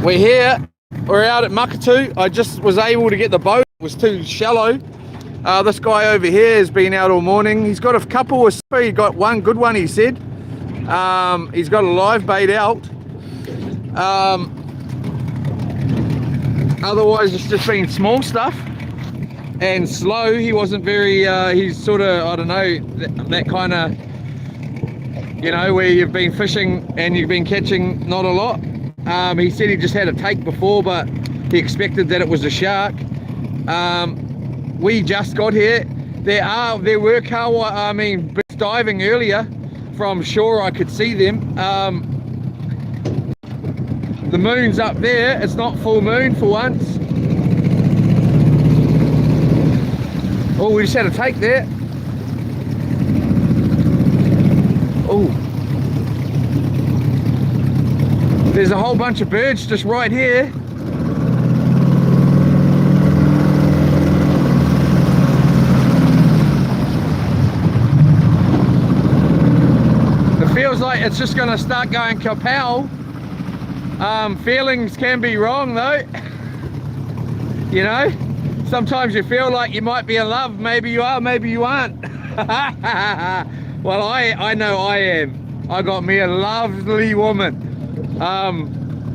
We're here. We're out at Makatu. I just was able to get the boat. It was too shallow. This guy over here has been out all morning. He's got a couple of... He got one good one, he said. He's got a live bait out. Otherwise, it's just been small stuff and slow. He wasn't very... he's sort of, I don't know, that kind of... You know, where you've been fishing and you've been catching not a lot. He said he just had a take before, but he expected that it was a shark. We just got here. There were bits diving earlier from shore. I could see them. The moon's up there. It's not full moon for once. Oh, we just had a take there. Oh, there's a whole bunch of birds just right here. It feels like it's just going to start going kapow. Feelings can be wrong though. You know, sometimes you feel like you might be in love. Maybe you are, maybe you aren't. Well, I know I am. I got me a lovely woman.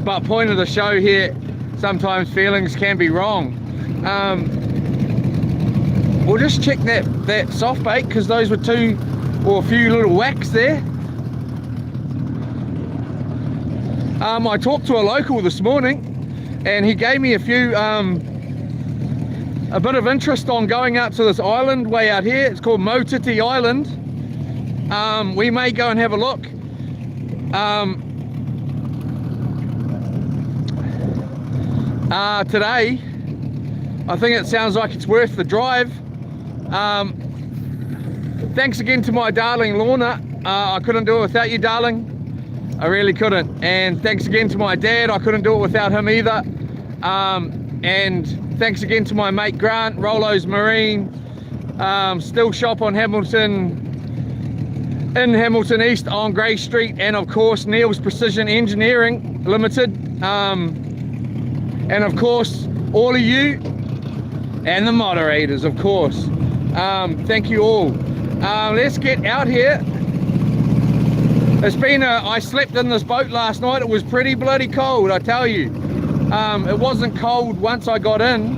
But point of the show here, sometimes feelings can be wrong. We'll just check that soft bait, because those were a few little whacks there. I talked to a local this morning and he gave me a bit of interest on going out to this island way out here. It's called Motiti Island. We may go and have a look. Today, I think it sounds like it's worth the drive. Thanks again to my darling Lorna. I couldn't do it without you, darling. I really couldn't. And thanks again to my dad. I couldn't do it without him either. And thanks again to my mate Grant, Rolo's Marine, Still Shop on Hamilton, in Hamilton East on Grey Street, and of course Neil's Precision Engineering Limited, and of course all of you and the moderators, of course. Thank you all. Let's get out here. It's been I slept in this boat last night. It was pretty bloody cold, I tell you. It wasn't cold once I got in,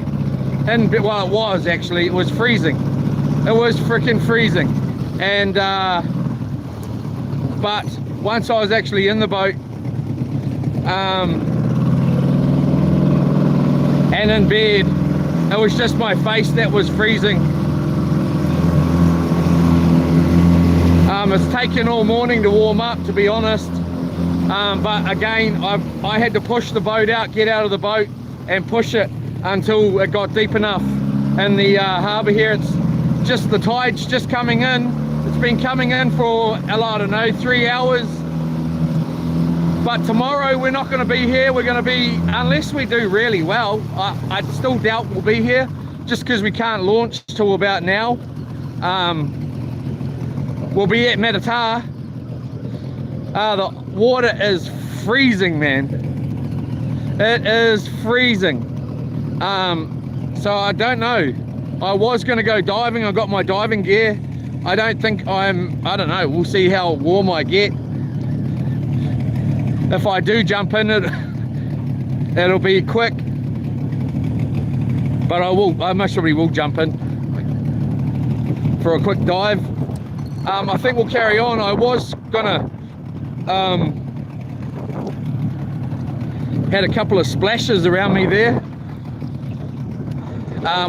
well, it was actually. It was freezing. It was freaking freezing. And but once I was actually in the boat and in bed, it was just my face that was freezing. It's taken all morning to warm up, to be honest. But again, I had to push the boat out, get out of the boat and push it until it got deep enough in the harbour here. It's just the tide's just coming in. It's been coming in for, I don't know, 3 hours. But tomorrow we're not going to be here. We're going to be, unless we do really well, I still doubt we'll be here, just because we can't launch till about now. We'll be at Matatar. The water is freezing, man. It is freezing. So I don't know. I was going to go diving. I got my diving gear. I don't think I don't know. We'll see how warm I get. If I do jump in it, it'll be quick. But I most probably will jump in for a quick dive. I think we'll carry on. I was gonna had a couple of splashes around me there.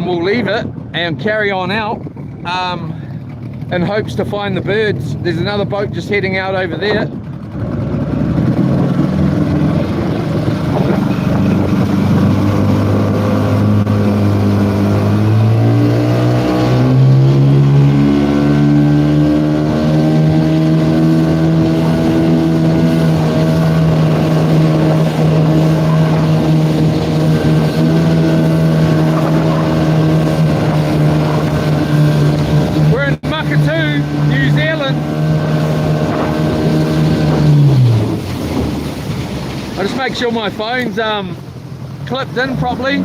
We'll leave it and carry on out in hopes to find the birds. There's another boat just heading out over there. New Zealand. make sure my phone's clipped in properly.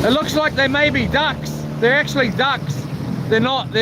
It looks like they may be ducks. They're actually ducks. They're not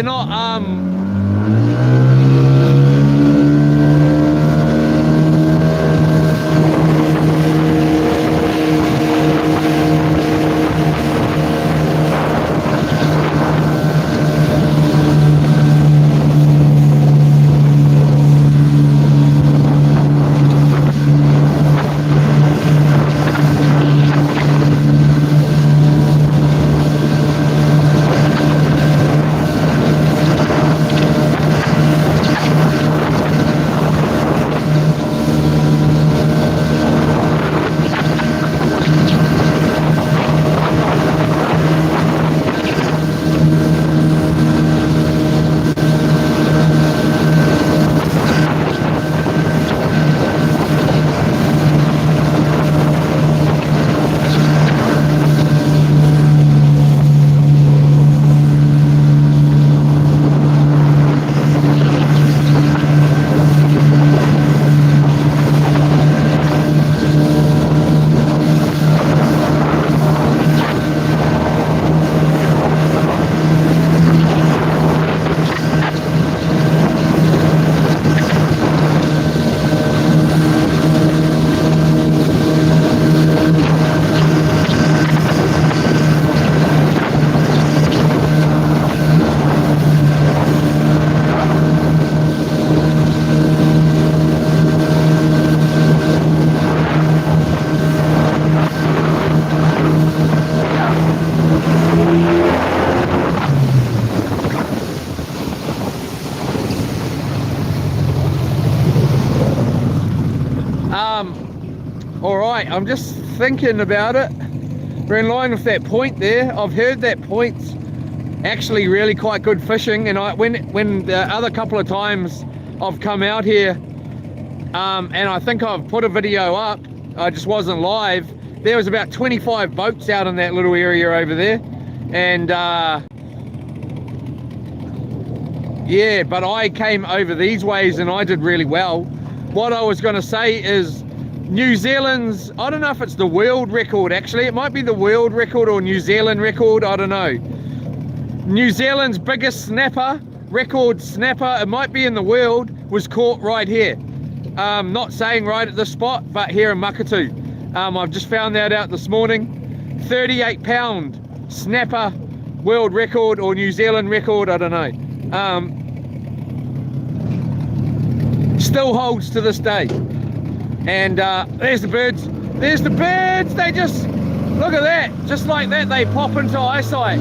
all right, I'm just thinking about it. We're in line with that point there. I've heard that point's actually really quite good fishing, and when the other couple of times I've come out here, and I think I've put a video up, I just wasn't live. There was about 25 boats out in that little area over there, and yeah, but I came over these ways and I did really well. What I was going to say is New Zealand's, I don't know if it's the world record actually, it might be the world record or New Zealand record, I don't know. New Zealand's biggest snapper, record snapper, it might be in the world, was caught right here. Not saying right at this spot, but here in Makatu. I've just found that out this morning. 38 pound snapper, world record or New Zealand record, I don't know. Still holds to this day. And there's the birds. There's the birds. They just, look at that. Just like that, they pop into eyesight.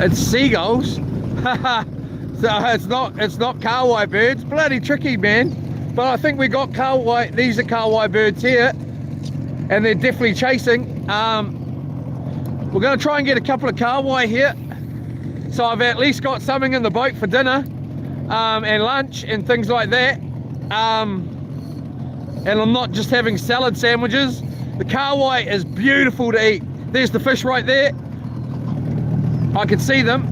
It's seagulls. So it's not kahawai birds. Bloody tricky, man. But I think we got kahawai. These are kahawai birds here, and they're definitely chasing. We're going to try and get a couple of kahawai here. So I've at least got something in the boat for dinner and lunch and things like that. And I'm not just having salad sandwiches. The kahawai is beautiful to eat. There's the fish right there. I can see them.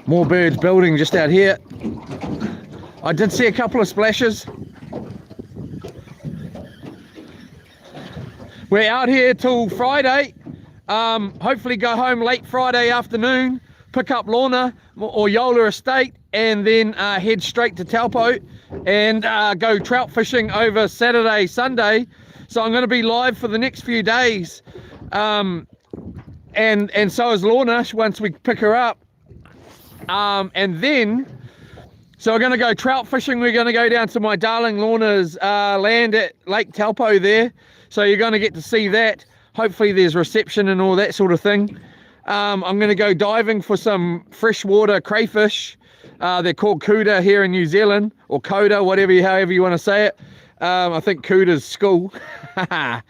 More birds building just out here. I did see a couple of splashes. We're out here till Friday. Hopefully go home late Friday afternoon, pick up Lorna or Yola Estate, and then head straight to Taupo and go trout fishing over Saturday, Sunday. So I'm going to be live for the next few days. And so is Lorna once we pick her up. And then, so we're going to go trout fishing. We're going to go down to my darling Lorna's land at Lake Taupo there. So you're going to get to see that. Hopefully there's reception and all that sort of thing. I'm going to go diving for some freshwater crayfish. They're called kuda here in New Zealand, or koda, however you want to say it. I think kuda's school. Koda,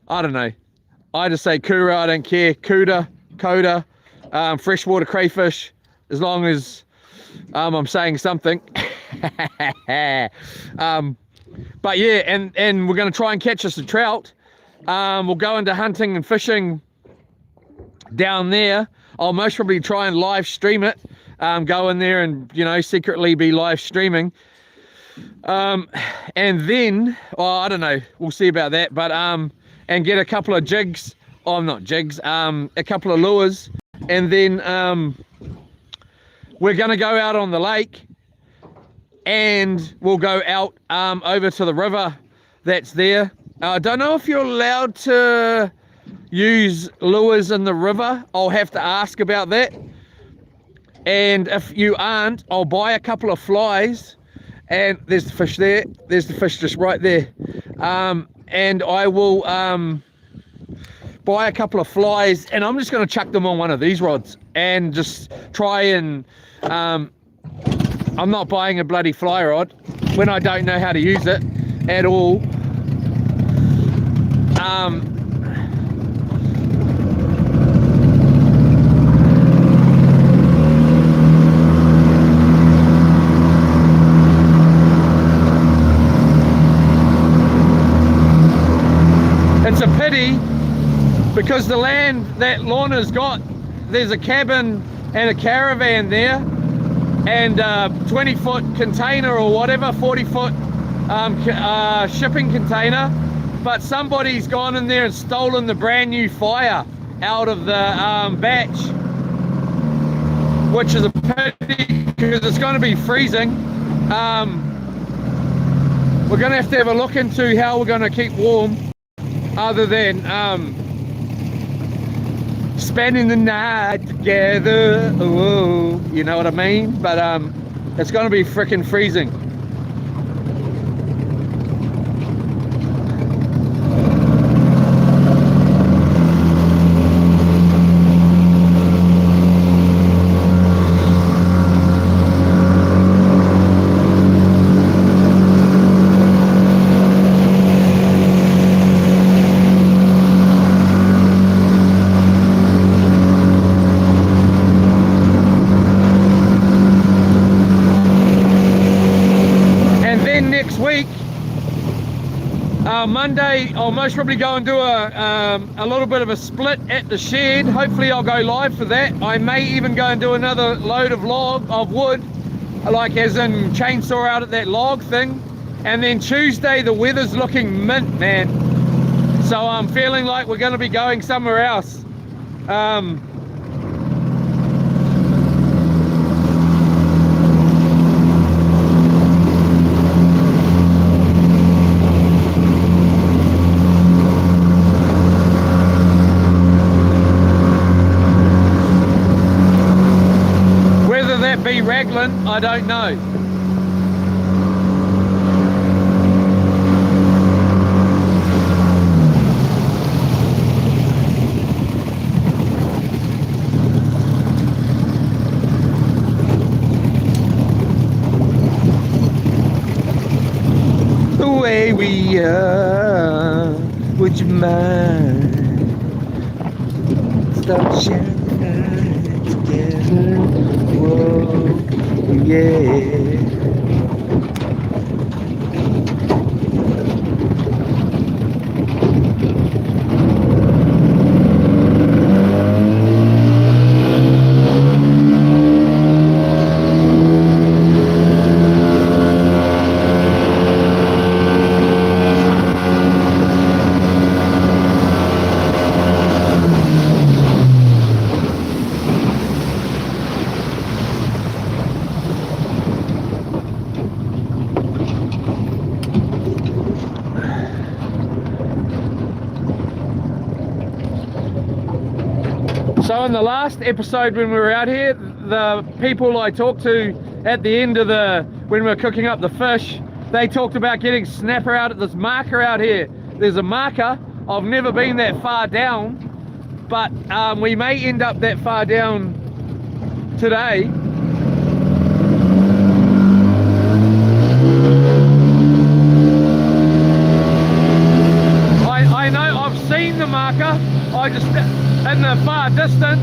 I don't know. I just say kura, I don't care. Kuda, koda. Freshwater crayfish, as long as I'm saying something. But yeah, and we're going to try and catch us a trout. We'll go into hunting and fishing down there. I'll most probably try and live stream it. Go in there and, you know, secretly be live streaming. And then, well, I don't know, we'll see about that. But and get a couple of jigs. Oh, not jigs. A couple of lures. And then we're going to go out on the lake, and we'll go out over to the river that's there. I don't know if you're allowed to use lures in the river. I'll have to ask about that. And if you aren't, I'll buy a couple of flies. And there's the fish there. There's the fish just right there. And I will buy a couple of flies, and I'm just going to chuck them on one of these rods and just try and I'm not buying a bloody fly rod when I don't know how to use it at all. It's a pity, because the land that Lorna's got, there's a cabin and a caravan there, and 20-foot container or whatever, 40-foot shipping container, but somebody's gone in there and stolen the brand new fire out of the batch, which is a pity because it's going to be freezing. We're going to have a look into how we're going to keep warm, other than spending the night together. Oh, you know what I mean? But it's going to be freaking freezing. Monday, I'll most probably go and do a little bit of a split at the shed. Hopefully I'll go live for that. I may even go and do another load of wood, like as in chainsaw out at that log thing. And then Tuesday, the weather's looking mint, man. So I'm feeling like we're gonna be going somewhere else. Whether that be Raglan, I don't know. We are, would you mind? Start shining light together. Whoa, yeah. So in the last episode when we were out here, the people I talked to at the end of when we were cooking up the fish, they talked about getting snapper out at this marker out here. There's a marker. I've never been that far down, but we may end up that far down today. I know I've seen the marker, I just in the far distance,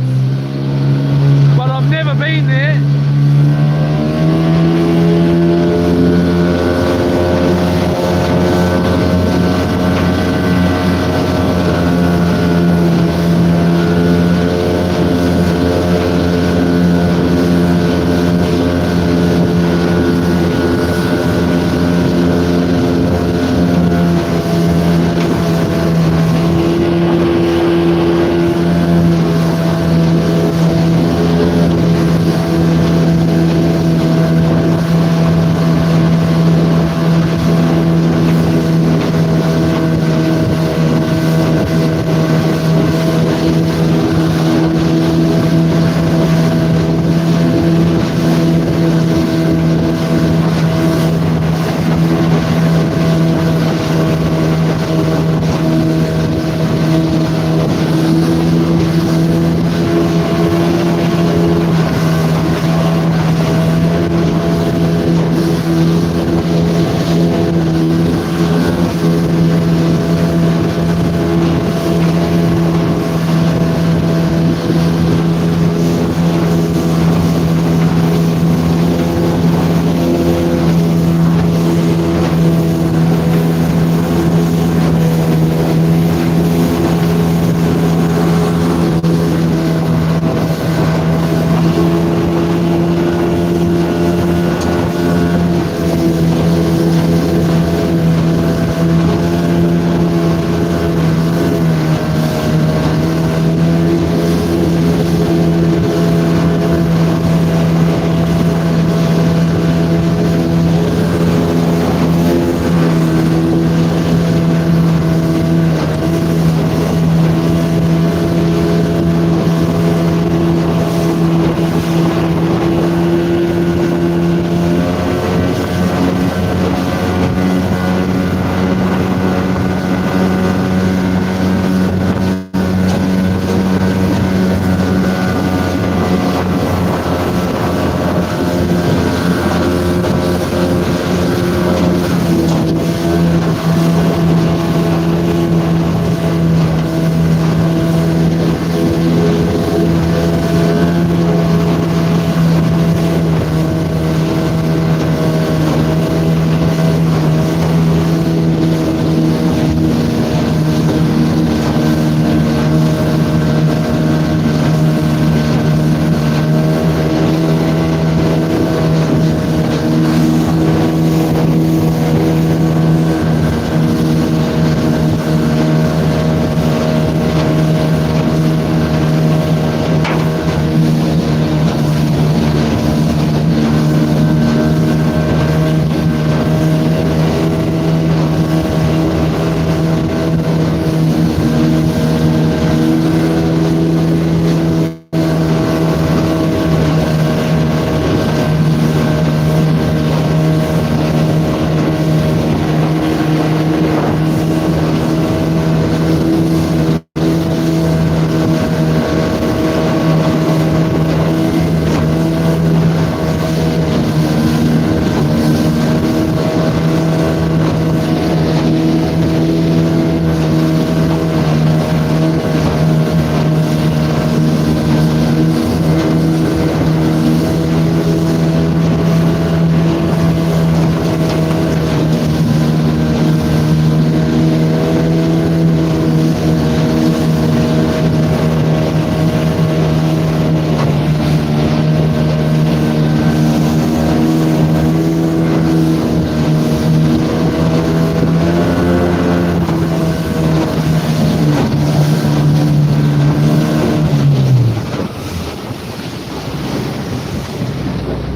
but I've never been there.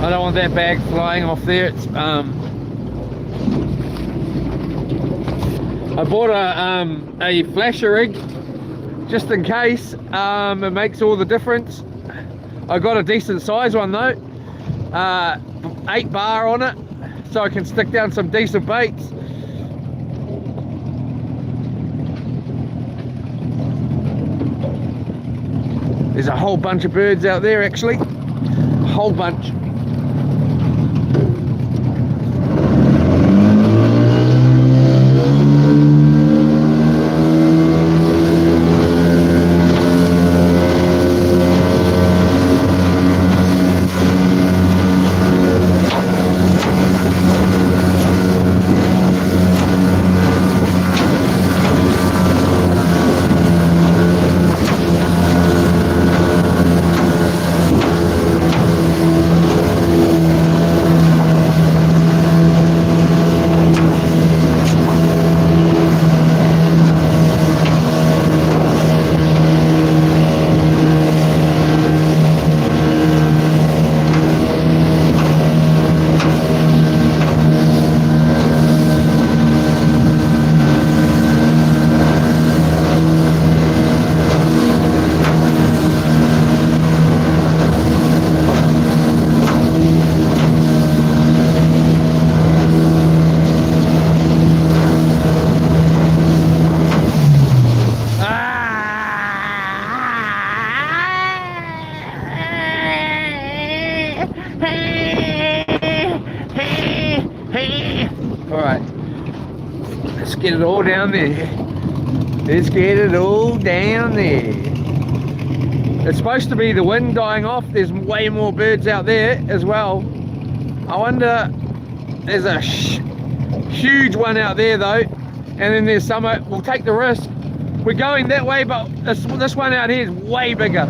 I don't want that bag flying off there. It's I bought a flasher rig just in case. It makes all the difference. I got a decent size one though, 8 bar on it, so I can stick down some decent baits. There's a whole bunch of birds out there actually, a whole bunch. Alright, let's get it all down there. Let's get it all down there. It's supposed to be the wind dying off. There's way more birds out there as well. I wonder, there's a huge one out there though, and then there's some, we'll take the risk. We're going that way, but this one out here is way bigger.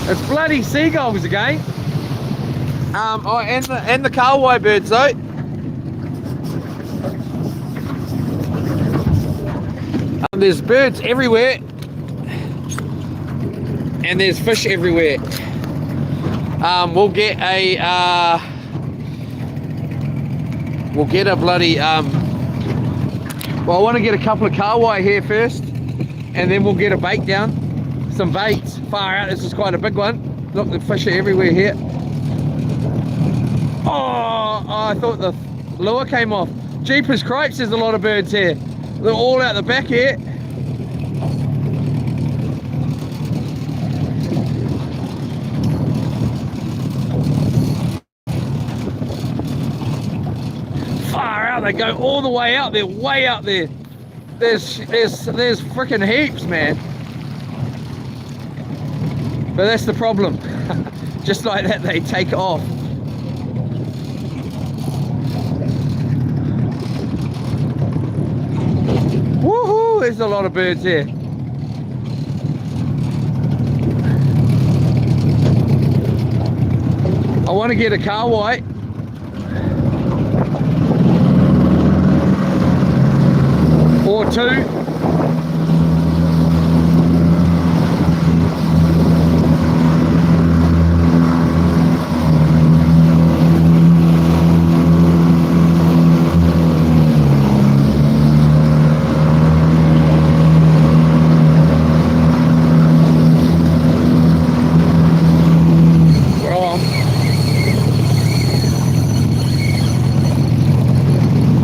It's bloody seagulls again. Oh, and the kahawai birds though. There's birds everywhere, and there's fish everywhere. We'll get a bloody well, I want to get a couple of kahawai here first, and then we'll get a bait down. Some baits far out. This is quite a big one. Look, the fish are everywhere here. Oh, I thought the lure came off. Jeepers cripes, there's a lot of birds here. They're all out the back here. Far out, they go all the way out. They're way out there. There's freaking heaps, man. But that's the problem. Just like that, they take off. Woohoo! There's a lot of birds here. I want to get a kahawai. Or two.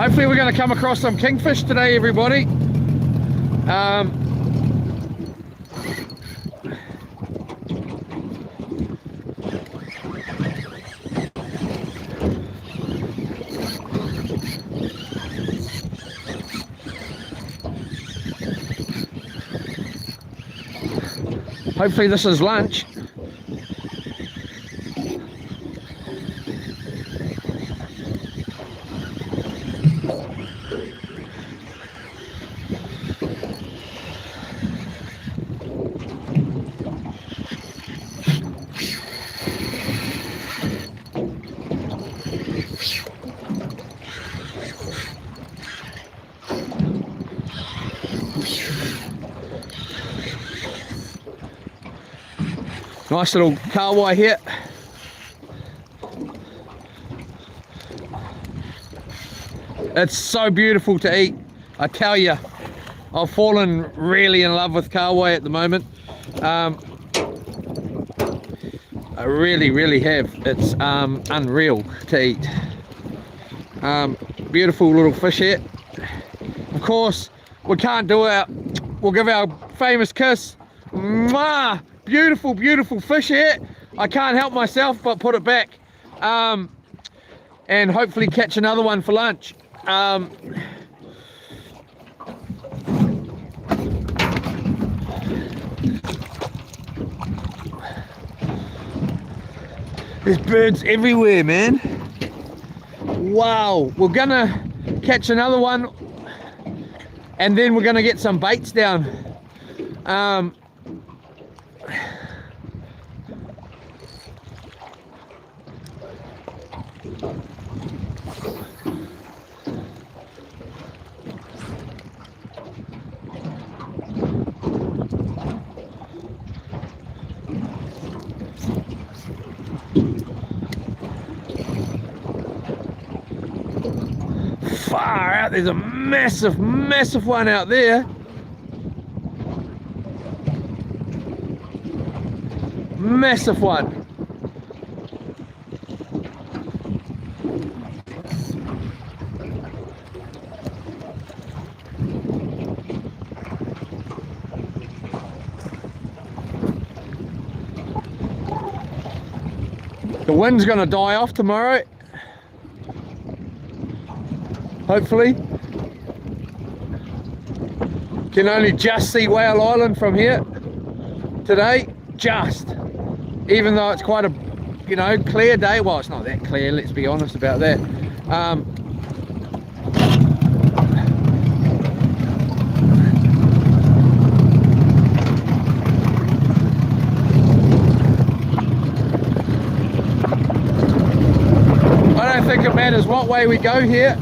Hopefully we're going to come across some kingfish today, everybody. Hopefully this is lunch. Nice little kahawai here. It's so beautiful to eat. I tell you, I've fallen really in love with kahawai at the moment. I really have. It's unreal to eat. Beautiful little fish here. Of course, we can't do it. We'll give our famous kiss. Mwah! Beautiful, beautiful fish here. I can't help myself but put it back. And hopefully catch another one for lunch. There's birds everywhere, man. Wow, we're gonna catch another one and then we're gonna get some baits down. Far out, there's a massive one out there. Massive one. The wind's gonna die off tomorrow. Hopefully. Can only just see Whale Island from here today, just. Even though it's quite a, you know, clear day. Well, it's not that clear, let's be honest about that. I don't think it matters what way we go here.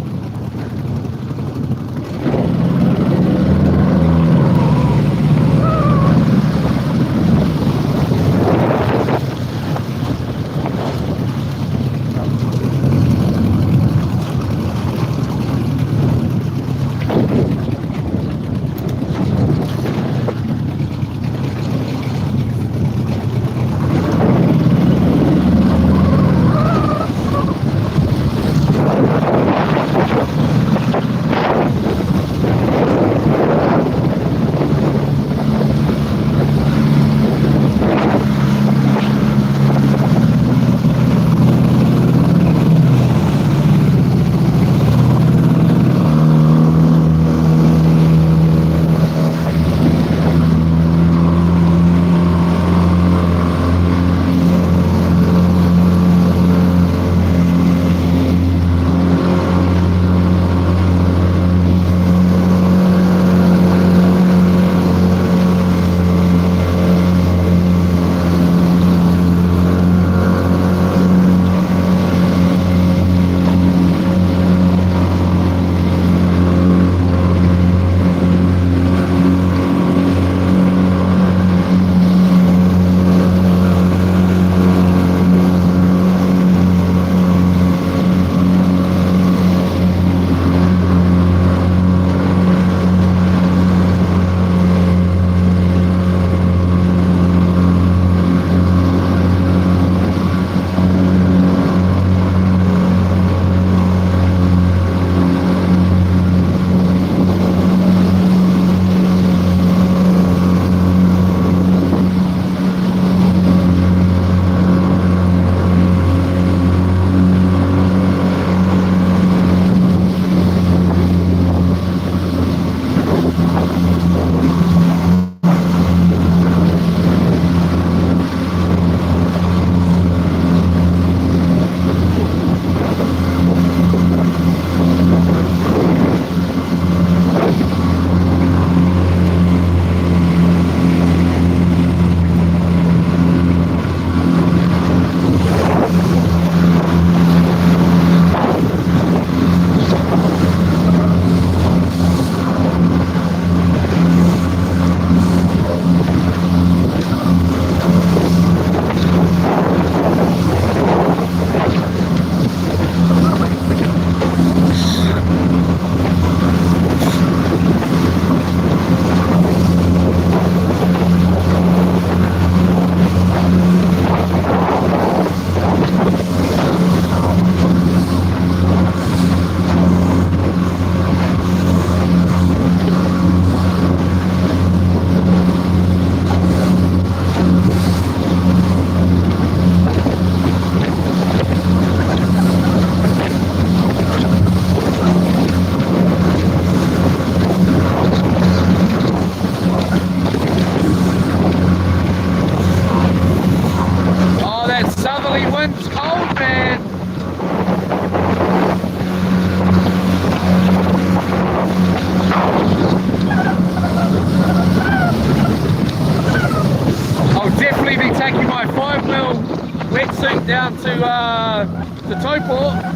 wind's cold, man. I'll definitely be taking my 5mm wetsuit down to Taupō.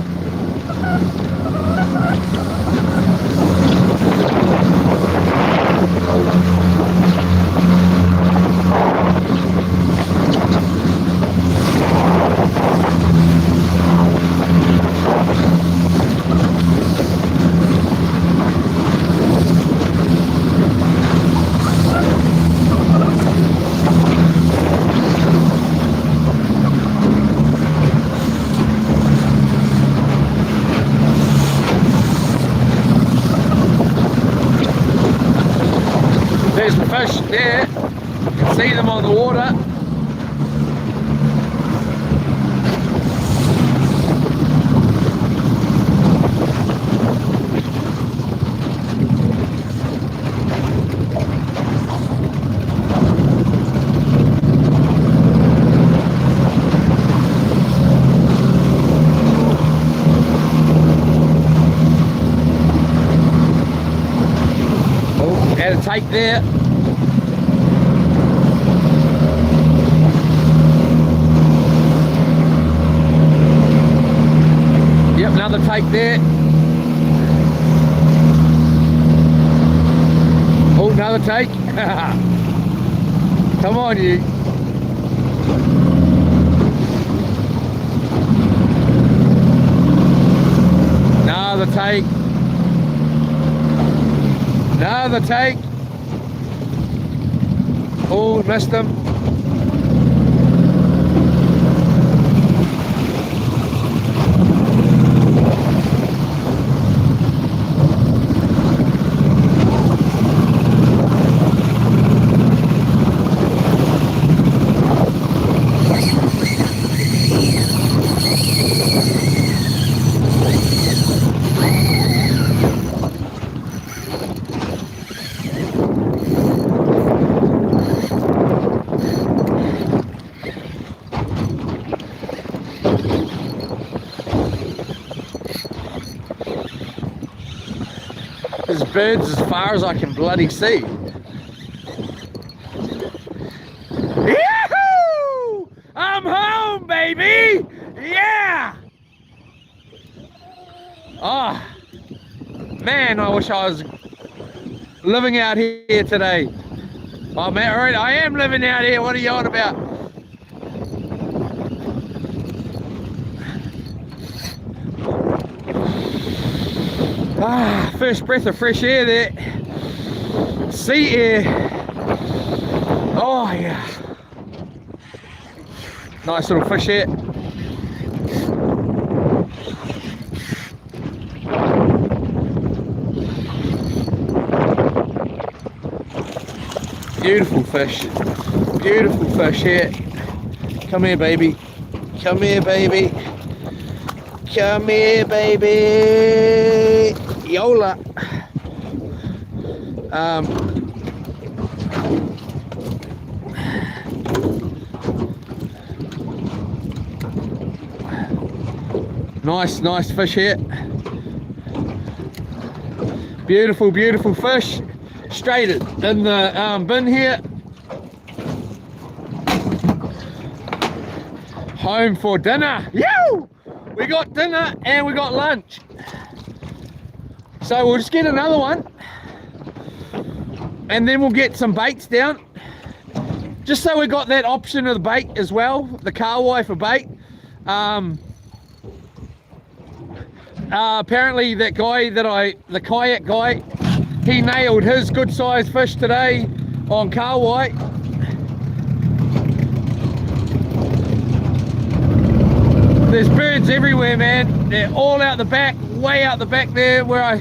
There's the fish there, you can see them on the water. Oh, had a take there. Yep, another take there. Oh, another take. Come on, you. Another take. Another take. Oh, missed him. There's birds as far as I can bloody see. Yahoo! I'm home, baby! Yeah! Oh, man, I wish I was living out here today. Oh, man, all right, I am living out here. What are you on about? Ah, first breath of fresh air there. Sea air. Oh, yeah. Nice little fish here. Beautiful fish. Beautiful fish here. Come here, baby. Come here, baby. Come here, baby. Yola. Nice fish here. Beautiful, beautiful fish. Straight in the bin here. Home for dinner. Yo! We got dinner and we got lunch. So we'll just get another one. And then we'll get some baits down. Just so we got that option of the bait as well. The kahawai for bait. Apparently that guy the kayak guy, he nailed his good sized fish today on kahawai. There's birds everywhere, man. They're all out the back, way out the back there where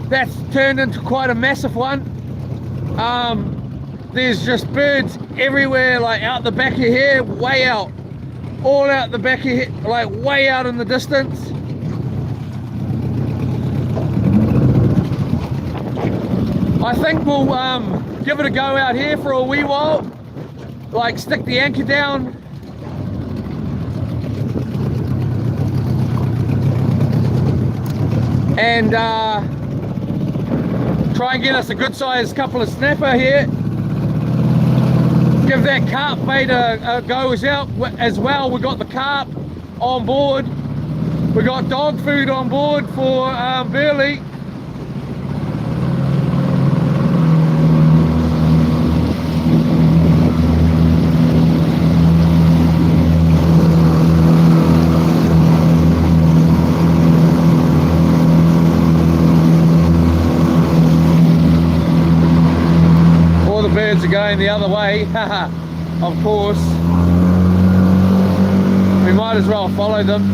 that's turned into quite a massive one. There's just birds everywhere, like out the back of here, way out. All out the back of here, like way out in the distance. I think we'll give it a go out here for a wee while. Like stick the anchor down. and try and get us a good sized couple of snapper here. Give that carp bait a go as well. We got the carp on board. We got dog food on board for Burley. All the birds are going the other way, of course. We might as well follow them.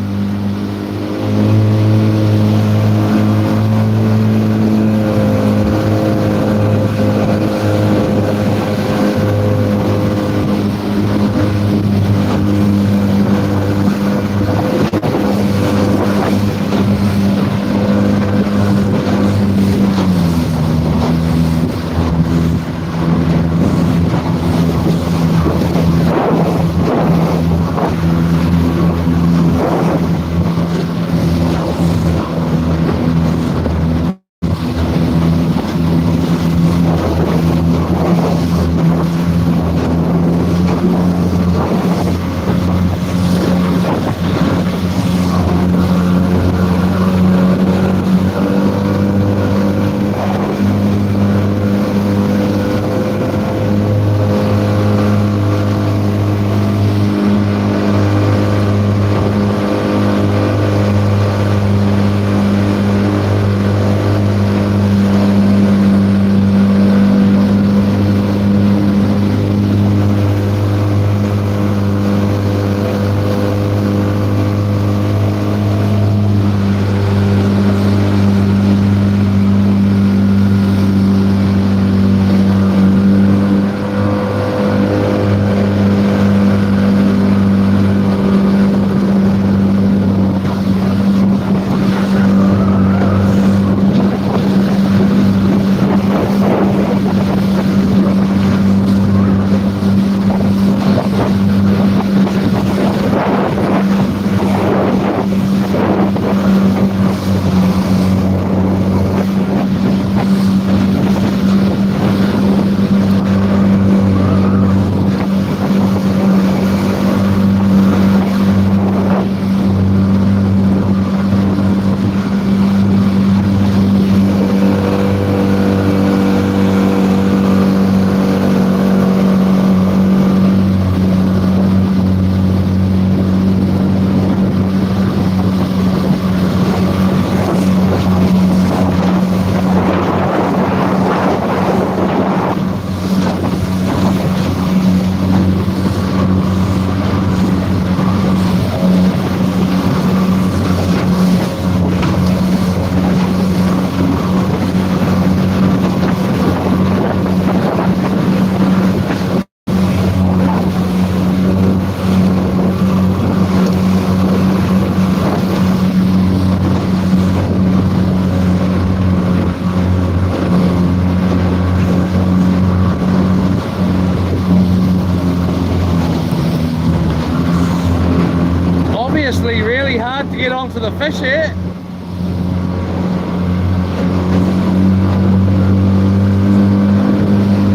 Really hard to get onto the fish here.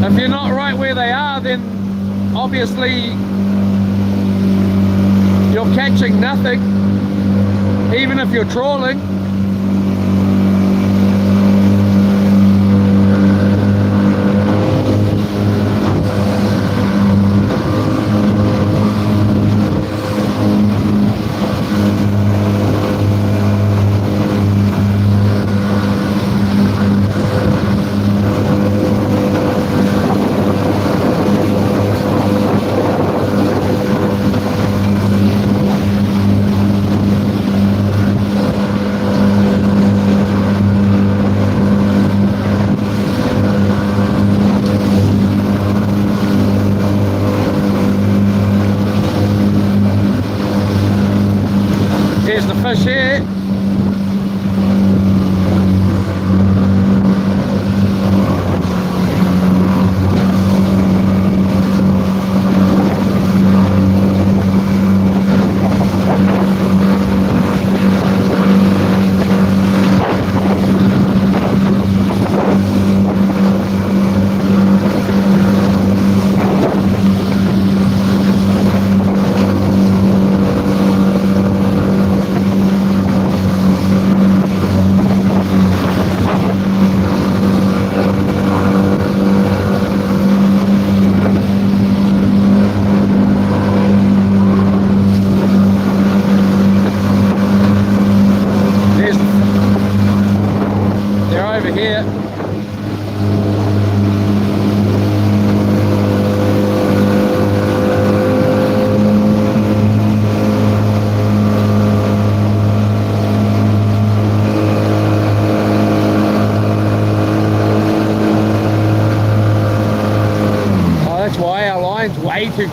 If you're not right where they are, then obviously you're catching nothing, even if you're trawling. Here's the fish here.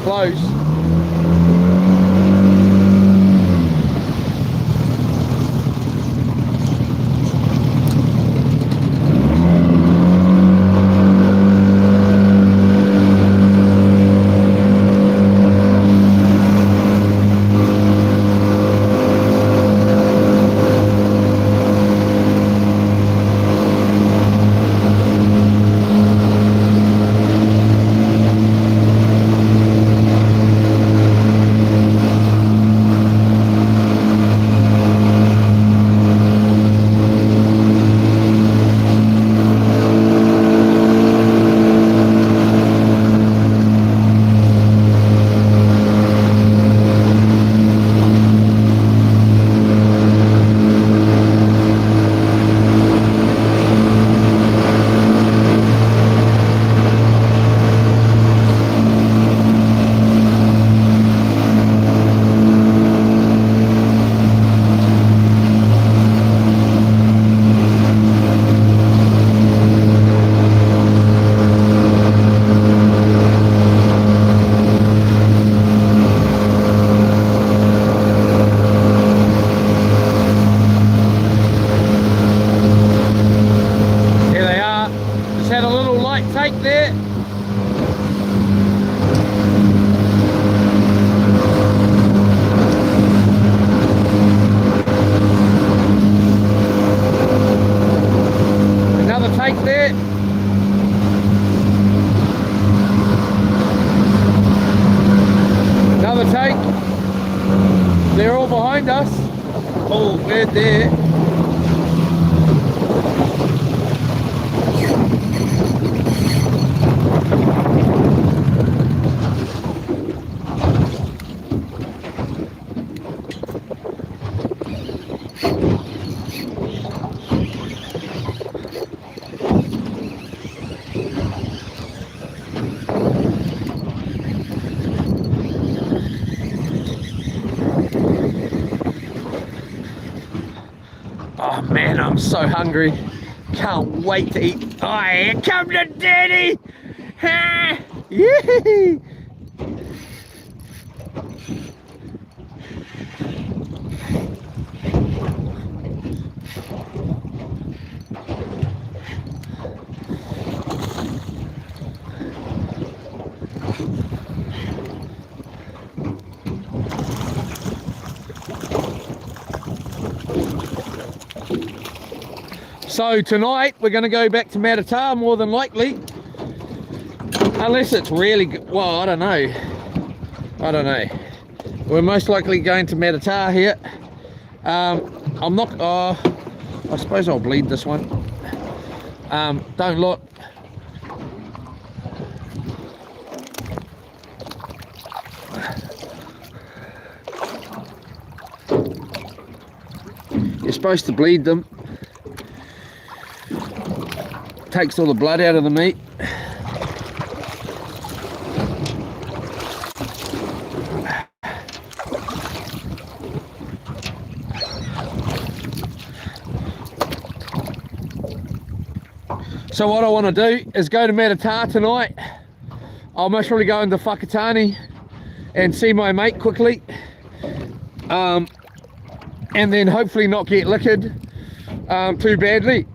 close. They're all behind us. Oh, we're there. Oh man, I'm so hungry. Can't wait to eat. Oh, here comes the daddy! Ha! Yee! So tonight we're going to go back to Matatā more than likely, unless it's really good. Well, I don't know. We're most likely going to Matatā here. I'm not. I suppose I'll bleed this one. Don't look. You're supposed to bleed them. Takes all the blood out of the meat. So what I want to do is go to Matatā tonight. I'll most probably go into Whakatane and see my mate quickly. And then hopefully not get liquored too badly.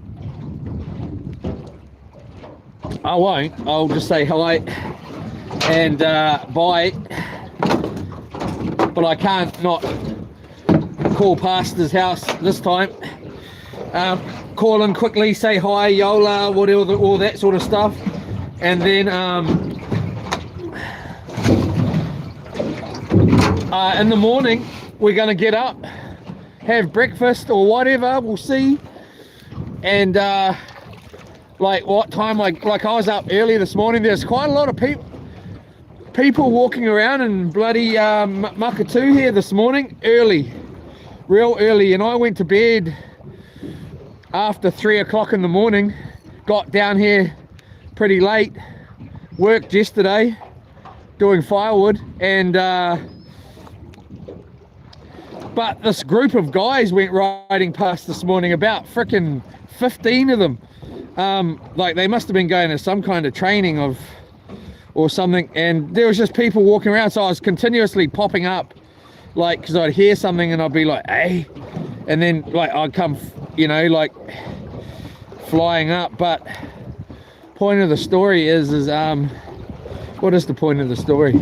I won't. I'll just say hi and bye. But I can't not call past his house this time. Call in quickly, say hi, Yola, whatever, all that sort of stuff. And then in the morning, we're going to get up, have breakfast or whatever, we'll see. And like what time, I was up early this morning. There's quite a lot of people walking around in bloody Makatū here this morning, real early, and I went to bed after 3 o'clock in the morning, got down here pretty late, worked yesterday doing firewood, and but this group of guys went riding past this morning, about frickin' 15 of them. Like they must have been going to some kind of training of or something, and there was just people walking around, so I was continuously popping up, like, because I'd hear something and I'd be like, hey, and then like I'd come, you know, like flying up. But point of the story is what is the point of the story?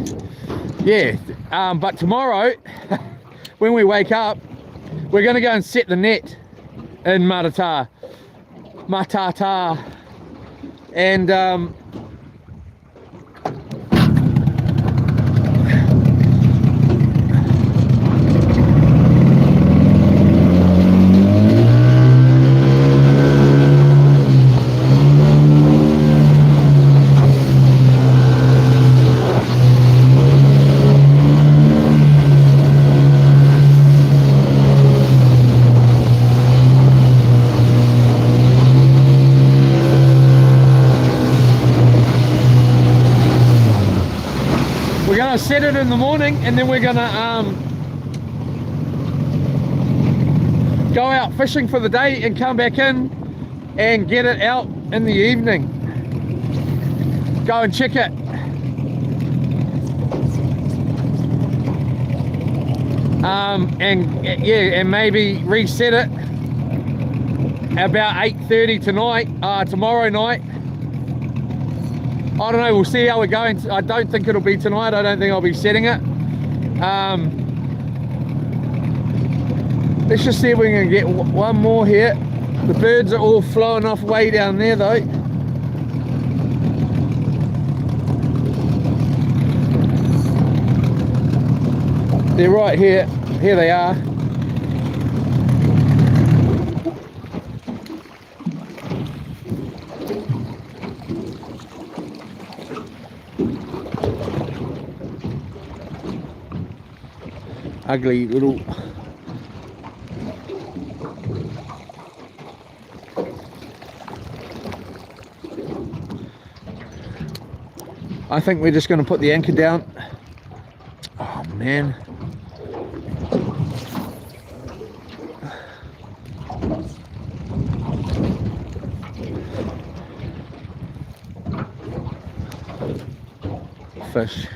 Yeah, but tomorrow when we wake up, we're going to go and set the net in Matata, and we're gonna set it in the morning, and then we're gonna go out fishing for the day and come back in and get it out in the evening. Go and check it. And yeah, and maybe reset it about 8:30 tonight, tomorrow night. I don't know, we'll see how we're going. I don't think it'll be tonight. I don't think I'll be setting it. Let's just see if we can get one more here. The birds are all flowing off way down there though. They're right here. Here they are. Ugly little... I think we're just going to put the anchor down. Oh man. Fish.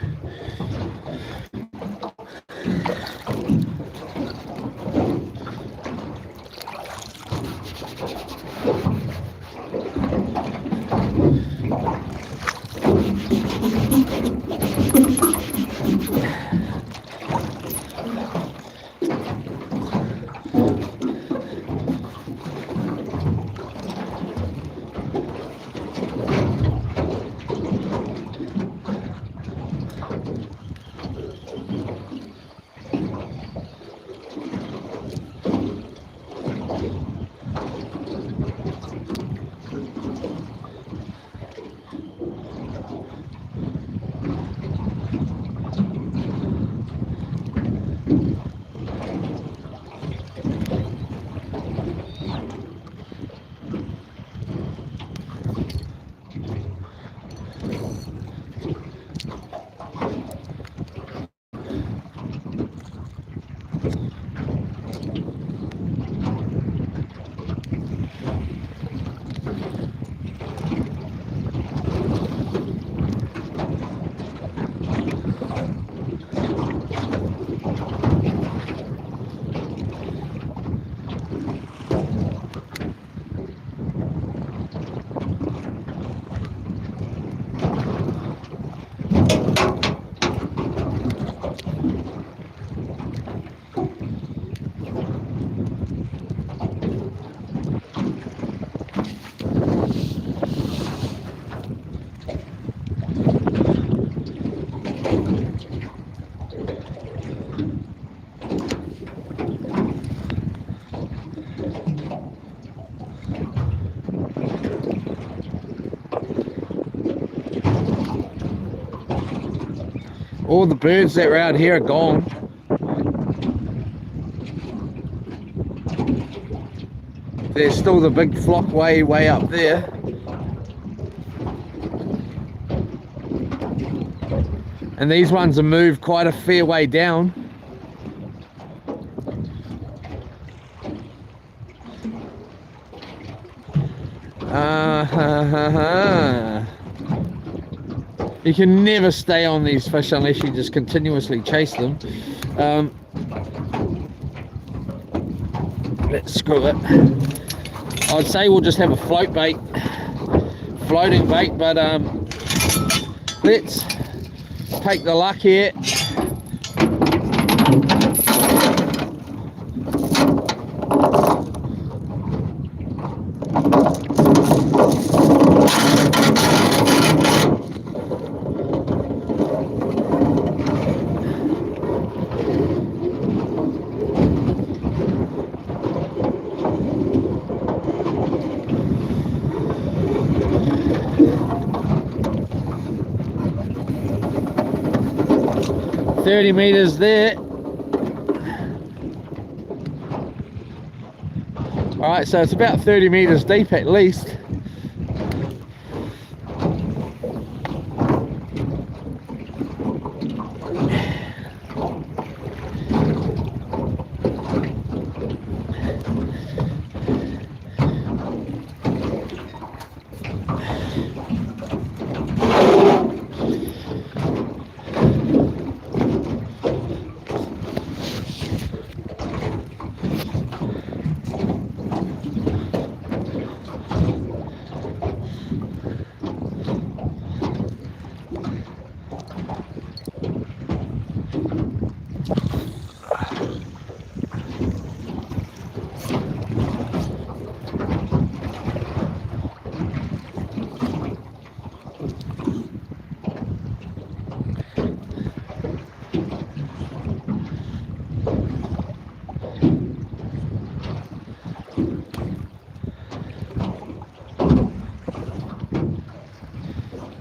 All the birds that were out here are gone. There's still the big flock way up there. And these ones have moved quite a fair way down. You can never stay on these fish unless you just continuously chase them. Let's screw it. I'd say we'll just have a floating bait, but let's take the luck here. $30 meters there. Alright, so it's about 30 meters deep at least.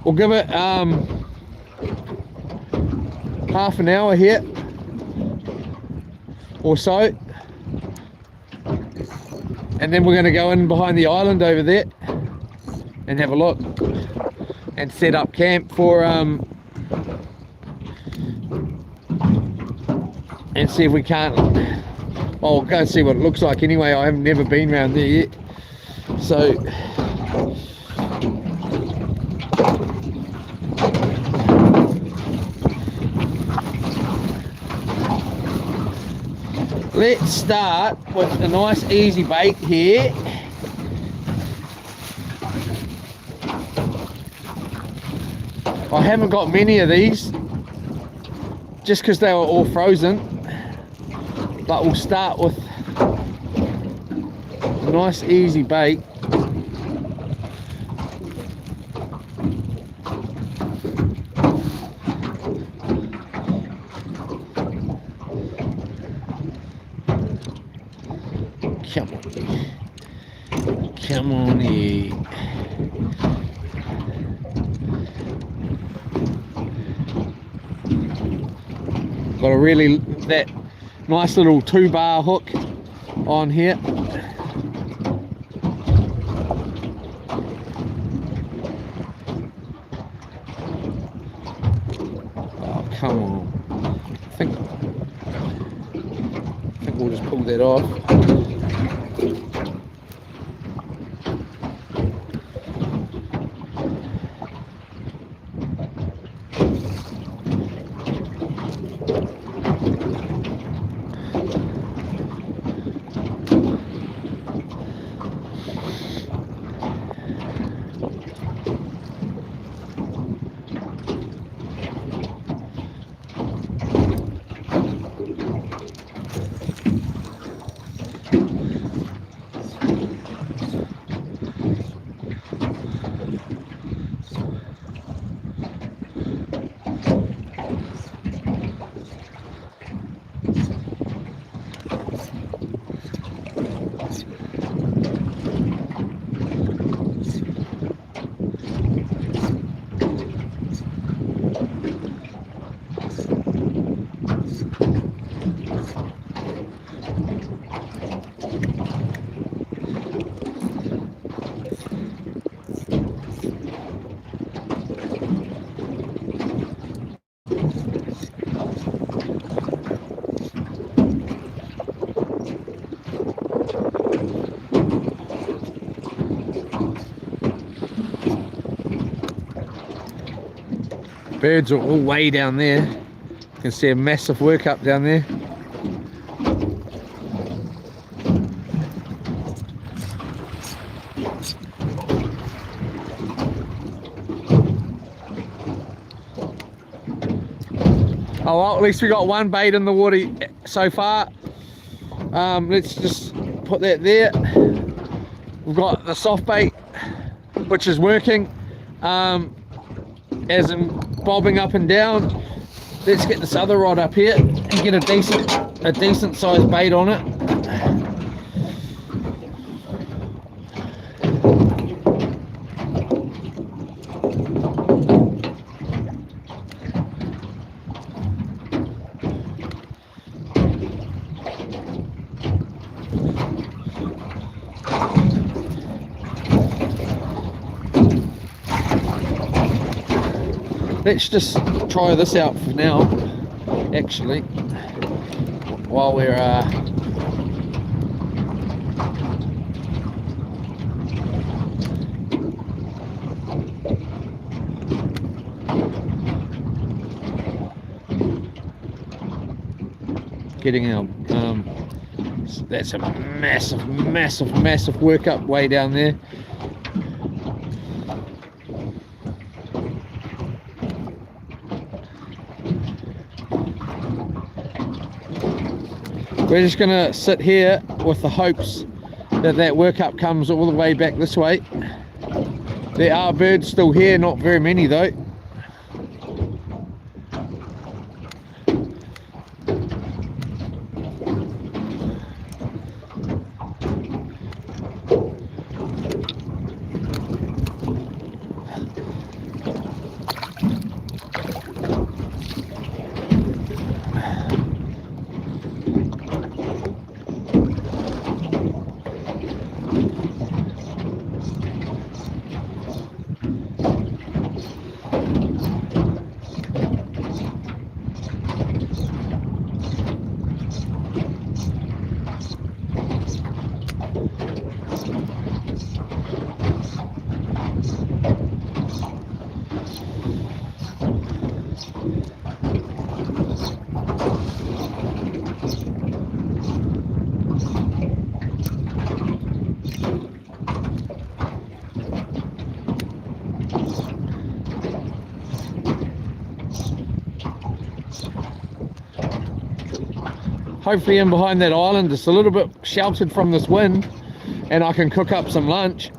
We'll give it half an hour here or so, and then we're going to go in behind the island over there and have a look and set up camp for and see if we can't. I'll go and see what it looks like anyway. I haven't never been around there yet, so let's start with a nice easy bait here. I haven't got many of these just because they were all frozen, but we'll start with a nice easy bait. Come on here. Got a really that nice little 2-bar hook on here. Oh, come on. I think we'll just pull that off. Birds are all way down there. You can see a massive workup down there. Oh well, at least we got one bait in the water so far. Let's just put that there. We've got the soft bait, which is working, as in bobbing up and down. Let's get this other rod up here and get a decent sized bait on it. Let's just try this out for now, actually, while we're getting our, that's a massive workup way down there. We're just going to sit here with the hopes that that workup comes all the way back this way. There are birds still here, not very many though. Hopefully in behind that island it's a little bit sheltered from this wind and I can cook up some lunch.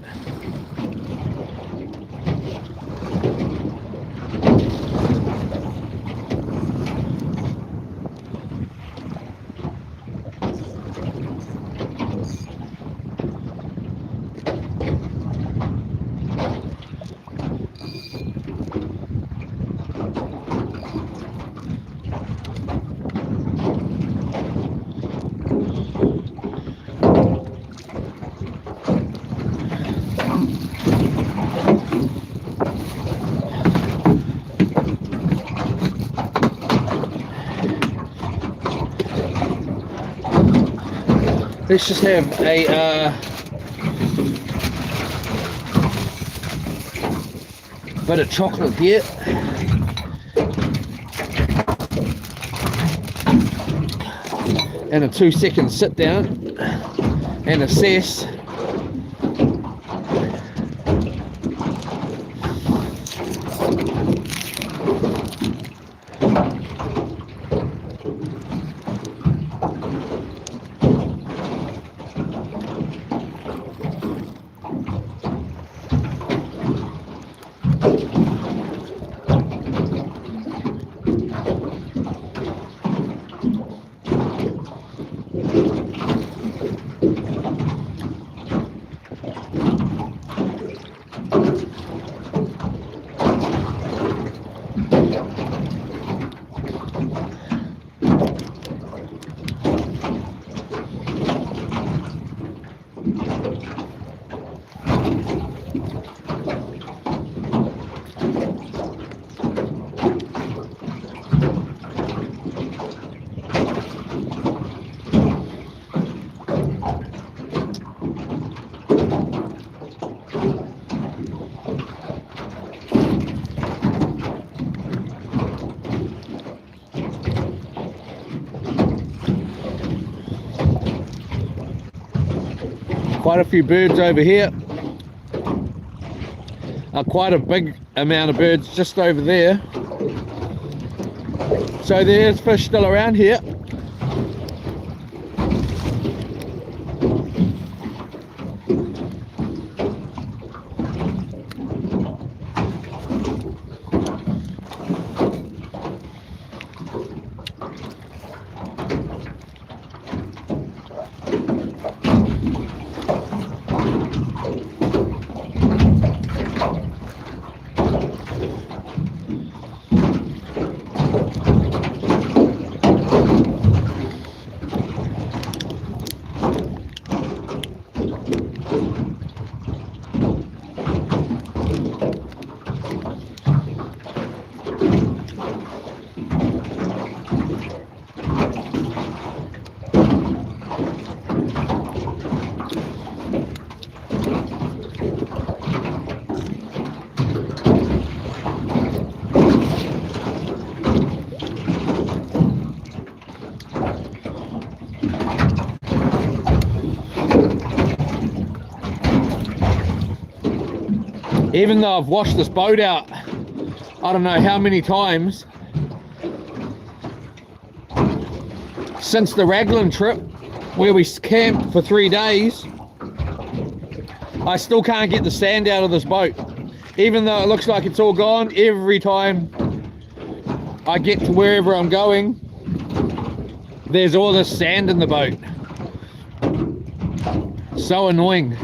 Let's just have a bit of chocolate here. And a 2-second sit down and assess. Quite a few birds over here. Quite a big amount of birds just over there. So there's fish still around here. Even though I've washed this boat out, I don't know how many times since the Raglan trip where we camped for 3 days, I still can't get the sand out of this boat. Even though it looks like it's all gone, every time I get to wherever I'm going, there's all this sand in the boat. So annoying.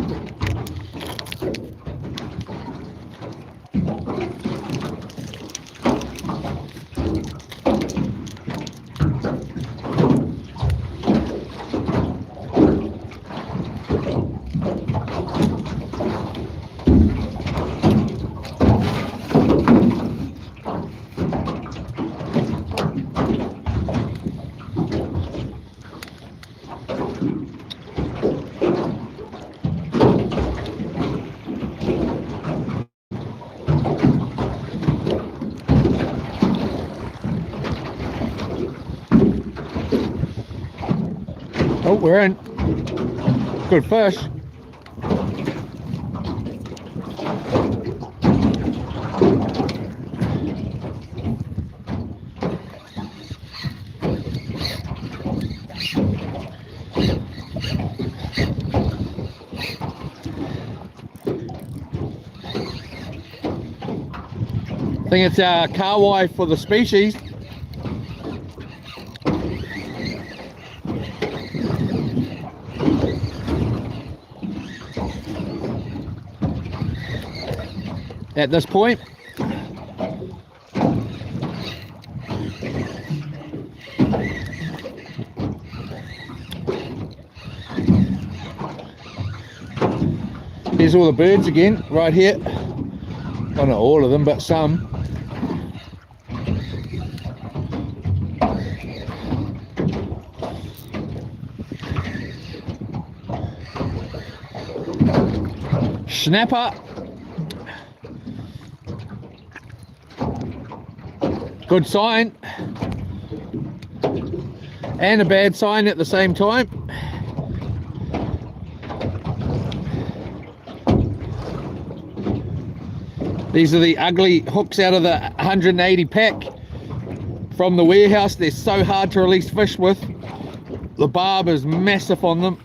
Oh, we're in. Good fish. I think it's our kahawai for the species. At this point, here's all the birds again, right here. Well, not all of them, but some. Snapper. Good sign and a bad sign at the same time. These are the ugly hooks out of the 180 pack from the warehouse. They're so hard to release fish with. The barb is massive on them.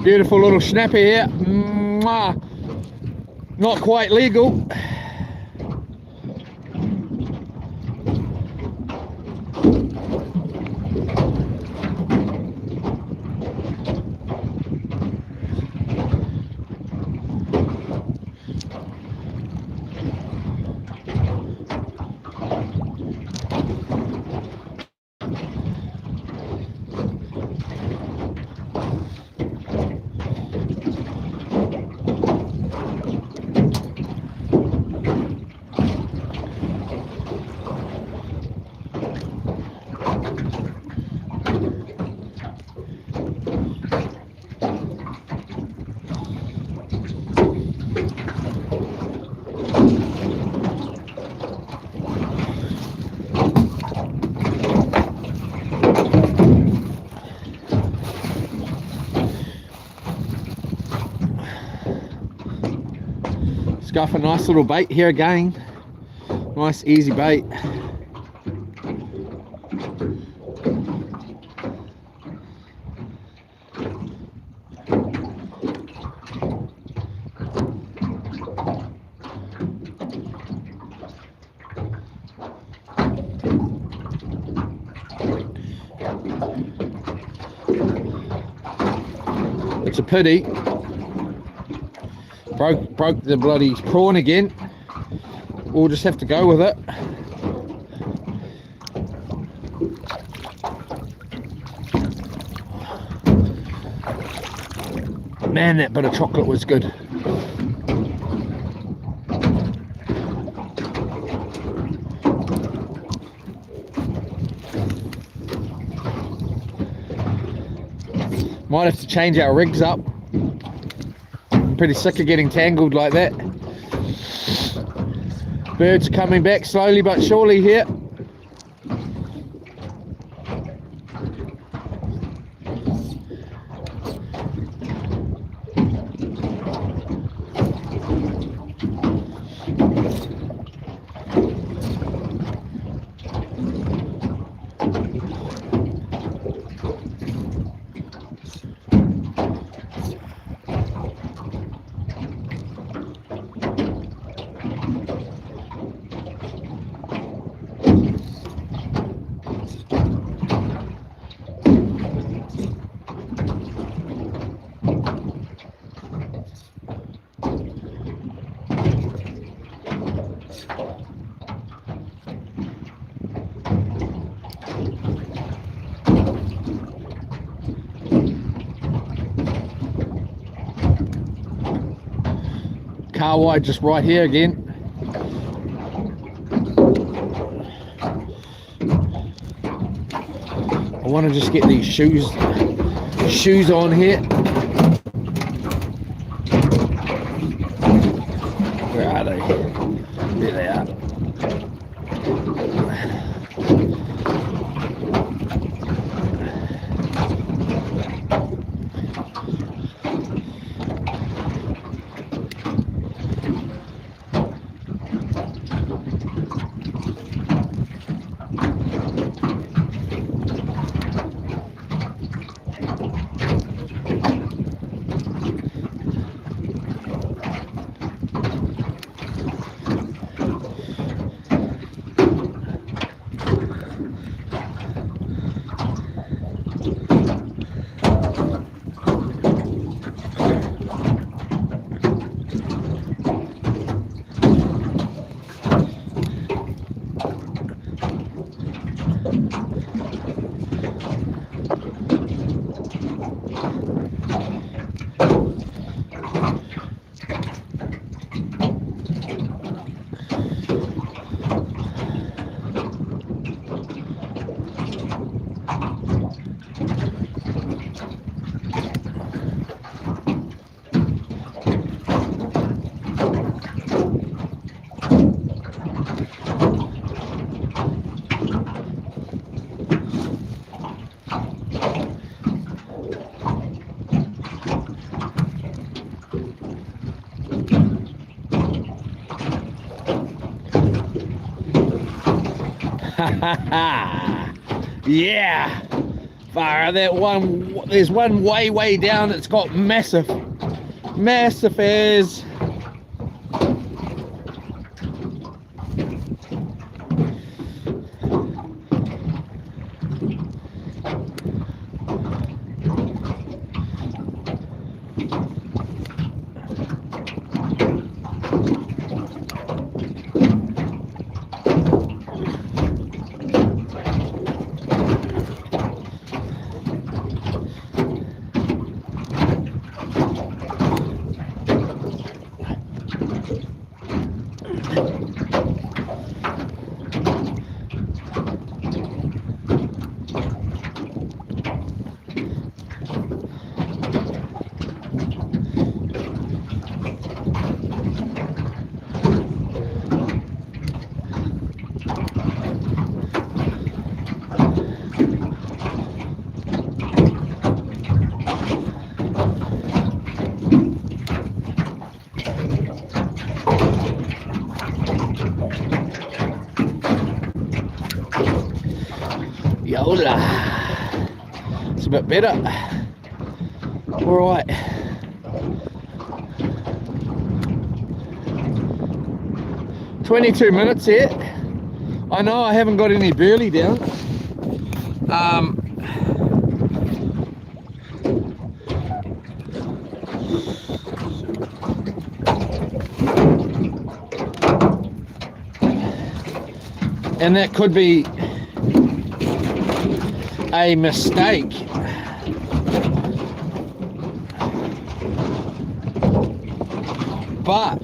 Beautiful little snapper here. Mwah. Not quite legal. Let's go for a nice little bait here again. Nice easy bait. It's a pity. Broke the bloody prawn again. We'll just have to go with it. Man, that bit of chocolate was good. Might have to change our rigs up. I'm pretty sick of getting tangled like that. Birds coming back slowly but surely here. Car wide just right here again. I want to just get these shoes on here. Where are they? There they are. Yeah, far that one. There's one way down. It's got massive airs. better. All right. $22 here. I know I haven't got any burley down. And that could be a mistake. But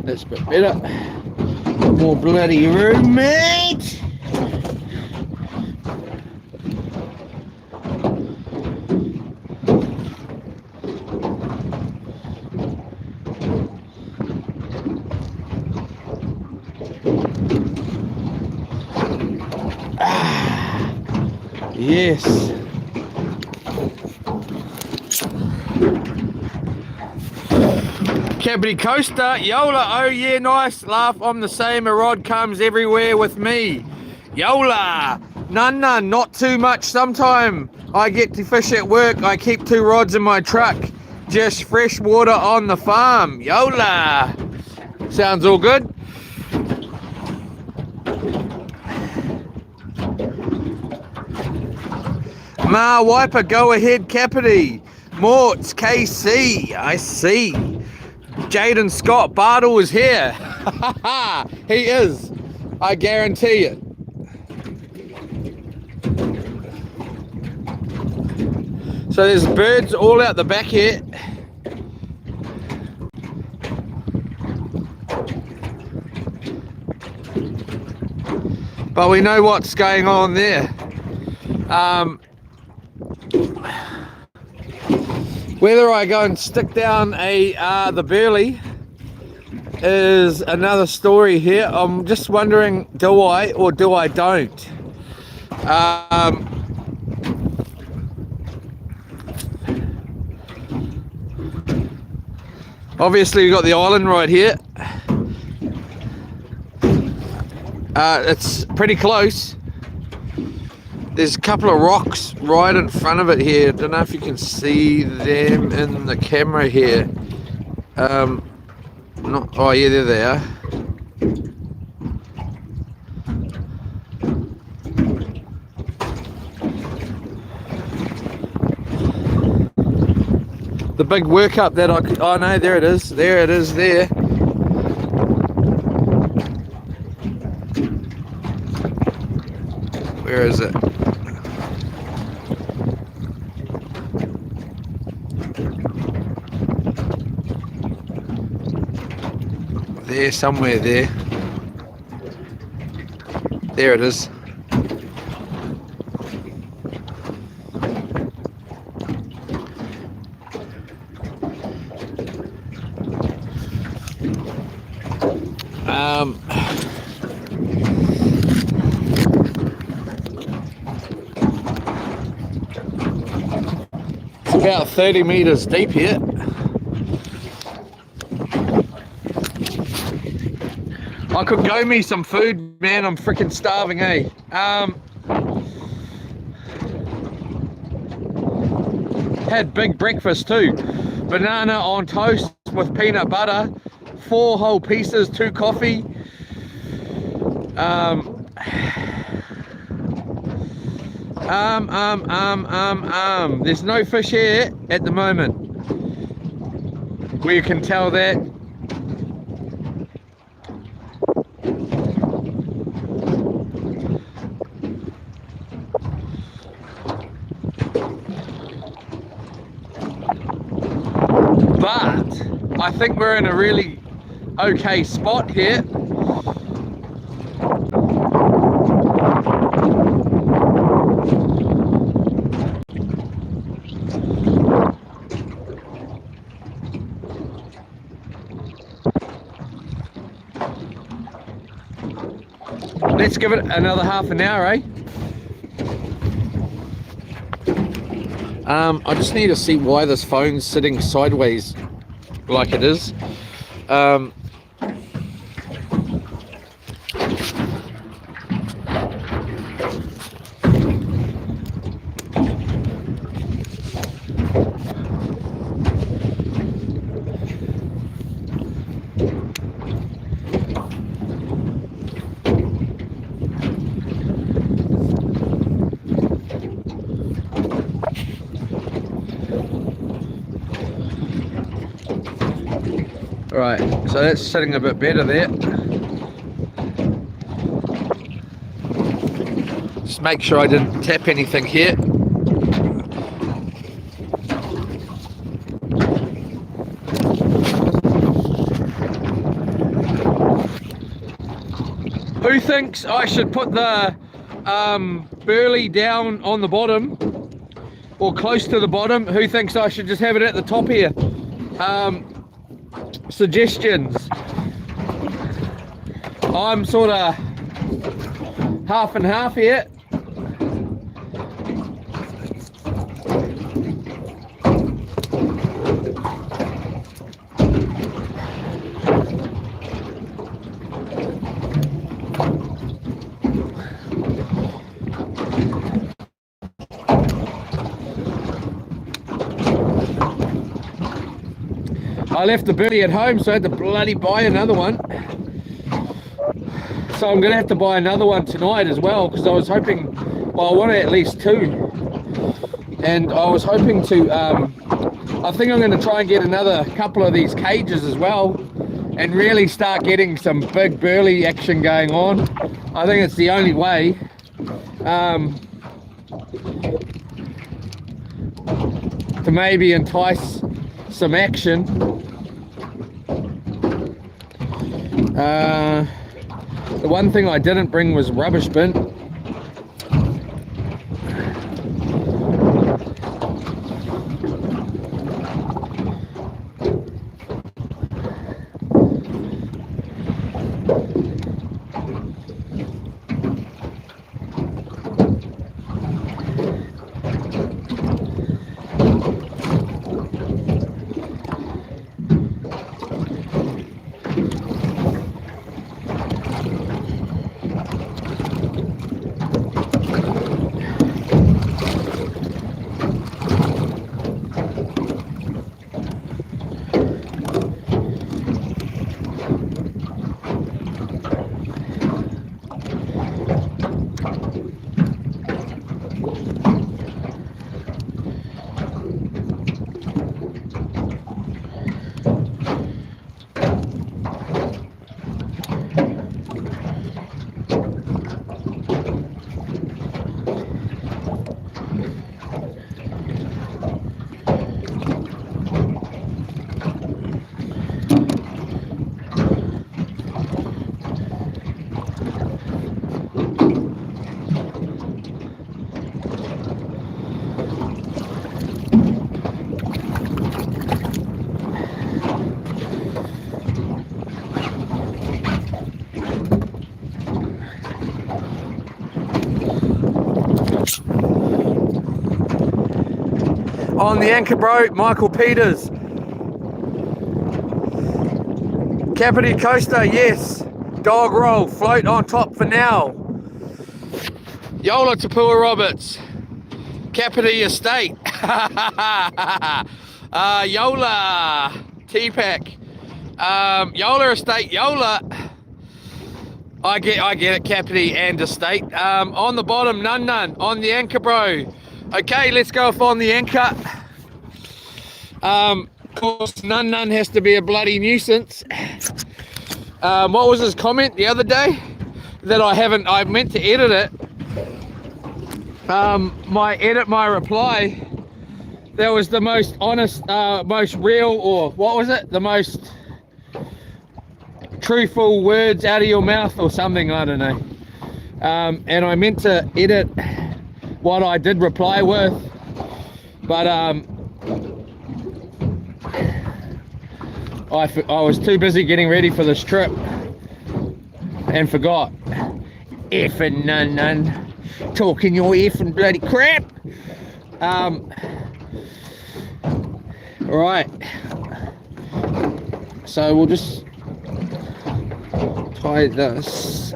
that's a bit better. More bloody room, mate. Yes. Capri Coaster, Yola, oh yeah, nice, laugh, I'm the same, a rod comes everywhere with me. Yola, none, not too much, sometime I get to fish at work, I keep 2 rods in my truck, just fresh water on the farm. Yola, sounds all good. Ma Wiper, go ahead, Capri. Morts, KC, I see. Jaden Scott Bartle is here. He is, I guarantee it. So there's birds all out the back here. But we know what's going on there. Whether I go and stick down the burley is another story here. I'm just wondering, do I or do I don't? Obviously we've got the island right here. It's pretty close. There's a couple of rocks right in front of it here. Don't know if you can see them in the camera here. Oh yeah, there they are. The big work up that oh no, there it is. There it is there. Where is it? There, somewhere there. There it is. It's about 30 meters deep here. I could go me some food, man. I'm freaking starving, eh? Had big breakfast too. Banana on toast with peanut butter, 4 whole pieces, 2 coffee. There's no fish here at the moment. We can tell that. But I think we're in a really okay spot here. Let's give it another half an hour, eh? I just need to see why this phone's sitting sideways like it is. Right, so that's sitting a bit better there. Just make sure I didn't tap anything here. Who thinks I should put the burley down on the bottom or close to the bottom? Who thinks I should just have it at the top here? Suggestions. I'm sort of half and half here. I left the burley at home, so I had to bloody buy another one. So I'm going to have to buy another one tonight as well, because I was hoping, well, I wanted at least 2. And I was hoping to, I think I'm going to try and get another couple of these cages as well, and really start getting some big burley action going on. I think it's the only way. To maybe entice some action. The one thing I didn't bring was rubbish bin. On the anchor boat, Michael Peters. Kapiti Coaster, yes. dog roll, float on top for now. Yola Tapua Roberts, Kapiti Estate. Yola, TPAC. Yola Estate, Yola. I get it, Kapiti and Estate. On the bottom, Nun on the anchor, bro. Okay, let's go off on the anchor. Of course, Nun has to be a bloody nuisance. What was his comment the other day? That I meant to edit it. My reply, that was the most honest, most real, or what was it? The most truthful words out of your mouth or something, I don't know. And I meant to edit what I did reply with, but I was too busy getting ready for this trip and forgot. Effing nun, talking your effing bloody crap. Right, so we'll just tie this.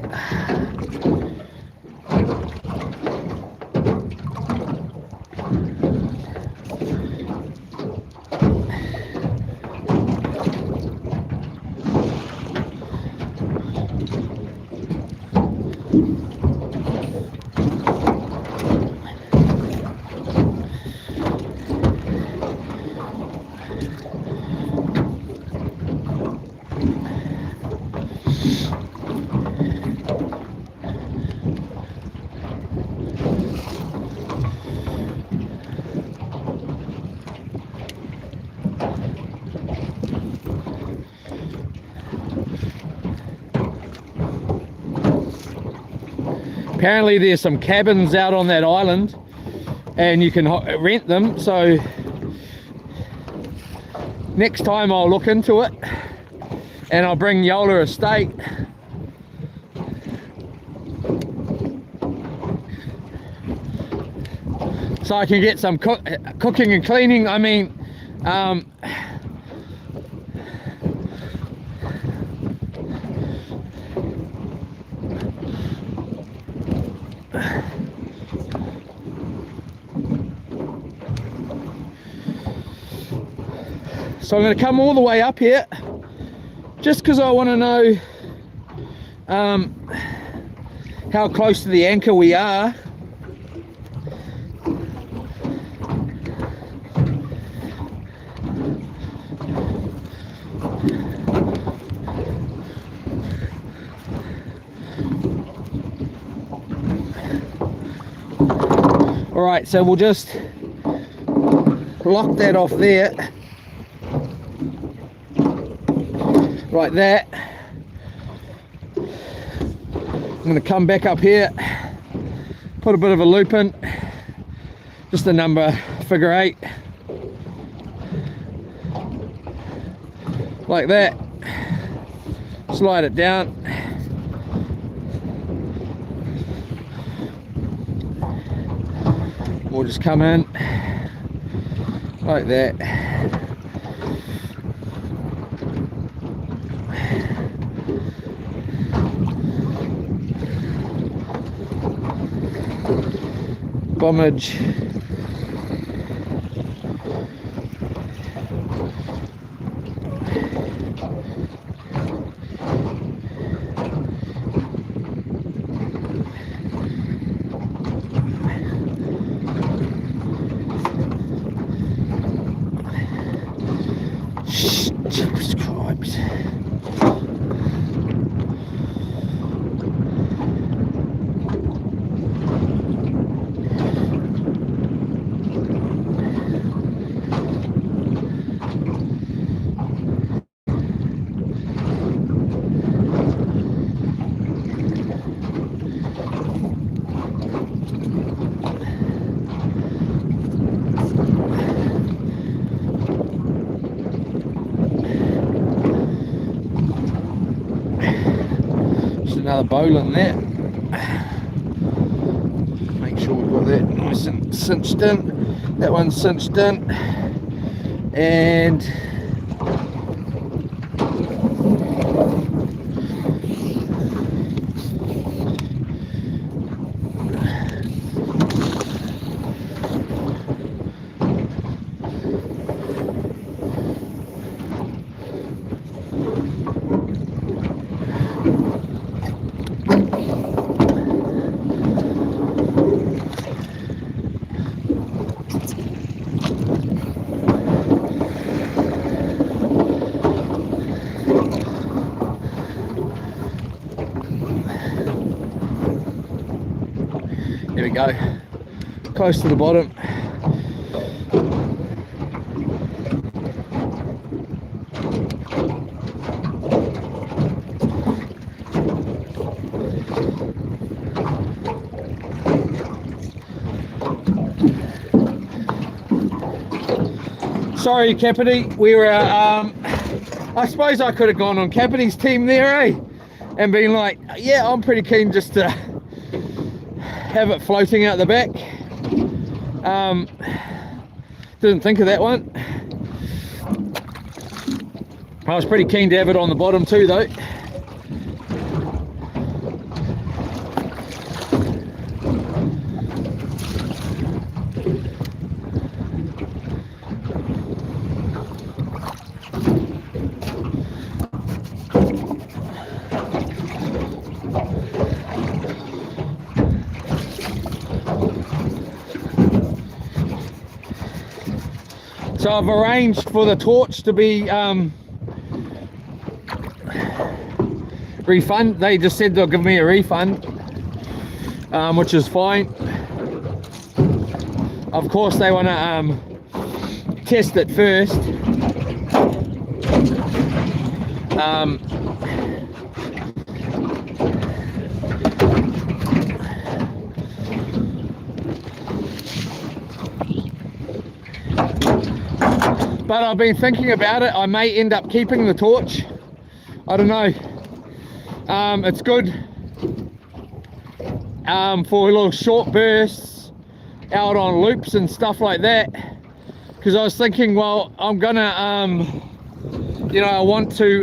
Apparently there's some cabins out on that island and you can rent them, so next time I'll look into it and I'll bring Yola Estate. So I can get some cooking and cleaning. I mean, so I'm going to come all the way up here just because I want to know how close to the anchor we are. All right, so we'll just lock that off there. Like that. I'm going to come back up here, put a bit of a loop in, just a number figure 8, like that. Slide it down. We'll just come in like that. Bombage. Subscribes. Another bowline there. Make sure we've got that nice and cinched in. That one's cinched in. And go. Close to the bottom. Sorry, Capity, we were, I suppose I could have gone on Capity's team there, eh? And been like, yeah, I'm pretty keen just to have it floating out the back. Didn't think of that one. I was pretty keen to have it on the bottom too, though. So I've arranged for the torch to be refund. They just said they'll give me a refund, which is fine. Of course they want to test it first. But I've been thinking about it. I may end up keeping the torch. I don't know. It's good for little short bursts out on loops and stuff like that. Because I was thinking, well, I'm gonna, you know, I want to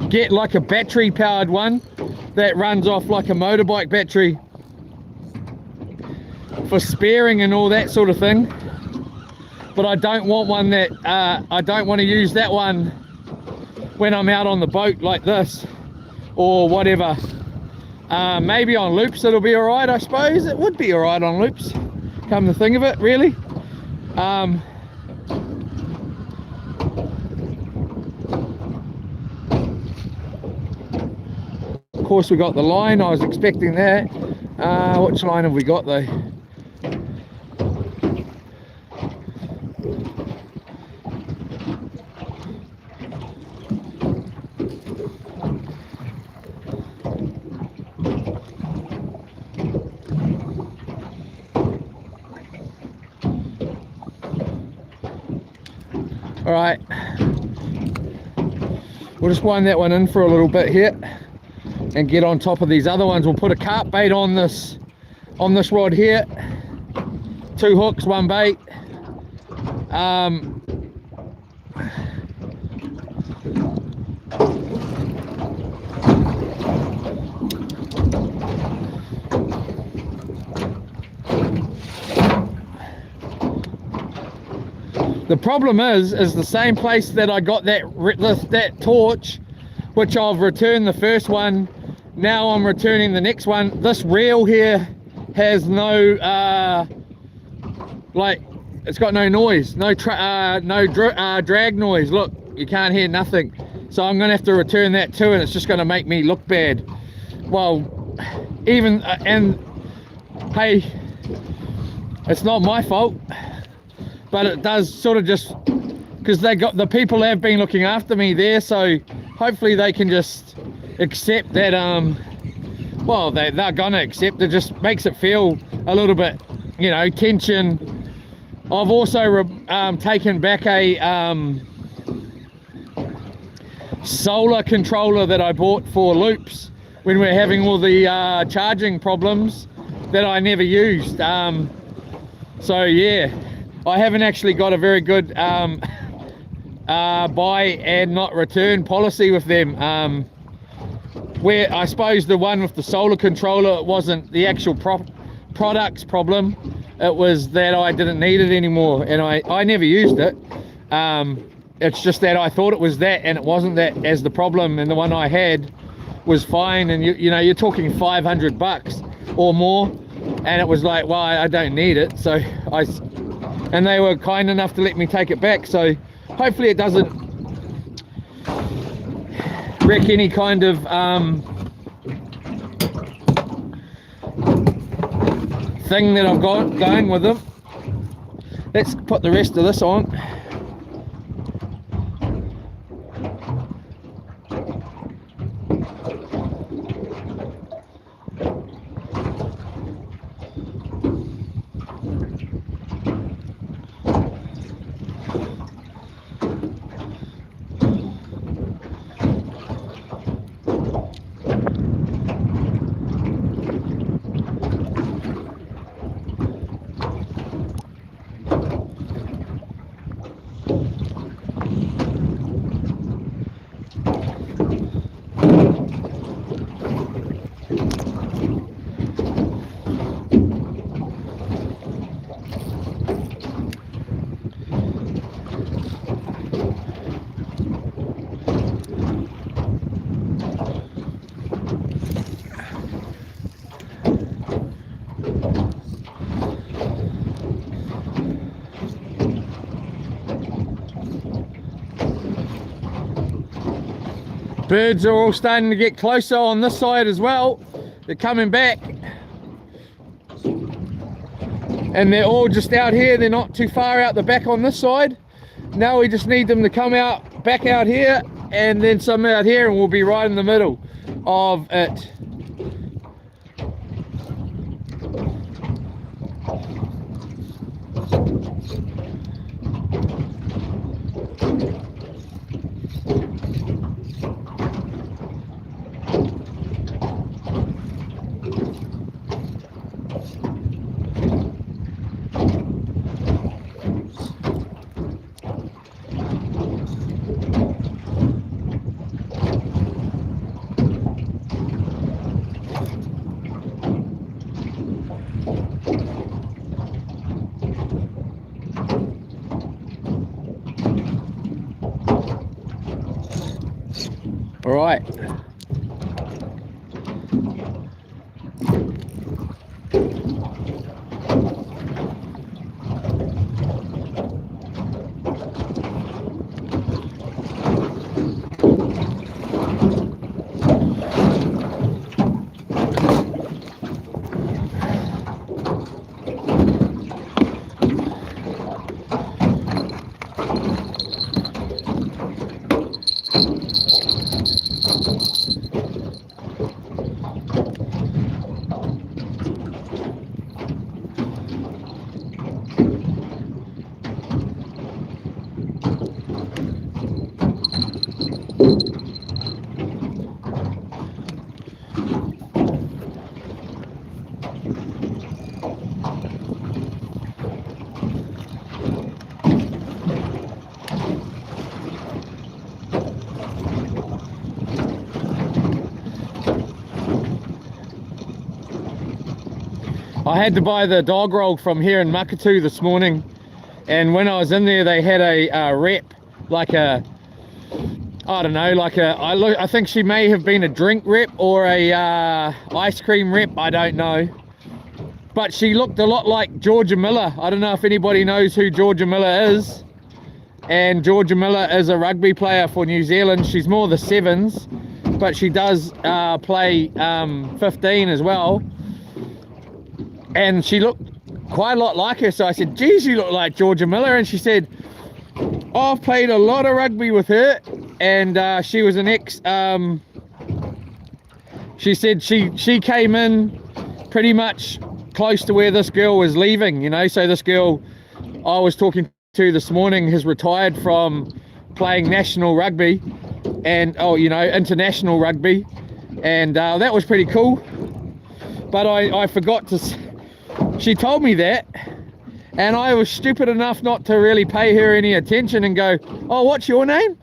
get like a battery powered one that runs off like a motorbike battery for sparing and all that sort of thing. But I don't want one that I don't want to use that one when I'm out on the boat like this or whatever. Maybe on loops it'll be all right. I suppose it would be all right on loops, come to think of it, really. Of course we got the line. I was expecting that. Which line have we got though? All right, we'll just wind that one in for a little bit here and get on top of these other ones. We'll put a carp bait on this rod here. 2 hooks, 1 bait. The problem is the same place that I got that torch, which I've returned the first one. Now I'm returning the next one. This reel here has no like, it's got no noise, no drag noise. Look, you can't hear nothing. So I'm gonna have to return that too, and it's just gonna make me look bad. Well, even and hey, it's not my fault, but it does sort of just because the people have been looking after me there, so hopefully they can just accept that. Well, they're gonna accept it. Just makes it feel a little bit, you know, tension. I've also taken back a solar controller that I bought for loops when we were having all the charging problems that I never used. So yeah, I haven't actually got a very good buy and not return policy with them. Where I suppose the one with the solar controller, it wasn't the actual product's problem, it was that I didn't need it anymore, and I never used it. It's just that I thought it was that, and it wasn't that as the problem, and the one I had was fine. And you know, you're talking $500 or more, and it was like, well, I don't need it. So and they were kind enough to let me take it back, so hopefully it doesn't wreck any kind of thing that I've got going with them. Let's put the rest of this on. Birds are all starting to get closer on this side as well. They're coming back. And they're all just out here. They're not too far out the back on this side. Now we just need them to come out, back out here, and then some out here, and we'll be right in the middle of it. All right. I had to buy the dog roll from here in Makatu this morning, and when I was in there they had a rep, like a, I don't know, like a, I think she may have been a drink rep or a ice cream rep, I don't know, but she looked a lot like Georgia Miller. I don't know if anybody knows who Georgia Miller is, and Georgia Miller is a rugby player for New Zealand. She's more the sevens, but she does play 15 as well. And she looked quite a lot like her, so I said, geez, you look like Georgia Miller. And she said, oh, I've played a lot of rugby with her, and she was an ex, she said she came in pretty much close to where this girl was leaving, you know. So this girl I was talking to this morning has retired from playing national rugby and, oh, you know, international rugby, and that was pretty cool. But I forgot to, she told me that, and I was stupid enough not to really pay her any attention and go, oh, what's your name?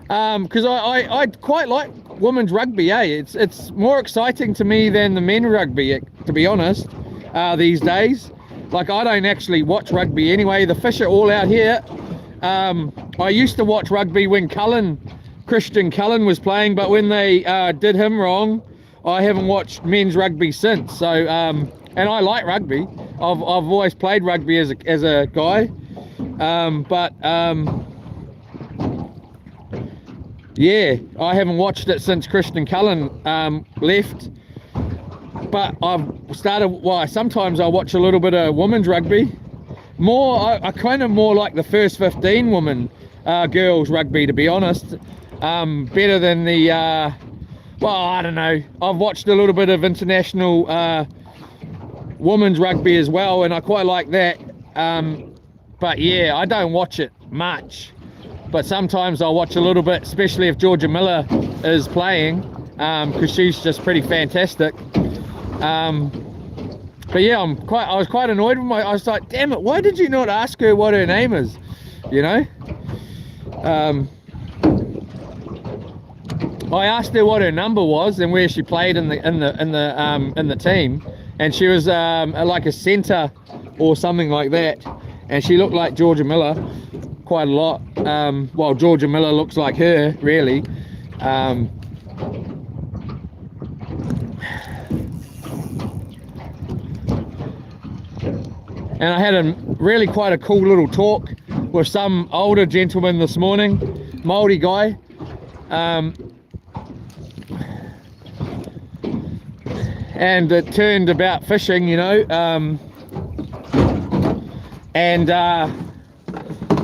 Because I quite like women's rugby, it's more exciting to me than the men rugby, to be honest, these days. Like, I don't actually watch rugby anyway. The fish are all out here. I used to watch rugby when Christian Cullen was playing, but when they did him wrong, I haven't watched men's rugby since. So, and I like rugby. I've always played rugby as a guy, but Yeah, I haven't watched it since Christian Cullen left. But I've started, well, sometimes I watch a little bit of women's rugby. I kind of more like the first 15 women, girls rugby, to be honest. Better than the, well, I don't know. I've watched a little bit of international women's rugby as well, and I quite like that. But yeah, I don't watch it much. But sometimes I'll watch a little bit, especially if Georgia Miller is playing, because she's just pretty fantastic. But yeah, I was quite annoyed with I was like, damn it, why did you not ask her what her name is? You know? I asked her what her number was and where she played in the team, and she was like a centre or something like that, and she looked like Georgia Miller quite a lot. Well, Georgia Miller looks like her, really. And I had really quite a cool little talk with some older gentleman this morning, Māori guy. And it turned about fishing, you know,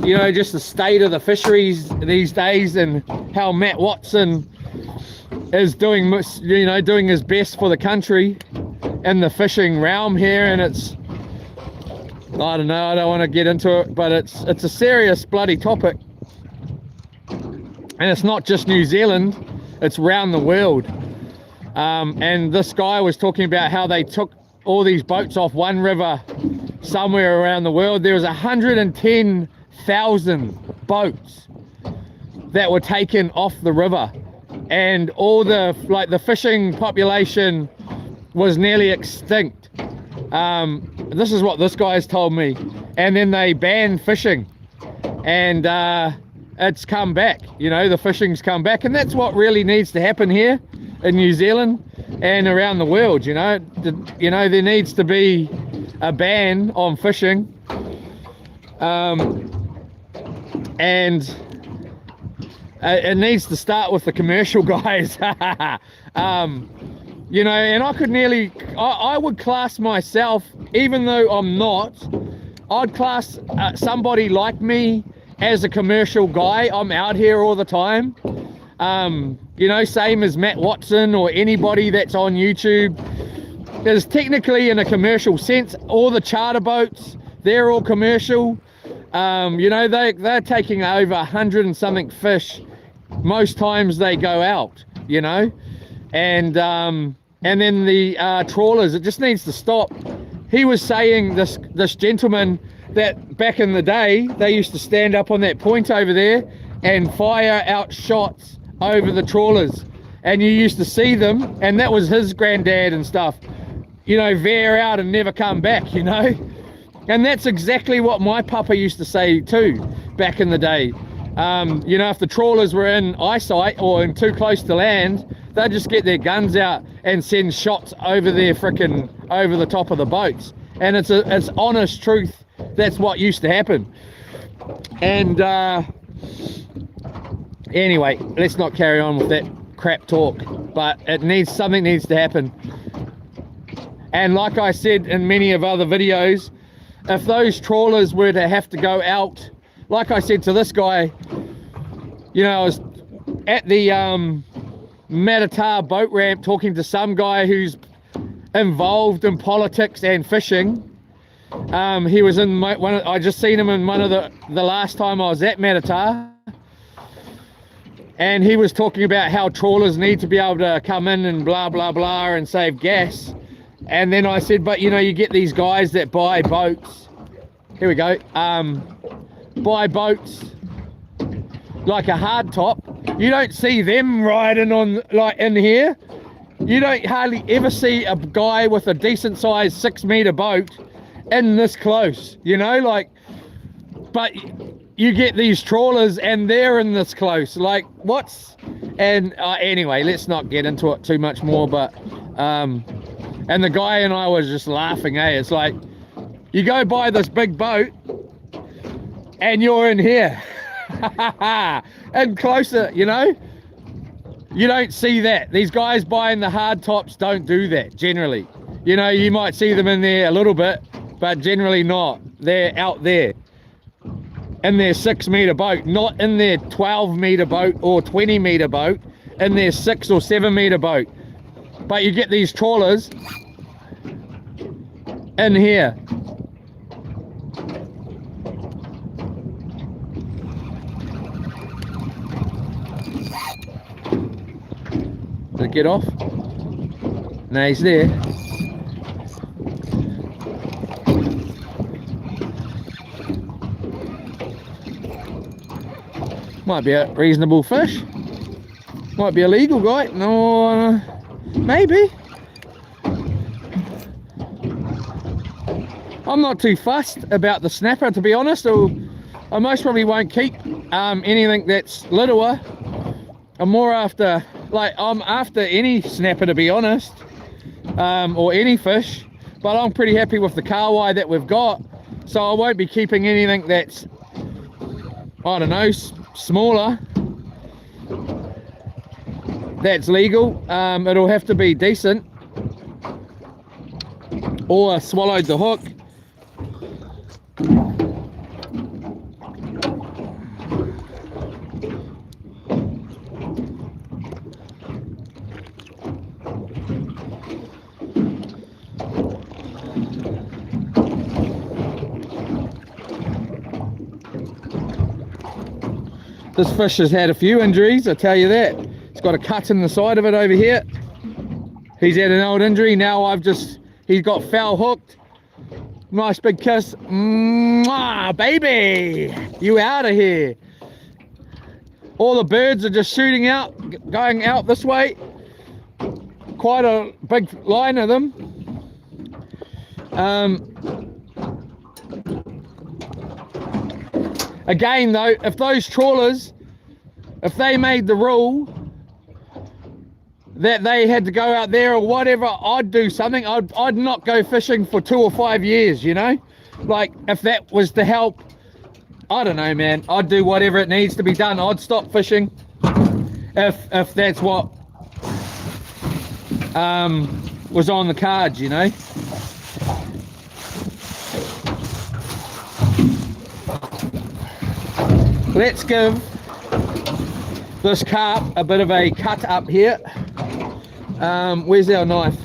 you know, just the state of the fisheries these days, and how Matt Watson is doing, you know, doing his best for the country in the fishing realm here. And it's, I don't know, I don't want to get into it, but it's a serious bloody topic. And it's not just New Zealand, it's around the world. And this guy was talking about how they took all these boats off one river somewhere around the world. There was 110,000 boats that were taken off the river, and all the fishing population was nearly extinct. This is what this guy's told me. And then they banned fishing, and it's come back, you know, the fishing's come back. And that's what really needs to happen here in New Zealand and around the world, you know. There needs to be a ban on fishing, and it needs to start with the commercial guys. You know, and I would class myself, even though I'm not, I'd class somebody like me as a commercial guy. I'm out here all the time. You know, same as Matt Watson or anybody that's on YouTube is technically in a commercial sense. All the charter boats, they're all commercial. You know, they're taking over 100 and something fish. Most times they go out, you know, and then the trawlers, it just needs to stop. He was saying, this gentleman, that back in the day they used to stand up on that point over there and fire out shots over the trawlers, and you used to see them, and that was his granddad and stuff, you know, veer out and never come back, you know. And that's exactly what my papa used to say too back in the day. You know, if the trawlers were in eyesight or in too close to land, they'd just get their guns out and send shots over over the top of the boats. And it's honest truth. That's what used to happen. And anyway, let's not carry on with that crap talk, but something needs to happen. And like I said in many of other videos, if those trawlers were to have to go out, like I said to this guy, you know, I was at the Matata boat ramp talking to some guy who's involved in politics and fishing. He was in I just seen him in one of the last time I was at Matata, and he was talking about how trawlers need to be able to come in and blah blah blah and save gas. And then I said, but you know, you get these guys that buy boats, here we go, buy boats like a hard top. You don't see them riding on, like, in here. You don't hardly ever see a guy with a decent sized 6 meter boat in this close, you know, like, but you get these trawlers and they're in this close, like, and anyway, let's not get into it too much more. But and the guy and I was just laughing, it's like, you go buy this big boat and you're in here and closer, you know. You don't see that. These guys buying the hard tops don't do that generally. You know, you might see them in there a little bit, but generally not. They're out there in their 6-meter boat, not in their 12-meter boat or 20-meter boat, in their 6 or 7-meter boat. But you get these trawlers in here. Did it get off? No, he's there. Might be a reasonable fish. Might be a legal guy. No, maybe. I'm not too fussed about the snapper, to be honest. I most probably won't keep anything that's littler. I'm more after, like, I'm after any snapper, to be honest, or any fish. But I'm pretty happy with the kahawai that we've got, so I won't be keeping anything that's, I don't know, smaller. That's legal. It'll have to be decent, or swallowed the hook. This fish has had a few injuries, I tell you that. It's got a cut in the side of it over here. He's had an old injury. Now he's got foul hooked. Nice big kiss. Mwah, baby! You out of here. All the birds are just shooting out, going out this way. Quite a big line of them. Again though, if those trawlers, if they made the rule that they had to go out there or whatever, I'd do something. I'd not go fishing for 2 or 5 years, you know? Like, if that was to help, I don't know, man. I'd do whatever it needs to be done. I'd stop fishing if that's what was on the cards, you know? Let's give this carp a bit of a cut up here. Where's our knife?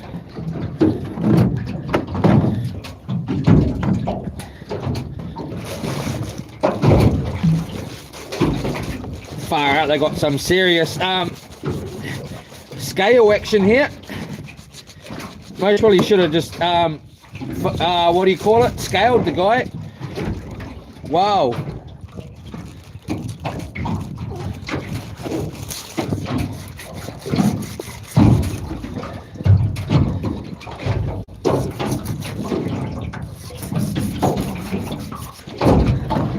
Far out, they got some serious scale action here. Most probably should have just what do you call it? Scaled the guy. Wow.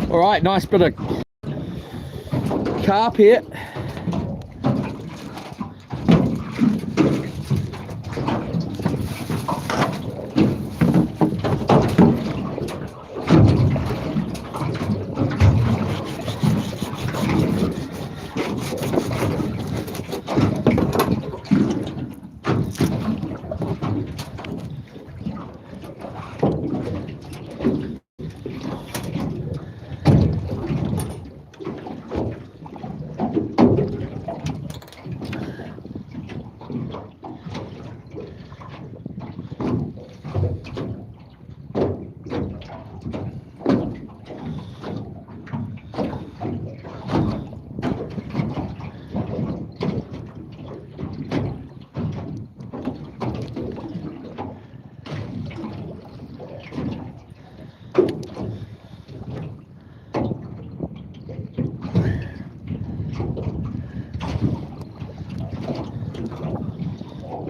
All right, nice bit of carp here.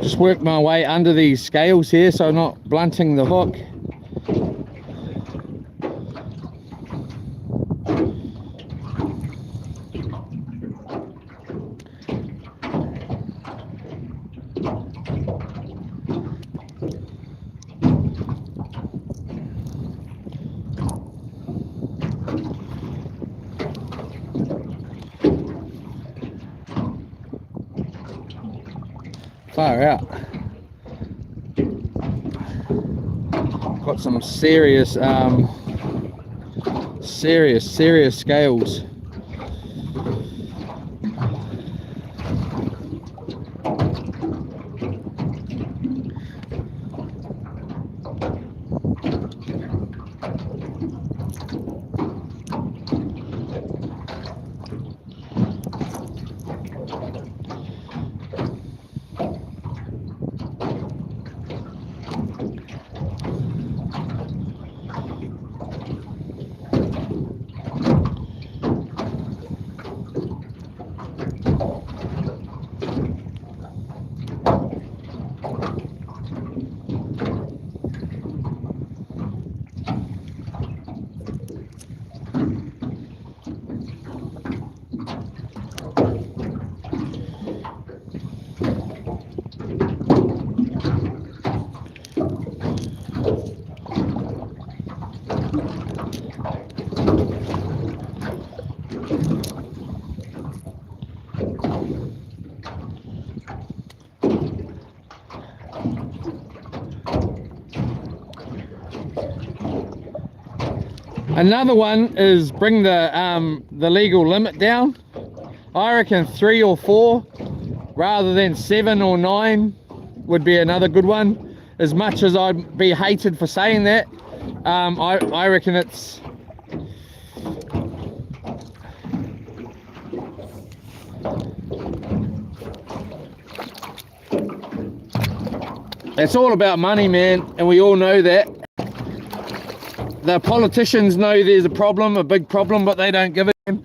Just work my way under these scales here so I'm not blunting the hook. Far out. Got some serious serious scales. Another one is bring the legal limit down. I reckon 3 or 4 rather than 7 or 9 would be another good one. As much as I'd be hated for saying that, I reckon it's all about money, man, and we all know that. The politicians know there's a problem, a big problem, but they don't give a damn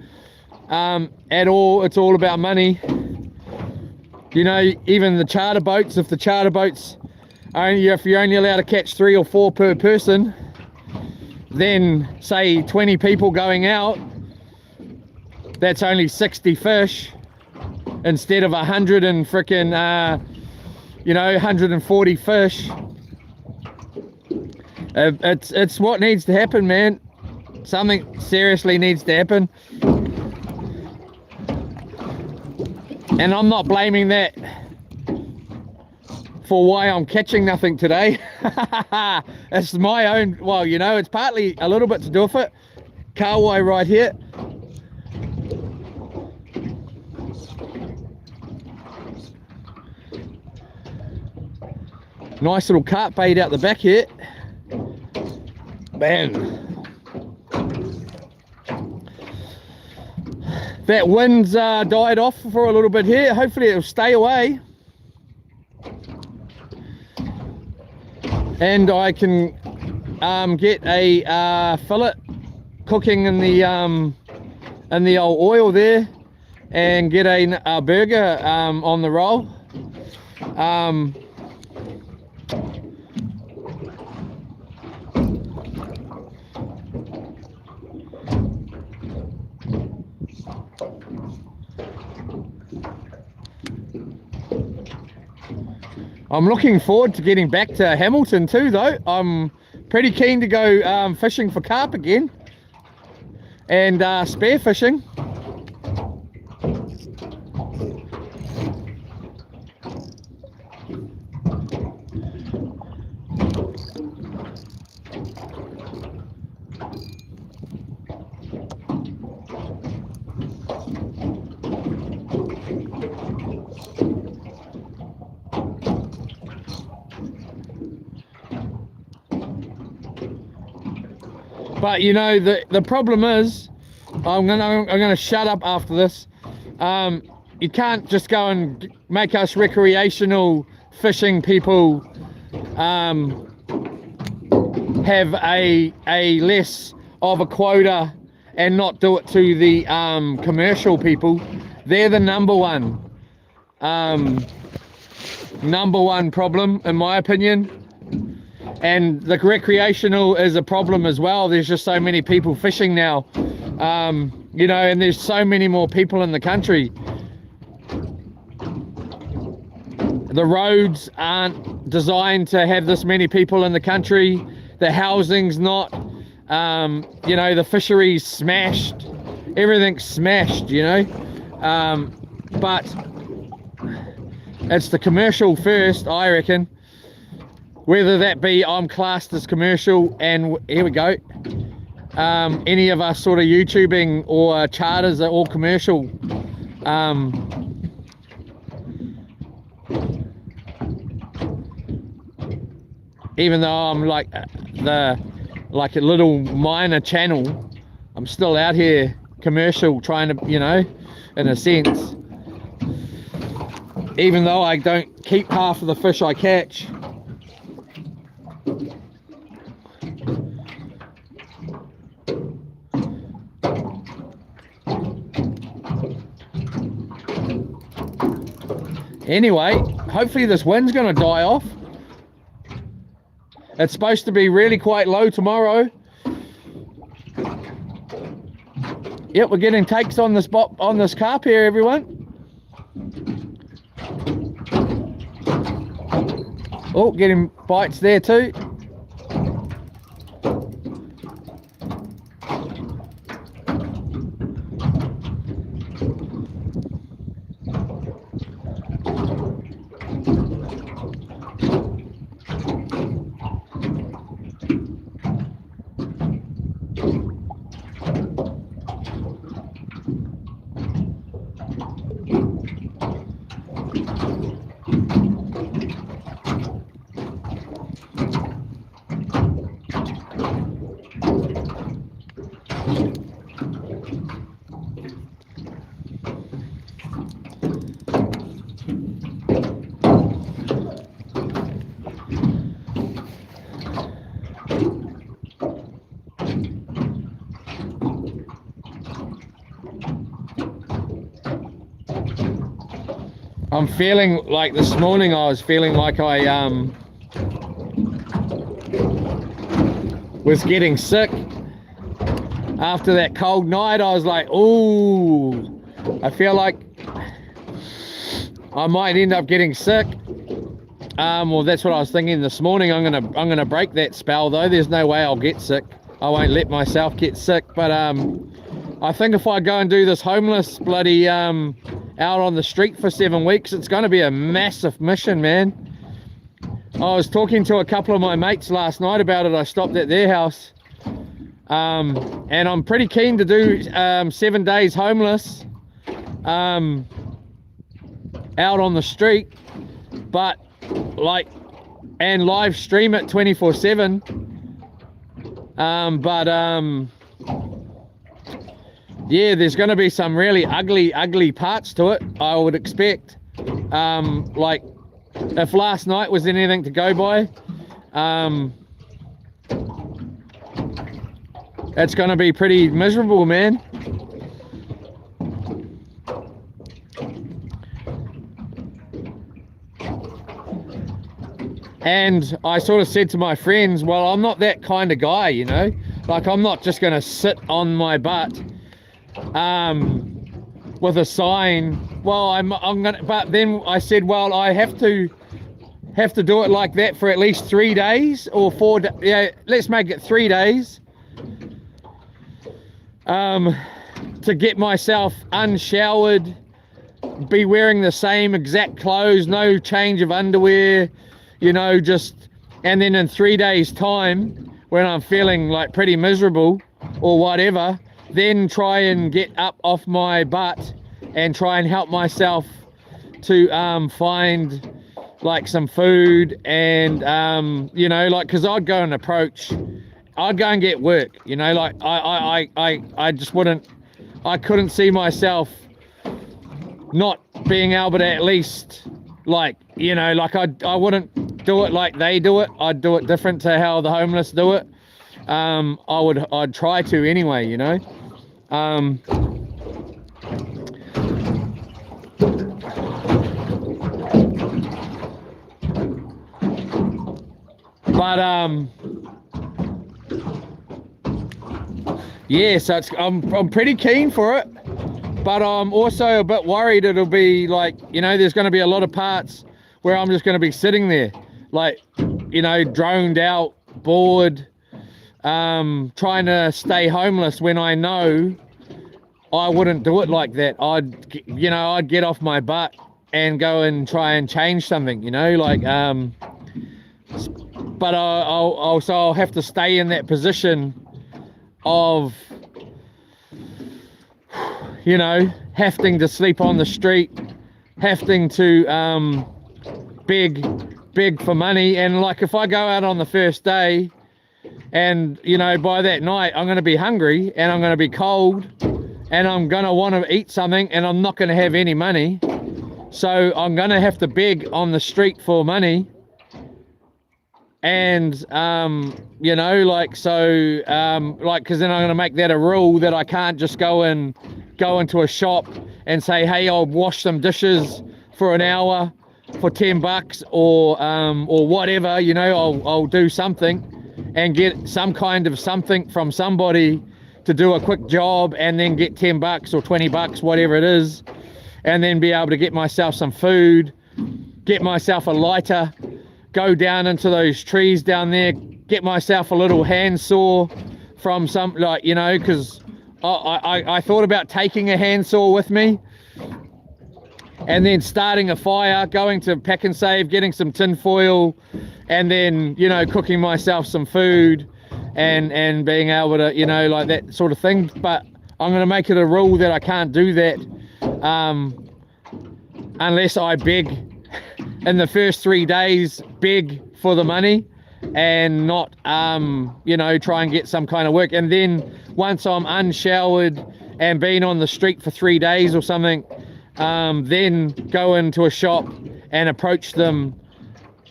at all. It's all about money. You know, even the charter boats, if the charter boats if you're only allowed to catch 3 or 4 per person, then say 20 people going out, that's only 60 fish instead of 100 and frickin' 140 fish. It's what needs to happen, man. Something seriously needs to happen, and I'm not blaming that for why I'm catching nothing today. It's my own, well, you know, it's partly a little bit to do with it. Kawai right here. Nice little carp bait out the back here. Man, that wind's died off for a little bit here. Hopefully it'll stay away and I can get a fillet cooking in the old oil there and get a burger on the roll. I'm looking forward to getting back to Hamilton too, though. I'm pretty keen to go fishing for carp again and spear fishing. But you know, the problem is, I'm gonna shut up after this. You can't just go and make us recreational fishing people have a less of a quota and not do it to the commercial people. They're the number one problem, in my opinion. And the recreational is a problem as well. There's just so many people fishing now, you know, and there's so many more people in the country. The roads aren't designed to have this many people in the country. The housing's not, you know, the fisheries smashed, everything's smashed, you know. But It's the commercial first, I reckon. Whether that be I'm classed as commercial, and here we go. Any of us sort of YouTubing or charters are all commercial. Even though I'm like a little minor channel, I'm still out here commercial, trying to, you know, in a sense. Even though I don't keep half of the fish I catch. Anyway, hopefully this wind's going to die off. It's supposed to be really quite low tomorrow. Yep, we're getting takes on this carp here, everyone. Oh, getting bites there too. I'm feeling like this morning I was feeling like I was getting sick. After that cold night, I was like, ooh, I feel like I might end up getting sick. Well, that's what I was thinking this morning. I'm gonna break that spell though. There's no way I'll get sick. I won't let myself get sick. But I think if I go and do this homeless bloody out on the street for 7 weeks, it's going to be a massive mission, man. I was talking to a couple of my mates last night about it. I stopped at their house, and I'm pretty keen to do 7 days homeless out on the street, but like, and live stream it 24/7. Yeah, there's going to be some really ugly parts to it, I would expect. Like, if last night was anything to go by, it's going to be pretty miserable, man. And I sort of said to my friends, well, I'm not that kind of guy, you know? Like, I'm not just going to sit on my butt with a sign. Well, I'm gonna, but then I said, well, I have to do it like that for at least 3 days or 4 days. Yeah, let's make it 3 days, to get myself unshowered, be wearing the same exact clothes, no change of underwear, you know, just, and then in 3 days time, when I'm feeling like pretty miserable or whatever, then try and get up off my butt and try and help myself to find like some food and you know, like, because I'd go and get work, you know, like I just wouldn't, I couldn't see myself not being able to at least, like, you know, like I wouldn't do it like they do it. I'd do it different to how the homeless do it. I'd try to anyway, you know. Yeah, so I'm pretty keen for it, but I'm also a bit worried it'll be like, you know, there's going to be a lot of parts where I'm just going to be sitting there, like, you know, droned out, bored, trying to stay homeless when I know I wouldn't do it like that. I'd get off my butt and go and try and change something, you know, like but I'll have to stay in that position of, you know, having to sleep on the street, having to beg for money. And like, if I go out on the first day and, you know, by that night I'm going to be hungry and I'm going to be cold and I'm going to want to eat something and I'm not going to have any money, so I'm going to have to beg on the street for money. And you know, like, so like, because then I'm going to make that a rule that I can't just go into a shop and say, hey, I'll wash some dishes for an hour for $10, or whatever, you know, I'll do something and get some kind of something from somebody to do a quick job and then get $10 or $20, whatever it is, and then be able to get myself some food, get myself a lighter, go down into those trees down there, get myself a little handsaw from some, like, you know, because I thought about taking a handsaw with me and then starting a fire, going to Pack and Save, getting some tin foil, and then, you know, cooking myself some food and being able to, you know, like that sort of thing. But I'm going to make it a rule that I can't do that unless I beg in the first 3 days, beg for the money and not, you know, try and get some kind of work. And then once I'm unshowered and been on the street for 3 days or something, then go into a shop and approach them,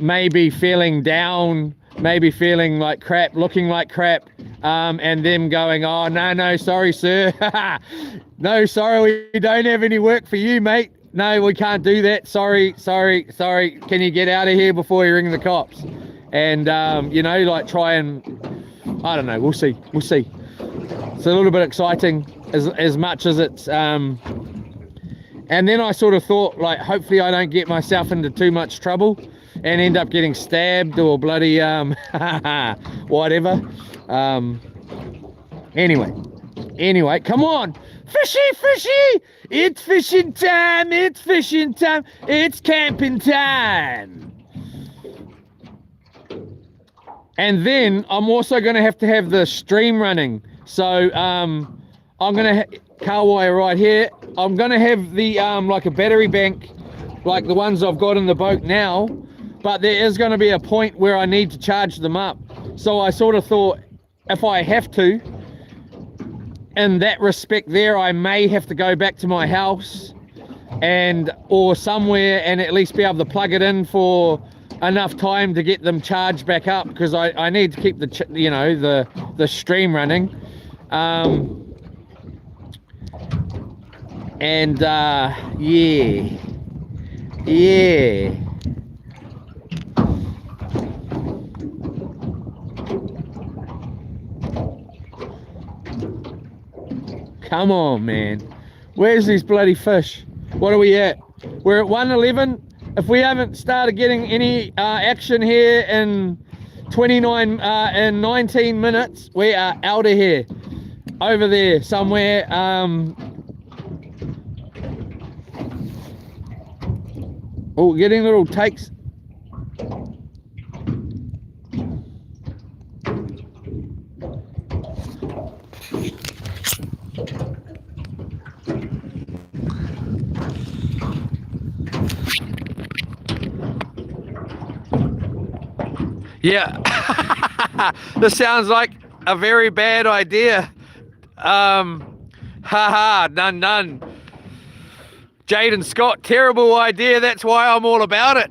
maybe feeling down, maybe feeling like crap, looking like crap, and them going, oh, no, sorry, sir. No, sorry, we don't have any work for you, mate. No, we can't do that. Sorry. Can you get out of here before you ring the cops? And, you know, like, try and, I don't know, we'll see. It's a little bit exciting as much as it's, and then I sort of thought, like, hopefully I don't get myself into too much trouble and end up getting stabbed or bloody, whatever. Anyway, come on. Fishy! It's fishing time! It's camping time! And then I'm also going to have the stream running. So I'm going to car wire right here. I'm going to have the like a battery bank, like the ones I've got in the boat now, but there is going to be a point where I need to charge them up. So I sort of thought, if I have to, in that respect there, I may have to go back to my house or somewhere and at least be able to plug it in for enough time to get them charged back up, because I need to keep the stream running. Yeah. Come on, man. Where's these bloody fish? What are we at? We're at 1:11. If we haven't started getting any action here in 19 minutes, we are out of here. Over there somewhere. Oh, getting little takes. Yeah, this sounds like a very bad idea. None. Jaden Scott, terrible idea. That's why I'm all about it.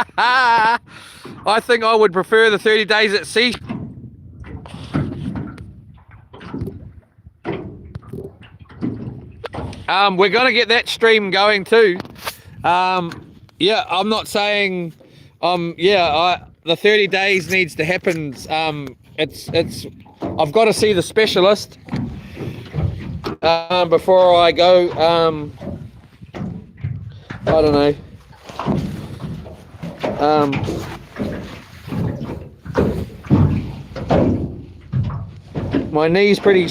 I think I would prefer the 30 days at sea. We're gonna get that stream going too. Yeah, I'm not saying. The 30 days needs to happen. I've got to see the specialist before I go. I don't know. My knee's pretty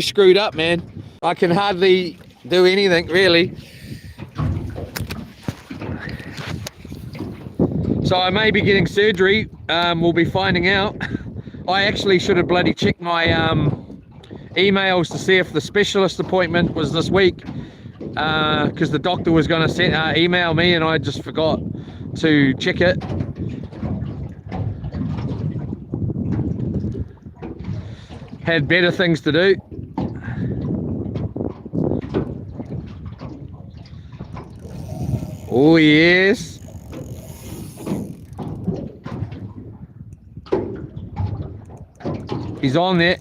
screwed up, man. I can hardly do anything really. So I may be getting surgery. We'll be finding out. I actually should have bloody checked my emails to see if the specialist appointment was this week, because the doctor was going to email me and I just forgot to check it. Had better things to do. Oh yes. He's on there.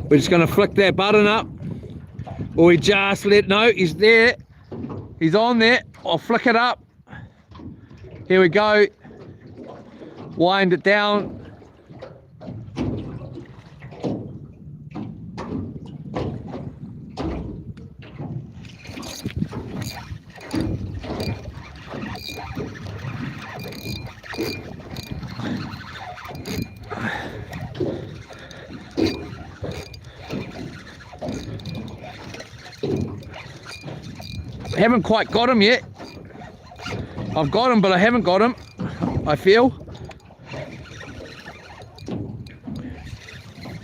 We're just going to flick that button up. Or we just no, he's there. He's on there. I'll flick it up. Here we go. Wind it down. I haven't quite got him yet. I've got him, but I haven't got him, I feel.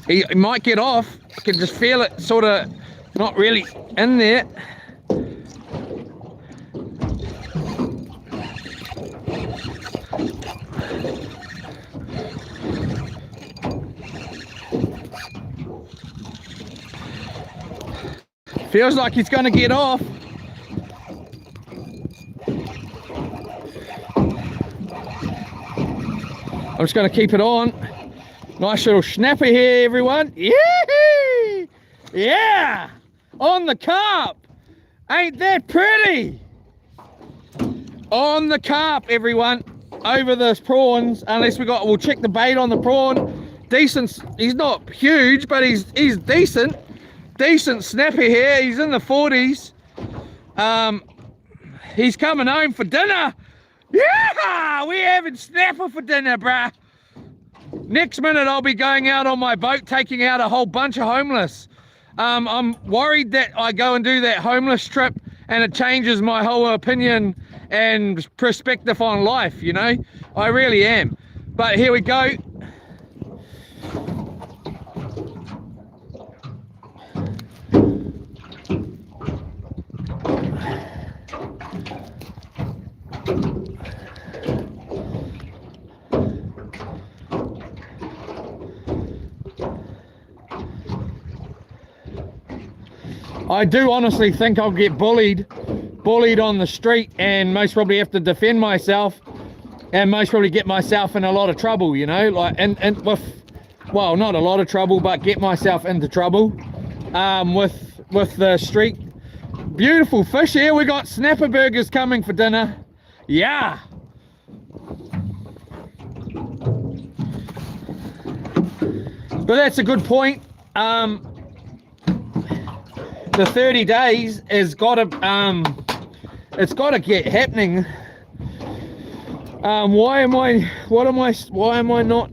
He might get off. I can just feel it sort of not really in there. Feels like he's going to get off. I'm just going to keep it on. Nice little snapper here, everyone. Yeah! Yeah! On the carp. Ain't that pretty? On the carp, everyone. Over the prawns. Unless we'll check the bait on the prawn. Decent. He's not huge, but he's decent. Decent snapper here. He's in the 40s. He's coming home for dinner. Yeah, we're having snapper for dinner, bruh. Next minute I'll be going out on my boat taking out a whole bunch of homeless. I'm worried that I go and do that homeless trip and it changes my whole opinion and perspective on life, you know. I really am. But here we go. I do honestly think I'll get bullied on the street and most probably have to defend myself and most probably get myself in a lot of trouble, you know, like, and with, well, not a lot of trouble, but get myself into trouble with the street. Beautiful fish here. We got snapper burgers coming for dinner. Yeah. But that's a good point. The 30 days has got to, it's got to get happening. Why am I not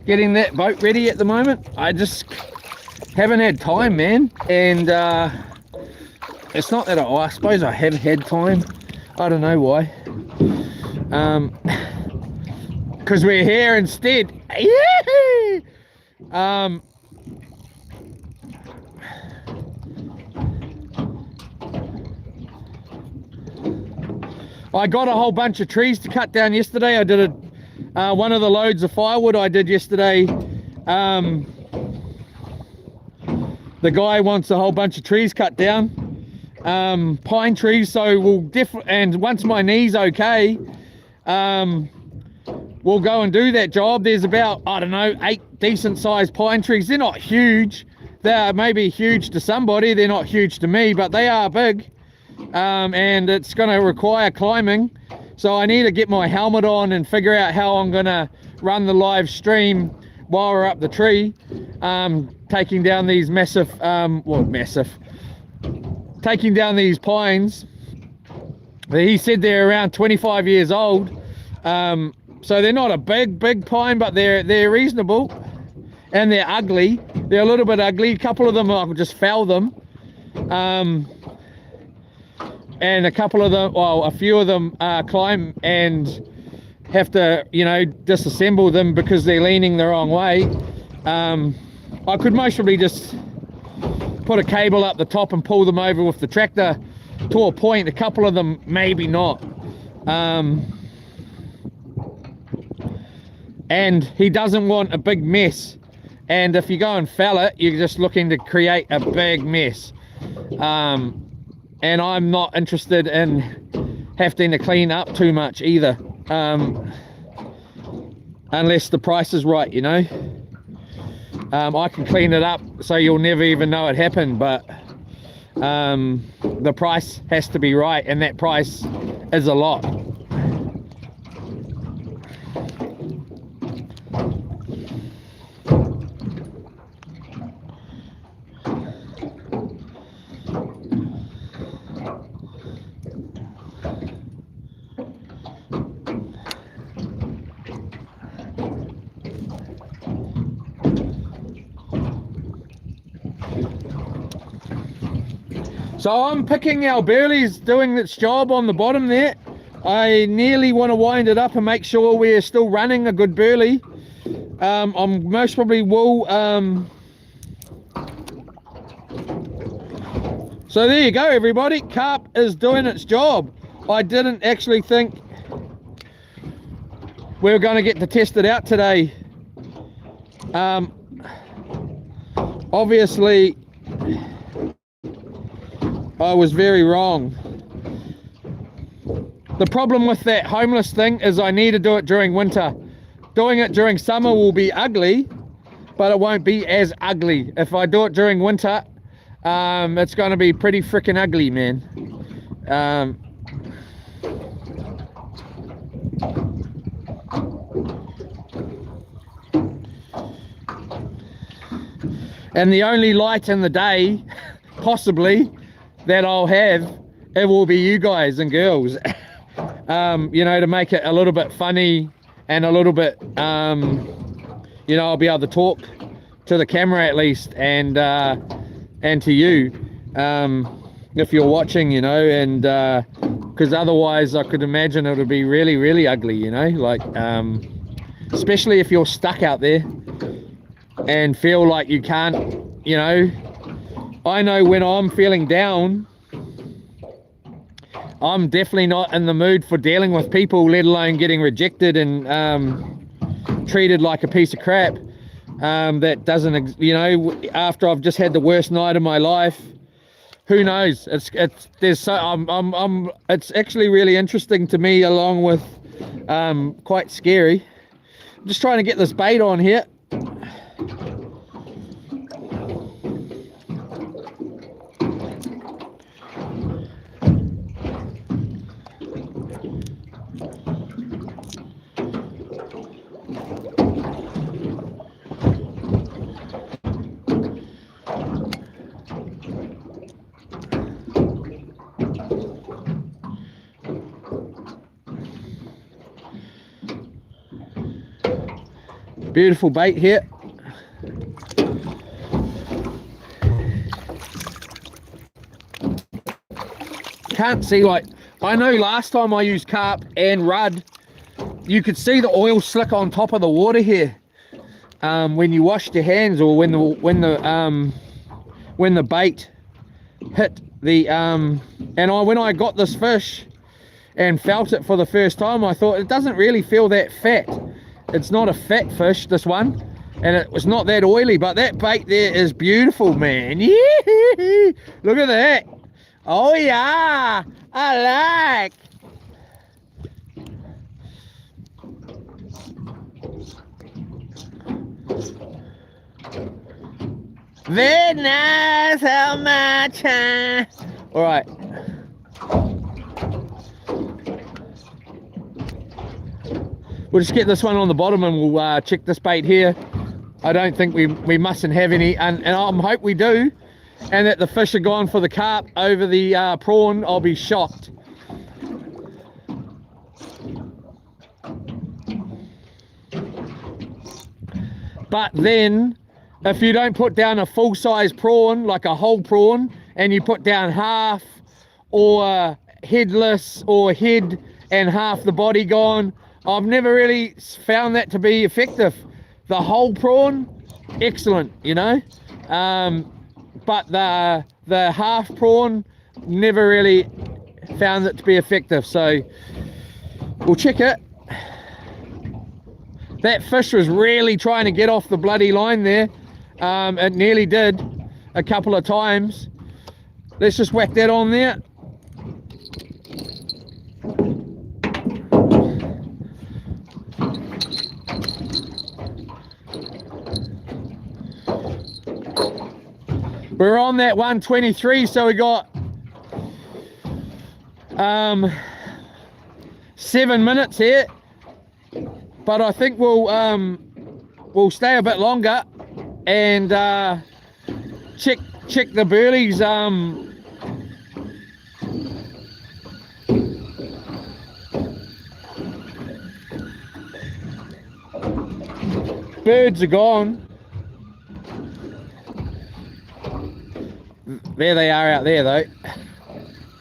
getting that boat ready at the moment? I just haven't had time, man. And it's not that I suppose I have had time. I don't know why. Because we're here instead. I got a whole bunch of trees to cut down yesterday. I did one of the loads of firewood I did yesterday. The guy wants a whole bunch of trees cut down, pine trees. So we'll and once my knee's okay, we'll go and do that job. There's about, I don't know, 8 decent sized pine trees. They're not huge. They're maybe huge to somebody. They're not huge to me, but they are big. And it's going to require climbing, so I need to get my helmet on and figure out how I'm going to run the live stream while we're up the tree, taking down these taking down these pines. He said they're around 25 years old. So they're not a big pine, but they're reasonable. And they're ugly. They're a little bit ugly. A couple of them, I'll just fell them. And a couple of them, well, a few of them climb and have to, you know, disassemble them because they're leaning the wrong way. I could most probably just put a cable up the top and pull them over with the tractor to a point. A couple of them, maybe not. And he doesn't want a big mess. And if you go and fell it, you're just looking to create a big mess. And I'm not interested in having to clean up too much either. Unless the price is right, you know. I can clean it up so you'll never even know it happened, but the price has to be right, and that price is a lot. So I'm picking our burley's doing its job on the bottom there. I nearly want to wind it up and make sure we're still running a good burley. I'm most probably will. So there you go, everybody. Carp is doing its job. I didn't actually think we were going to get to test it out today. Obviously, I was very wrong. The problem with that homeless thing is I need to do it during winter. Doing it during summer will be ugly, but it won't be as ugly. If I do it during winter, it's going to be pretty freaking ugly, man. And the only light in the day, possibly, that I'll have, it will be you guys and girls. You know, to make it a little bit funny and a little bit, you know, I'll be able to talk to the camera at least, and to you, if you're watching, you know, and because otherwise I could imagine it would be really, really ugly, you know, like, especially if you're stuck out there and feel like you can't, you know. I know when I'm feeling down, I'm definitely not in the mood for dealing with people, let alone getting rejected and treated like a piece of crap. That doesn't, you know, after I've just had the worst night of my life, who knows? It's actually really interesting to me, along with quite scary. I'm just trying to get this bait on here. Beautiful bait here. Can't see, like, I know last time I used carp and rudd, you could see the oil slick on top of the water here when you washed your hands, or when the bait hit the when I got this fish and felt it for the first time, I thought it doesn't really feel that fat. It's not a fat fish, this one, and it was not that oily, but that bait there is beautiful, man. Look at that. Oh yeah, I like. Very nice, how much? All right. We'll just get this one on the bottom and we'll check this bait here. I don't think we mustn't have any, and I hope we do, and that the fish are gone for the carp over the prawn. I'll be shocked. But then, if you don't put down a full-size prawn, like a whole prawn, and you put down half, or headless, or head and half the body gone, I've never really found that to be effective. The whole prawn, excellent, you know, but the half prawn, never really found it to be effective. So we'll check it. That fish was really trying to get off the bloody line there. It nearly did a couple of times. Let's just whack that on there. We're on that 123, so we got 7 minutes here, but I think we'll stay a bit longer and check the burleys. Birds are gone. There they are out there though,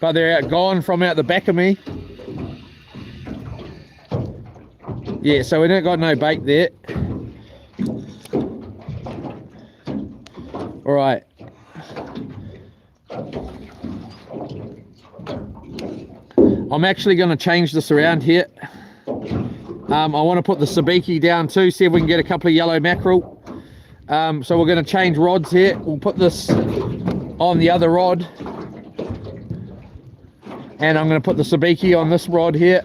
but they're gone from out the back of me. Yeah, so we don't got no bait there. All right. I'm actually going to change this around here. I want to put the sabiki down too, see if we can get a couple of yellow mackerel. So we're going to change rods here. We'll put this on the other rod, and I'm going to put the sabiki on this rod here.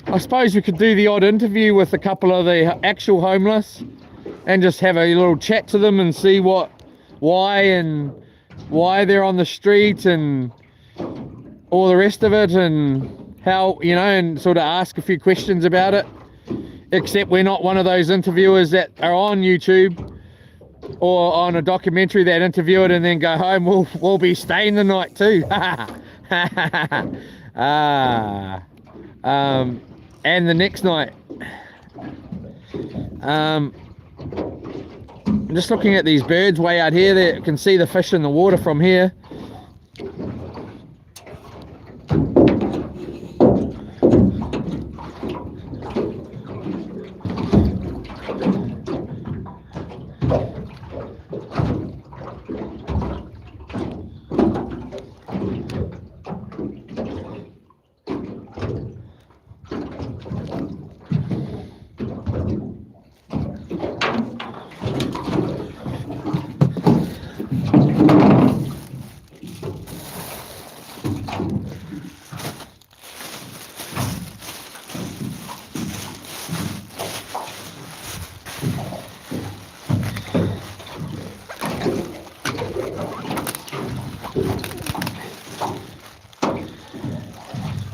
I suppose we could do the odd interview with a couple of the actual homeless and just have a little chat to them and see why they're on the street and all the rest of it, and how, you know, and sort of ask a few questions about it. Except we're not one of those interviewers that are on YouTube or on a documentary that interview it and then go home. We'll be staying the night too. And the next night, I'm just looking at these birds way out here. They can see the fish in the water from here.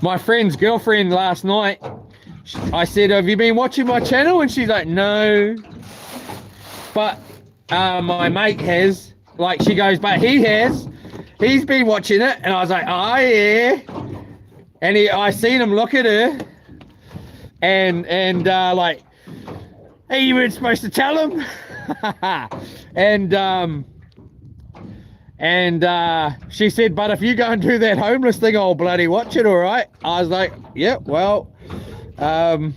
My friend's girlfriend last night, I said, have you been watching my channel? And she's like, no. But my mate has. Like, she goes, but he has. He's been watching it. And I was like, oh yeah. And I seen him look at her. And like, hey, you weren't supposed to tell him. And she said, but if you go and do that homeless thing, I'll bloody watch it, all right? I was like, yeah, well, and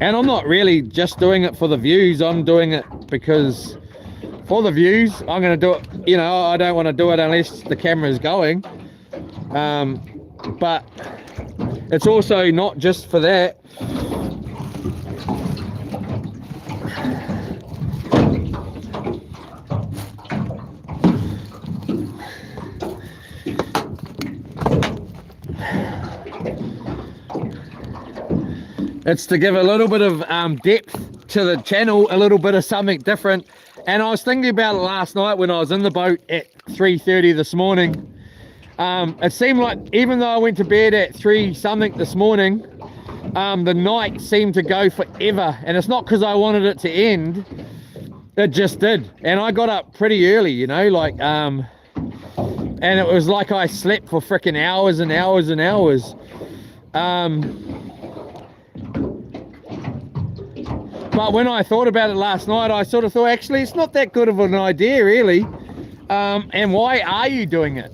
I'm not really just doing it for the views. I'm doing it because for the views, I'm going to do it. You know, I don't want to do it unless the camera's going. But it's also not just for that. It's to give a little bit of depth to the channel, a little bit of something different. And I was thinking about it last night when I was in the boat at 3:30 this morning. It seemed like even though I went to bed at 3 something this morning, the night seemed to go forever. And it's not because I wanted it to end, it just did. And I got up pretty early, you know, like, and it was like I slept for freaking hours and hours and hours. But when I thought about it last night, I sort of thought, actually, it's not that good of an idea, really. And why are you doing it?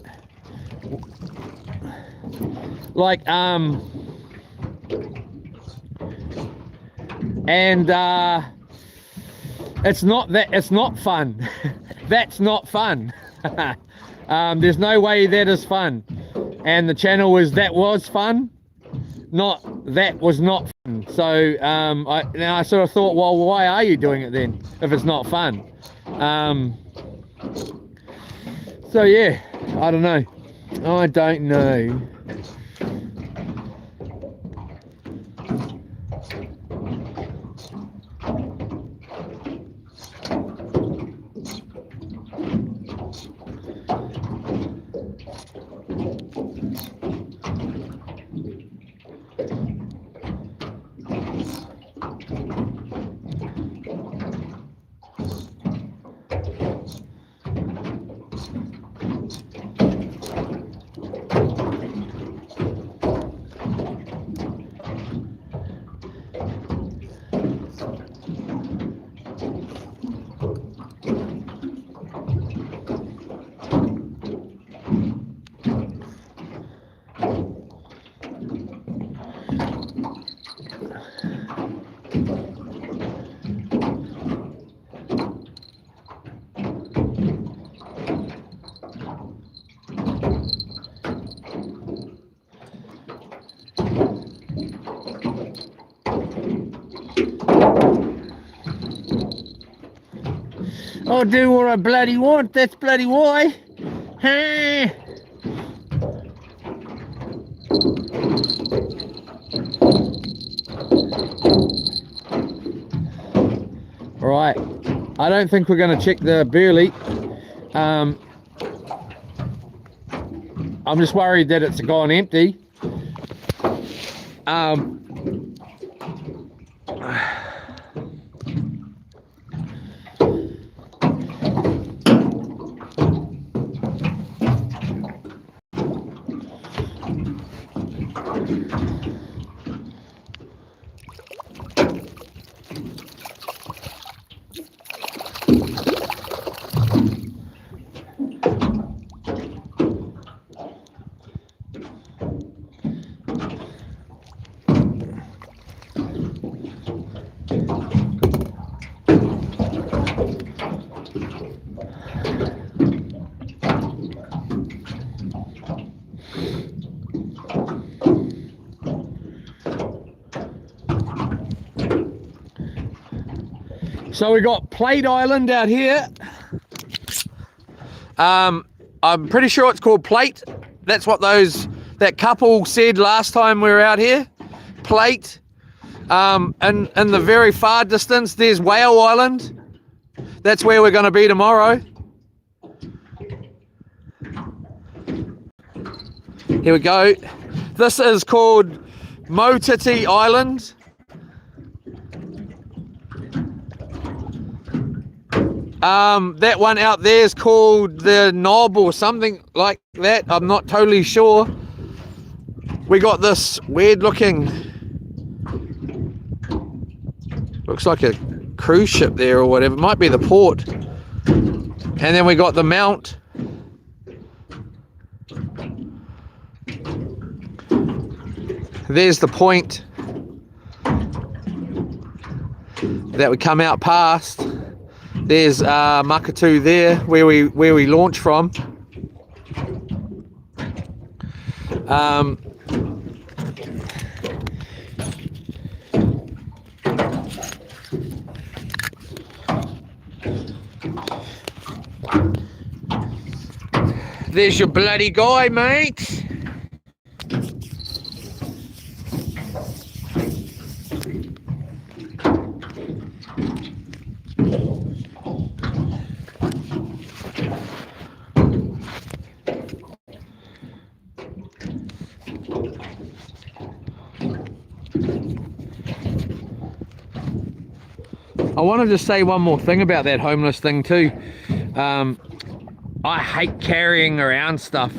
Like, it's not fun. That's not fun. There's no way that is fun. And the channel was fun, not that was not fun. So I sort of thought, well, why are you doing it then if it's not fun? So yeah, I don't know. I'll do what I bloody want, that's bloody why. Hey. Right, I don't think we're going to check the burley. I'm just worried that it's gone empty. So we got Plate Island out here. I'm pretty sure it's called Plate. That's what that couple said last time we were out here. Plate. And in the very far distance, there's Whale Island. That's where we're going to be tomorrow. Here we go. This is called Motiti Island. That one out there is called the Knob or something like that. I'm not totally sure. We got this weird looking, looks like a cruise ship there or whatever. It might be the port. And then we got the Mount. There's the point that we come out past. There's Makatu there, where we launch from. There's your bloody guy, mate. I wanted to say one more thing about that homeless thing too. I hate carrying around stuff.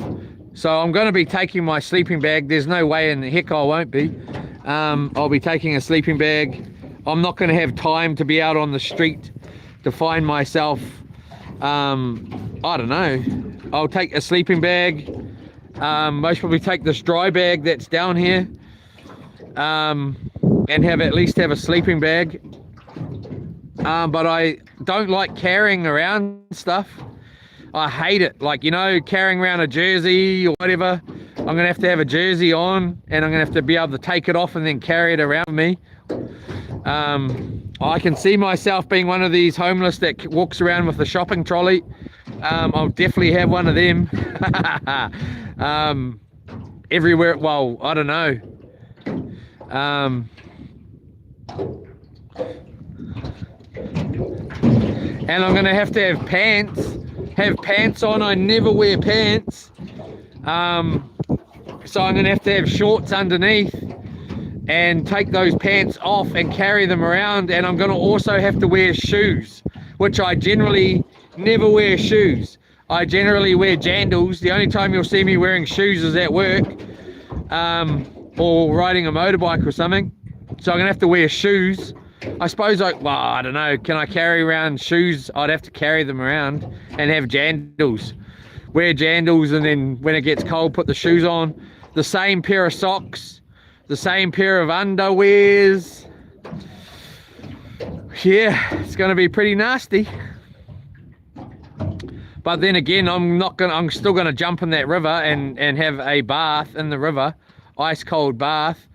So I'm going to be taking my sleeping bag. There's no way in the heck I won't be. I'll be taking a sleeping bag. I'm not going to have time to be out on the street to find myself. I don't know. I'll take a sleeping bag. Most probably take this dry bag that's down here. And at least have a sleeping bag. But I don't like carrying around stuff. I hate it. Like, you know, carrying around a jersey or whatever. I'm going to have a jersey on, and I'm going to have to be able to take it off and then carry it around me. I can see myself being one of these homeless that walks around with a shopping trolley. I'll definitely have one of them. Everywhere, well, I don't know. And I'm going to have pants on. I never wear pants. So I'm going to have shorts underneath and take those pants off and carry them around. And I'm going to also have to wear shoes, which I generally never wear shoes. I generally wear jandals. The only time you'll see me wearing shoes is at work, or riding a motorbike or something. So I'm going to have to wear shoes. I suppose I don't know, can I carry around shoes? I'd have to carry them around and have jandals. Wear jandals, and then when it gets cold, put the shoes on. The same pair of socks, the same pair of underwears. Yeah, it's going to be pretty nasty. But then again, I'm still going to jump in that river and have a bath in the river, ice cold bath.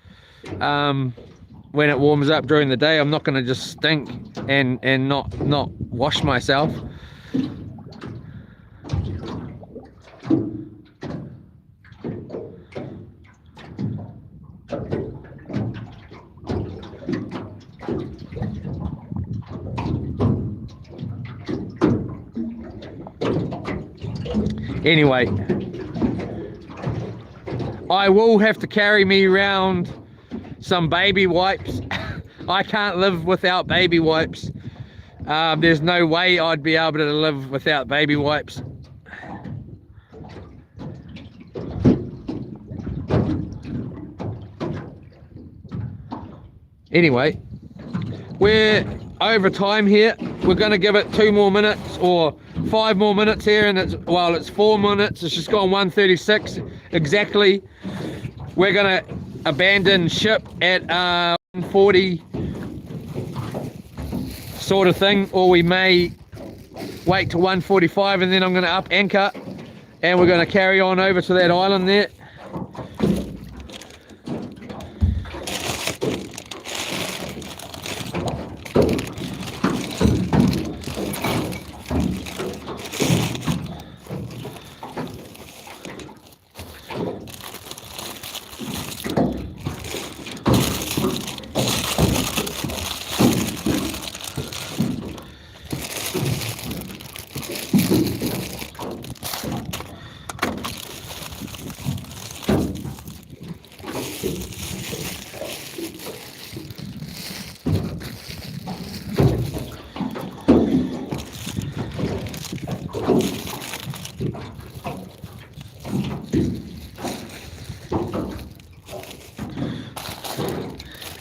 When it warms up during the day. I'm not going to just stink and not wash myself. Anyway, I will have to carry me around some baby wipes. I can't live without baby wipes. There's no way I'd be able to live without baby wipes. Anyway, we're over time here. We're going to give it 2 more minutes or 5 more minutes here, and it's 4 minutes. It's just gone 1:36 exactly. We're going to abandon ship at 1:40 sort of thing, or we may wait till 1:45 and then I'm going to up anchor and we're going to carry on over to that island there.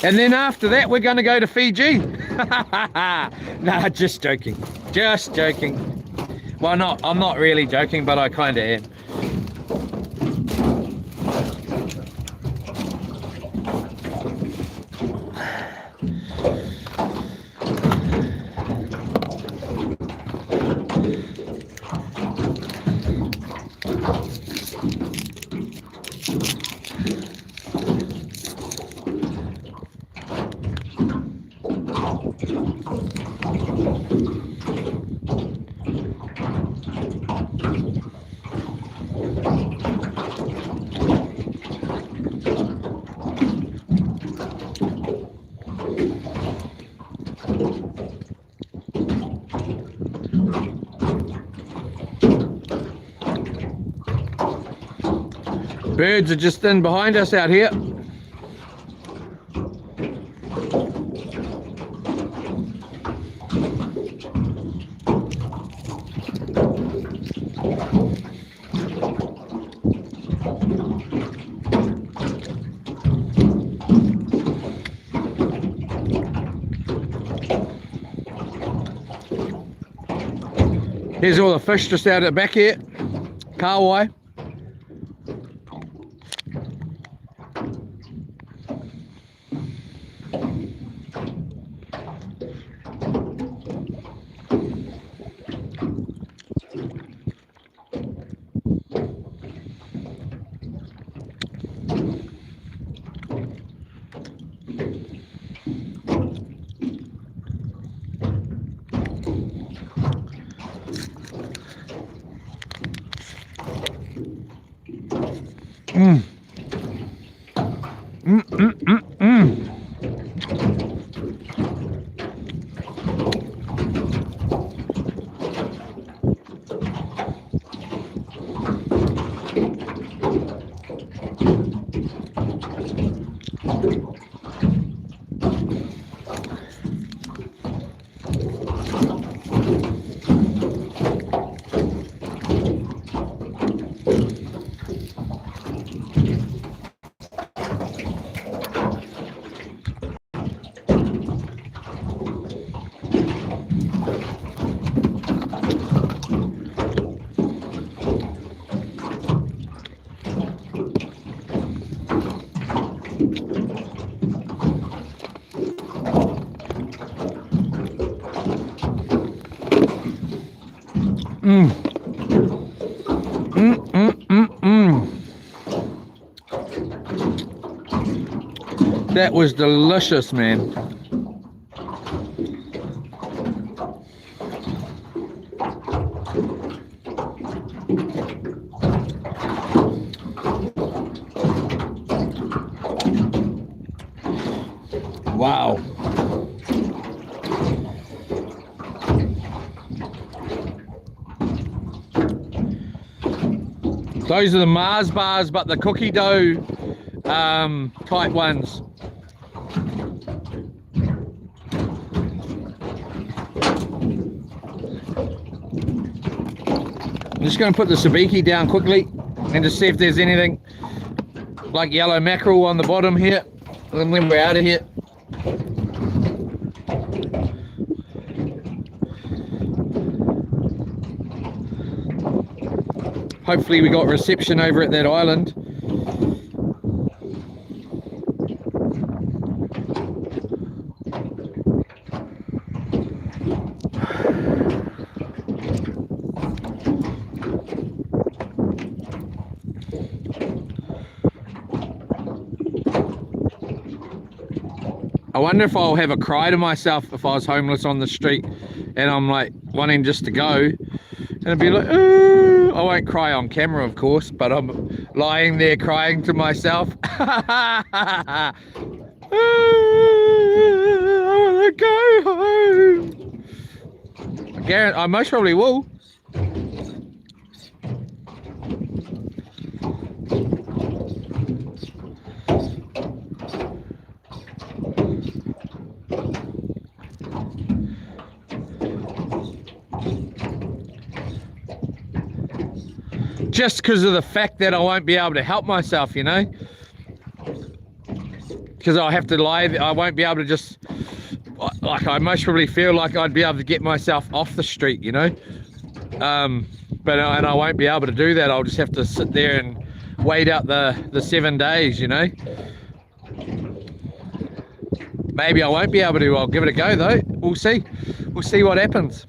And then after that, we're going to go to Fiji. Nah, just joking. Just joking. Well, I'm not really joking, but I kind of am. birds are just in behind us out here. Here's all the fish just out at the back here. Kahawai. That was delicious, man. Wow. Those are the Mars bars, but the cookie dough type ones. I'm just going to put the sabiki down quickly and just see if there's anything like yellow mackerel on the bottom here, and then we're out of here. Hopefully we got reception over at that island. I wonder if I'll have a cry to myself if I was homeless on the street and I'm like wanting just to go, and I'd be like, ooh. I won't cry on camera, of course, but I'm lying there crying to myself. I want to go home. I most probably will. Just because of the fact that I won't be able to help myself, you know, because I have to lie. I won't be able to just, like, I most probably feel like I'd be able to get myself off the street, you know, but and I won't be able to do that. I'll just have to sit there and wait out the 7 days, you know. Maybe I won't be able to. I'll give it a go though. We'll see what happens.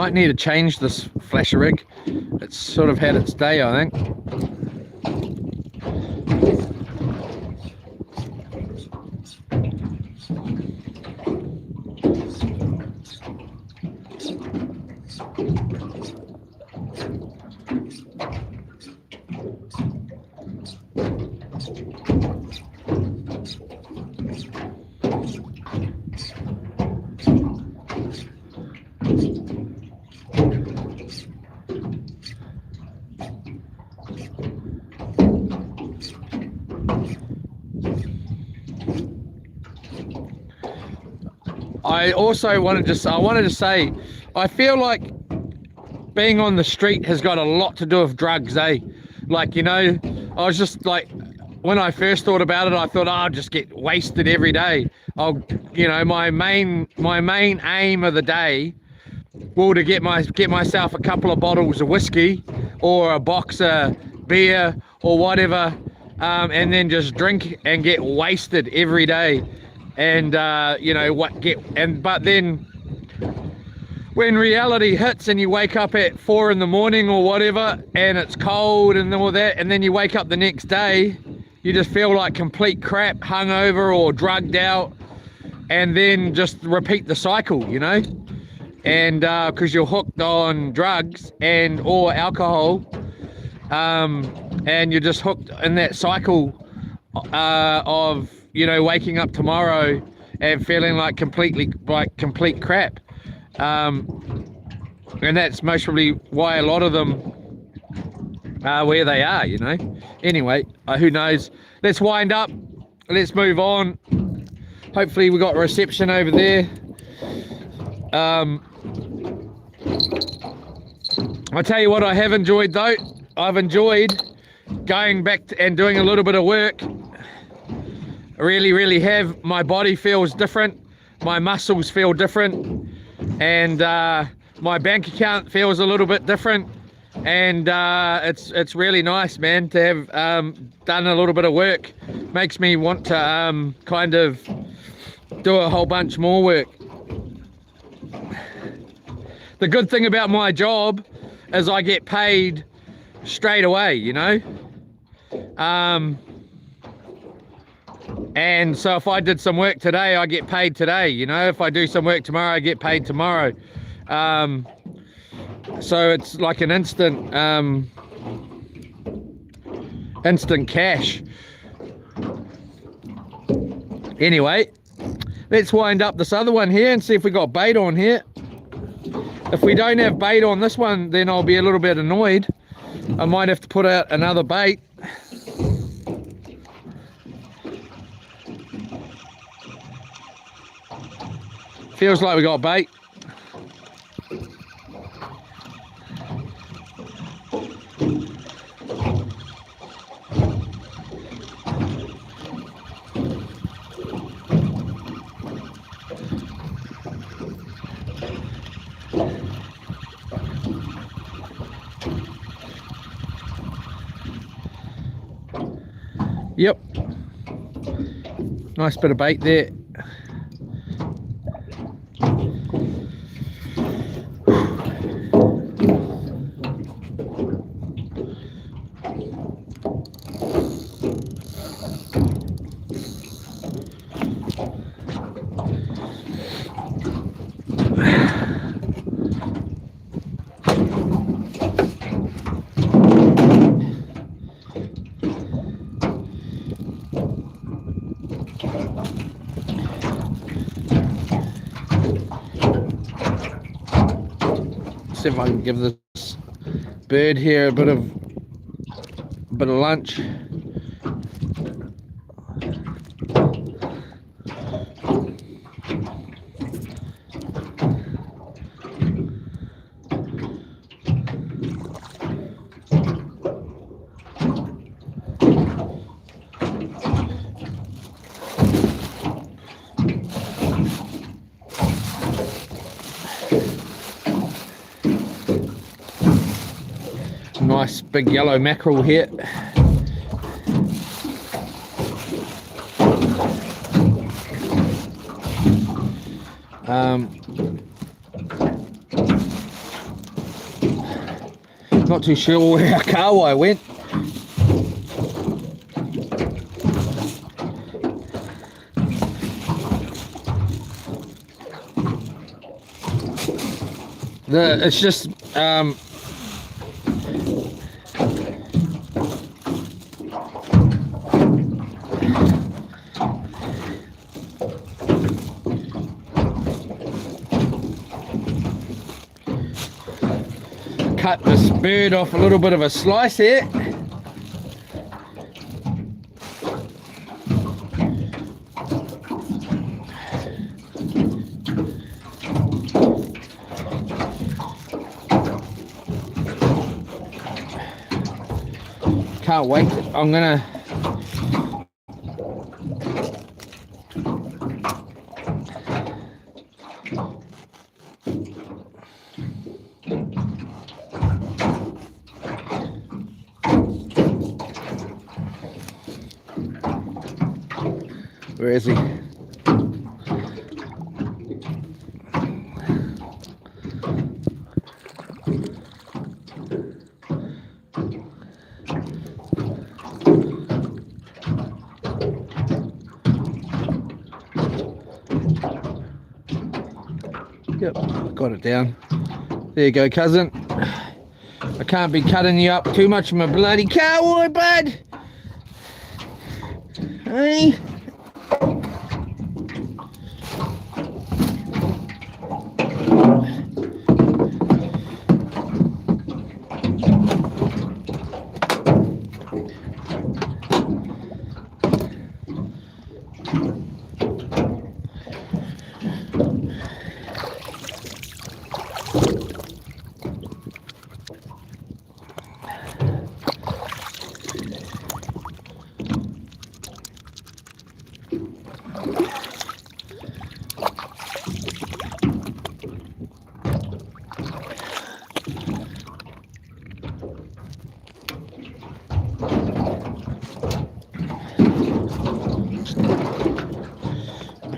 Might need to change this flasher rig. It's sort of had its day, I think. I also wanted to say, I feel like being on the street has got a lot to do with drugs, eh? Like, you know, I was just like, when I first thought about it, I thought, oh, I'll just get wasted every day. You know, my main aim of the day, well, to get myself a couple of bottles of whiskey or a box of beer or whatever, and then just drink and get wasted every day. And you know but then when reality hits and you wake up at 4 in the morning or whatever, and it's cold and all that, and then you wake up the next day, you just feel like complete crap, hungover or drugged out, and then just repeat the cycle, you know. And because you're hooked on drugs and or alcohol, and you're just hooked in that cycle of, you know, waking up tomorrow and feeling like complete crap. And that's mostly why a lot of them are where they are, you know. Anyway, who knows? Let's wind up. Let's move on. Hopefully we got reception over there. I'll tell you what I have enjoyed though. I've enjoyed going back and doing a little bit of work. I really have. My body feels different, my muscles feel different, and my bank account feels a little bit different, and it's really nice, man, to have done a little bit of work. Makes me want to kind of do a whole bunch more work. The good thing about my job is I get paid straight away, you know. And so if I did some work today, I get paid today, you know. If I do some work tomorrow, I get paid tomorrow. So it's like an instant cash. Anyway, let's wind up this other one here and see if we got bait on here. If we don't have bait on this one, then I'll be a little bit annoyed. I might have to put out another bait. Feels like we got bait. Yep. Nice bit of bait there. See if I can give this bird here a bit of lunch. Nice big yellow mackerel here. not too sure where our car wire went. It's just cut this bird off a little bit of a slice here. Can't wait. I'm gonna where is he? Yep, got it down. There you go, cousin. I can't be cutting you up too much, my bloody cowboy, bud. Hey.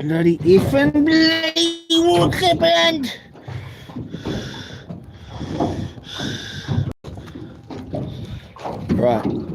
Bloody effing bloody what happened? Right.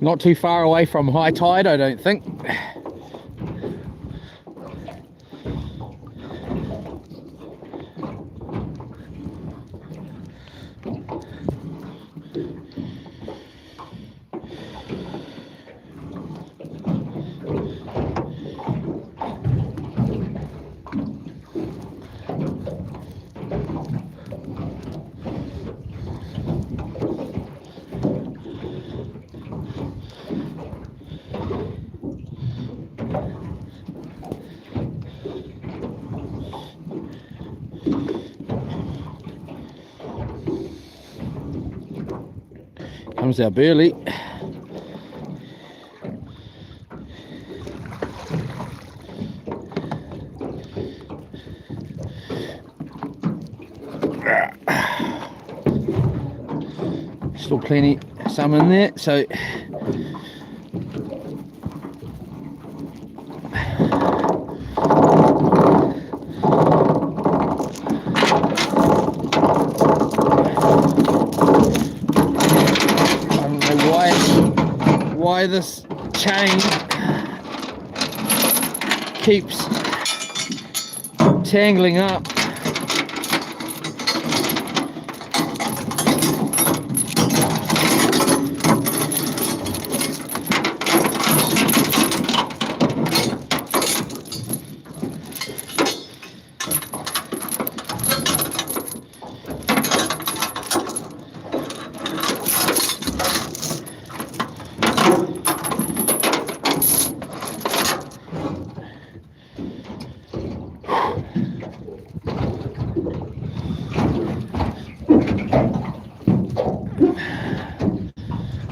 Not too far away from high tide, I don't think. Comes our Burley. Still plenty, some in there, so why this chain keeps tangling up.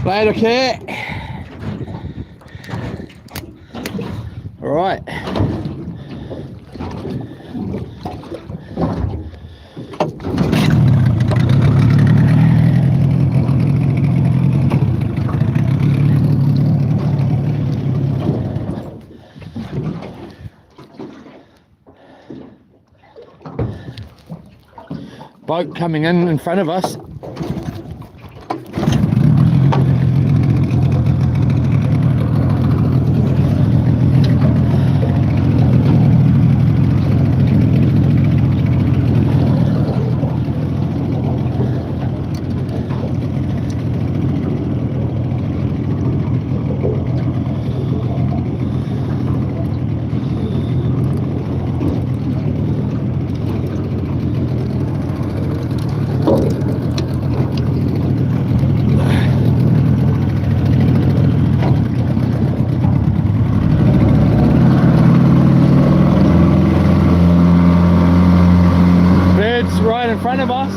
Right, okay. All right. Boat coming in front of us. Right in front of us.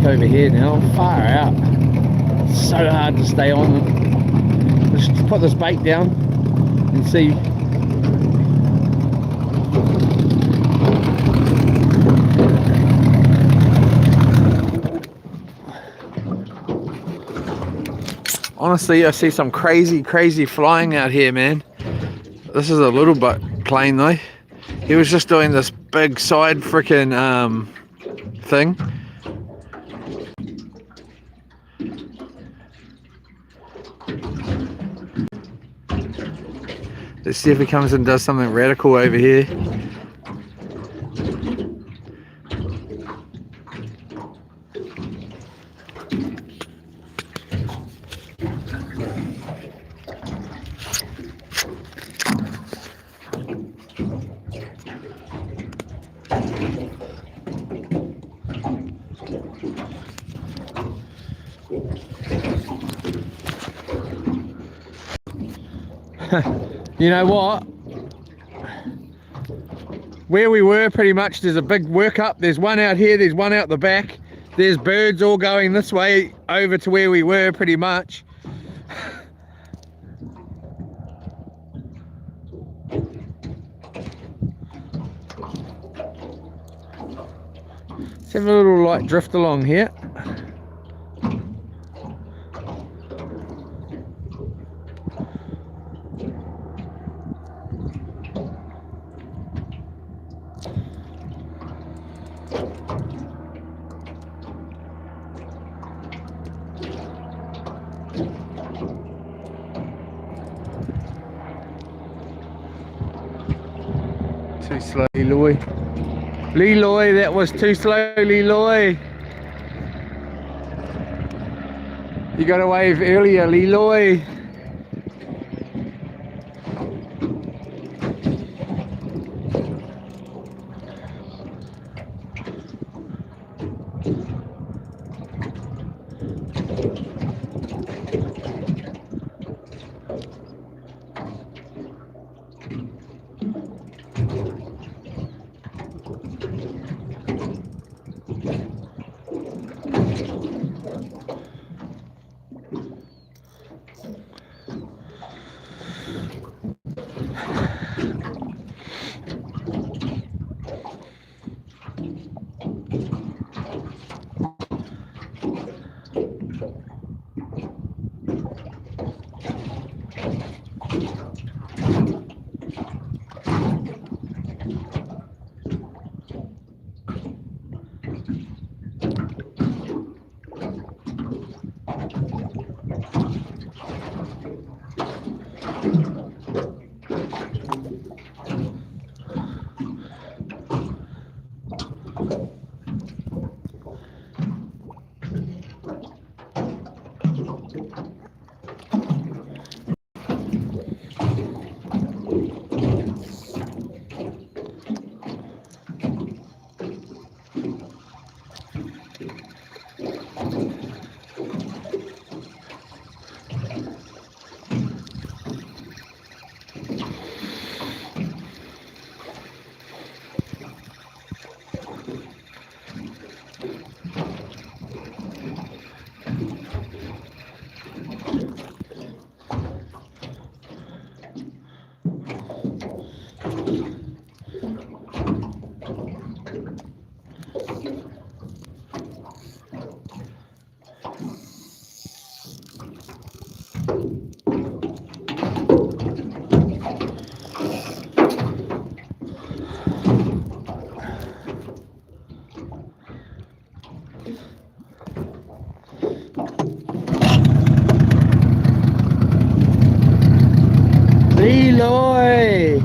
over here now. Far out. It's so hard to stay on them. Let's just put this bait down and see. Honestly, I see some crazy flying out here, man. This is a little bit plain though. He was just doing this big side freaking thing. Let's see if he comes and does something radical over here. You know what? Where we were, pretty much, there's a big workup. There's one out here, there's one out the back. There's birds all going this way over to where we were, pretty much. Let's have a little light drift along here. Too slow, Leroy. Leroy, that was too slow, Leroy. You got to wave earlier, Leroy. Leroy!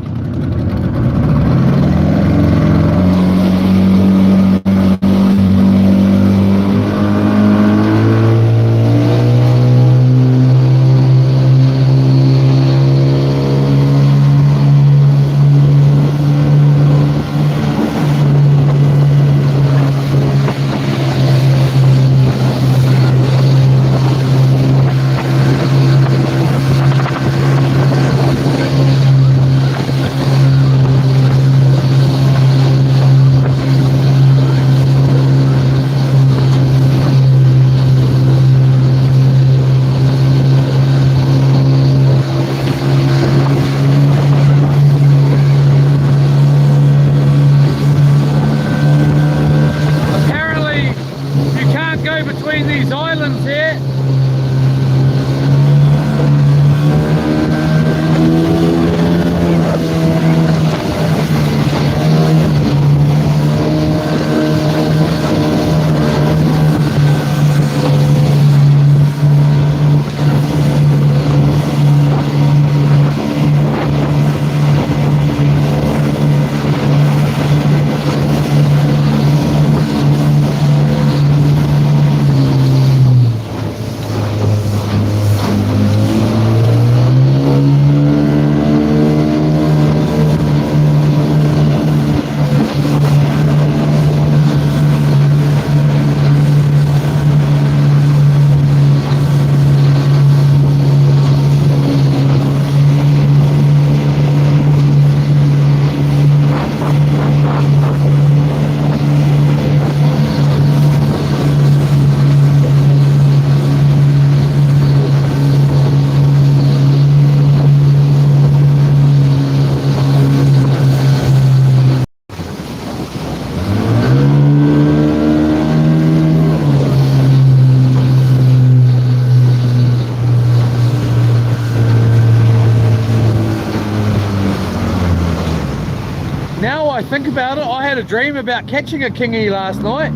think about it, I had a dream about catching a kingy last night.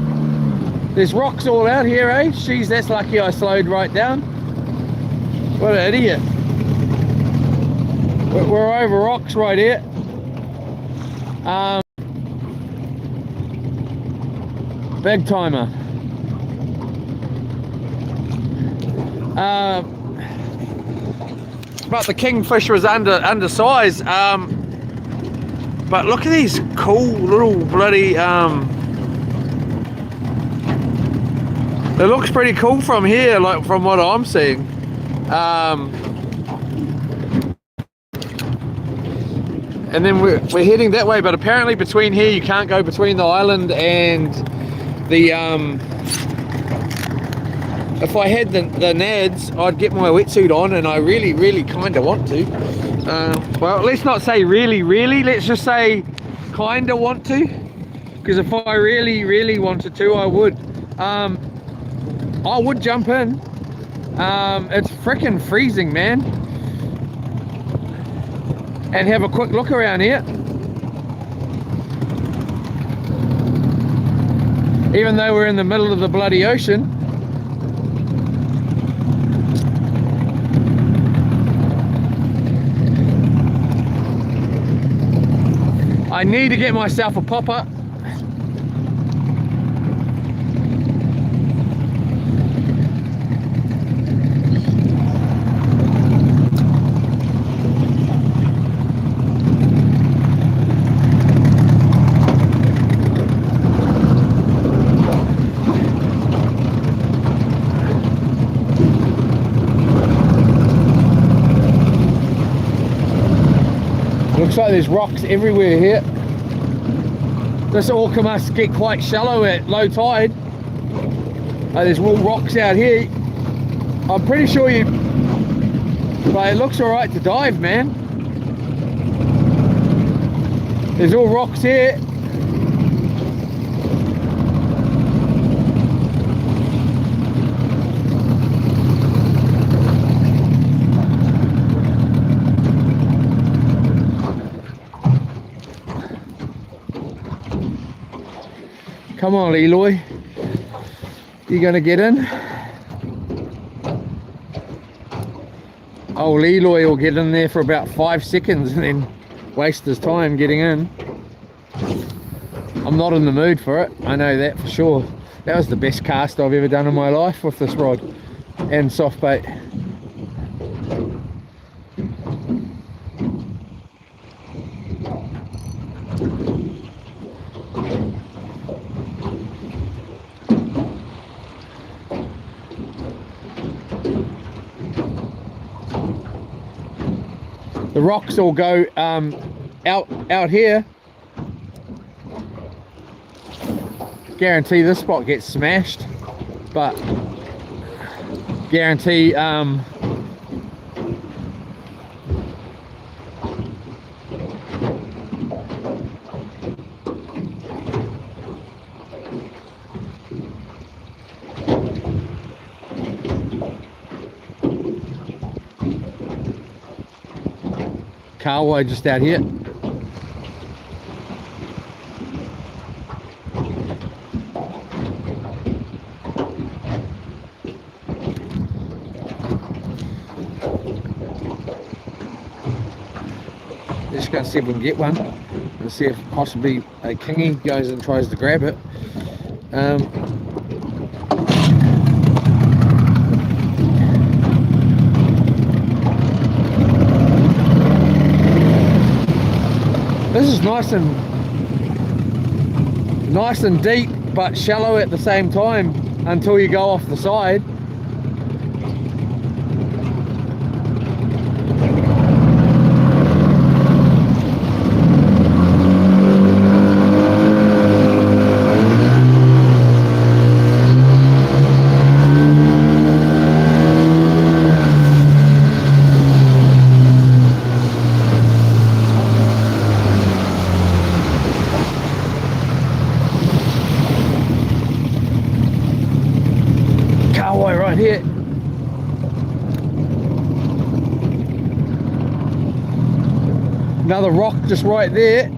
There's rocks all out here, eh? Jeez, that's lucky I slowed right down. What an idiot. We're over rocks right here. Big timer. But the kingfish was undersized. But look at these cool little bloody. It looks pretty cool from here, like from what I'm seeing. And then we're heading that way, but apparently between here you can't go between the island and the if I had the nads, I'd get my wetsuit on, and I really kind of want to. Well, let's not say really, let's just say kind of want to, because if I really wanted to, I would jump in. It's freaking freezing, man. And have a quick look around here. Even though we're in the middle of the bloody ocean. I need to get myself a popper. Looks like there's rocks everywhere here. This Orca must get quite shallow at low tide. There's all rocks out here. I'm pretty sure but it looks alright to dive, man. There's all rocks here. Come on, Eloy. You gonna get in? Oh, Eloy will get in there for about 5 seconds and then waste his time getting in. I'm not in the mood for it, I know that for sure. That was the best cast I've ever done in my life with this rod and soft bait. The rocks all go out here. Guarantee this spot gets smashed, but guarantee Carway just out here. Just going to see if we can get one and see if possibly a kingy goes and tries to grab it. This is nice and deep, but shallow at the same time until you go off the side. Right here. Another rock just right there.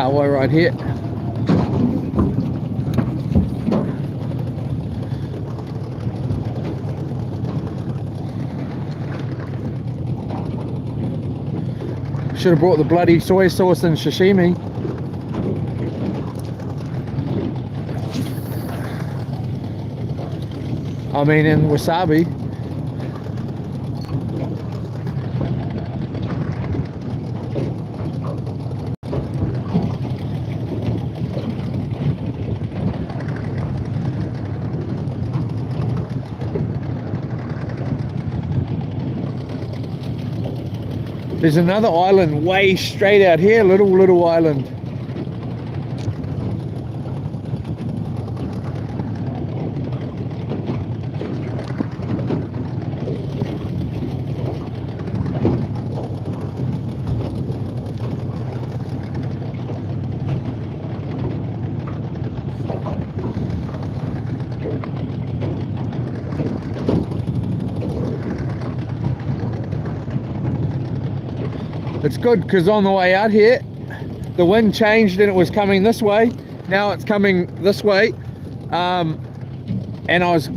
Kawa right here. Should have brought the bloody soy sauce and sashimi. I mean, and wasabi. There's another island way straight out here, little island. It's good because on the way out here, the wind changed and it was coming this way. Now it's coming this way. And I was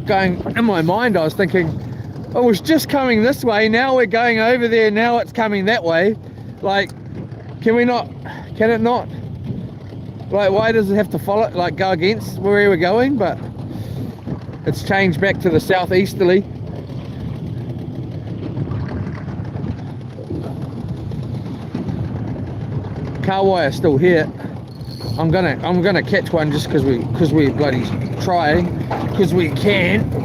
going, in my mind, I was thinking, oh, it was just coming this way. Now we're going over there. Now it's coming that way. Like, can it not? Like, why does it have to follow, like go against where we're going? But it's changed back to the southeasterly. Kawai are still here. I'm gonna catch one just because we bloody try, because we can.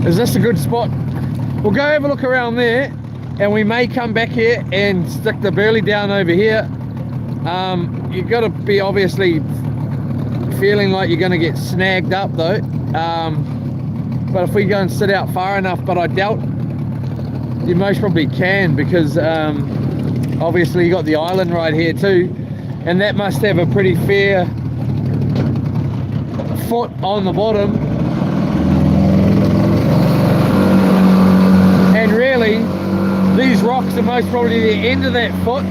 Is this a good spot? We'll go have a look around there, and we may come back here and stick the burley down over here. You've got to be obviously feeling like you're going to get snagged up though. But if we go and sit out far enough, but I doubt you most probably can, because obviously you got the island right here too, and that must have a pretty fair foot on the bottom. And really, these rocks are most probably the end of that foot.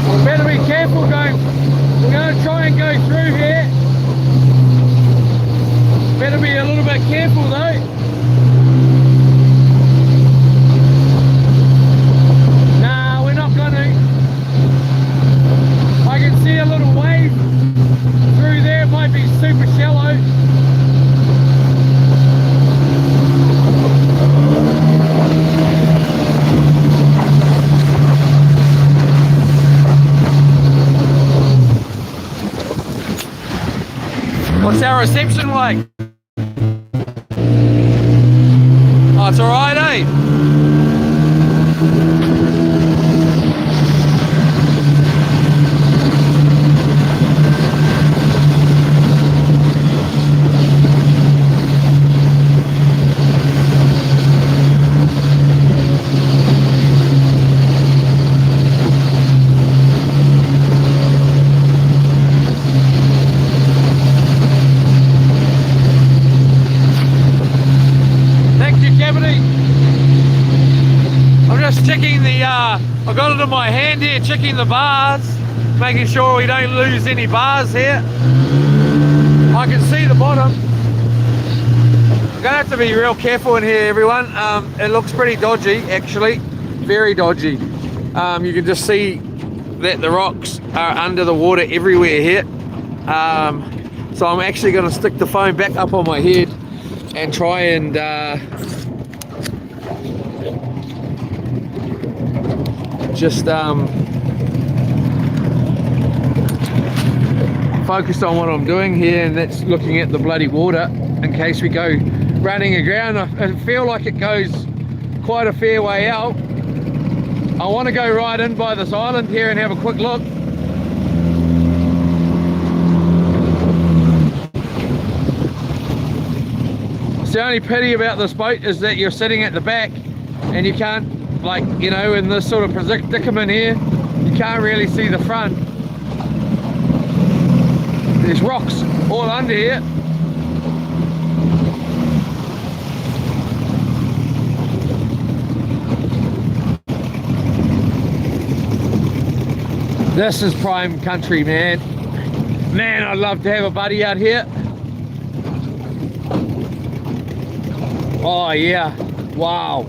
We better be careful going. We're going to try and go through here. Better be a little bit careful though. Nah, we're not going to. I can see a little wave through there. It might be super shallow. our reception like? Oh, it's alright, eh? Checking the, I got it in my hand here, checking the bars, making sure we don't lose any bars here. I can see the bottom. I'm gonna have to be real careful in here, everyone. It looks pretty dodgy, actually, very dodgy. You can just see that the rocks are under the water everywhere here. So I'm actually gonna stick the phone back up on my head and try and just focus on what I'm doing here, and that's looking at the bloody water in case we go running aground. I feel like it goes quite a fair way out. I want to go right in by this island here and have a quick look. The only pity about this boat is that you're sitting at the back and you can't, like, you know, in this sort of predicament here, you can't really see the front. There's rocks all under here. This is prime country, man. Man, I'd love to have a buddy out here. Oh yeah, wow.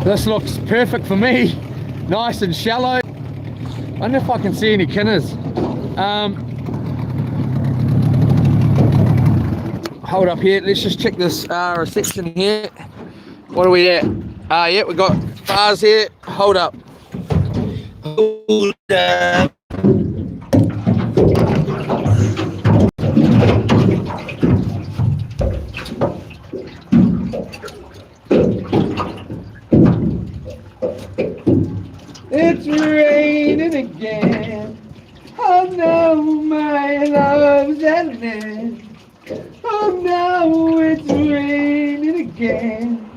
This looks perfect for me, nice and shallow. I wonder if I can see any kinners. Hold up here, let's just check this reception here. What are we at? Yeah, we got bars here. Hold up. Hold up. It's raining again. Oh no, my love's at an end. Oh no, it's raining again.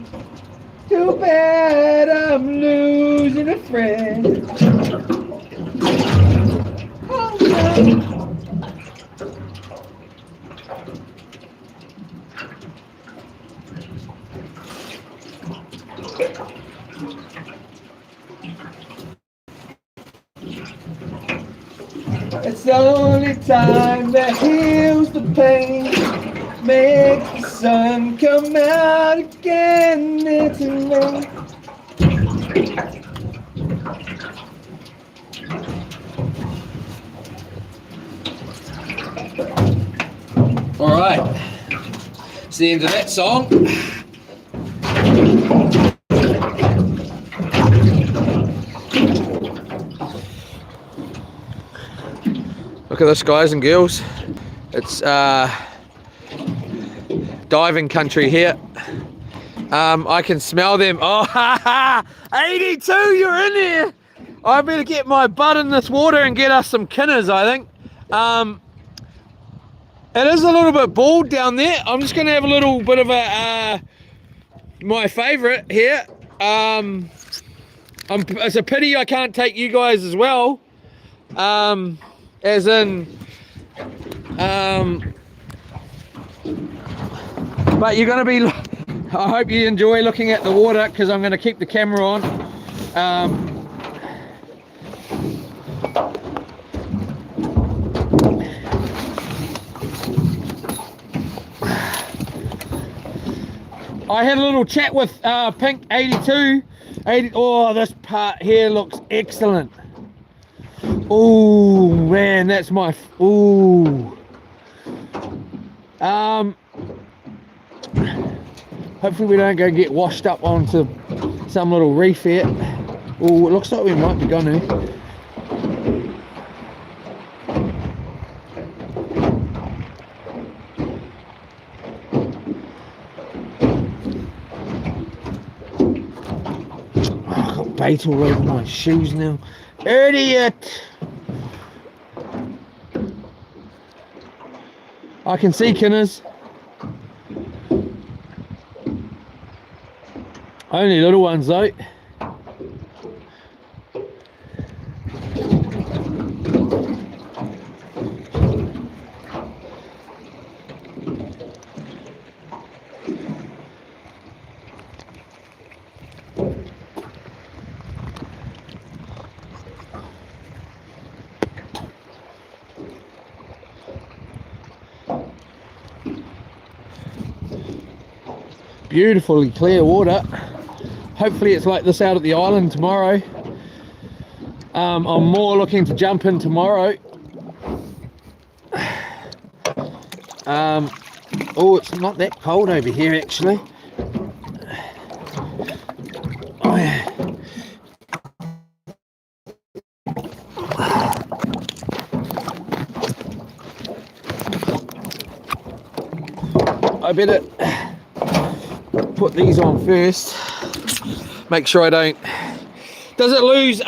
Too bad I'm losing a friend. Oh no. It's the only time that heals the pain, makes the sun come out again. It's me. All right, it's the end of that song. Look at this, guys and girls. It's diving country here. I can smell them. Oh, ha ha! 82, you're in there! I better get my butt in this water and get us some kinners, I think. It is a little bit bald down there. I'm just gonna have a little bit of a, my favorite here. It's a pity I can't take you guys as well. As in, but you're going to be, I hope you enjoy looking at the water, because I'm going to keep the camera on. I had a little chat with Pink 82. Oh, this part here looks excellent. Oh man, that's my. Ooh. Hopefully we don't go get washed up onto some little reef here. Oh, it looks like we might be going to. Bait all over my shoes now. Idiot! I can see Kinners. Only little ones though. Beautifully clear water. Hopefully it's like this out at the island tomorrow. I'm more looking to jump in tomorrow. Oh, it's not that cold over here actually. Oh, yeah. I better put these on first. Make sure I don't. Does it lose?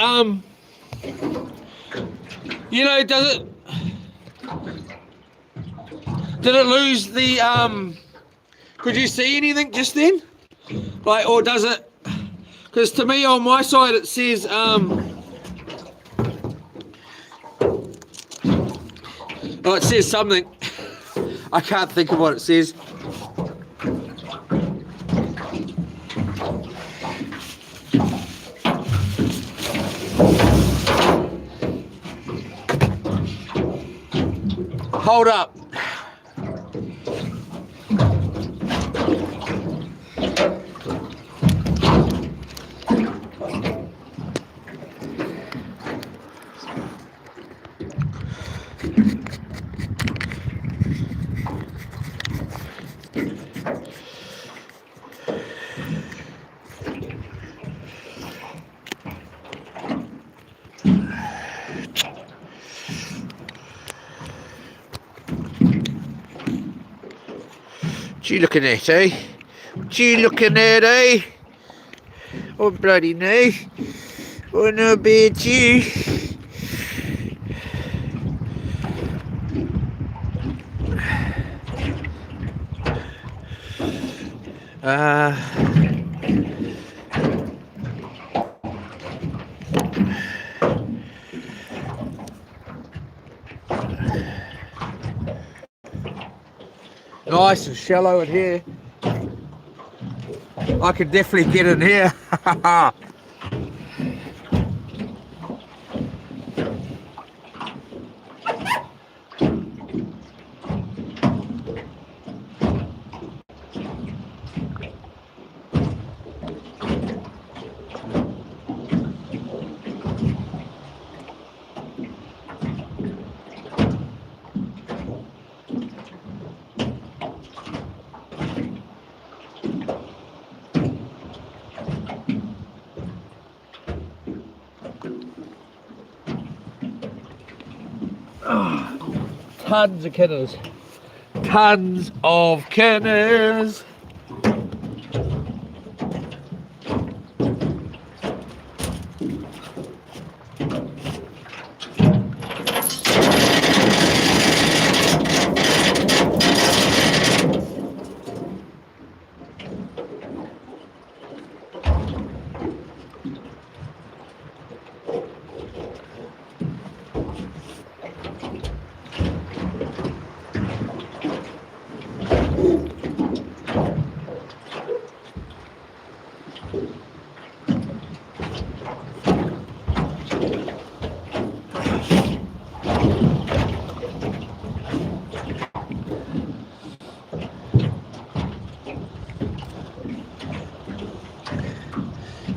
You know, does it? Did it lose the? Could you see anything just then? Like, or does it? Because to me on my side it says oh, it says something. I can't think of what it says. Hold up. What you looking at, eh? What you looking at, eh? Oh, bloody no. Oh, no, about you. Nice and shallow in here. I could definitely get in here. Tons of kinners. Tons of kinners.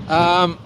Um,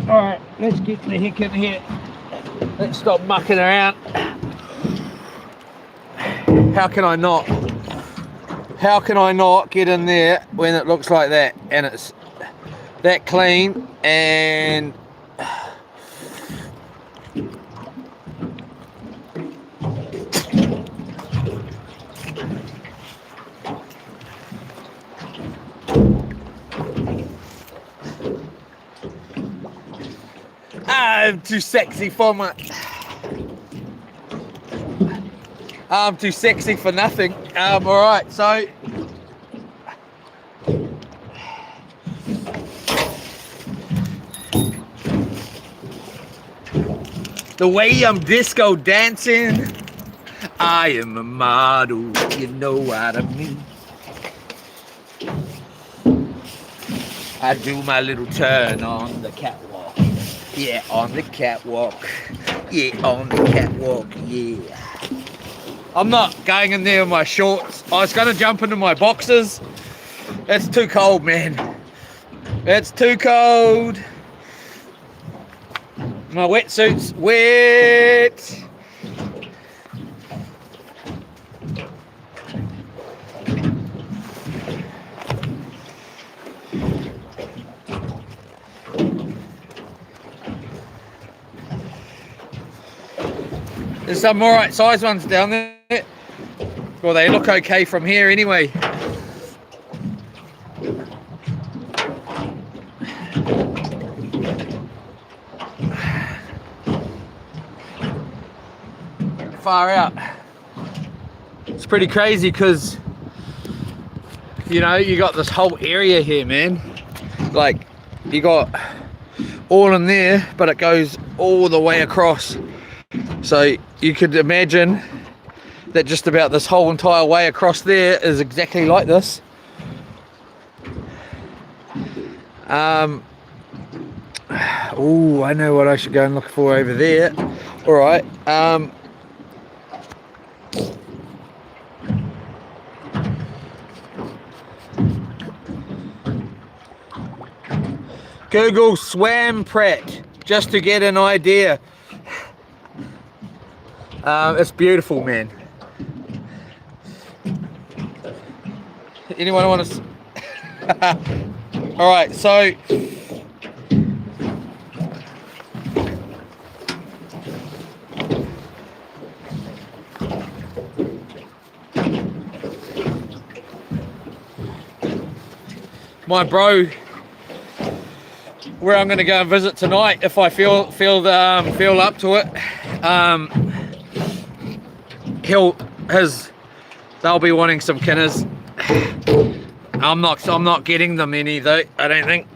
Alright, let's get the heck in here. Let's stop mucking around. How can I not? How can I not get in there when it looks like that and it's that clean and I'm too sexy for my... I'm too sexy for nothing. Alright, so... the way I'm disco dancing, I am a model, you know what I mean. I do my little turn on the catwalk. Yeah, on the catwalk. Yeah, on the catwalk, yeah. I'm not going in there in my shorts. I was going to jump into my boxers. It's too cold, man. It's too cold. My wetsuit's wet. There's some alright size ones down there. Well, they look okay from here anyway. Far out. It's pretty crazy because, you know, you got this whole area here, man. Like, you got all in there, but it goes all the way across. So you could imagine that just about this whole entire way across there is exactly like this. Oh, I know what I should go and look for over there. All right. Google swam Prat just to get an idea. It's beautiful, man. Anyone want to? All right, so my bro, where I'm going to go and visit tonight if I feel up to it. They'll be wanting some Kinners. I'm not getting them any though, I don't think.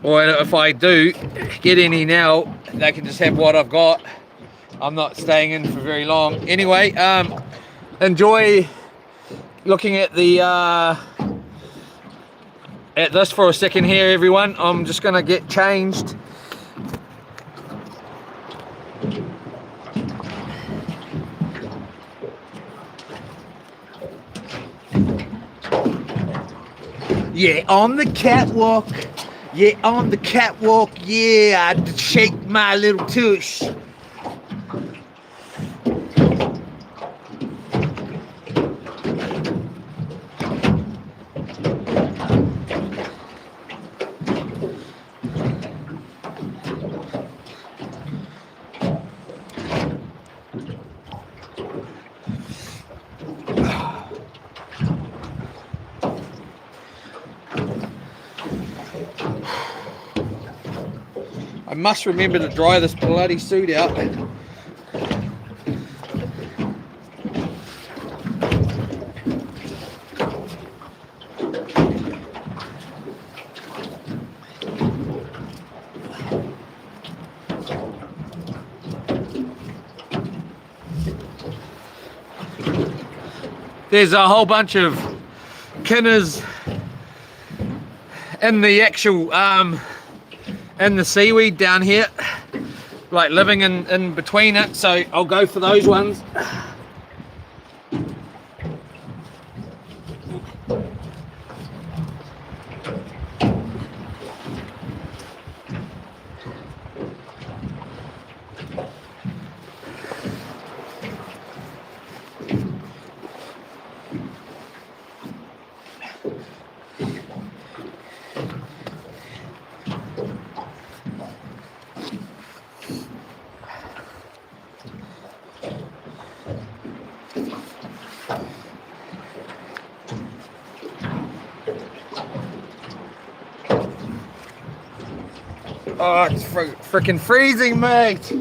Or if I do get any now, they can just have what I've got. I'm not staying in for very long. Anyway, enjoy looking at the at this for a second here, everyone. I'm just gonna get changed. Yeah, on the catwalk. Yeah, on the catwalk. Yeah, I shake my little tush. I must remember to dry this bloody suit out. There's a whole bunch of kinners in the actual in the seaweed down here, like living in between it, so I'll go for those ones. Oh, it's freaking freezing, mate.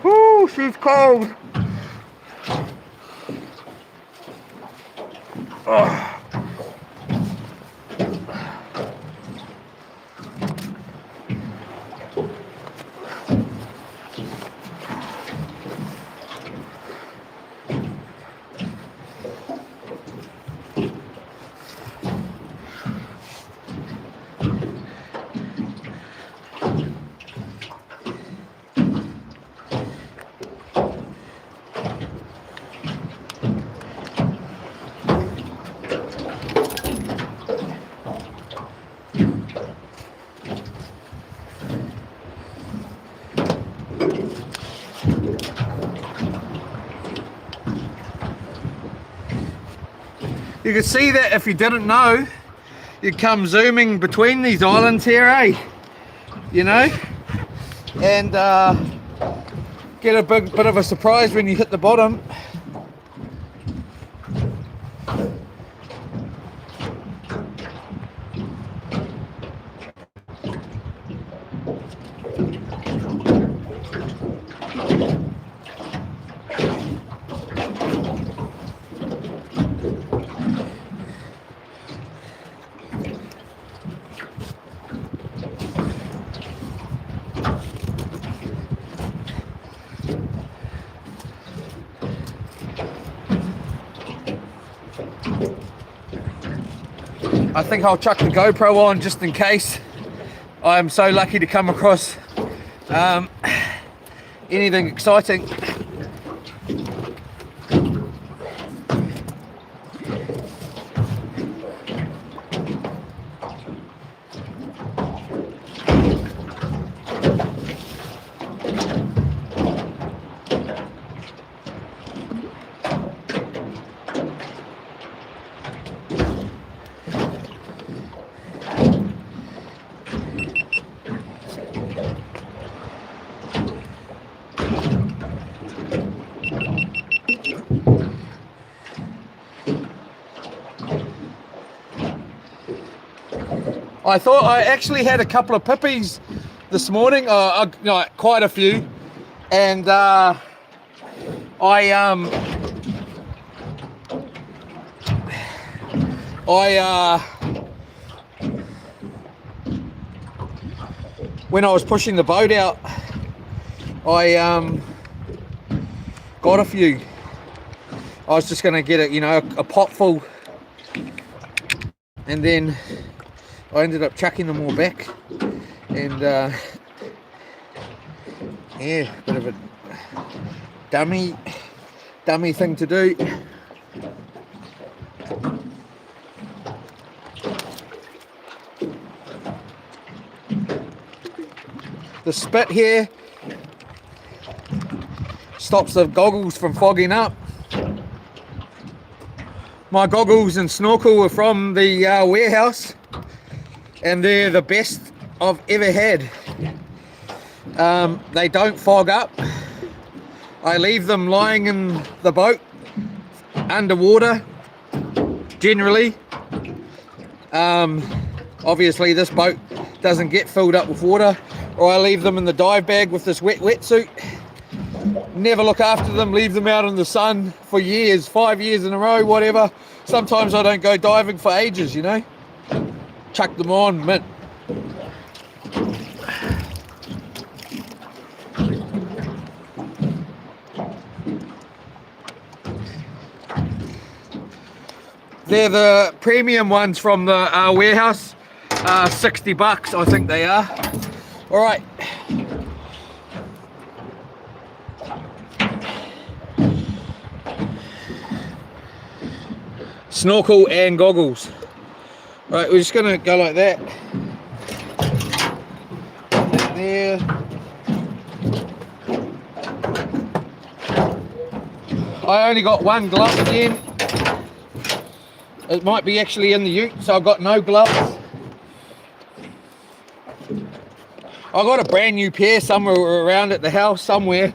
Woo, she's cold. Oh. You can see that if you didn't know, you'd come zooming between these islands here, eh? You know? And get a bit of a surprise when you hit the bottom. I think I'll chuck the GoPro on just in case. I'm so lucky to come across anything exciting. I thought I actually had a couple of pippies this morning, no, quite a few, and when I was pushing the boat out, I got a few. I was just going to get a pot full, and then I ended up chucking them all back, and yeah, bit of a dummy thing to do. The spit here stops the goggles from fogging up. My goggles and snorkel were from the warehouse, and they're the best I've ever had. They don't fog up. I leave them lying in the boat underwater generally. Obviously this boat doesn't get filled up with water, or I leave them in the dive bag with this wetsuit. Never look after them, leave them out in the sun for years, 5 years in a row, whatever. Sometimes I don't go diving for ages, chuck them on, mint. They're the premium ones from the warehouse, $60 I think they are. All right. Snorkel and goggles. All right, we're just gonna go like that. There. I only got one glove again. It might be actually in the ute, so I've got no gloves. I got a brand new pair somewhere around at the house somewhere.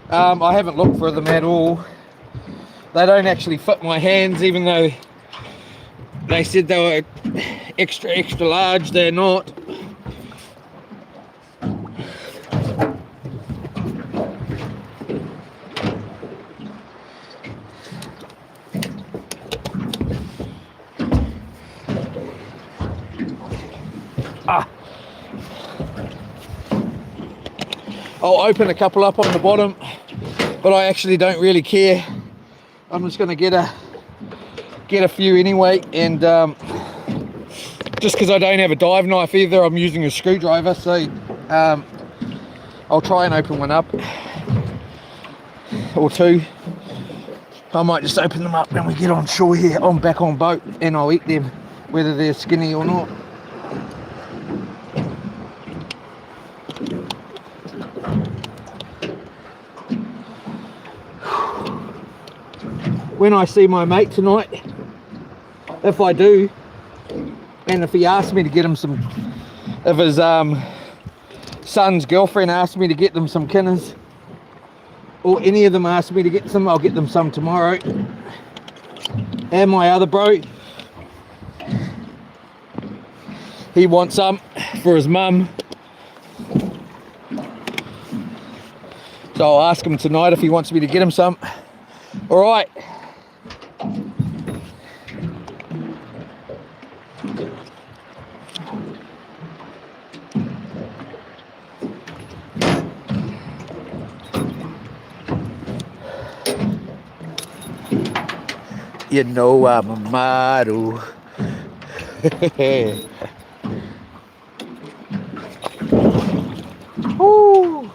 I haven't looked for them at all. They don't actually fit my hands, even though they said they were extra large. They're not. I'll open a couple up on the bottom, but I actually don't really care. I'm just going to get a few anyway, and just because I don't have a dive knife either, I'm using a screwdriver, so I'll try and open one up or two. I might just open them up when we get on shore here. I'm back on boat, and I'll eat them whether they're skinny or not. When I see my mate tonight, if I do, and if he asks me to get him some, if his son's girlfriend asks me to get them some kinners, or any of them ask me to get some, I'll get them some tomorrow. And my other bro, he wants some for his mum, so I'll ask him tonight if he wants me to get him some. All right. You know I'm a model. Woo.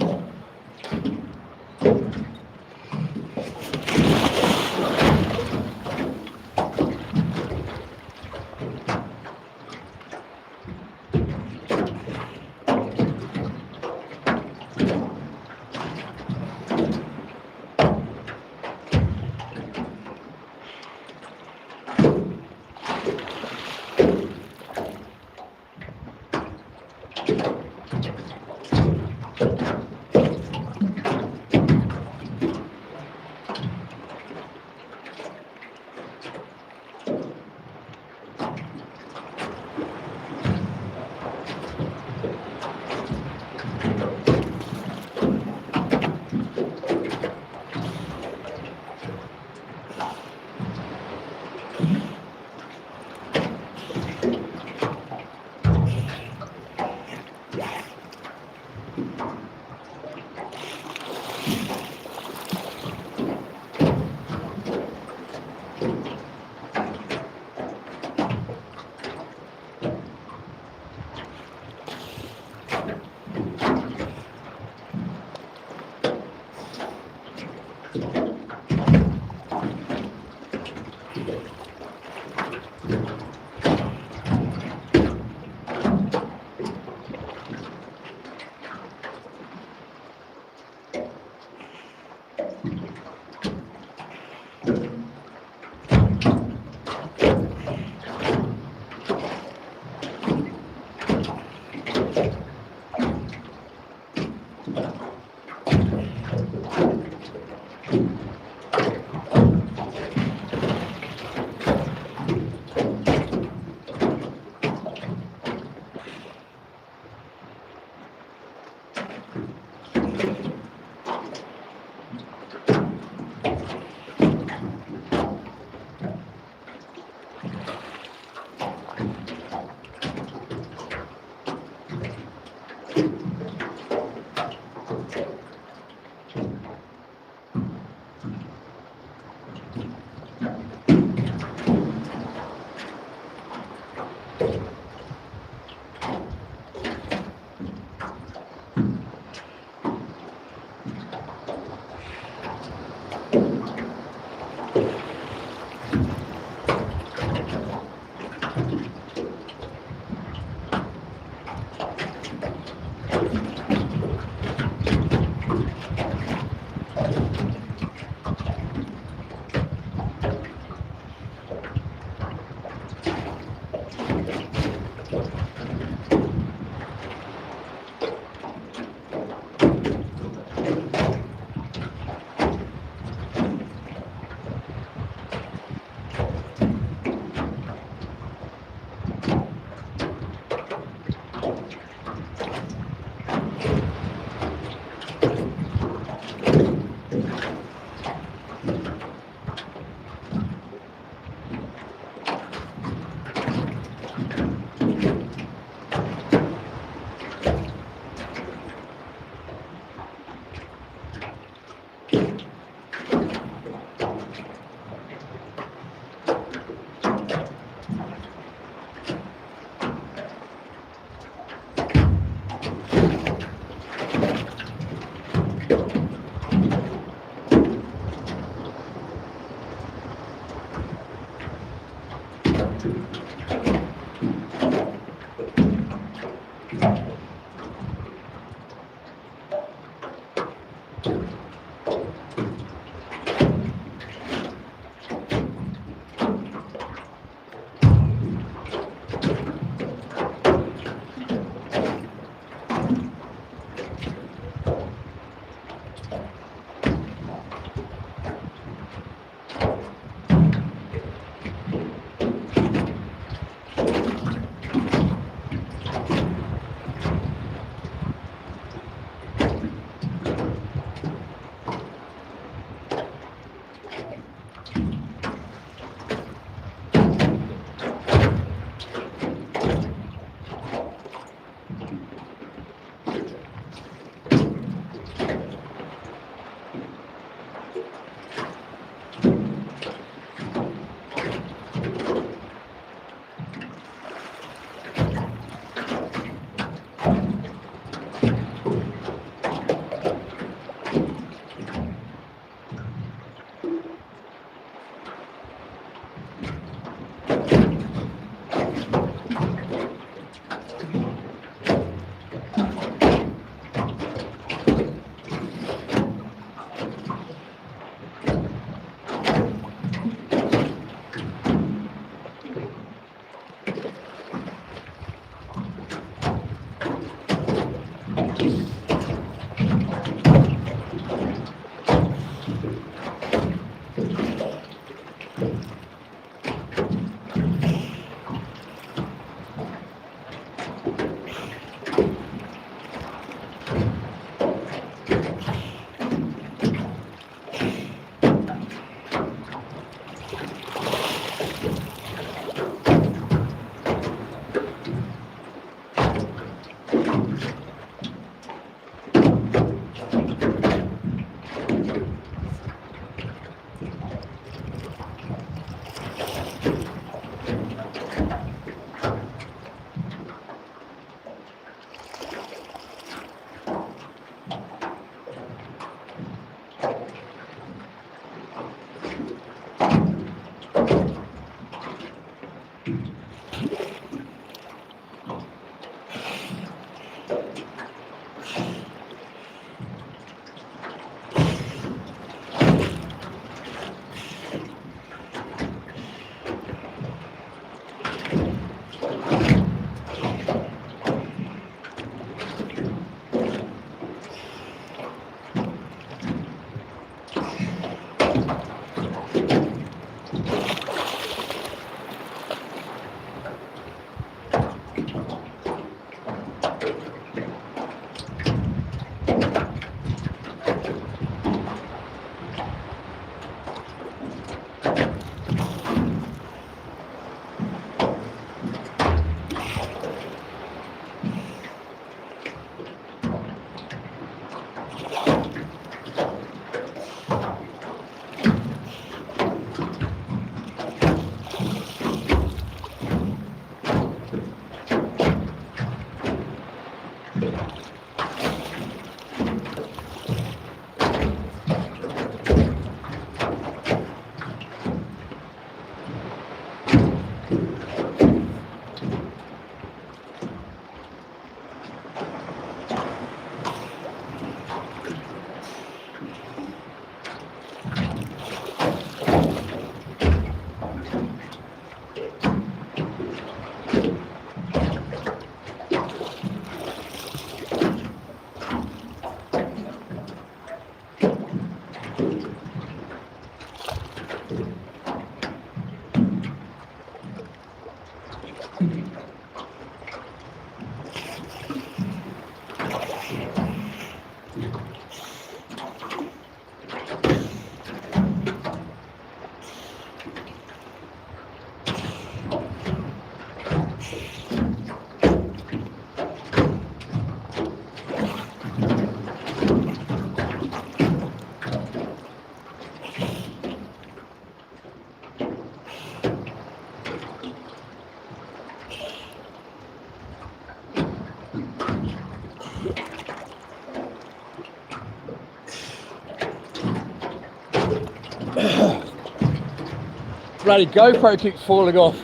bloody GoPro keeps falling off.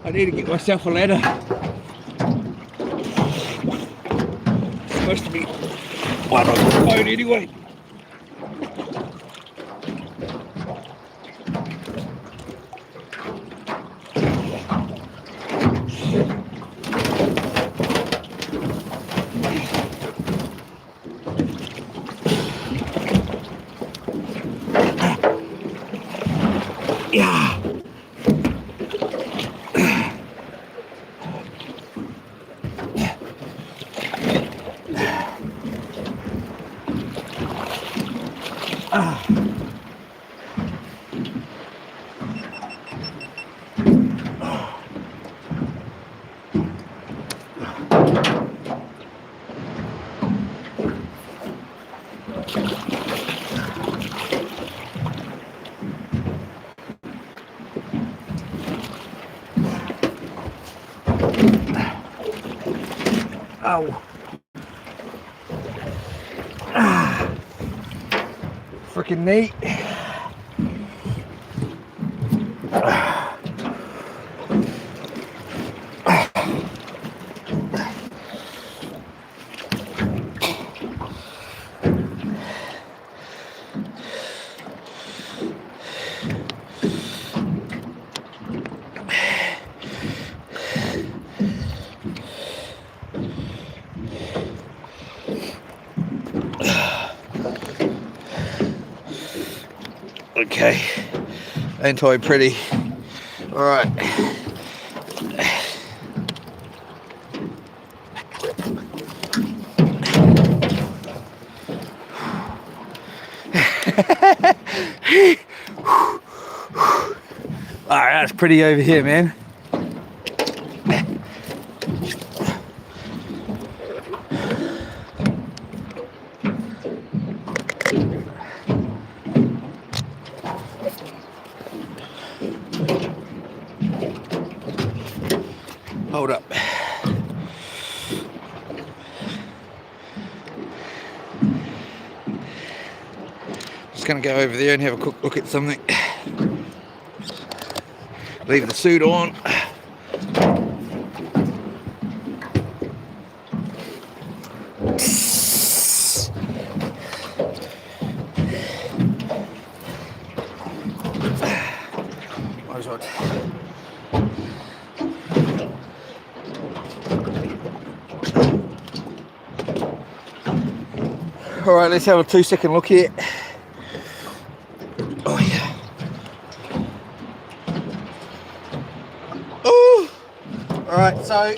I need to get myself a ladder. It's supposed to be one on the phone anyway. Yeah. Ow. Freaking neat. Okay, ain't I pretty? All right. All right, that's pretty over here, man. Hold up. Just gonna go over there and have a quick look at something. Leave the suit on. All right, let's have a 2-second look here. Oh yeah. Oh. All right, so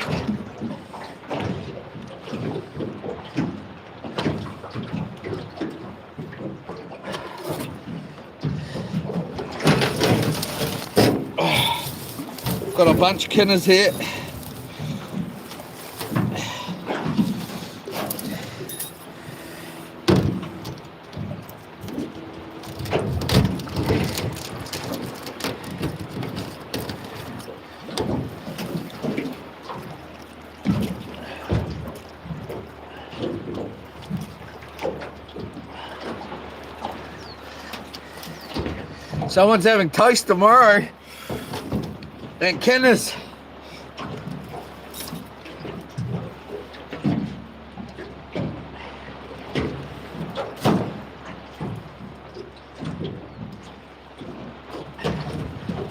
got a bunch of kinners here. Someone's having toast tomorrow. And Kenneth.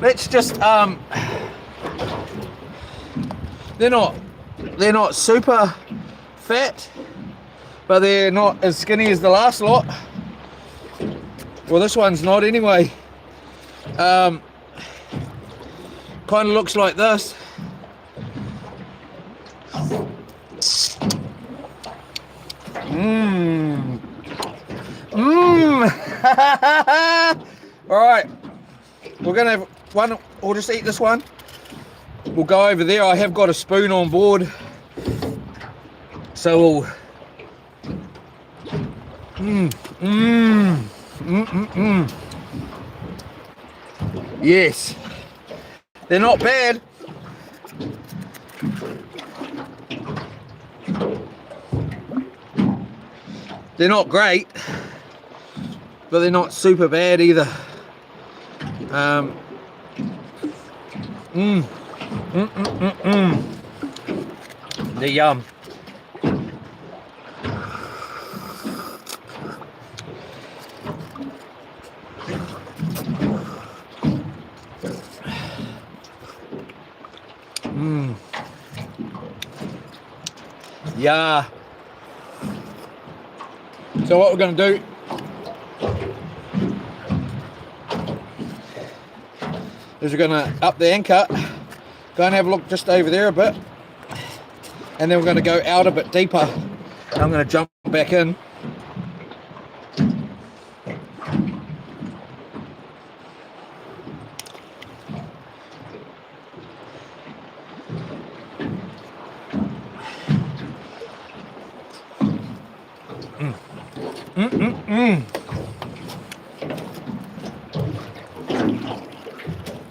Let's just they're not super fat, but they're not as skinny as the last lot. Well, this one's not anyway. kind of looks like this. Mmm. Mmm. All right. We're going to have one. We'll just eat this one. We'll go over there. I have got a spoon on board. So we'll... Yes. They're not bad. They're not great, but they're not super bad either. They're yum. Yeah. So what we're going to do is we're going to up the anchor, go and have a look just over there a bit, and then we're going to go out a bit deeper. I'm going to jump back in.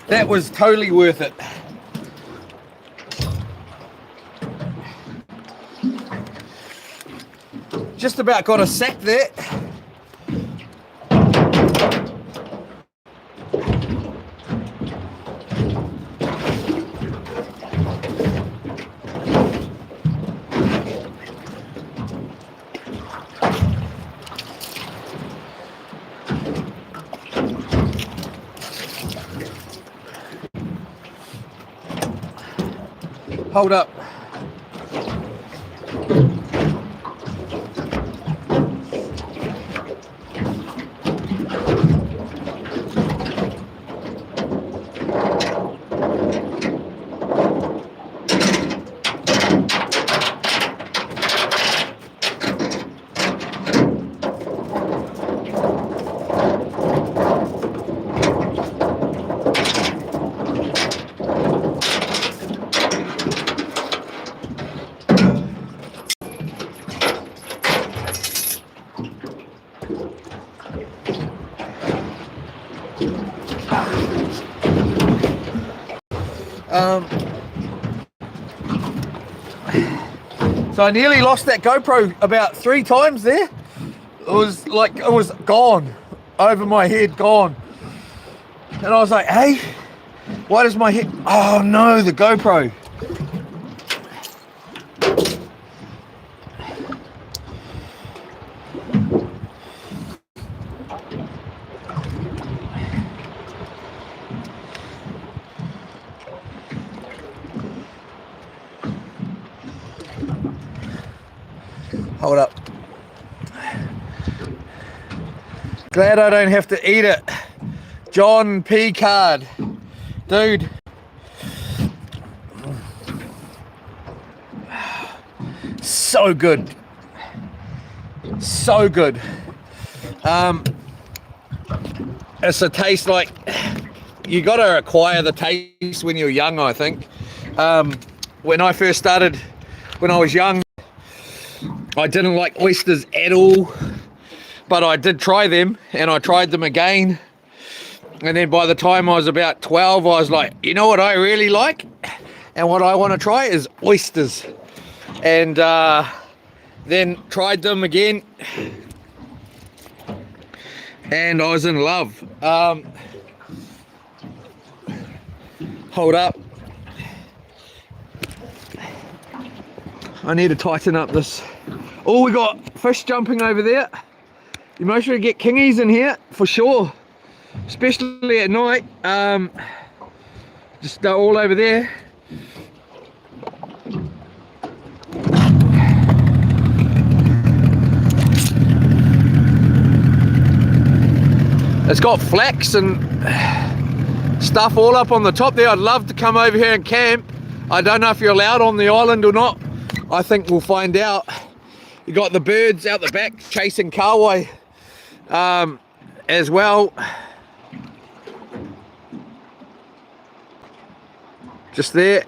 That was totally worth it. Just about got a sack there. Hold up. So I nearly lost that GoPro about 3 times there. It was like, it was gone, over my head, gone. And I was like, hey, why does my head, oh no, the GoPro. Hold up. Glad I don't have to eat it. John P. Card. Dude. So good. So good. It's a taste like, you gotta acquire the taste when you're young, I think. When I first started, when I was young, I didn't like oysters at all, but I did try them, and I tried them again. And then by the time I was about 12, I was like, you know what I really like? And what I want to try is oysters. And then tried them again, and I was in love. Hold up. I need to tighten up this. Oh, we got fish jumping over there. You most should get kingies in here for sure, especially at night. Just all over there. It's got flax and stuff all up on the top there. I'd love to come over here and camp. I don't know if you're allowed on the island or not. I think we'll find out. You got the birds out the back chasing kahawai as well. Just there.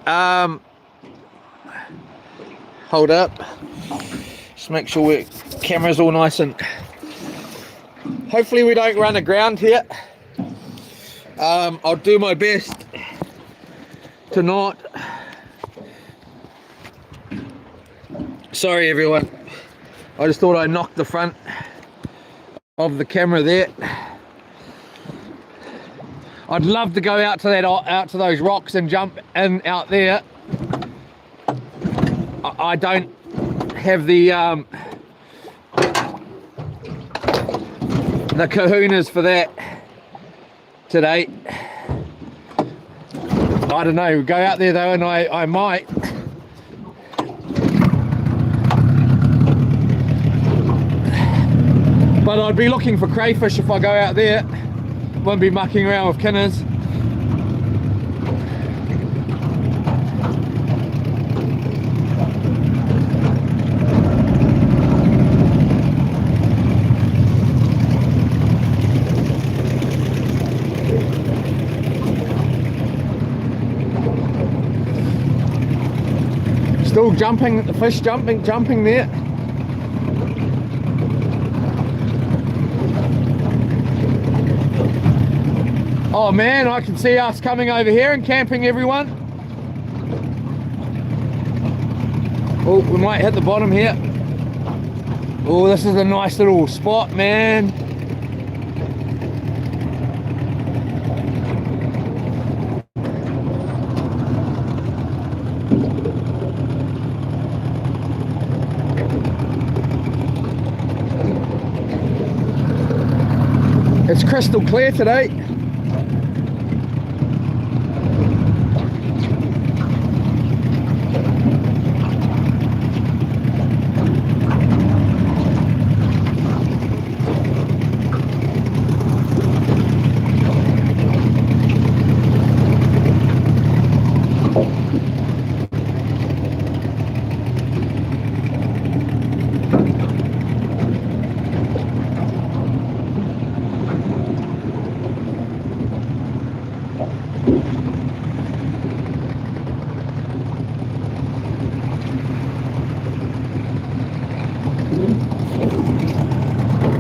Hold up. Just make sure we're camera's all nice and hopefully we don't run aground here. I'll do my best to not. Sorry everyone, I just thought I knocked the front of the camera there. I'd love to go out to that, out to those rocks and jump in out there. I don't have the kahunas for that today. I don't know, go out there though and I might. But I'd be looking for crayfish if I go out there. Won't be mucking around with kinners. Still jumping, the fish jumping there. Oh man, I can see us coming over here and camping, everyone. Oh, we might hit the bottom here. Oh, this is a nice little spot, man. It's crystal clear today.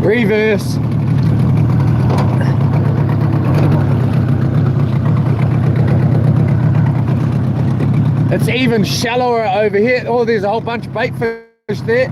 Reverse. It's even shallower over here. Oh, there's a whole bunch of bait fish there.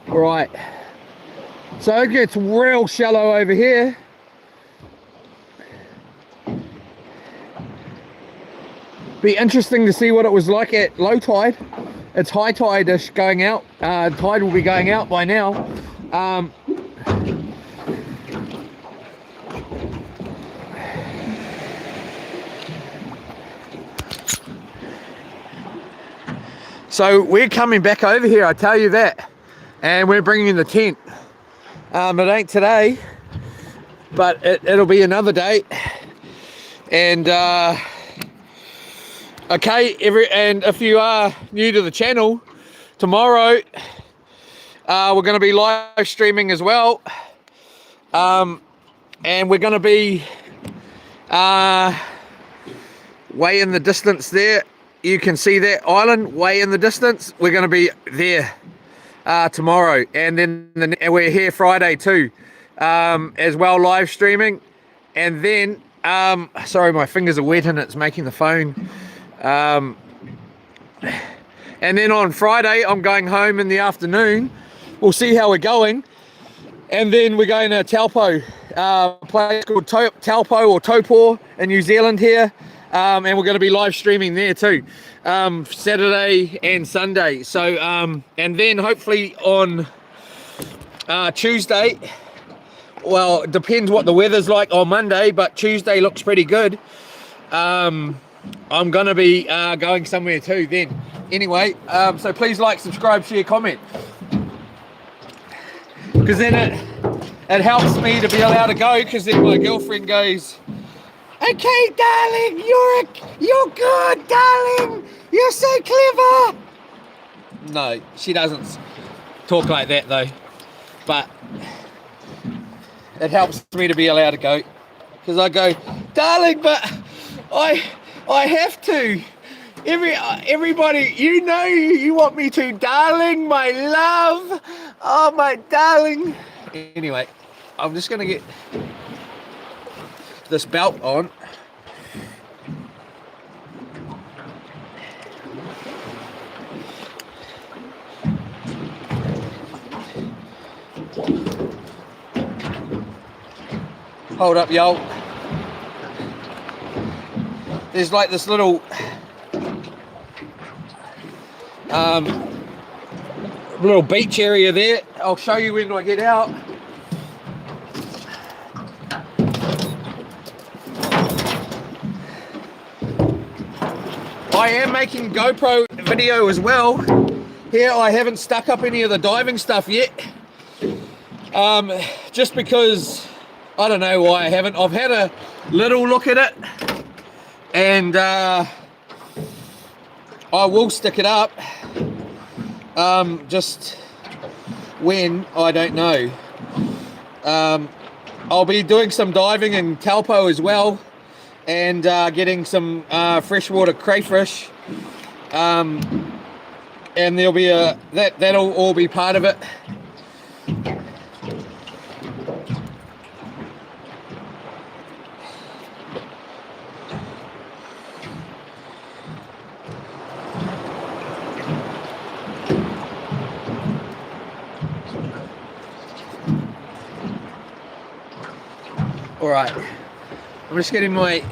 Right, so it gets real shallow over here. Be interesting to see what it was like at low tide. It's high tide-ish going out. Tide will be going out by now. So we're coming back over here, I tell you that. And we're bringing in the tent. It ain't today, but it'll be another day. And okay, and if you are new to the channel, tomorrow we're going to be live streaming as well. And we're going to be way in the distance there. You can see that island way in the distance. We're going to be there tomorrow, and then we're here Friday too, as well, live streaming. And then sorry, my fingers are wet and it's making the phone. And then on Friday I'm going home in the afternoon. We'll see how we're going, and then we're going to Taupo, a place called Taupo or Taupo in New Zealand here. and we're going to be live streaming there too, Saturday and Sunday. So and then hopefully on Tuesday, well, it depends what the weather's like on Monday, but Tuesday looks pretty good. I'm going to be going somewhere too then. Anyway, so please like, subscribe, share, comment, because then it helps me to be allowed to go, because then my girlfriend goes, okay, darling, you're good, darling, you're so clever. No, she doesn't talk like that though, but it helps me to be allowed to go, because I go, darling, but I have to. Everybody, you know, you want me to, darling, my love, oh my darling. Anyway, I'm just gonna get this belt on. Hold up, y'all. There's like this little little beach area there. I'll show you when I get out. I am making GoPro video as well. Here I haven't stuck up any of the diving stuff yet. Just because I don't know why I haven't. I've had a little look at it, and I will stick it up. Just when, I don't know. I'll be doing some diving in Taupo as well, and getting some freshwater crayfish, and there'll be that'll all be part of it. All right, I'm just getting my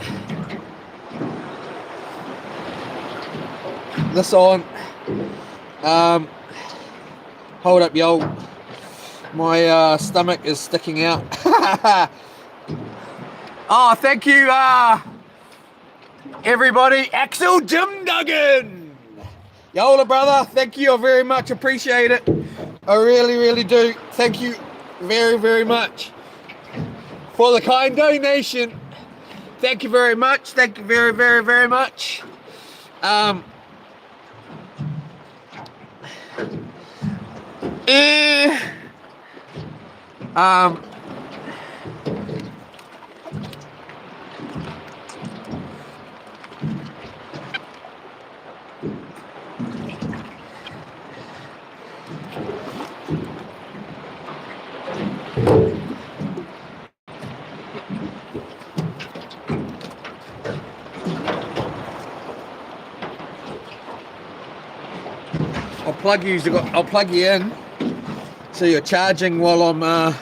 this on. Hold up, yo. My stomach is sticking out. Oh, thank you, everybody. Axel Jim Duggan. Yola, brother. Thank you. I very much appreciate it. I really, really do. Thank you very, very much for the kind donation. Thank you very much. Thank you very, very, very much. I'll plug you in so you're charging while I'm out.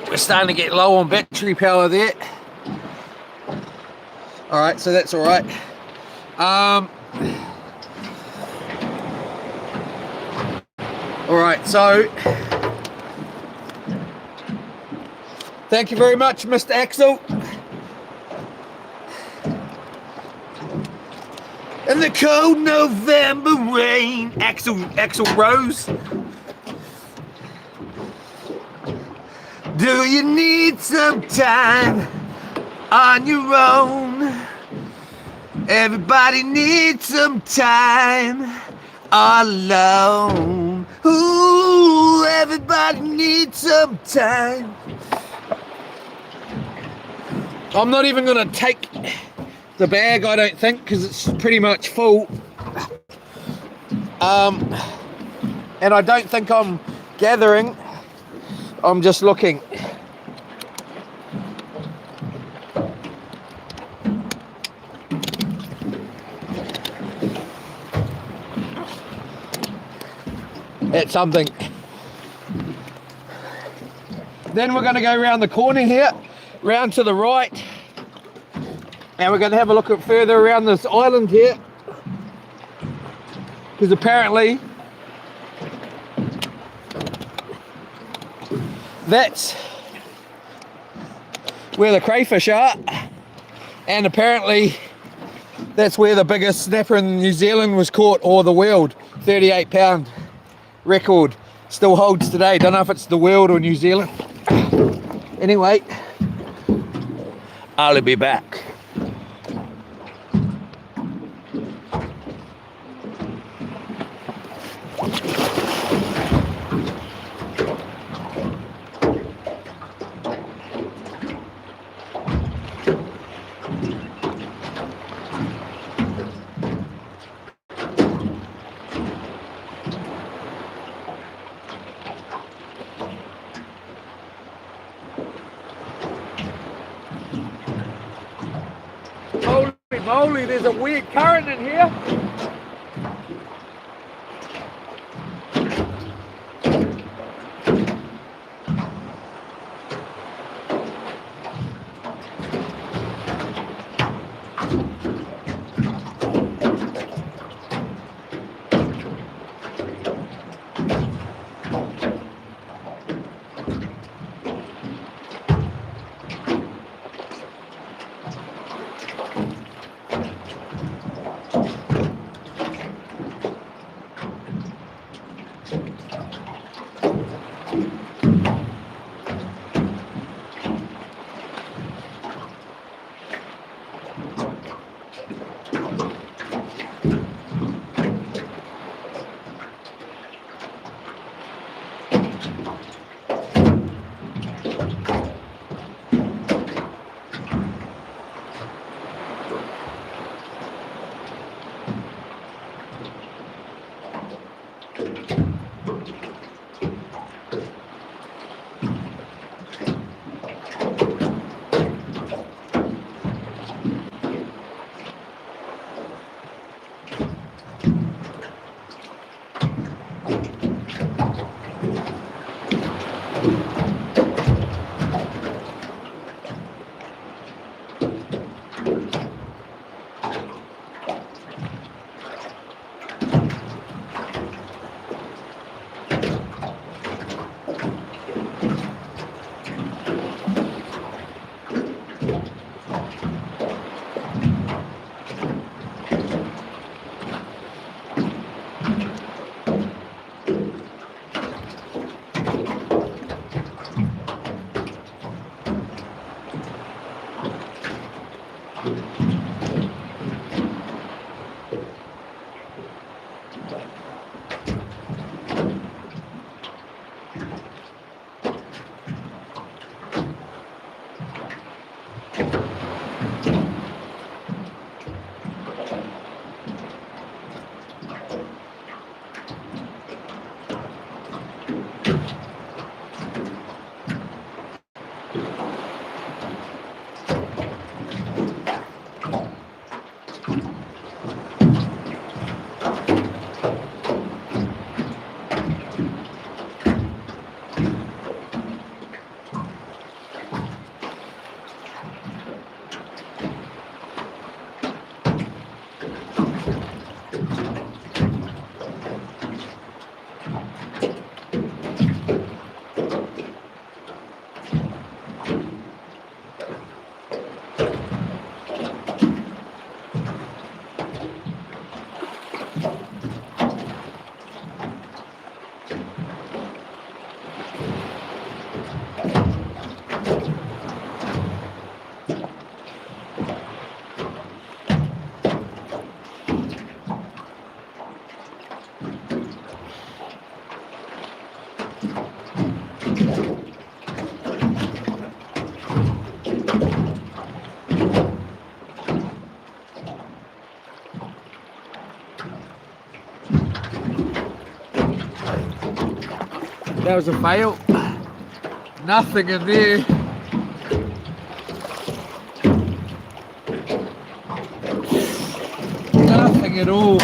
We're starting to get low on battery power there. All right, so that's all right. All right, so thank you very much, Mr. Axel. In the cold November rain, Axel Rose. Do you need some time on your own? Everybody needs some time alone. Ooh, everybody needs some time. I'm not even gonna take the bag, I don't think, because it's pretty much full. And I don't think I'm gathering. I'm just looking. At something. Then we're going to go around the corner here round to the right, and we're going to have a look at further around this island here, because apparently that's where the crayfish are, and apparently that's where the biggest snapper in New Zealand was caught, or the world. 38-pound record still holds today. Don't know if it's the world or New Zealand. Anyway, I'll be back. Holy moly, there's a weird current in here. That was a fail. Nothing in there. Nothing at all.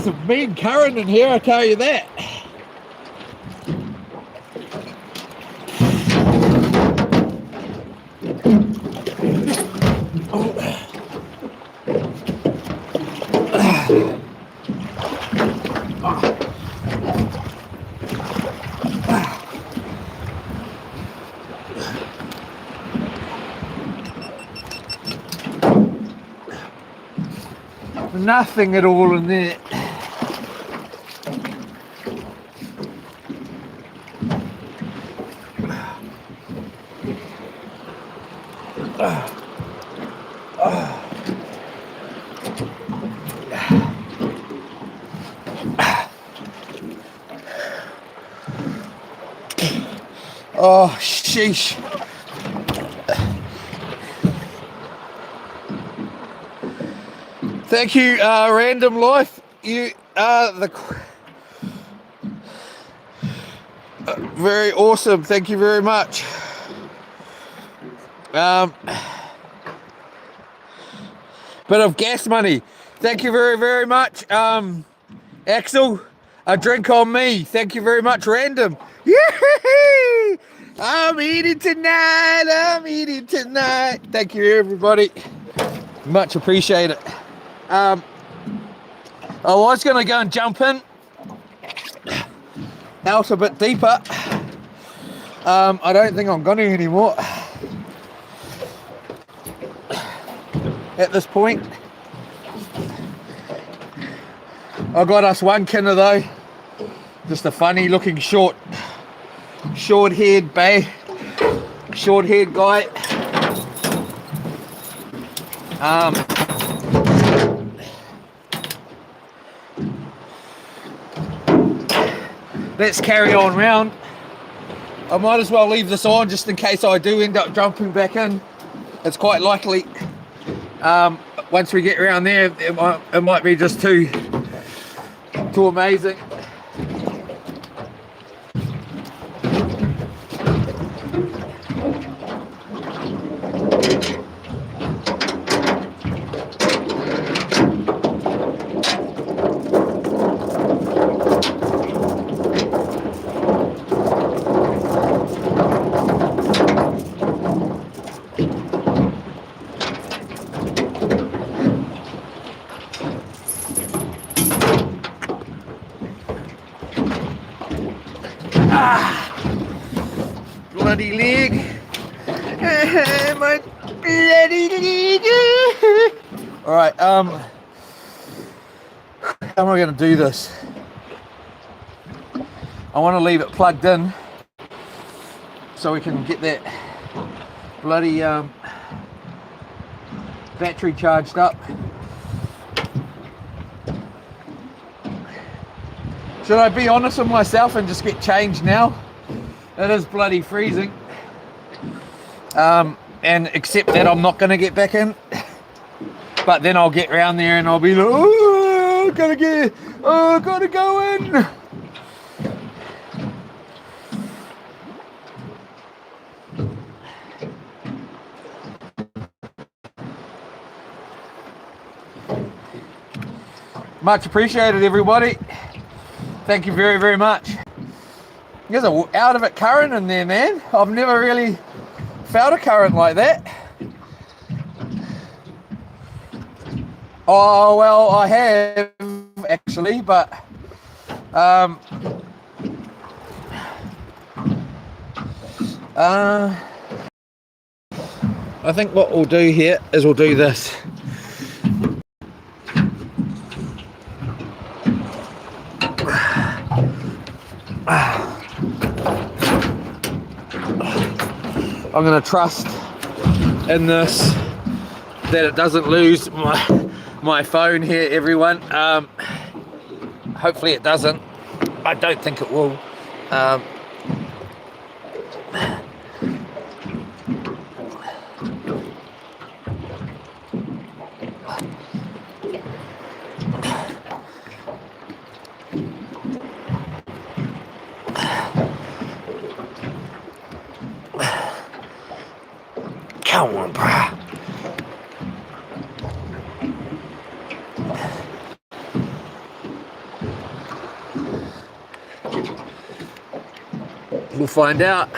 some mean current in here, I tell you that. Nothing at all in there. Oh, sheesh. Thank you, Random Life. You are the very awesome. Thank you very much. Bit of gas money. Thank you very, very much. Axel, a drink on me. Thank you very much, Random. Yay! I'm eating tonight. I'm eating tonight. Thank you, everybody. Much appreciated. I was going to go and jump in out a bit deeper. I don't think I'm going to anymore at this point. I got us one kinner though, just a funny looking short-haired guy. Let's carry on round. I might as well leave this on just in case I do end up jumping back in. It's quite likely. Once we get around there, it might be just too amazing. Bloody leg. My bloody leg. Alright, how am I going to do this? I want to leave it plugged in so we can get that bloody battery charged up. Should I be honest with myself and just get changed now? It is bloody freezing. And accept that I'm not going to get back in. But then I'll get round there and I'll be like, oh, gotta go in. Much appreciated, everybody. Thank you very, very much. There's an out of it current in there, man. I've never really felt a current like that. Oh, well, I have actually, but I think what we'll do here is we'll do this. I'm going to trust in this that it doesn't lose my phone here, everyone. Hopefully it doesn't. I don't think it will. Come on, bruh. find out.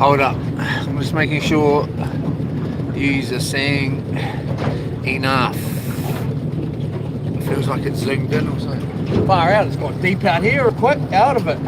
Hold up, I'm just making sure yous are seeing enough. It feels like it's zoomed in or something. Far out, it's got deep out here, or quick out of it.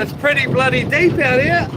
It's pretty bloody deep out here.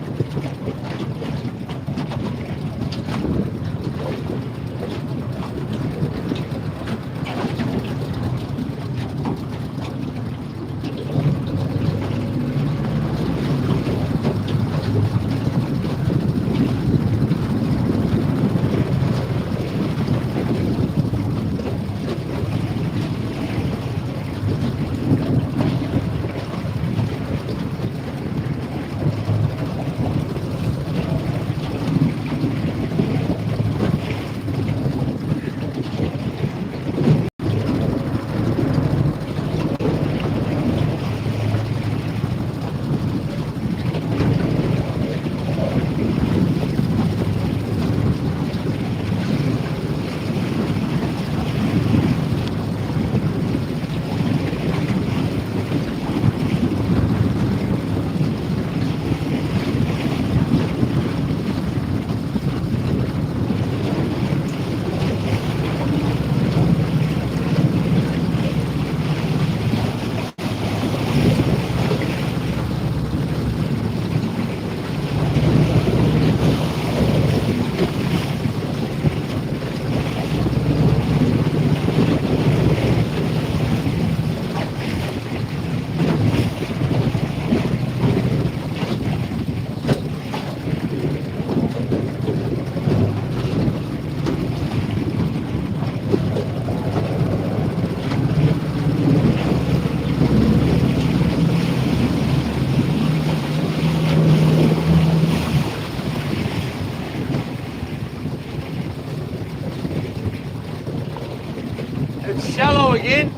It's shallow again.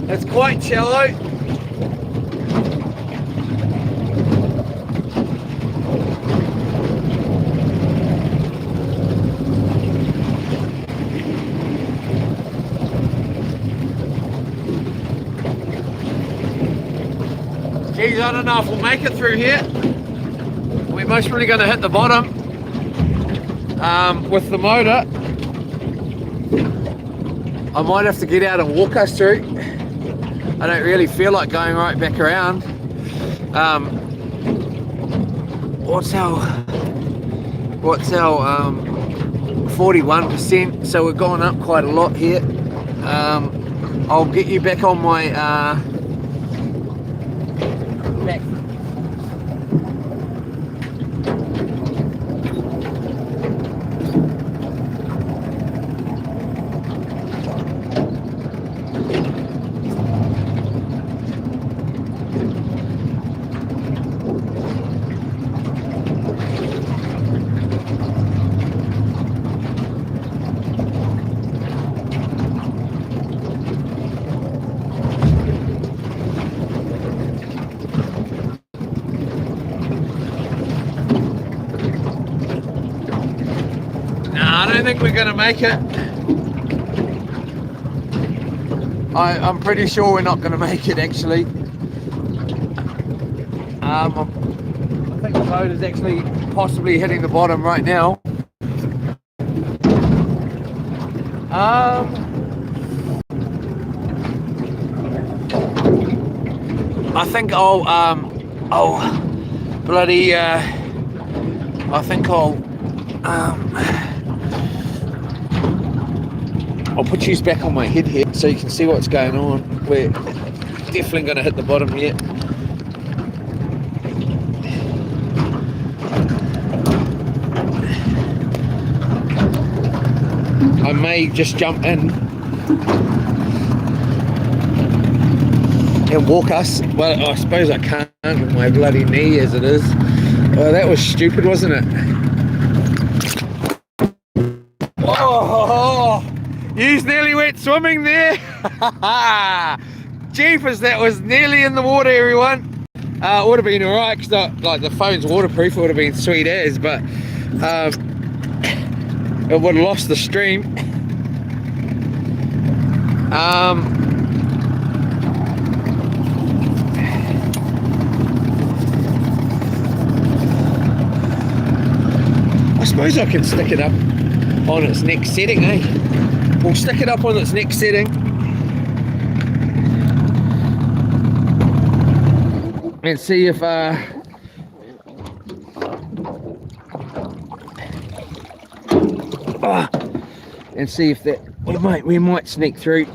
It's quite shallow. Geez, I don't know if we'll make it through here. We're most probably going to hit the bottom with the motor. I might have to get out and walk us through. I don't really feel like going right back around. What's our 41%, so we're going up quite a lot here. I'll get you back on my back. I don't think we're going to make it. I'm pretty sure we're not going to make it, actually. I think the boat is actually possibly hitting the bottom right now. I think I'll put you back on my head here so you can see what's going on. We're definitely going to hit the bottom here. I may just jump in and walk us, but I suppose I can't with my bloody knee as it is. Oh, that was stupid, wasn't it? Oh, you nearly went swimming there. Jeepers, that was nearly in the water, everyone. It would have been alright because like the phone's waterproof. It would have been sweet as, but it would have lost the stream. I suppose I can stick it up on its next setting, eh? We'll stick it up on its next setting and see if that we might sneak through.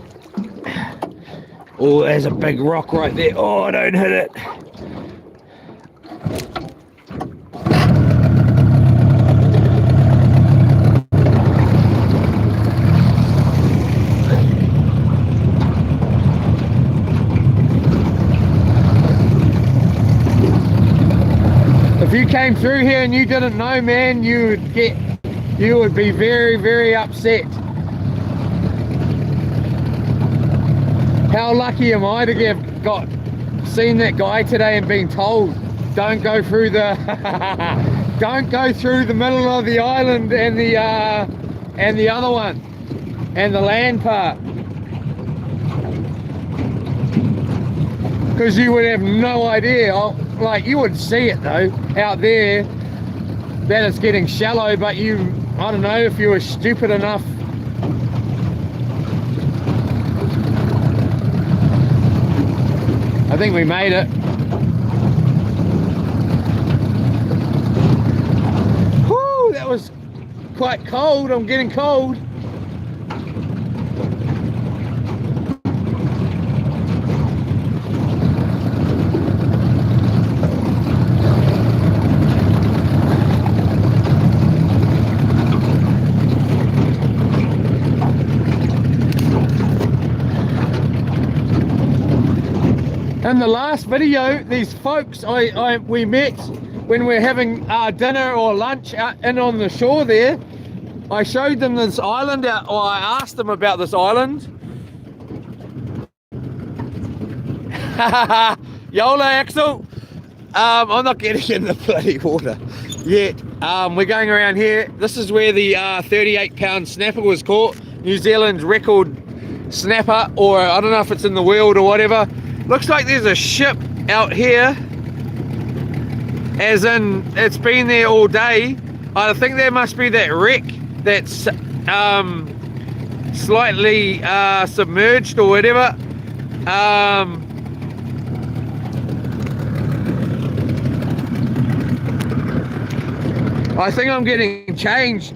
Oh, there's a big rock right there. Oh, don't hit it. If you came through here and you didn't know, man, you would be very, very upset. How lucky am I to have seen that guy today and been told don't go through the don't go through the middle of the island and the other one and the land part, because you would have no idea. Like, you would see it though out there that it's getting shallow, but I don't know if you were stupid enough. I think we made it. Whoo, that was quite cold. I'm getting cold. In the last video, these folks we met when we were having dinner or lunch out in on the shore there, I showed them this island, or I asked them about this island. Yola, Axel. I'm not getting in the bloody water yet. We're going around here. This is where the 38-pound snapper was caught. New Zealand's record snapper, or I don't know if it's in the world or whatever. Looks like there's a ship out here, as in it's been there all day. I think there must be that wreck that's slightly submerged or whatever. I think I'm getting changed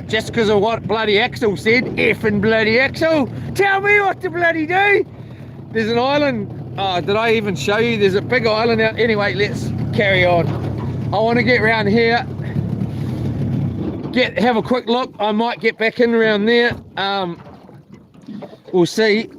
just because of what bloody Axel said. Effing bloody Axel, tell me what to bloody do. There's an island. Oh, did I even show you? There's a big island out. Anyway, let's carry on. I want to get around here, have a quick look. I might get back in around there. We'll see.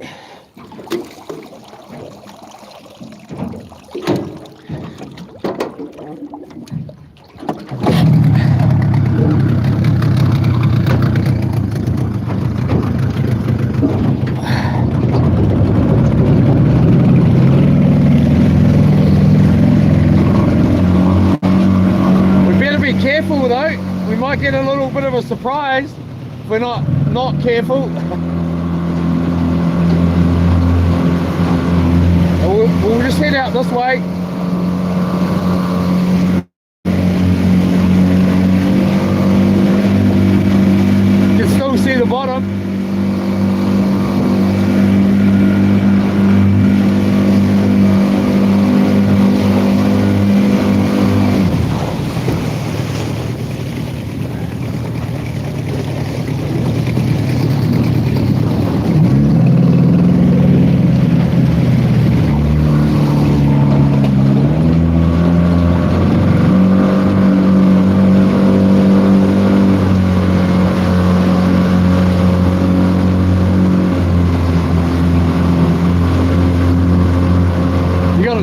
Careful though, we might get a little bit of a surprise if we're not careful. We'll just head out this way. You can still see the bottom.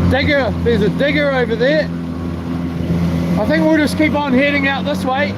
Digger, there's a digger over there. I think we'll just keep on heading out this way.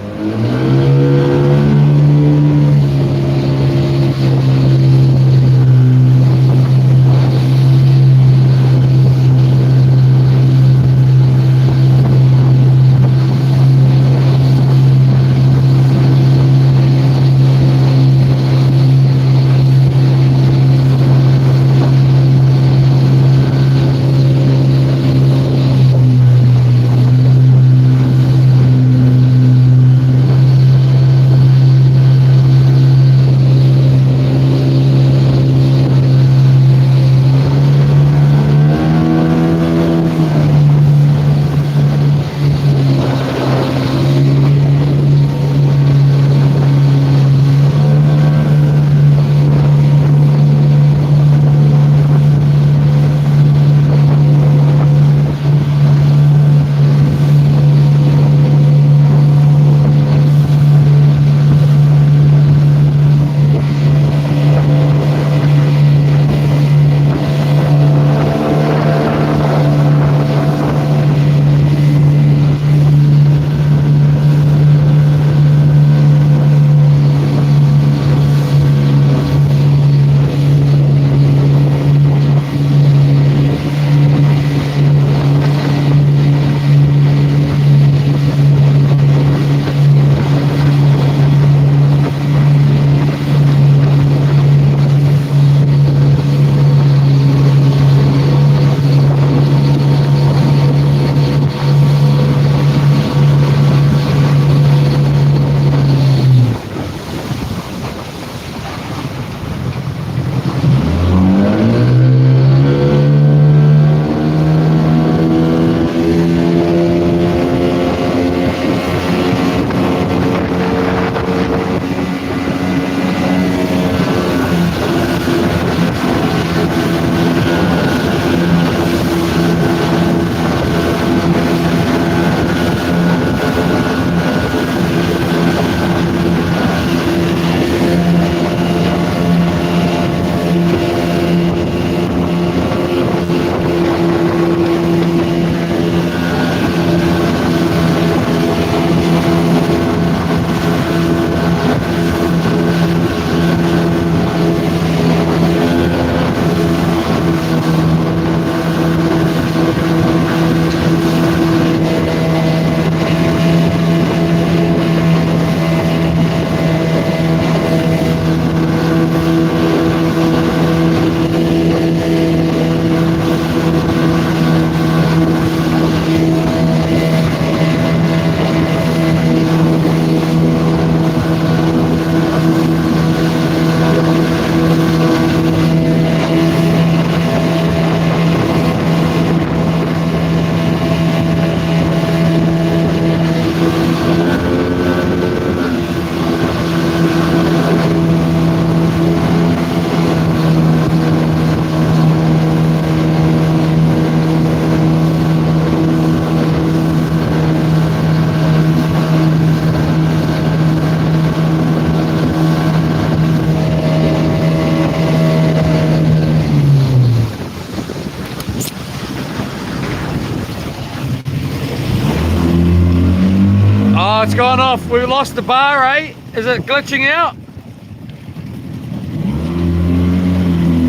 Oh, it's gone off. We lost the bar, eh? Is it glitching out?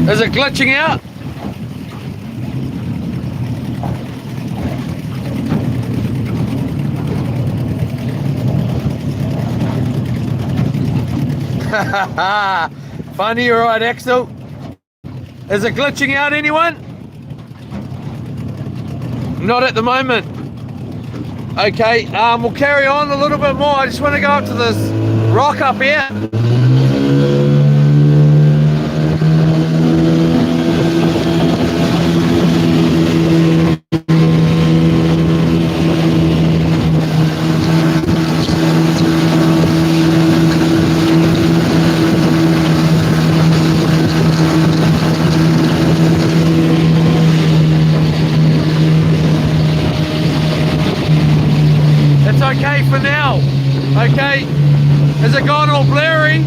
Is it glitching out? Funny, all right, Axel. Is it glitching out, anyone? Not at the moment. Okay, we'll carry on a little bit more. I just want to go up to this rock up here. Okay for now. Okay, has it gone all blurry?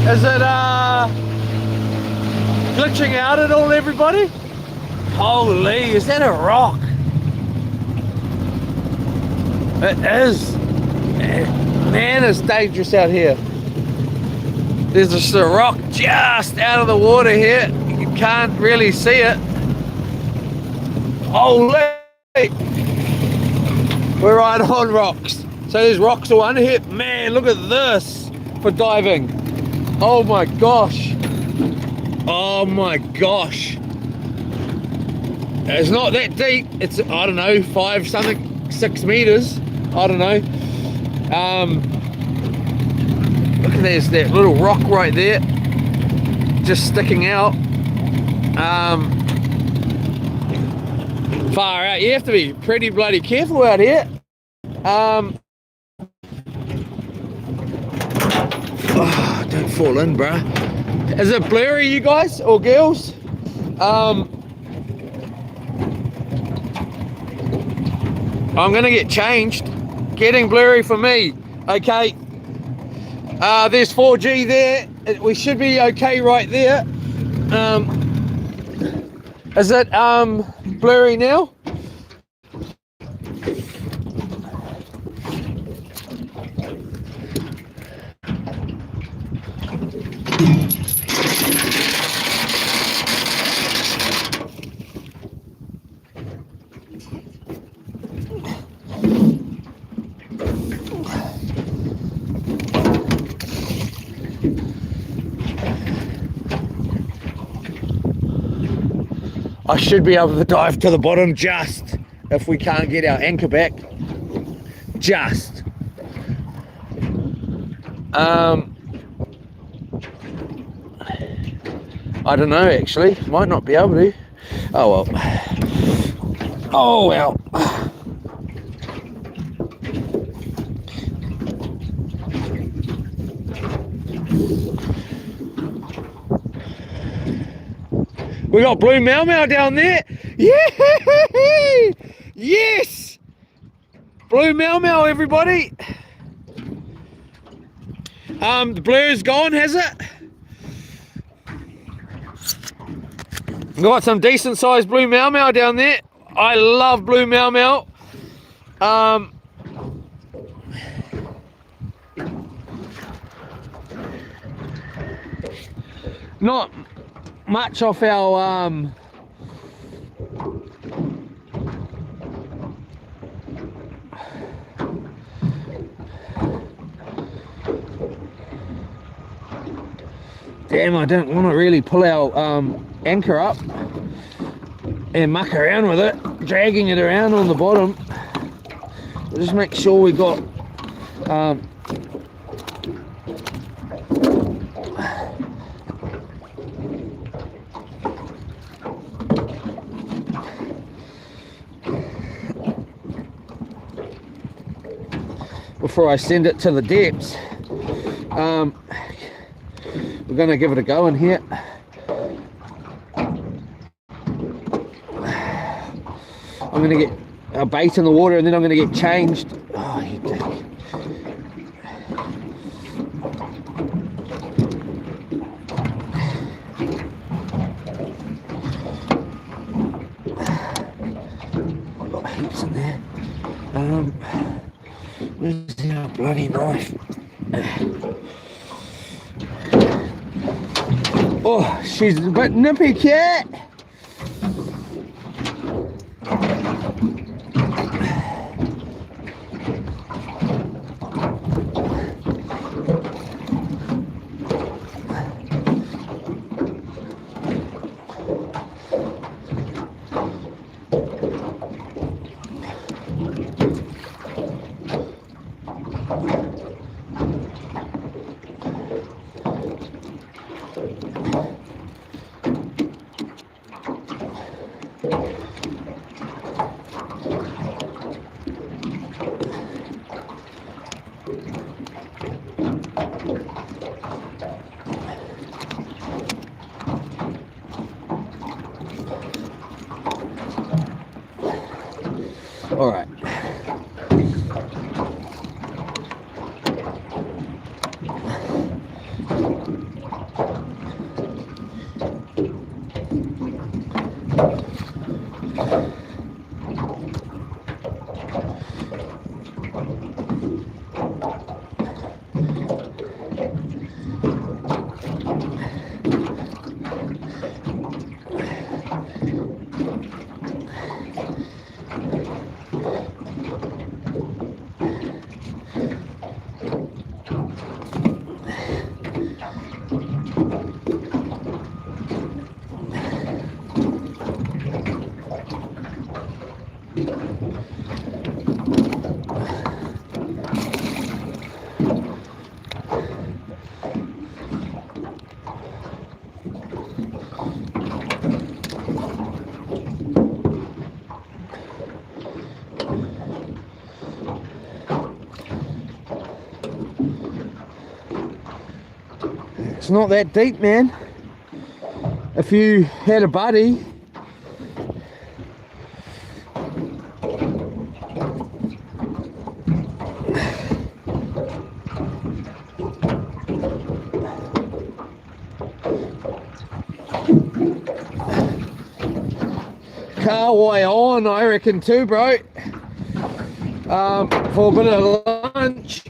Is it glitching out at all, everybody? Holy, is that a rock? It is. Man, it's dangerous out here. There's just a rock just out of the water here. You can't really see it. Holy! We're right on rocks. So there's rocks all under here. Man, look at this for diving. Oh my gosh. Oh my gosh. It's not that deep. It's, I don't know, 5 something, 6 meters. I don't know. Look at there's that little rock right there. Just sticking out. Far out. You have to be pretty bloody careful out here. Oh, don't fall in, bruh. Is it blurry, you guys or girls? I'm gonna get changed. Getting blurry for me. Okay. There's 4G there. We should be okay right there. Is it blurry now? I should be able to dive to the bottom just if we can't get our anchor back. Just. I don't know actually. Might not be able to. Oh well. Oh well. We got blue mau mau down there. Yeah! Yes! Blue mau mau, everybody. The blur's gone, has it? Got some decent sized blue mau mau down there. I love blue mau mau. much off our damn, I don't want to really pull our anchor up and muck around with it, dragging it around on the bottom. We'll just make sure we got before I send it to the depths. We're going to give it a go in here. I'm going to get a bait in the water and then I'm going to get changed. Oh, you dick. I've got heaps in there. Where's the bloody knife? Oh, she's a bit nippy, cat. All right. It's not that deep, man. If you had a buddy, Kahawai on, I reckon too, bro. For a bit of lunch.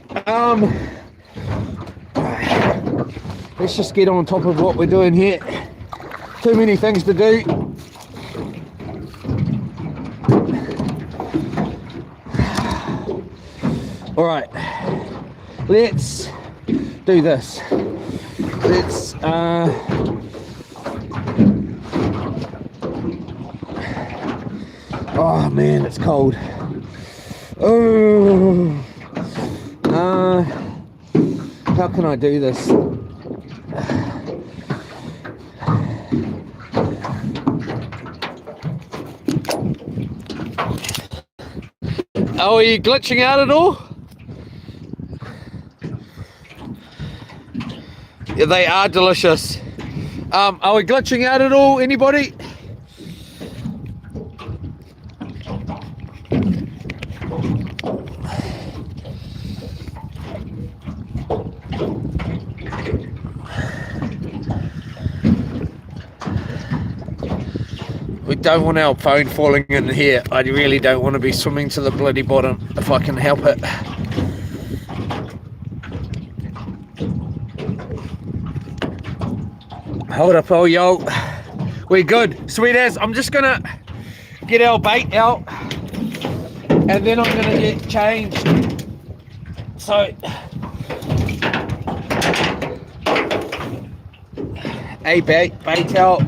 Let's just get on top of what we're doing here. Too many things to do. All right, let's do this. Let's oh man, it's cold. Oh, how can I do this? Oh, are you glitching out at all? Yeah, they are delicious. Are we glitching out at all, anybody? We don't want our phone falling in here. I really don't want to be swimming to the bloody bottom if I can help it. Hold up, oh yo. We're good. Sweet as. I'm just gonna get our bait out and then I'm gonna get changed. So a bait out.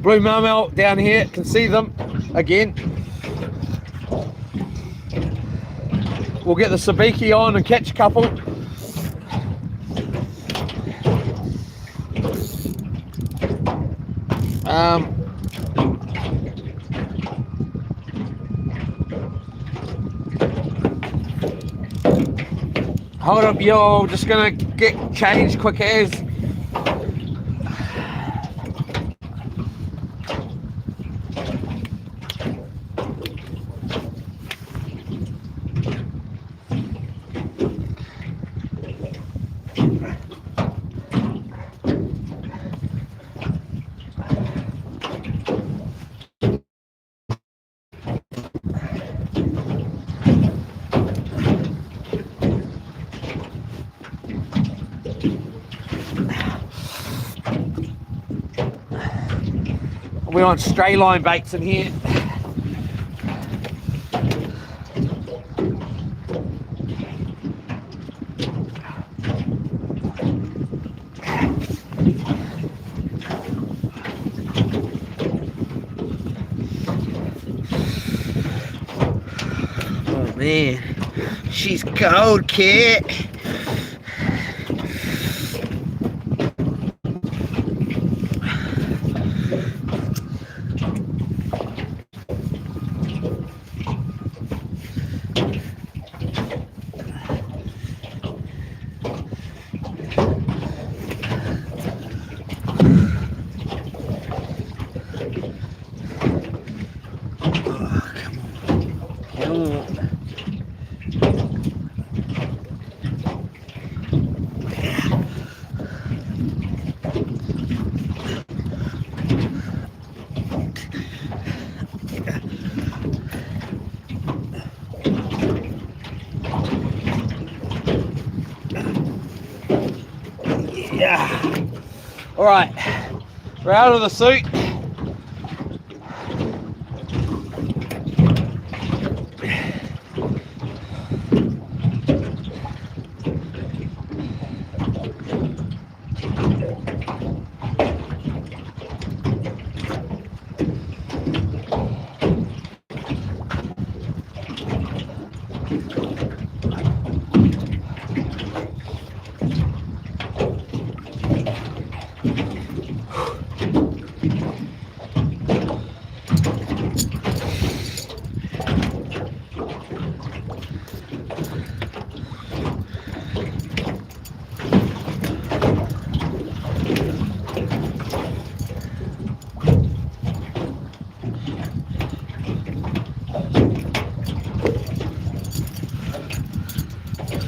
Blue Maumau down here, can see them again. We'll get the sabiki on and catch a couple. Hold up, yo, just gonna get changed quick as. We're on stray line baits in here. Oh man, she's cold, kid. Yeah. All right, we're out of the suit.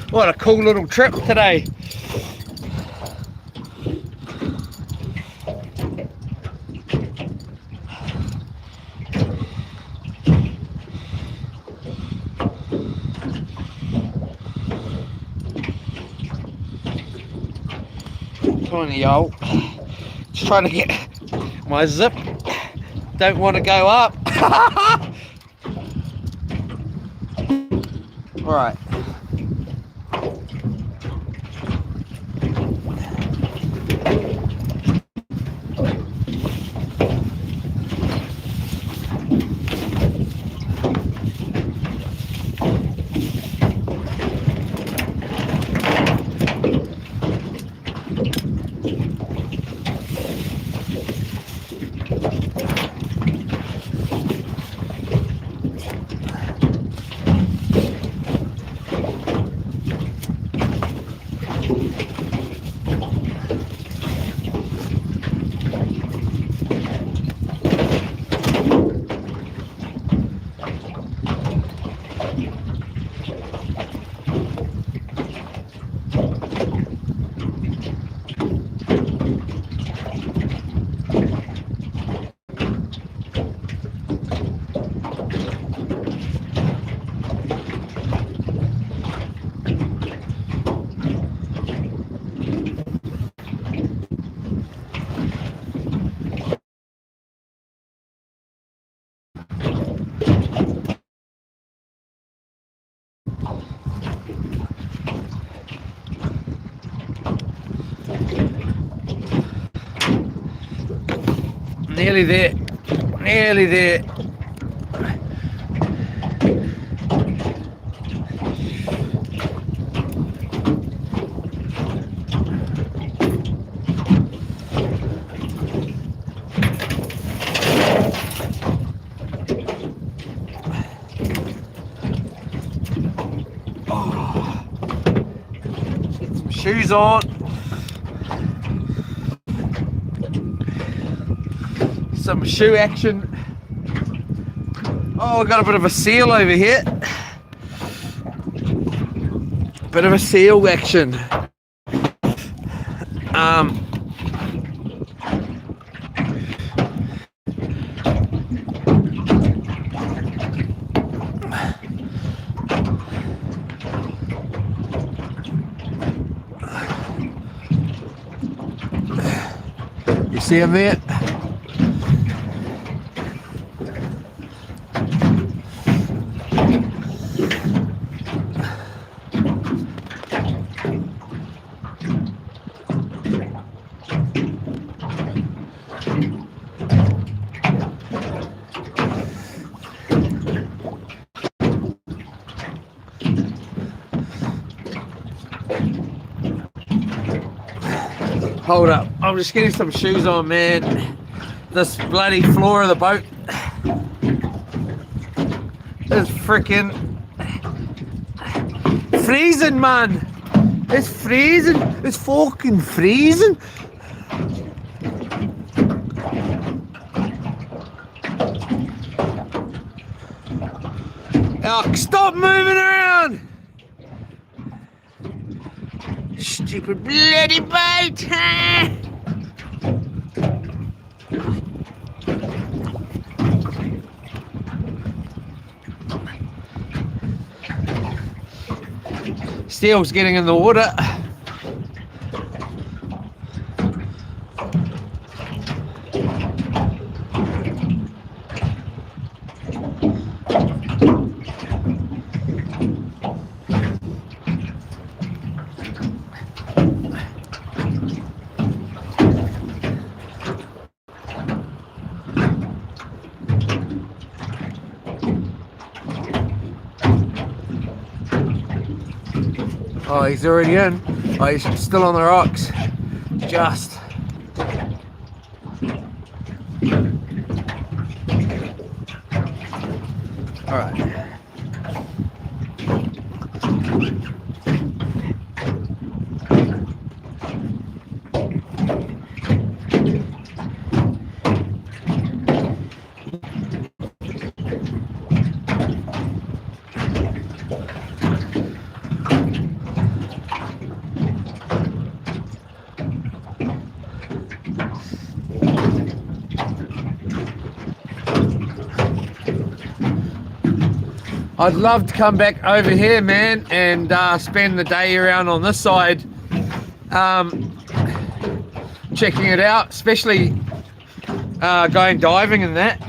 What a cool little trip today. Come on, y'all. Just trying to get my zip. Don't want to go up. All right. Nearly there. Nearly there. Shoes on. Some shoe action. Oh, we've got a bit of a seal over here. Bit of a seal action. You see him there? Hold up, I'm just getting some shoes on, man. This bloody floor of the boat is freaking freezing, man. It's freezing. It's fucking freezing. Oh, stop moving around. Stupid bloody boat! Steel's getting in the water. Oh, he's already in. Oh, he's still on the rocks. Just. All right. I'd love to come back over here, man, and spend the day around on this side checking it out, especially going diving and that.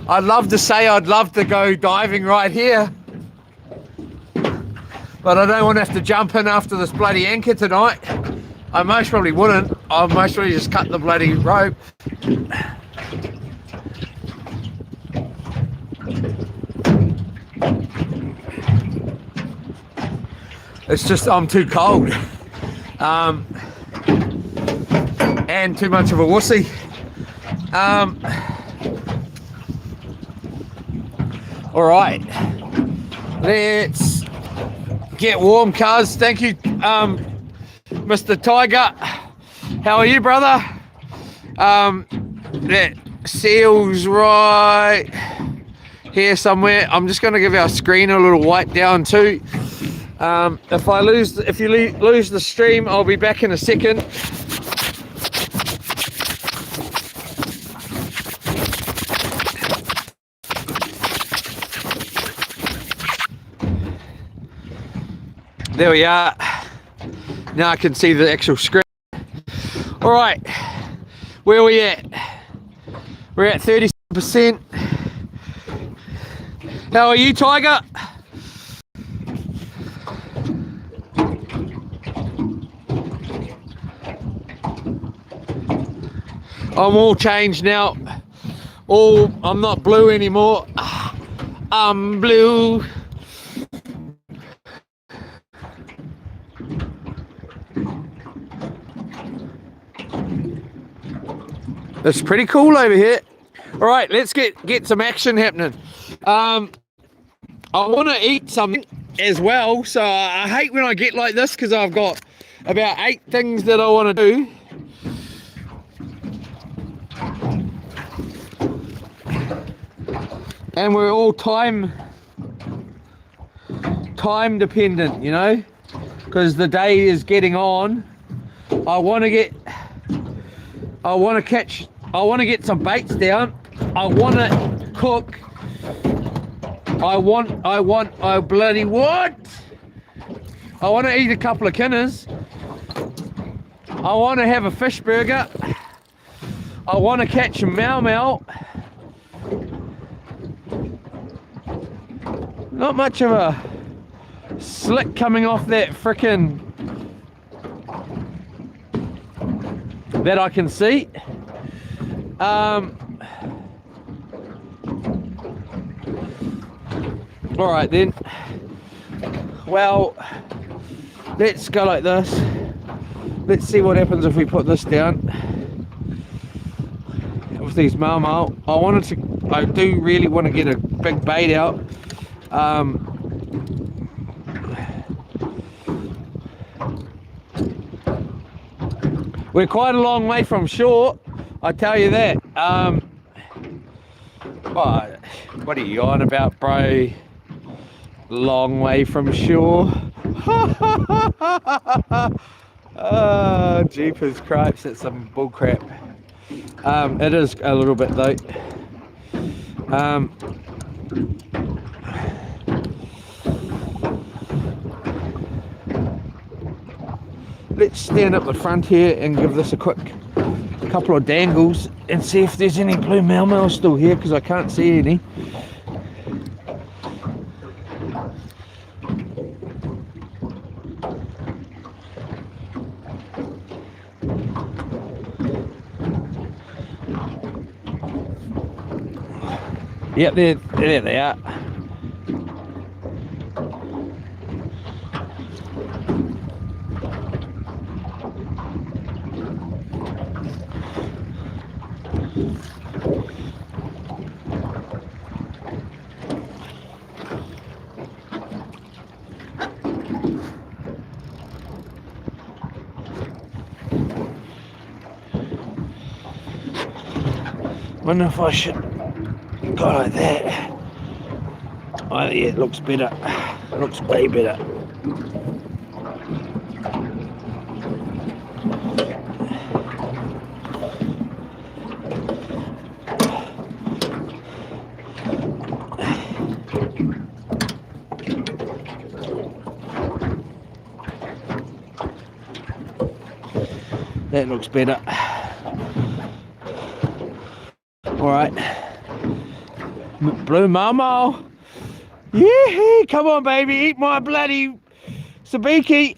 I'd love to say I'd love to go diving right here, but I don't want to have to jump in after this bloody anchor tonight. I most probably wouldn't. I'll most probably just cut the bloody rope. It's just I'm too cold. And too much of a wussy. All right, let's get warm, cuz. Thank you, Mr. Tiger. How are you, brother? That seal's right here somewhere. I'm just going to give our screen a little wipe down too. If you lose the stream, I'll be back in a second. There we are. Now I can see the actual screen. All right, where are we at? We're at 37%. How are you, Tiger? I'm all changed now. I'm not blue anymore. I'm blue. It's pretty cool over here. All right, let's get some action happening. I want to eat something as well, so I hate when I get like this because I've got about 8 things that I want to do. And we're all time dependent, you know, because the day is getting on. I want to get some baits down. I want to cook. I bloody what? I want to eat a couple of kinners. I want to have a fish burger. I want to catch a mau. Not much of a slick coming off that frickin' that I can see. All right then. Well, let's go like this. Let's see what happens if we put this down with these mau. I do really want to get a big bait out. We're quite a long way from shore, I tell you that. What are you on about, bro? Long way from shore. Oh, jeepers cripes, that's some bull crap. It is a little bit though. Let's stand up the front here and give this a quick couple of dangles and see if there's any blue mau still here, because I can't see any. Yep, there they are. Wonder if I should go like that. Oh yeah, it looks better. It looks way better. That looks better. Alright. Blue mau. Yeah, come on baby, eat my bloody sabiki.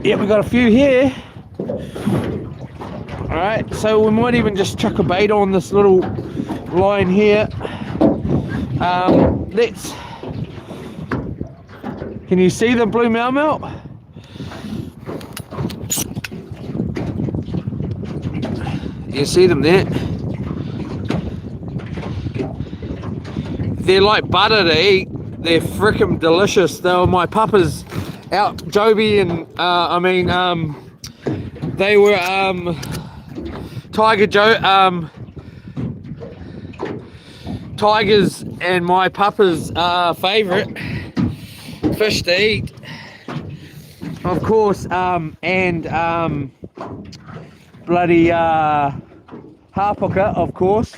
Yeah, we got a few here. Alright, so we might even just chuck a bait on this little line here. Can you see the blue mau? You see them there? They're like butter to eat. They're frickin' delicious. They were my papa's out, Joby, and they were Tiger's and my papa's favourite fish to eat, of course. bloody Hāpuka, of course.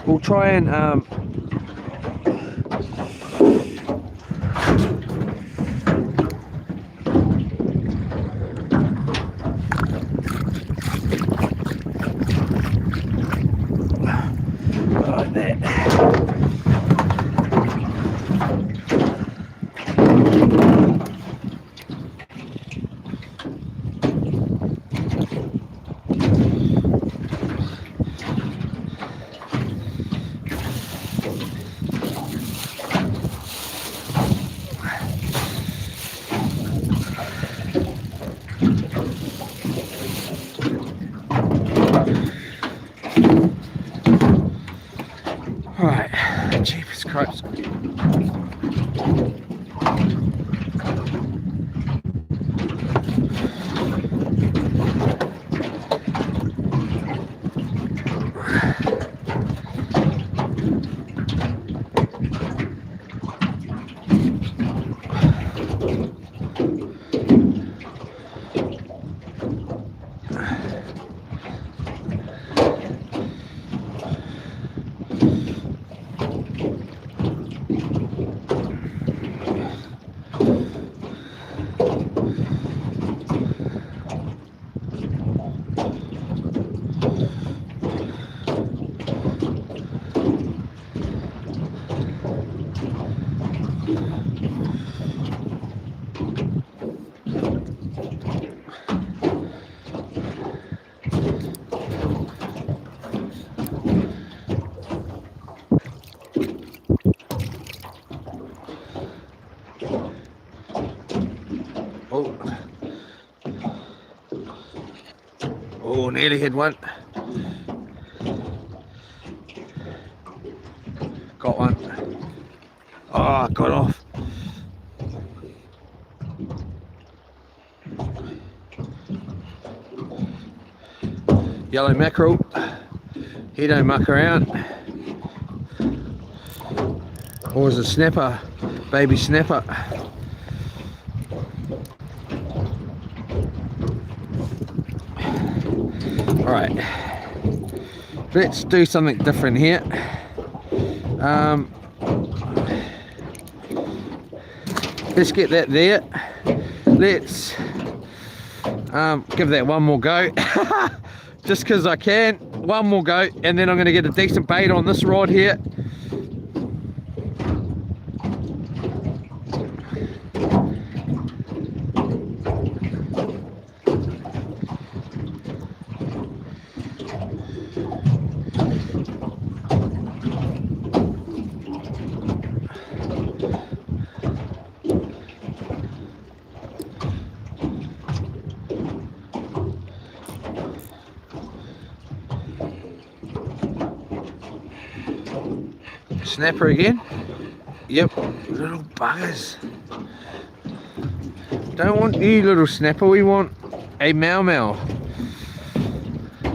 We'll try and like that. Right, cheapest crepes. Oh, nearly hit one. Got one. Oh, got off. Yellow mackerel. He don't muck around. Or is a snapper, baby snapper. Alright, let's do something different here. Let's get that there. Let's give that one more go. Just because I can. One more go, and then I'm going to get a decent bait on this rod here. Snapper again. Yep, little buggers. Don't want you little snapper, we want a mau mau.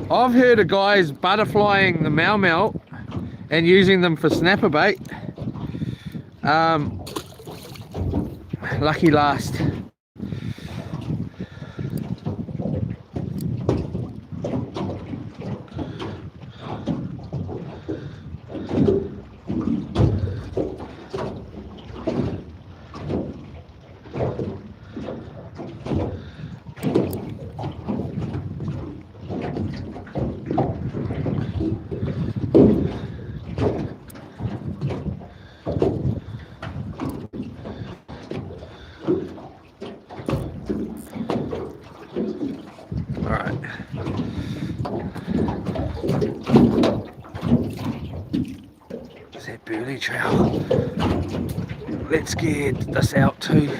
I've heard of guys butterflying the mau mau and using them for snapper bait. Lucky last. Burley trout. Let's get this out too.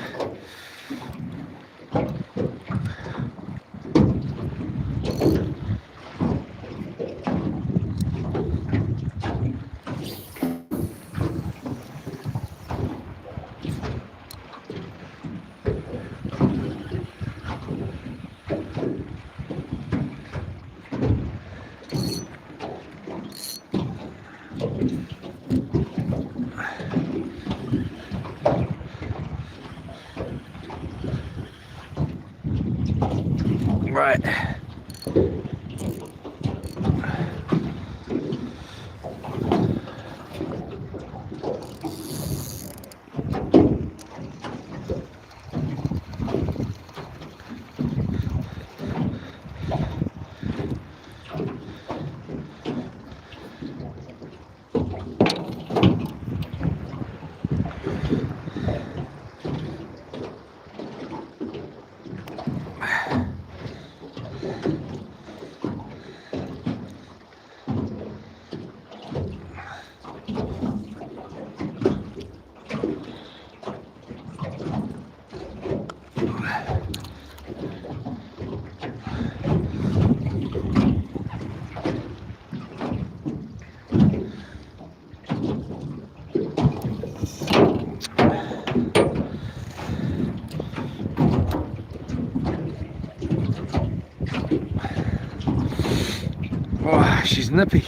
Right. Oh, she's nippy.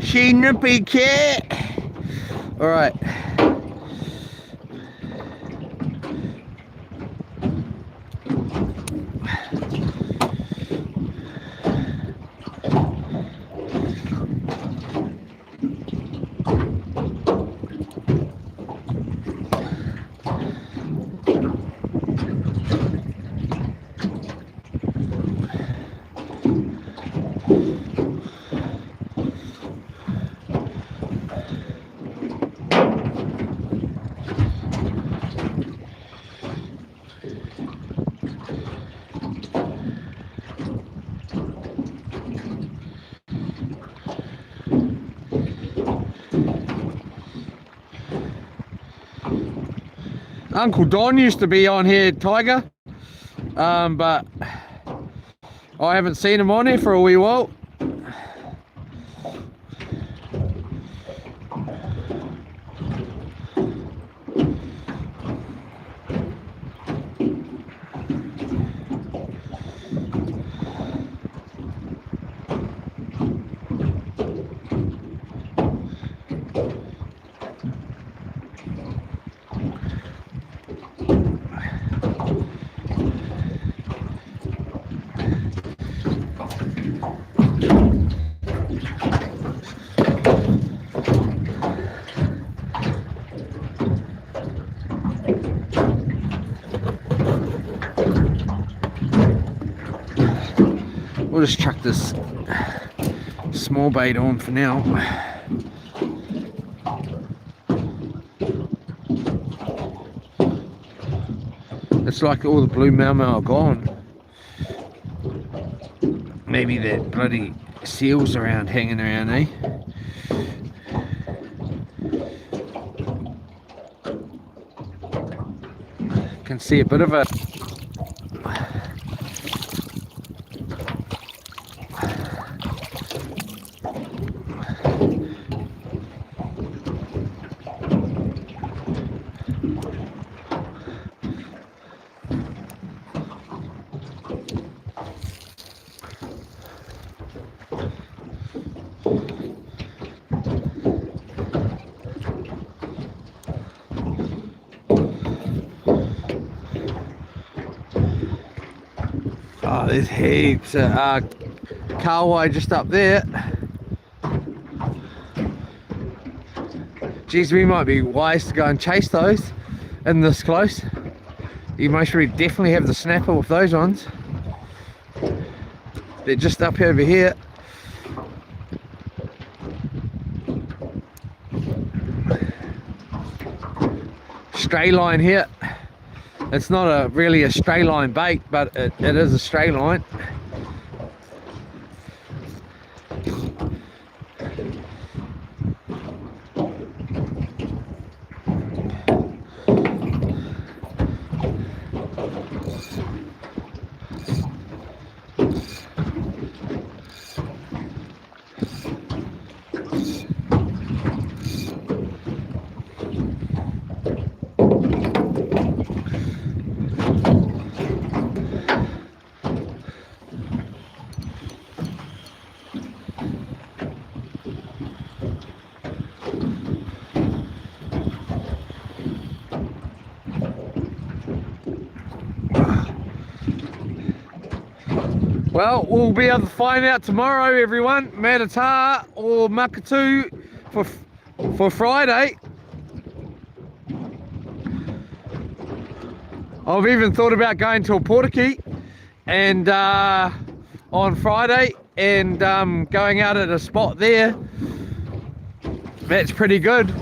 She nippy cat. All right. Uncle Don used to be on here, Tiger, but I haven't seen him on here for a wee while. We'll just chuck this small bait on for now. It's like all the blue mau are gone. Maybe that bloody seal's around, hanging around, eh? Can see a bit of a there's heaps of kahawai just up there. Geez, we might be wise to go and chase those in this close. You most really definitely have the snapper with those ones. They're just up over here. Stray line here. It's not really a stray line bait, but it is a stray line. Well, we'll be able to find out tomorrow, everyone. Matatā or Makatu for Friday. I've even thought about going to Opotiki and on Friday and going out at a spot there. That's pretty good.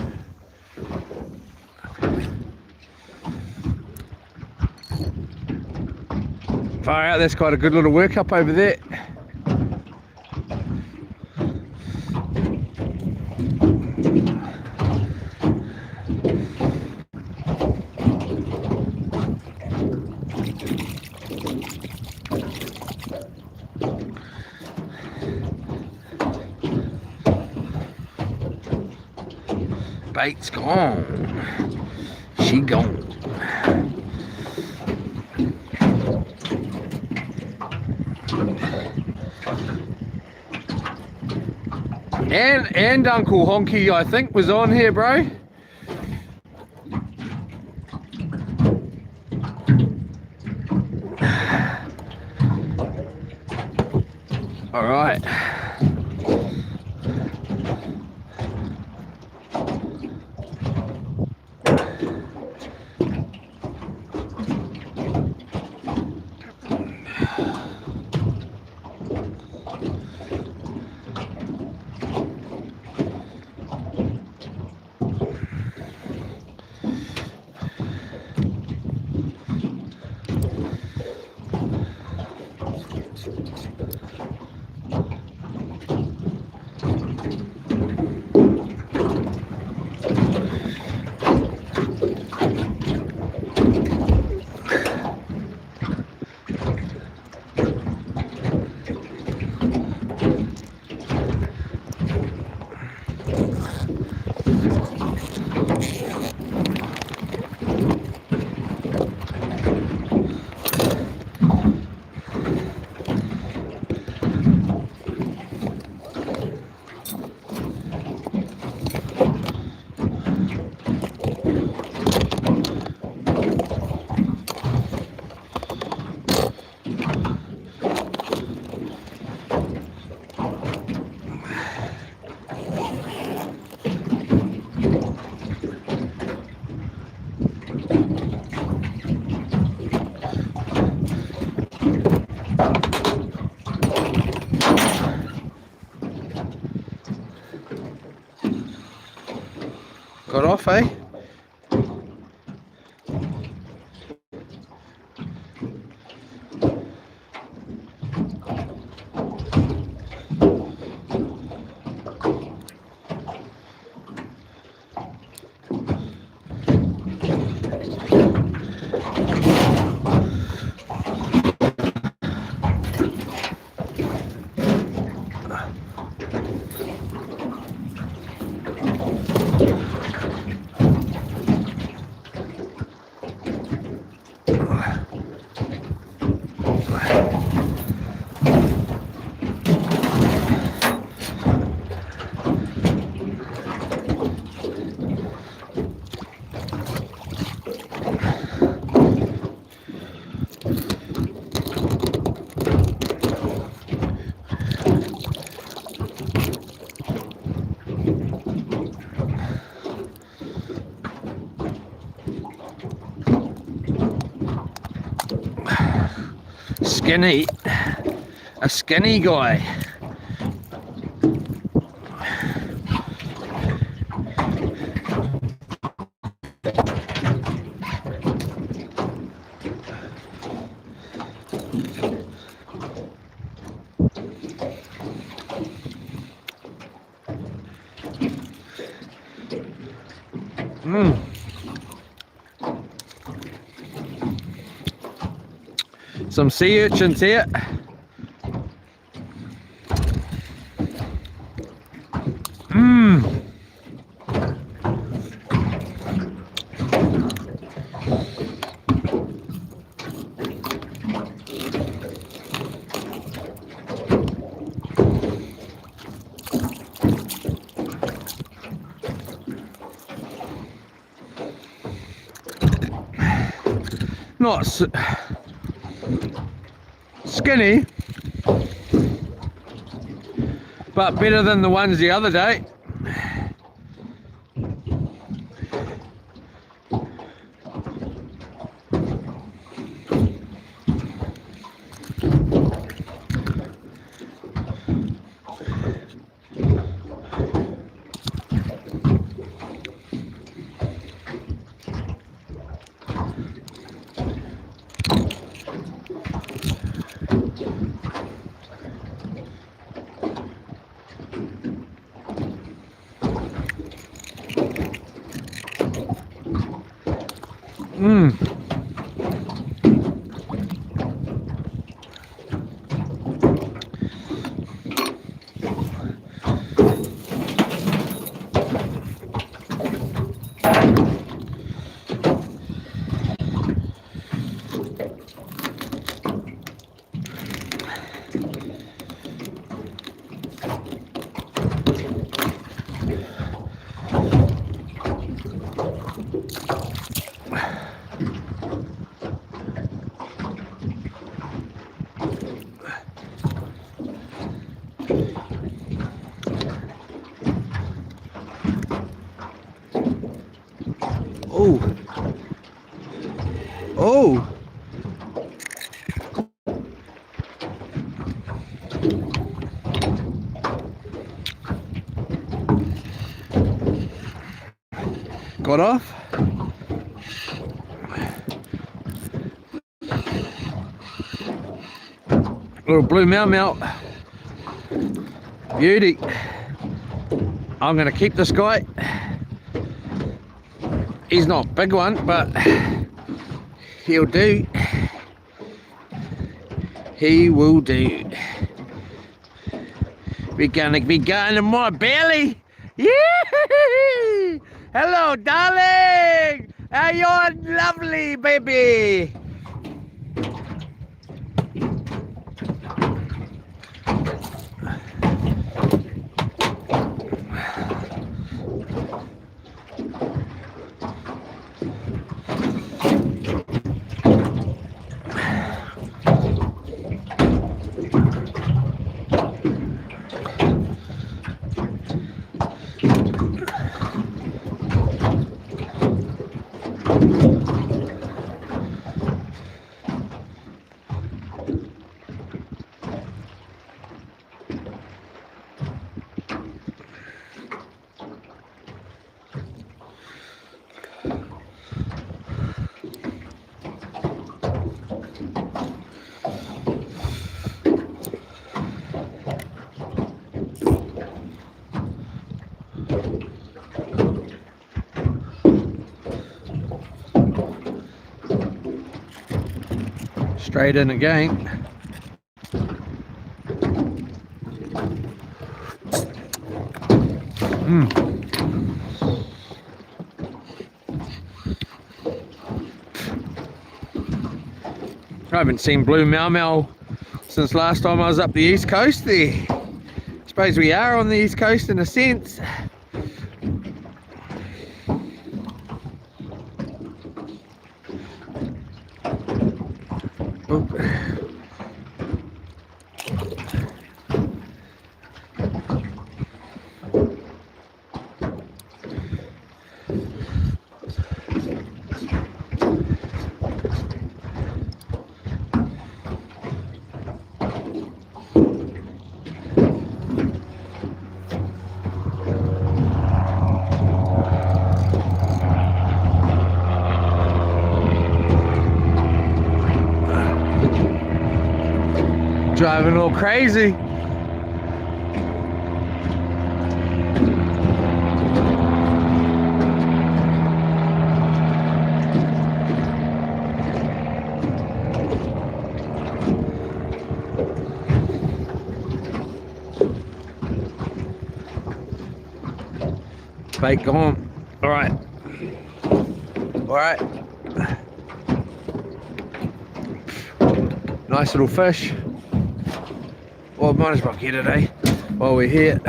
Far out, that's quite a good little workup over there. Bait's gone. She gone. And Uncle Honky, I think, was on here, bro. All right. Got off, eh? Skinny, a skinny guy. Some sea urchins here. Not skinny, but better than the ones the other day. Oh. Oh. Got off. Little blue mau. Beauty. I'm going to keep this guy. He's not a big one, but he'll do. He will do. We're gonna be going to my belly. Yeah! Hello, darling. How you lovely, baby? Straight in again. I haven't seen blue mau since last time I was up the east coast there. I suppose we are on the east coast in a sense. Driving all crazy. Bait gone. All right. All right. Nice little fish. Well, might as well get it, eh? While we're here.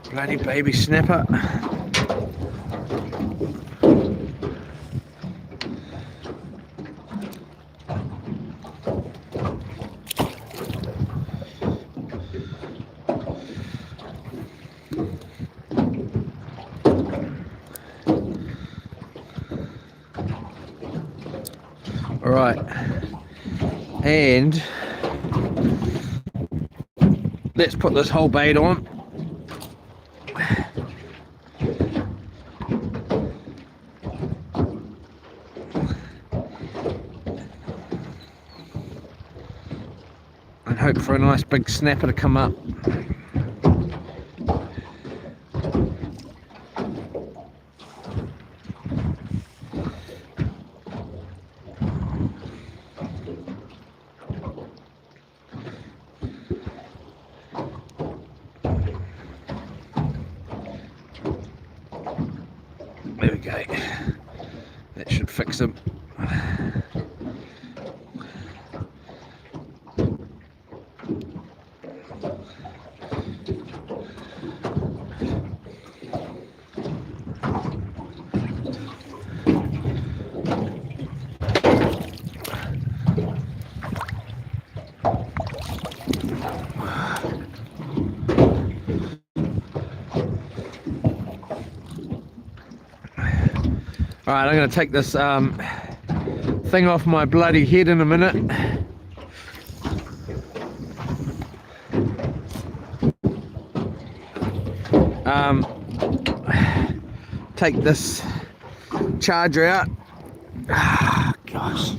Bloody baby snapper. All right, and let's put this whole bait on. And hope for a nice big snapper to come up. There we go. That should fix him. Alright, I'm going to take this thing off my bloody head in a minute. Take this charger out. Gosh.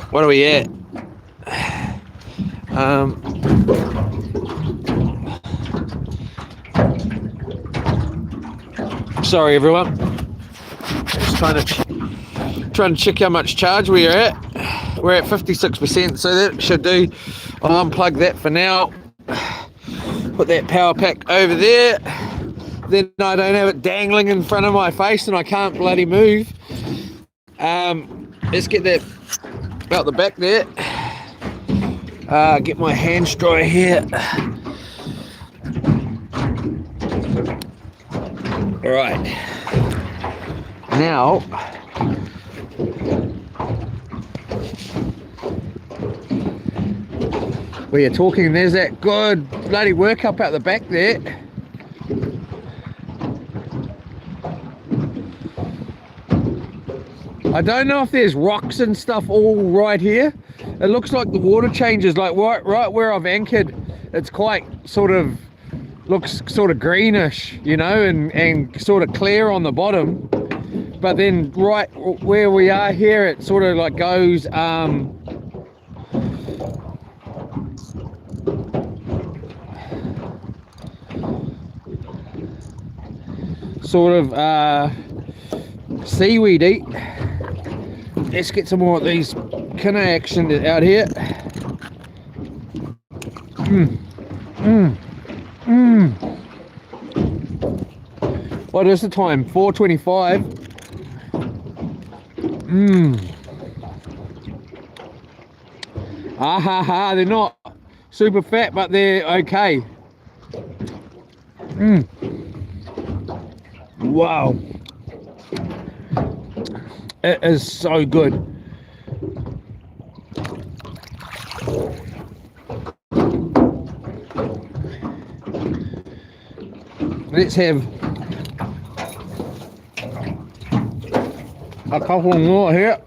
What are we at? Sorry everyone, just trying to check how much charge we are at. We're at 56%, so that should do. I'll unplug that for now, put that power pack over there, then I don't have it dangling in front of my face and I can't bloody move. Let's get that out the back there. Get my hand straw here. All right, now we are talking. There's that good bloody work up the back there. I don't know if there's rocks and stuff all right here. It looks like the water changes, like right where I've anchored. It's quite sort of looks sort of greenish, you know, and sort of clear on the bottom, but then right where we are here, it sort of like goes sort of seaweedy. Let's get some more of these kinda action out here. What is the time? 4:25. They're not super fat, but they're okay. Wow. It is so good. Let's have a couple more here.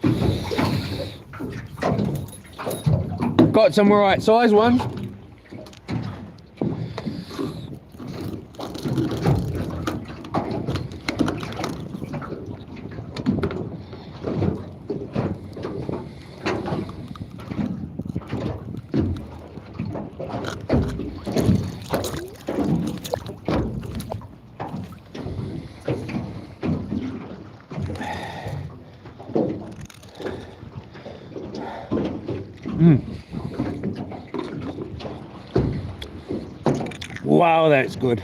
Got some right size ones. Wow, that's good.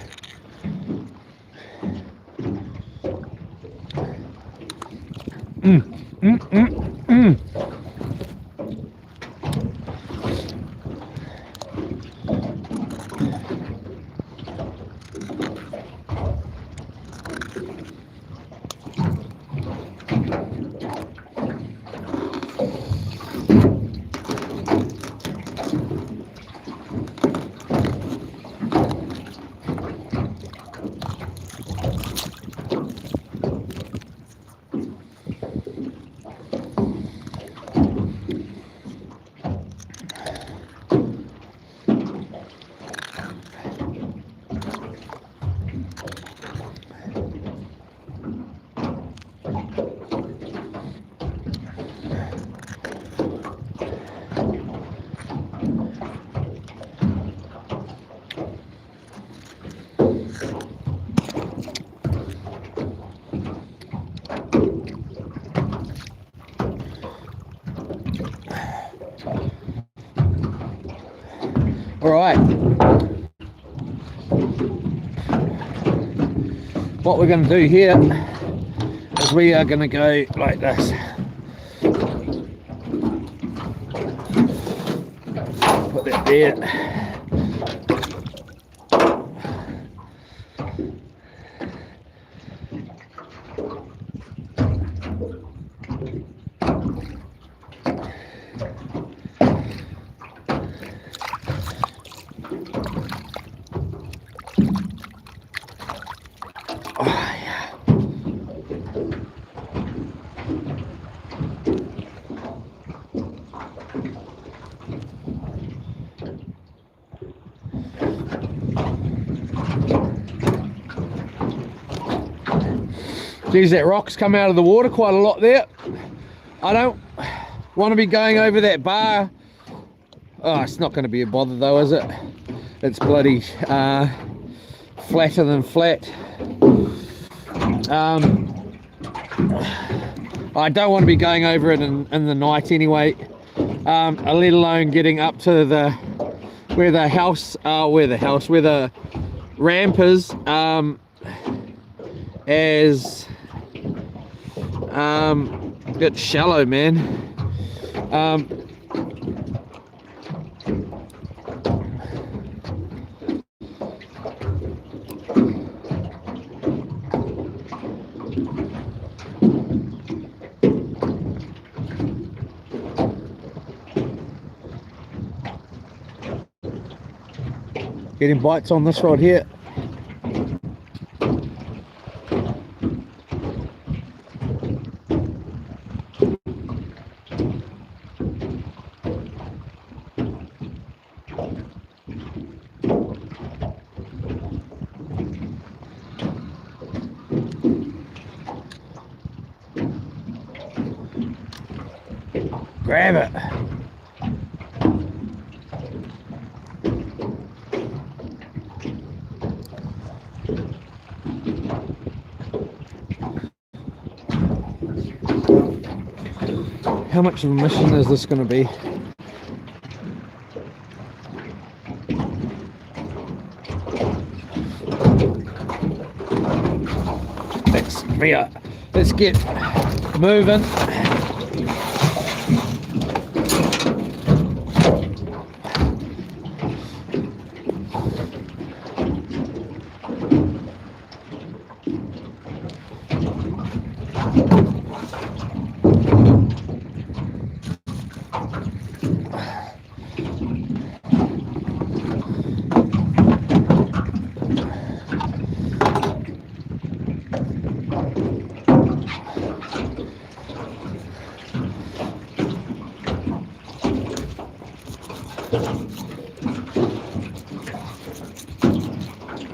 All right. What we're going to do here is we are going to go like this. Put that there. Geez, that rock's come out of the water quite a lot there. I don't want to be going over that bar. Oh, it's not going to be a bother though, is it? It's bloody flatter than flat. I don't want to be going over it in the night anyway, let alone getting up to where the ramp is, as it's shallow, man. Getting bites on this rod here. Grab it. How much of a mission is this going to be? Let's get moving.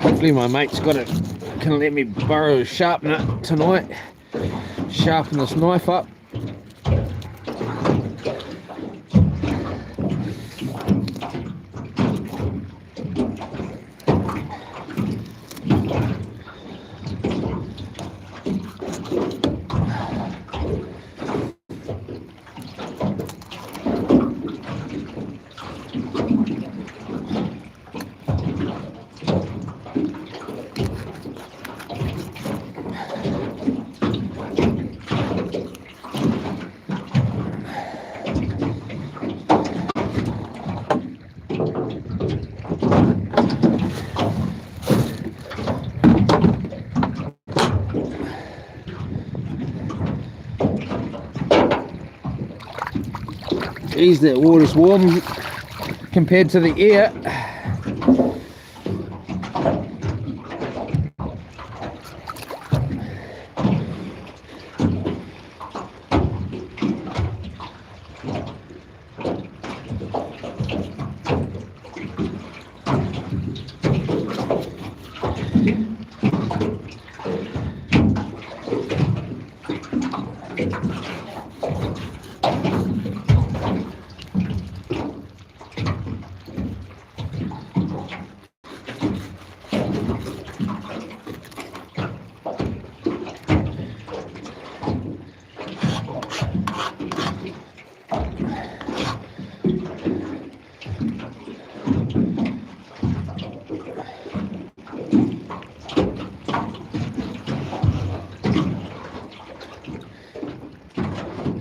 Hopefully my mate's can let me borrow a sharpener tonight. Sharpen this knife up. Geez, that water's warm compared to the air.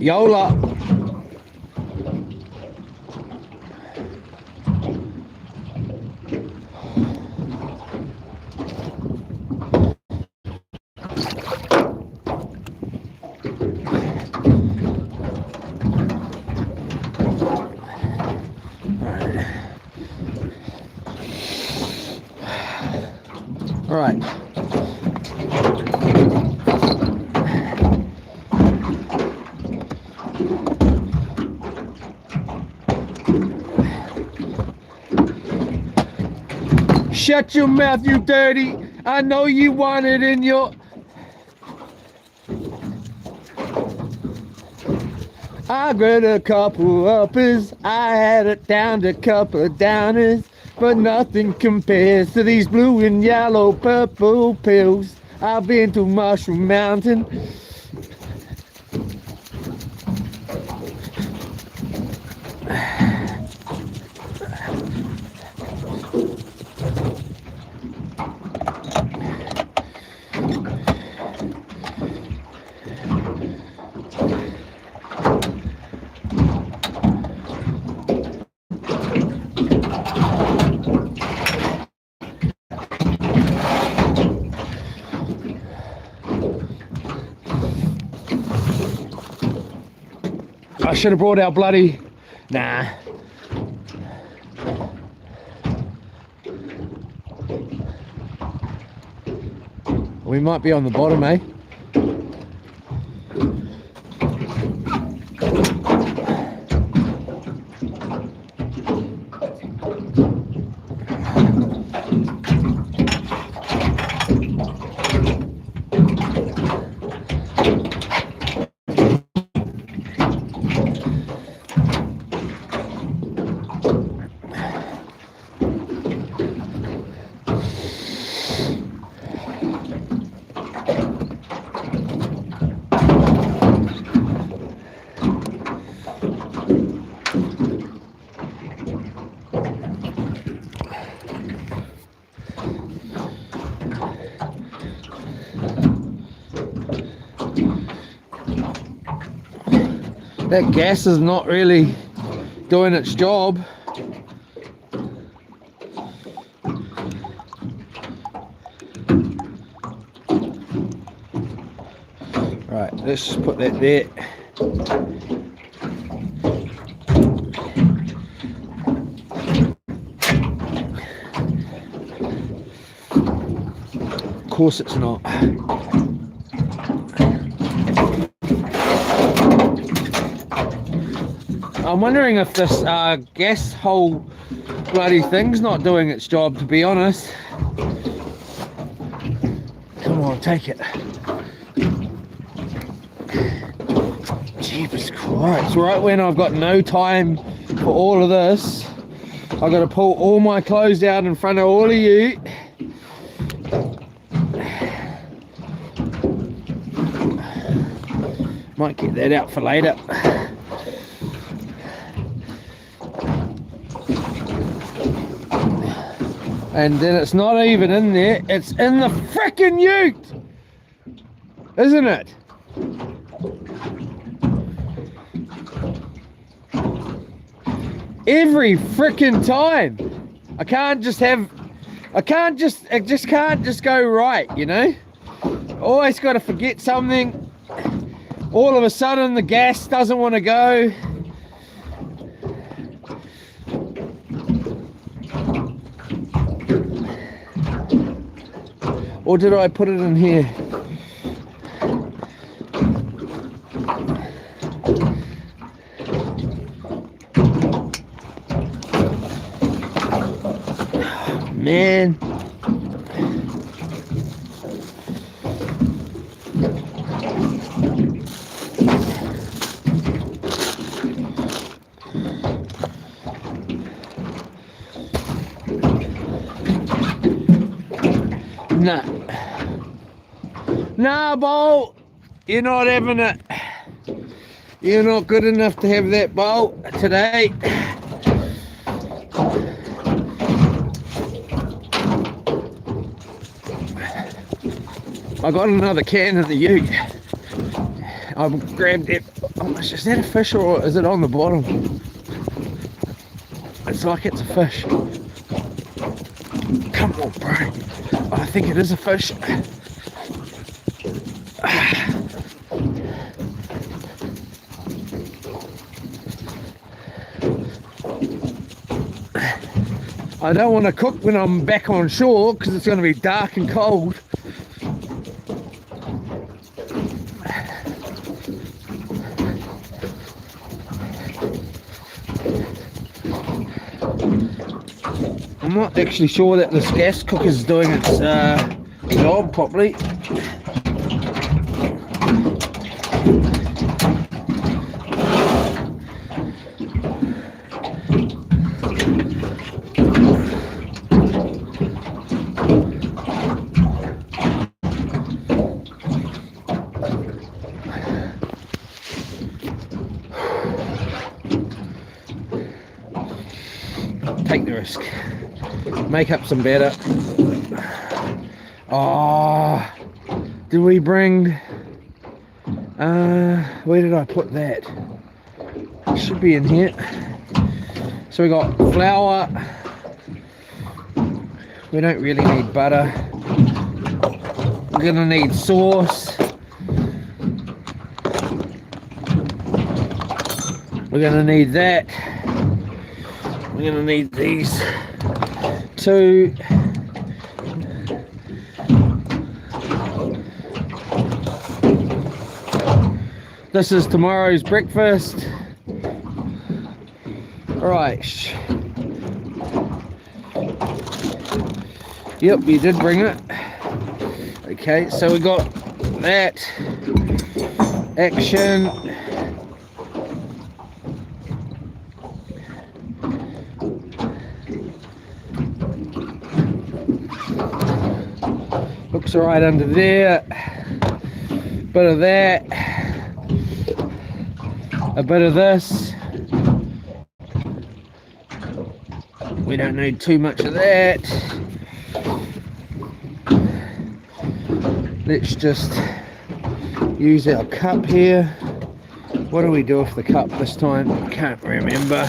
Yola. All right. Shut your mouth, you dirty. I know you want it in your... I got a couple uppers, I had it down to a couple of downers, but nothing compares to these blue and yellow purple pills. I've been to Mushroom Mountain. I should have brought our bloody... Nah. We might be on the bottom, eh? That gas is not really doing its job. Right, let's just put that there. Of course it's not. I'm wondering if this gas hole bloody thing's not doing its job, to be honest. Come on, take it. Jeepers Christ, right when I've got no time for all of this, I've got to pull all my clothes out in front of all of you. Might get that out for later. And then it's not even in there, it's in the frickin' ute! Isn't it? Every frickin' time. It just can't just go right, you know? Always gotta forget something. All of a sudden the gas doesn't want to go. Or did I put it in here? Man. Nah. Nah, Bolt. You're not having it. You're not good enough to have that, Bolt, today. I got another can of the ute. I've grabbed it. Oh, is that a fish or is it on the bottom? It's like it's a fish. Come on, bro. I think it is a fish. I don't want to cook when I'm back on shore because it's going to be dark and cold. I'm not actually sure that this gas cooker is doing its job properly. Take the risk. Make up some batter. Oh, did we bring... where did I put that? It should be in here. So we got flour. We don't really need butter. We're gonna need sauce. We're gonna need that. We're gonna need these two. This is tomorrow's breakfast. Alright. Yep, you did bring it. Okay, so we got that. Action. Looks right under there. Bit of that. A bit of this. We don't need too much of that. Let's just use our cup here. What do we do with the cup this time? I can't remember.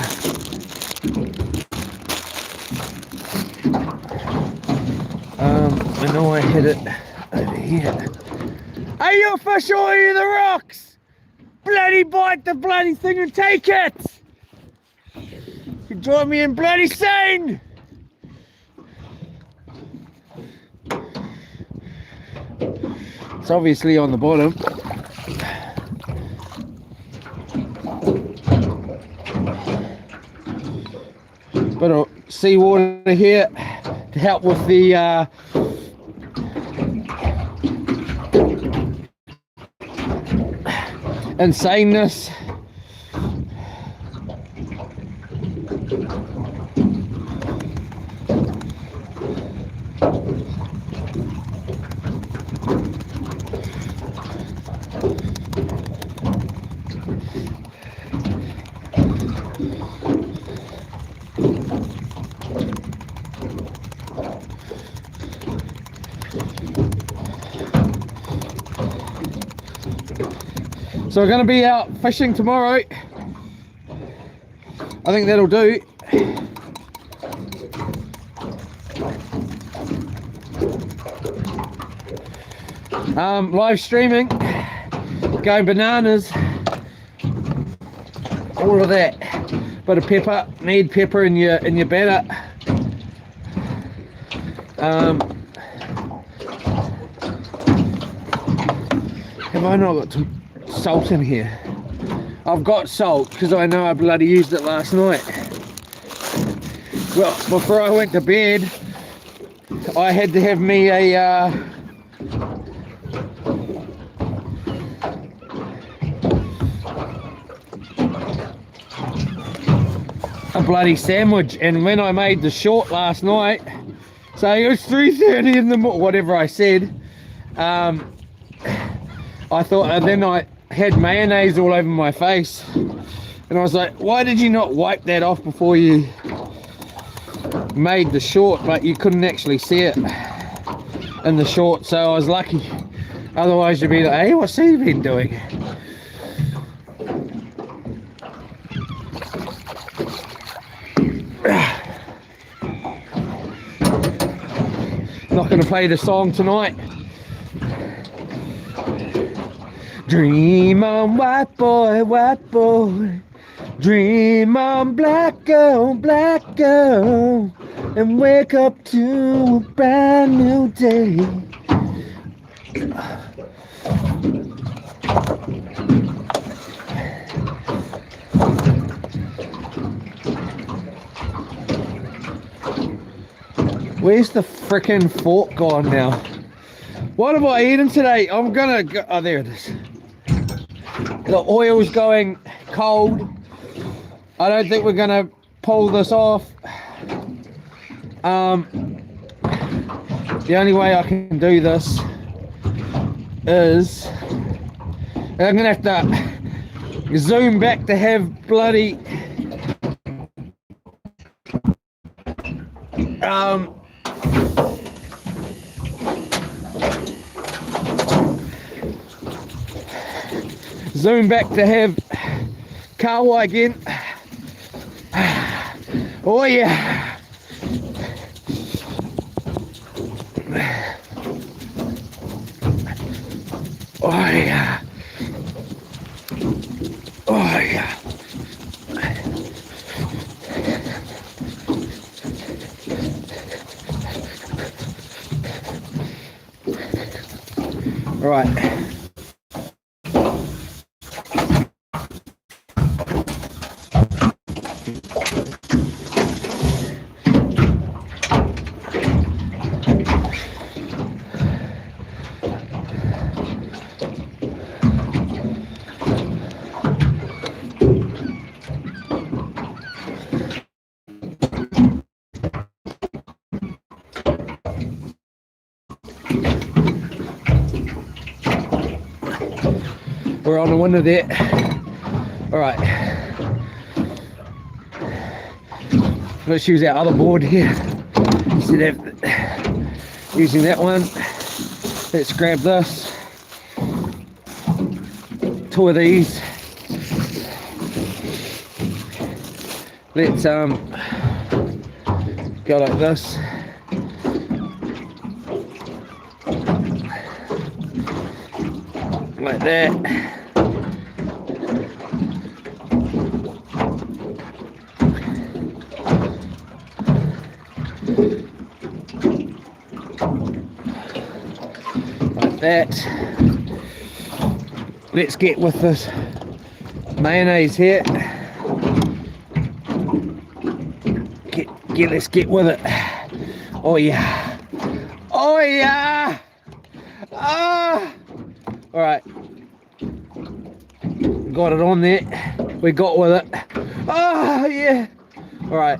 I know I hit it over here. Are you a fish or are you the rocks? Bloody bite the bloody thing and take it! You drive me in bloody sane! It's obviously on the bottom. Bit of seawater here to help with the insaneness. So we're going to be out fishing tomorrow. I think that'll do. Live streaming, going bananas, all of that. Bit of pepper, need pepper in your batter. Have I not got some salt in here? I've got salt because I know I bloody used it last night. Well, before I went to bed, I had to have me a bloody sandwich, and when I made the short last night, so it was 3:30 in the morning, whatever I said, I thought, and then I had mayonnaise all over my face, and I was like, why did you not wipe that off before you made the short? But you couldn't actually see it in the short, so I was lucky. Otherwise you'd be like, hey, what's he been doing? not going to play the song tonight. Dream on, white boy, white boy. Dream on, black girl, and wake up to a brand new day. Where's the frickin' fork gone now? What have I eaten today? I'm gonna go, oh, there it is. The oil's going cold. I don't think we're gonna pull this off. The only way I can do this is I'm gonna have to zoom back to have bloody zoom back to have kawa again. Oh yeah. Oh yeah. Oh yeah. All right. We're on the window there. All right. Let's use our other board here instead of using that one. Let's grab this. 2 of these. Let's go like this. Like that. Like that. Let's get with this mayonnaise here. Let's get with it. Oh yeah. Oh yeah. Ah. All right. Got it on there. We got with it. Oh yeah. All right.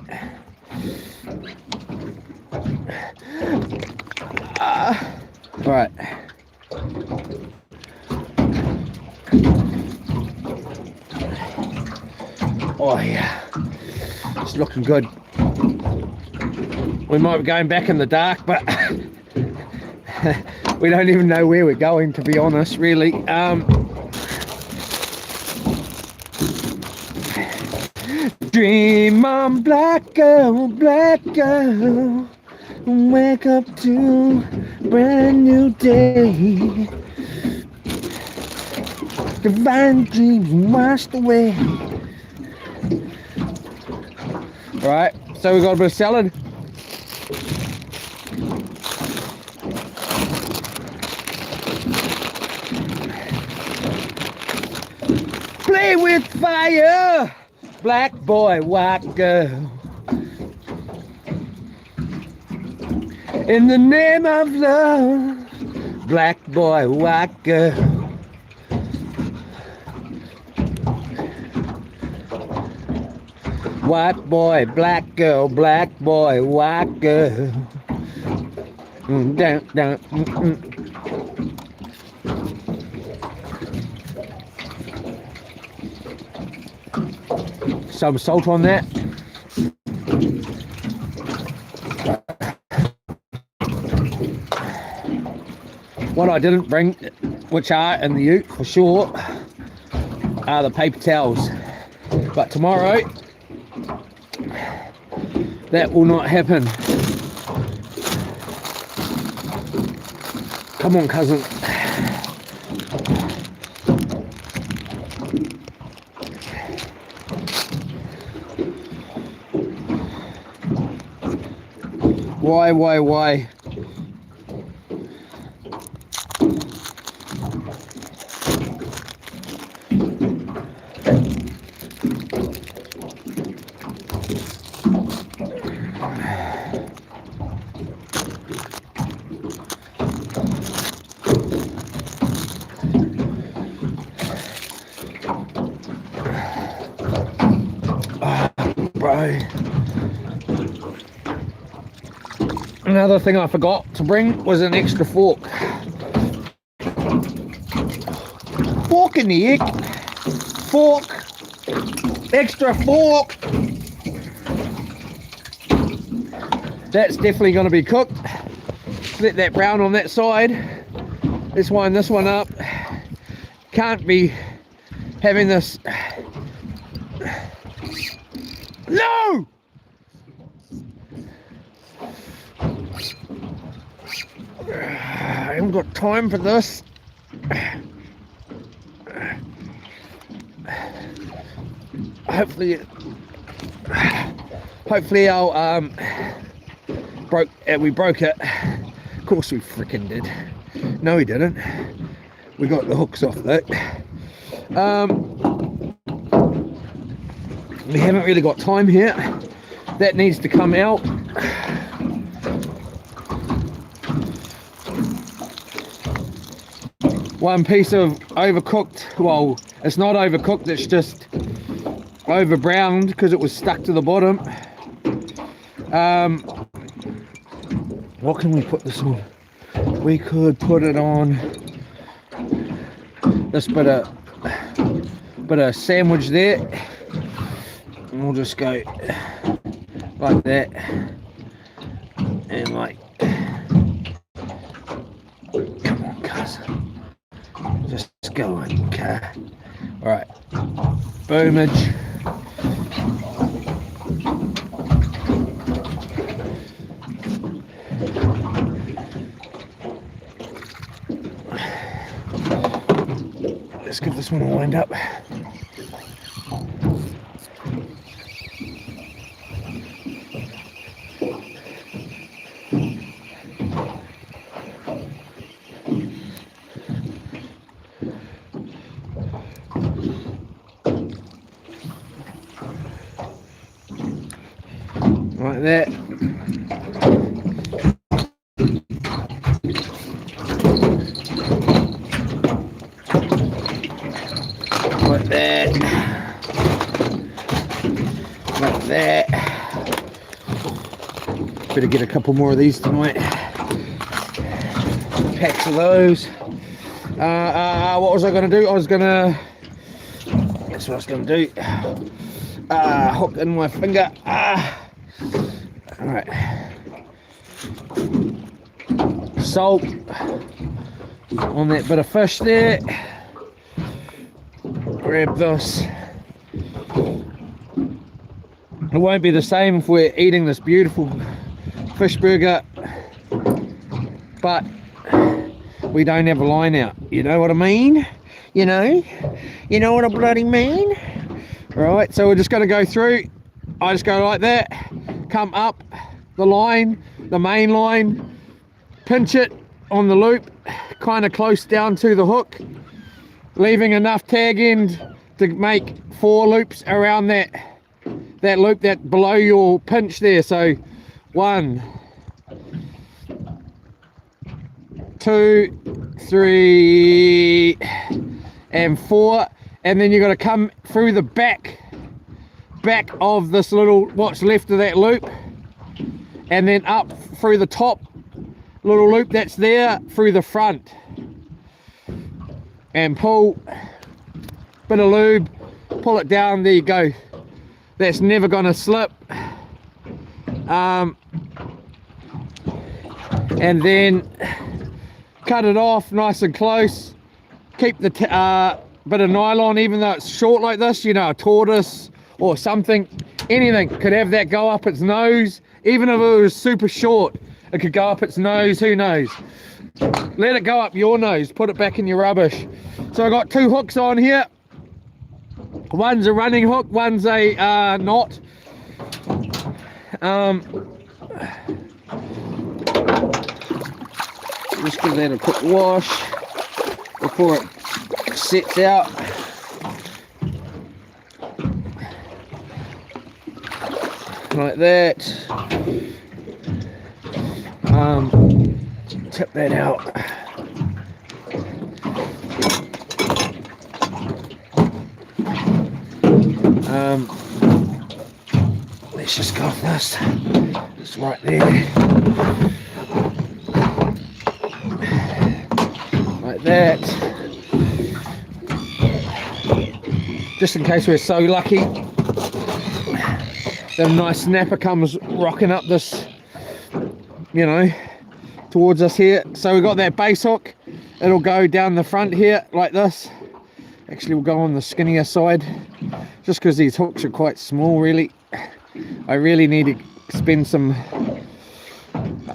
All right. Oh yeah. It's looking good. We might be going back in the dark, but we don't even know where we're going, to be honest, really. Dream on, black girl, wake up to a brand new day. Divine dreams washed away. All right, so we got a bit of salad. Play with fire, black boy, white girl. In the name of love, black boy, white girl. White boy, black girl, white girl. Down, down. Some salt on that. What I didn't bring, which are in the ute for sure, are the paper towels. But tomorrow, that will not happen. Come on, cousin. Why? Bro. Another thing I forgot to bring was an extra fork. Fork in the egg. Fork. Extra fork. That's definitely going to be cooked. Let that brown on that side. Let's wind this one up. Can't be having this. No! I haven't got time for this. Hopefully I'll we broke it. Of course we freaking did. No, we didn't. We got the hooks off that. We haven't really got time here. That needs to come out. One piece of overcooked, well, it's not overcooked, it's just over browned because it was stuck to the bottom. What can we put this on? We could put it on this bit of sandwich there, and we'll just go like that and like, come on cousin, just go on, okay. All right, boomage. Let's give this one a wind up. Like that. Like that. Like that. Better get a couple more of these tonight. Packs of those. What was I going to do? That's what I was going to do. Hook in my finger. Alright. Salt on that bit of fish there. Grab this. It won't be the same if we're eating this beautiful fish burger, but we don't have a line out. You know what I mean? You know what I bloody mean? Right, so we're just going to go through. I just go like that, come up the line, the main line, pinch it on the loop, kind of close down to the hook, leaving enough tag end to make 4 loops around that loop that below your pinch there. So 1, 2, 3 and 4, and then you've got to come through the back of this little, what's left of that loop, and then up through the top little loop that's there through the front, and pull, bit of lube, pull it down. There you go. That's never gonna slip. And then cut it off nice and close. Keep the bit of nylon, even though it's short like this, you know, a tortoise or something, anything could have that go up its nose. Even if it was super short, it could go up its nose, who knows. Let it go up your nose, put it back in your rubbish. So I got 2 hooks on here. One's a running hook, one's a knot. Just give that a quick wash before it sets out. Like that. Tip that out. Let's just go off this. It's right there. Like that. Just in case we're so lucky, the nice snapper comes rocking up this, you know, towards us here. So we've got that base hook. It'll go down the front here like this. Actually, we'll go on the skinnier side, just because these hooks are quite small, really. I really need to spend some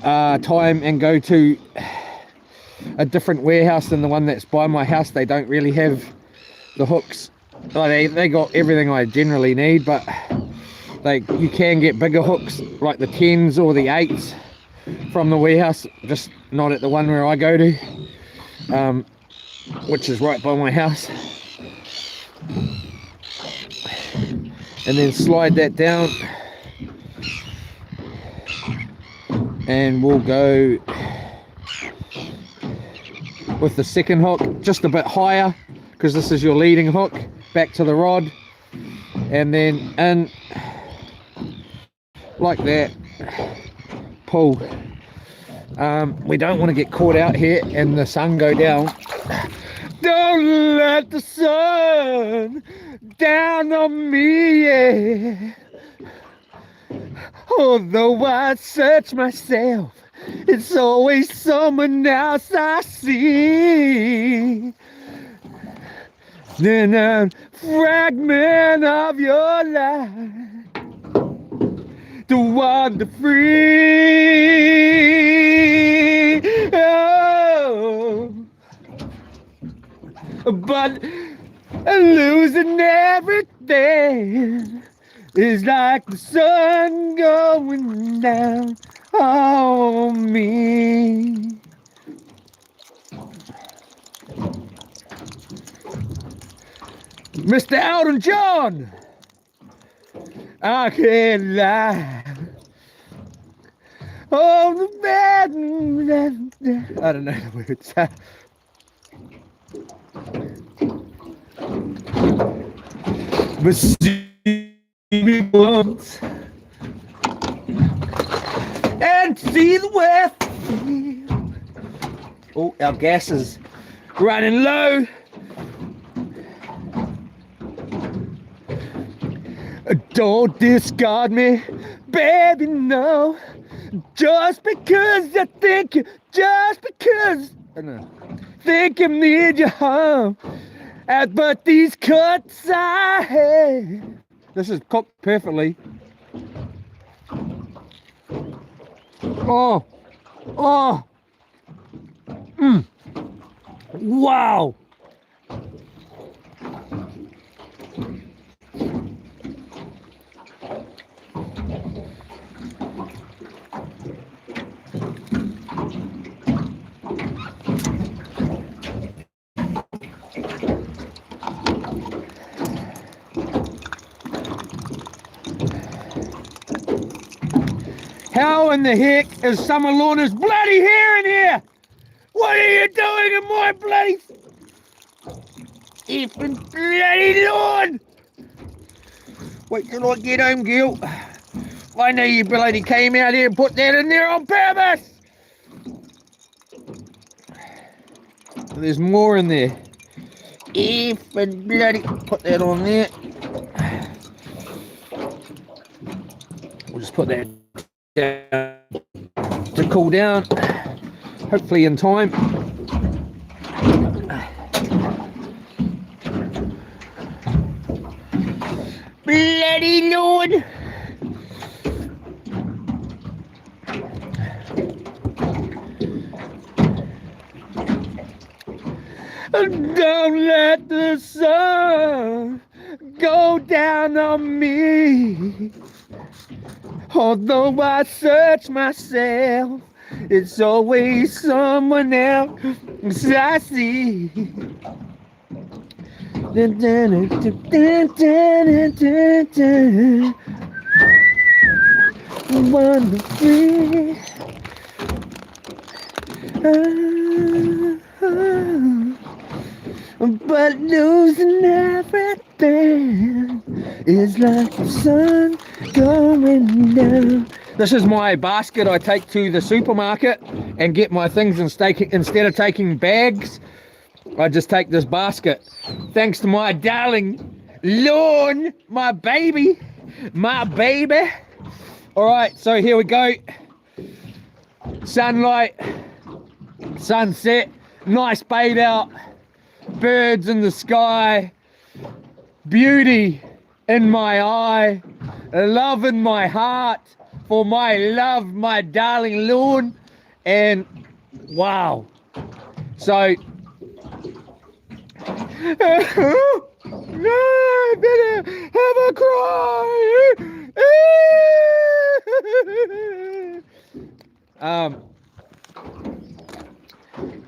time and go to a different warehouse than the one that's by my house. They don't really have the hooks. They got everything I generally need, but you can get bigger hooks like the 10s or the 8s from the warehouse, just not at the one where I go to, which is right by my house. And then slide that down, and we'll go with the second hook just a bit higher, because this is your leading hook, back to the rod, and then in like that, pull. We don't want to get caught out here and the sun go down. Don't let the sun down on me, yeah. Although I search myself, it's always someone else I see. Then a fragment of your life to wander free. Oh, but losing everything is like the sun going down on me. Mr. Elton John, I can't lie. Oh, the bad, I don't know the words. But see me once and see the way I feel. Oh, our gas is running low. Don't discard me, baby, no. Just because I think you, just because I think I need you home. But these cuts I have. This is cooked perfectly. Oh, oh, wow. How in the heck is Summer Lorna's bloody hair in here? What are you doing in my bloody effing bloody lawn? Wait till I get home, Gil. I know you bloody came out here and put that in there on purpose. There's more in there. Effing bloody, put that on there. We'll just put that down to cool down, hopefully in time. Bloody Lord. the sun go down on me. Although I search myself, it's always someone else I see. Dun, dun, dun, dun, dun, dun, dun. Wonderfully. But losing everything is like the sun going down. This is my basket I take to the supermarket and get my things instead of taking bags. I just take this basket. Thanks to my darling Lorne, my baby. All right, so here we go. Sunlight, sunset, nice bait out, birds in the sky, beauty in my eye, love in my heart for my love, my darling Lorne, and wow. So, no, I better have a cry.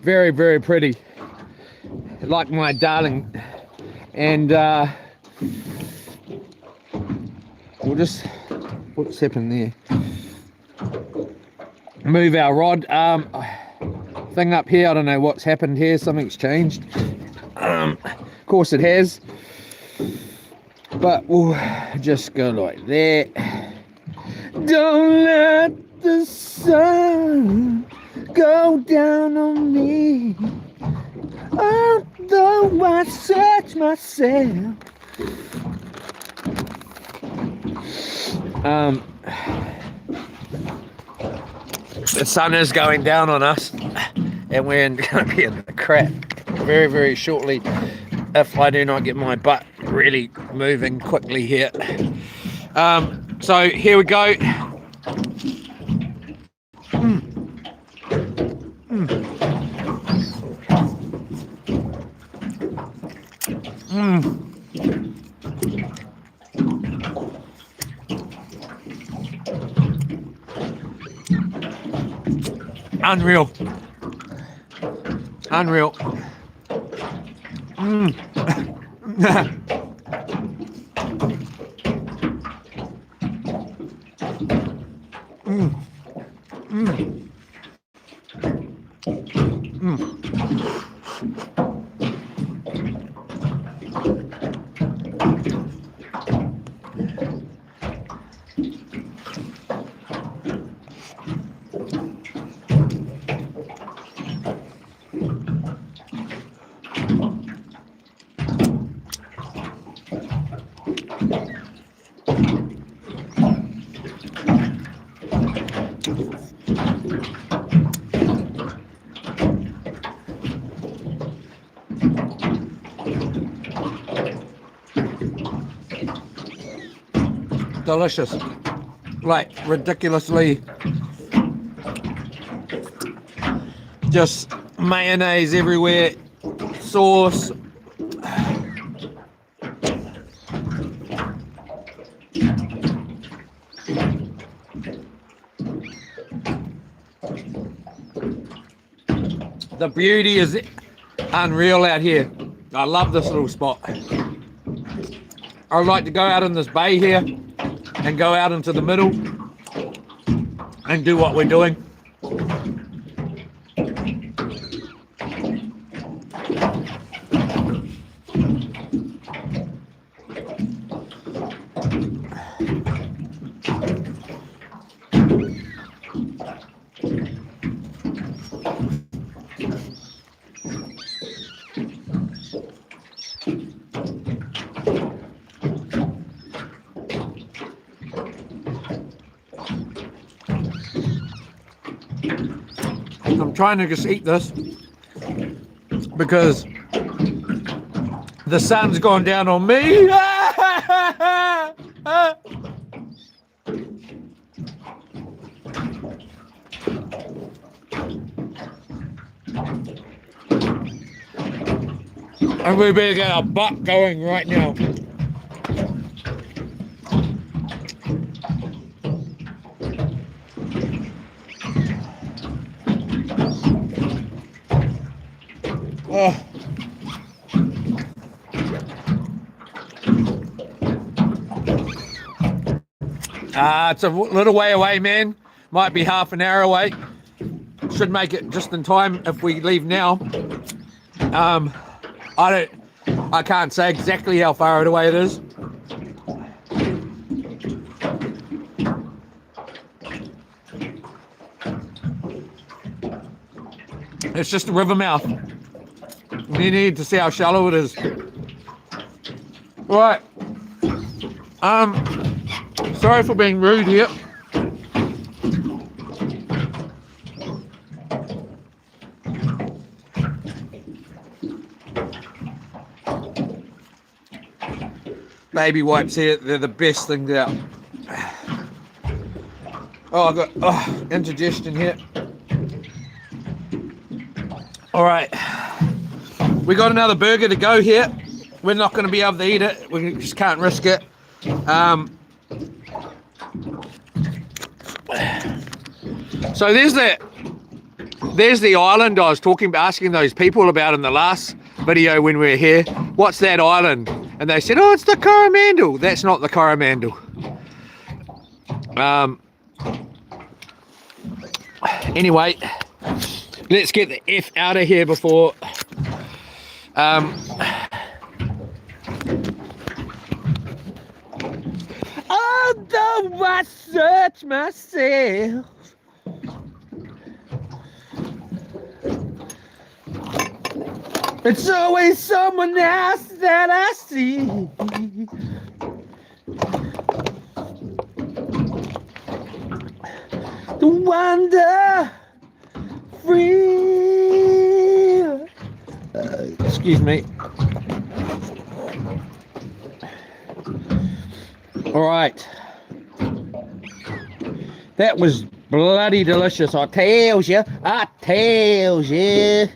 Very, very pretty, like my darling, and we'll just, what's happened there? Move our rod thing up here. I don't know what's happened here. Something's changed. Of course it has, but we'll just go like that. Don't let the sun go down on me. Although I search myself. The sun is going down on us, and we're going to be in the crap very, very shortly if I do not get my butt really moving quickly here. So here we go. Unreal. Delicious, like ridiculously, just mayonnaise everywhere, sauce. The beauty is unreal out here. I love this little spot. I like to go out in this bay here and go out into the middle and do what we're doing. I'm trying to just eat this because the sun's gone down on me. And we better get our butt going right now. Oh. It's a little way away, man. Might be half an hour away. Should make it just in time if we leave now. I can't say exactly how far away it is. It's just a river mouth. You need to see how shallow it is. Right. Sorry for being rude here. Baby wipes here, they're the best thing out. Oh, I've got indigestion here. All right, we got another burger to go here. We're not going to be able to eat it. We just can't risk it. So there's the island I was asking those people about in the last video when we were here. What's that island? And they said, oh, it's the Coromandel. That's not the Coromandel. Anyway, let's get the F out of here before although I search myself, it's always someone else that I see. To wander free. Excuse me. All right. That was bloody delicious. I tells you. I tells you.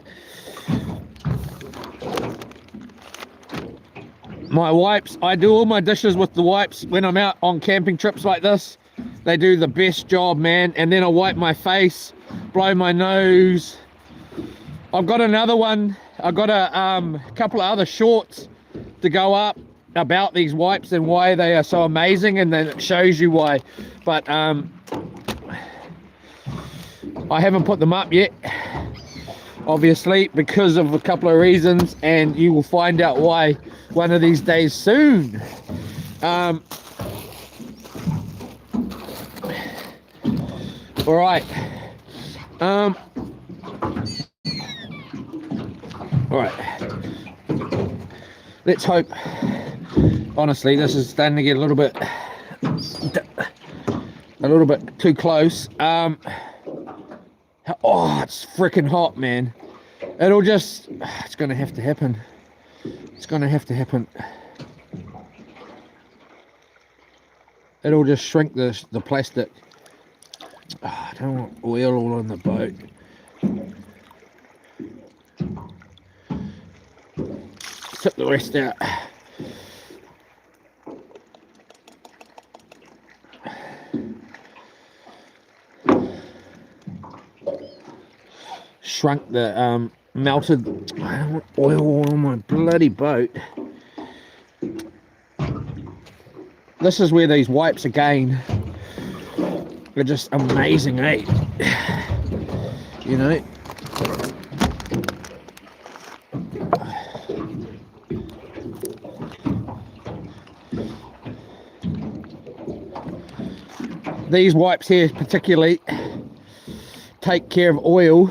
My wipes, I do all my dishes with the wipes when I'm out on camping trips like this. They do the best job, man. And then I wipe my face, blow my nose. I've got another one. I've got a couple of other shorts to go up about these wipes and why they are so amazing, and then it shows you why. But I haven't put them up yet, obviously, because of a couple of reasons, and you will find out why one of these days soon. All right. All right. Let's hope. Honestly, this is starting to get a little bit too close. Oh, it's freaking hot, man. It's gonna have to happen. It's gonna have to happen. It'll just shrink the plastic. Oh, I don't want oil all on the boat. Tip the rest out. Shrunk the melted. I don't want oil on my bloody boat. This is where these wipes again are just amazing, eh? You know. These wipes here particularly take care of oil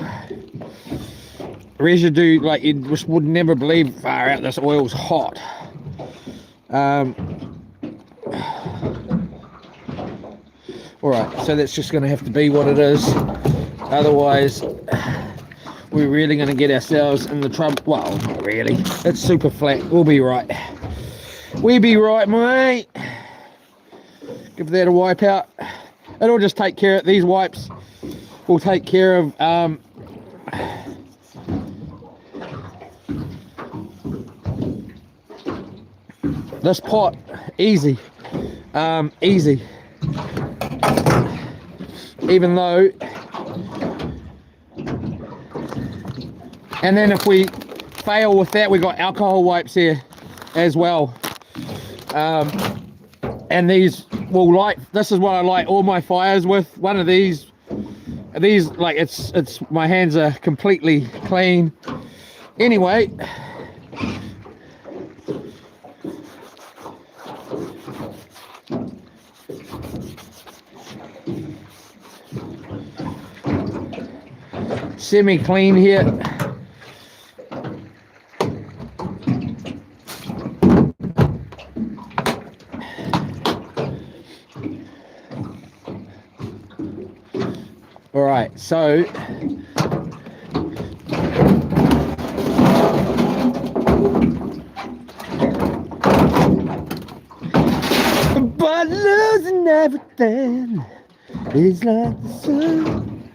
residue, like you just would never believe. Far out, this oil's hot. Alright, so that's just going to have to be what it is. Otherwise, we're really going to get ourselves in the trouble. Well, not really. It's super flat. We'll be right. We'll be right, mate. Give that a wipe out. It'll just take care of, these wipes will take care of This pot, easy, easy. Even though, and then if we fail with that, we got alcohol wipes here as well. And these will light, this is what I light all my fires with. One of these like it's my hands are completely clean. Anyway, semi-clean here. All right, so but losing everything is like the sun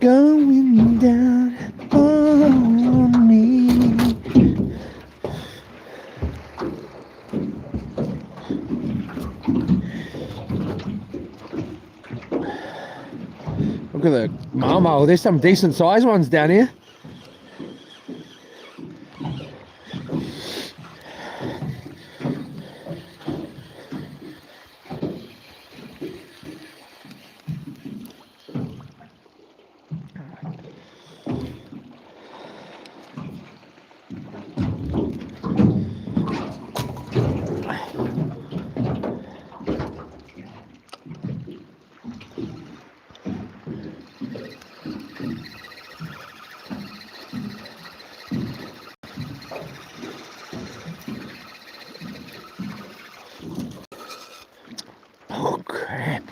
going down on me. Look at the Marmo, there's some decent sized ones down here. Oh crap.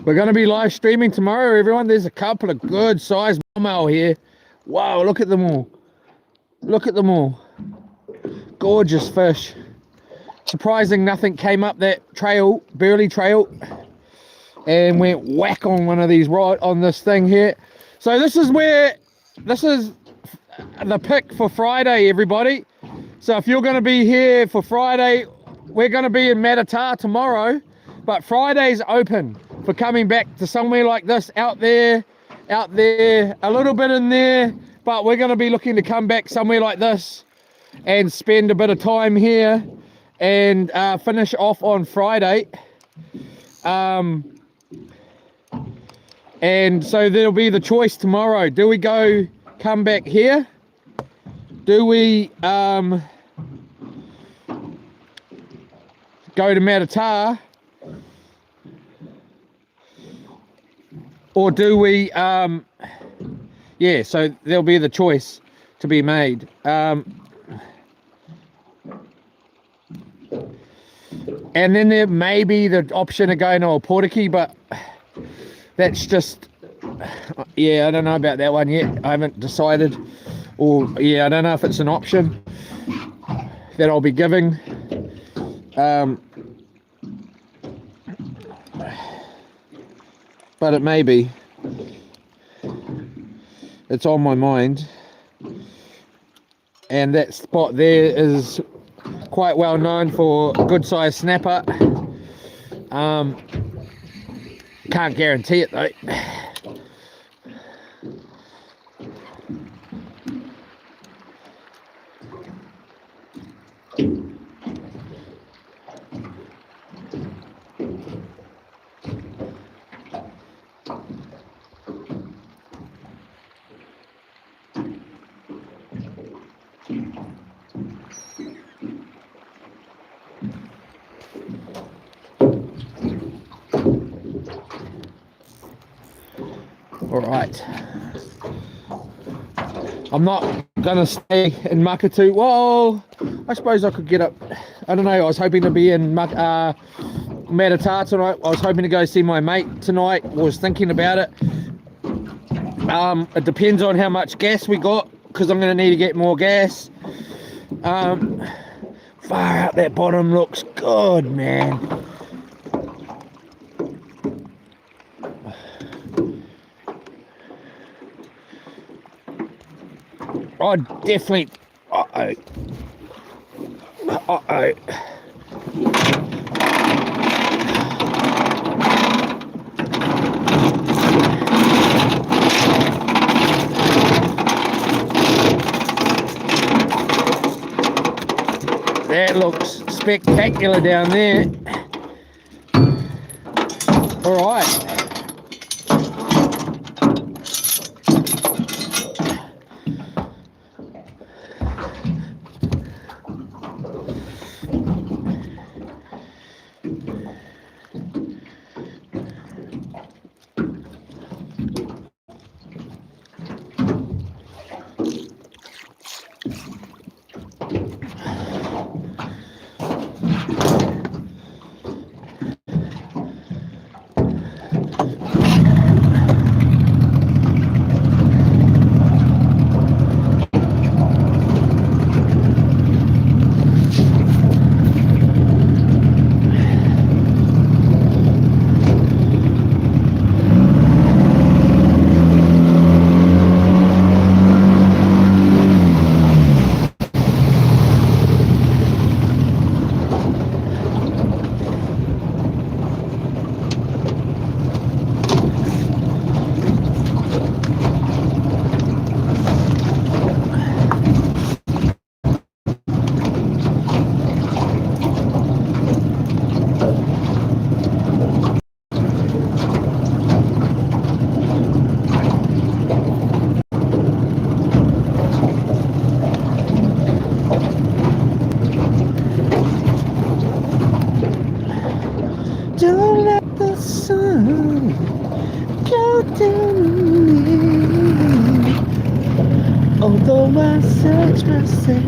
We're going to be live streaming tomorrow, everyone. There's a couple of good sized Marmo here. Wow, look at them all. Look at them all. Gorgeous fish. Surprising nothing came up that trail, Burley Trail, and went whack on one of these right on this thing here. So this is the pick for Friday, everybody. So if you're going to be here for Friday, we're going to be in Matatā tomorrow, but Friday's open for coming back to somewhere like this, out there, a little bit in there, but we're going to be looking to come back somewhere like this and spend a bit of time here and finish off on Friday. And so there'll be the choice tomorrow. Do we come back here? Do we go to Matatā? Or do we, yeah, so there'll be the choice to be made. And then there may be the option of going to Opotiki, but that's just, yeah, I don't know about that one yet. I haven't decided. Or, yeah, I don't know if it's an option that I'll be giving. But it may be. It's on my mind. And that spot there is quite well known for a good sized snapper. Can't guarantee it though. All right, I'm not gonna stay in Makatu. Well, I suppose I could get up. I don't know, I was hoping to be in Matatā tonight. I was hoping to go see my mate tonight. Was thinking about it. It depends on how much gas we got, because I'm gonna need to get more gas. Far out that bottom looks good, man. I definitely. Uh-oh. Uh-oh. That looks spectacular down there. All right. Don't let the sun go down on me. Although I search myself.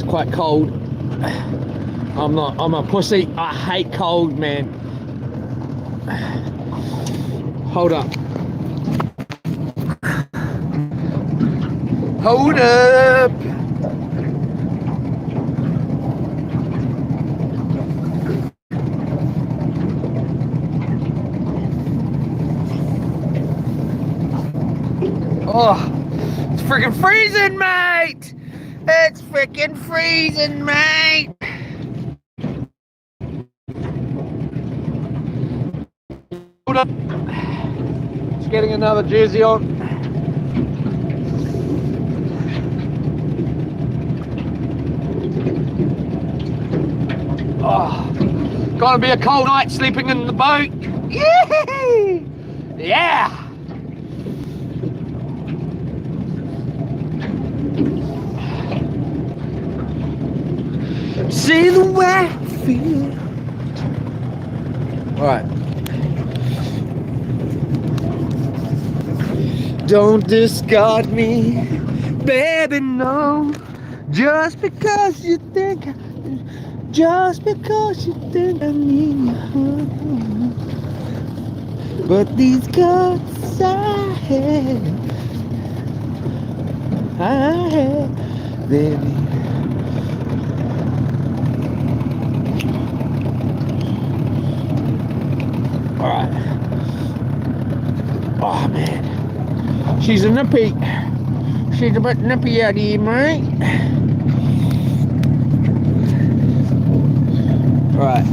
Quite cold. I'm a pussy. I hate cold, man. Hold up. Hold up. Oh, it's freaking freezing, mate. It's freaking freezing, mate. Hold up. Just getting another jersey on. Oh, gonna be a cold night sleeping in the boat. Yeah. See the way I feel. All right. Don't discard me, baby, no. Just because you think I need you. But these guts I have, baby. Alright. Oh man. She's a nippy. She's a bit nippy out here, mate. Right.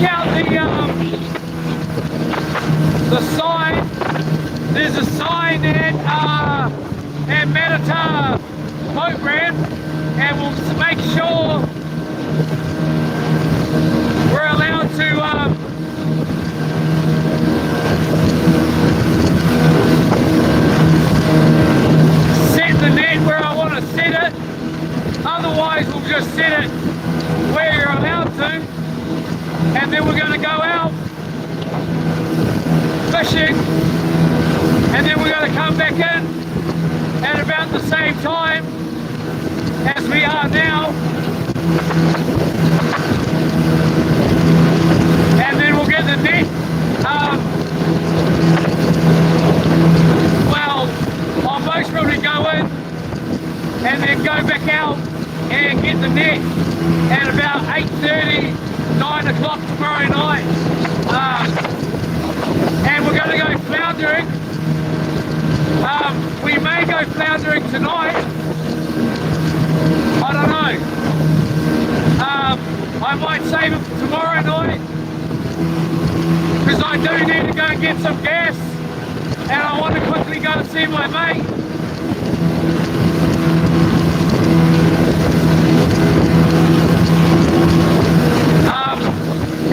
out the sign. There's a sign at Matata boat ramp, and we'll make sure we're allowed to set the net where I want to set it. Otherwise we'll just set it where you're allowed to, and then we're going to go out fishing, and then we're going to come back in at about the same time as we are now, and then we'll get the net. Well, I'll most probably go in and then go back out and get the net at about 8:30, 9 o'clock tomorrow night. And we're going to go floundering. We may go floundering tonight. I don't know. I might save it for tomorrow night, because I do need to go and get some gas, and I want to quickly go and see my mate.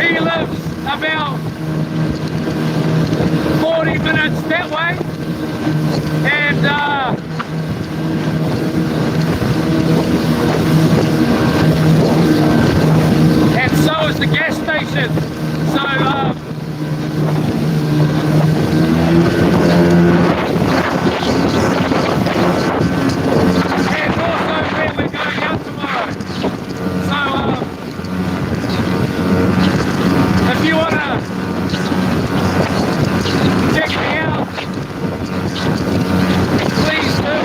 He lives about 40 minutes that way, and so is the gas station. So and also where we're going out tomorrow. So if you want to check me out, please do.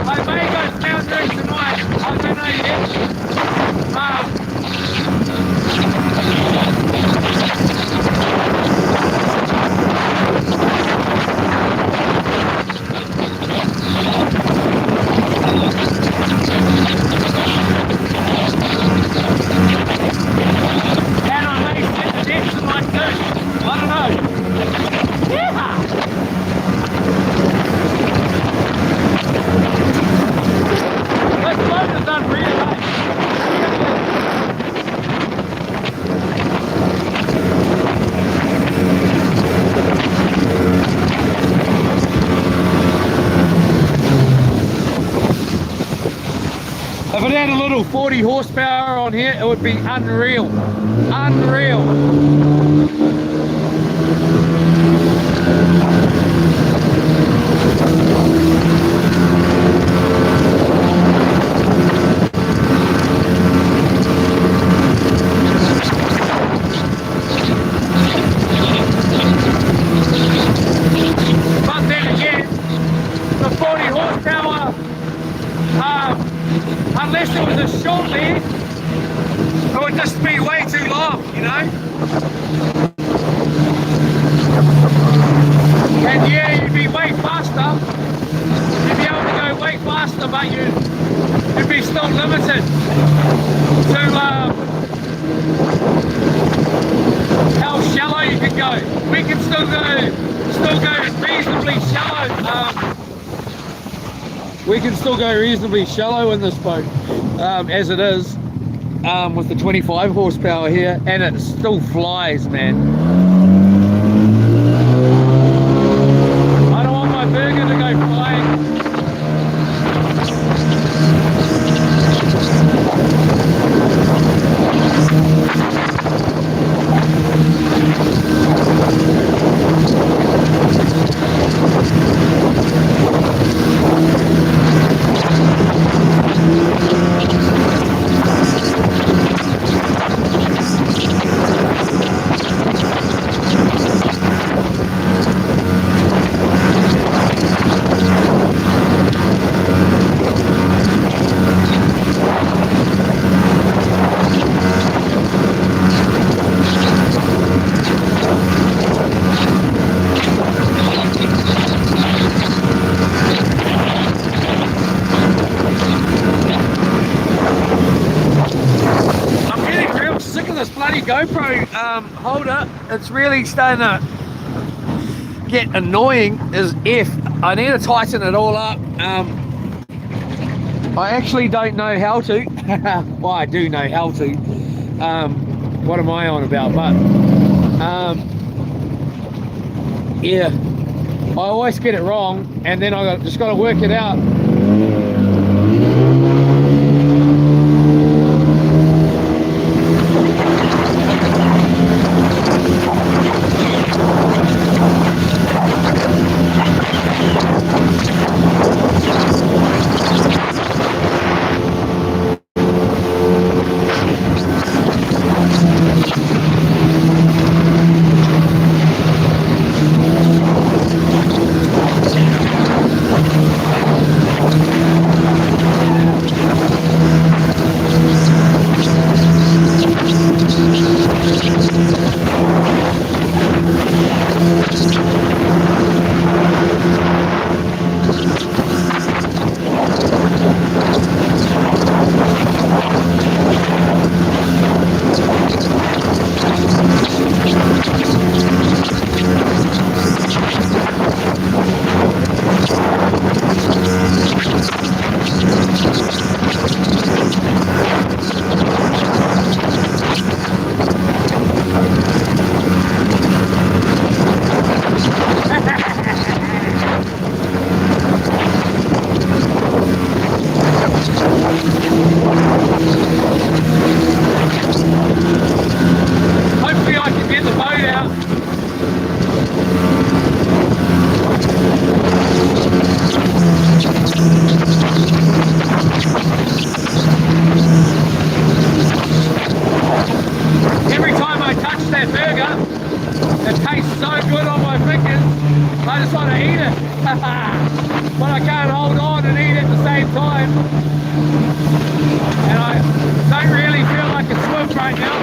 I may go floundering tonight. I don't know yet. And I may set the nets tonight too. I don't know. Yeah! This boat is done really late. If it had a little 40 horsepower on here, it would be unreal. Unreal. But then again, the 40 horsepower, unless it was a short leg, it would just be way too long, you know? And yeah, you'd be way faster. You'd be able to go way faster, but you'd be still limited to how shallow you can go. We can still go reasonably shallow. We can still go reasonably shallow in this boat, as it is, with the 25 horsepower here, and it still flies, man. I don't want my burger to go flying. GoPro holder, it's really starting to get annoying as if I need to tighten it all up. I actually don't know how to. Well, I do know how to. What am I on about? But yeah, I always get it wrong, and then I just got to work it out. Hopefully I can get the boat out. Every time I touch that burger, it tastes so good on my fingers, I just want to eat it. But I can't hold on and eat it at the same time. And I don't really feel like a swim right now.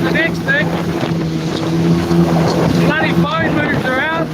the next thing. Bloody phone moves around.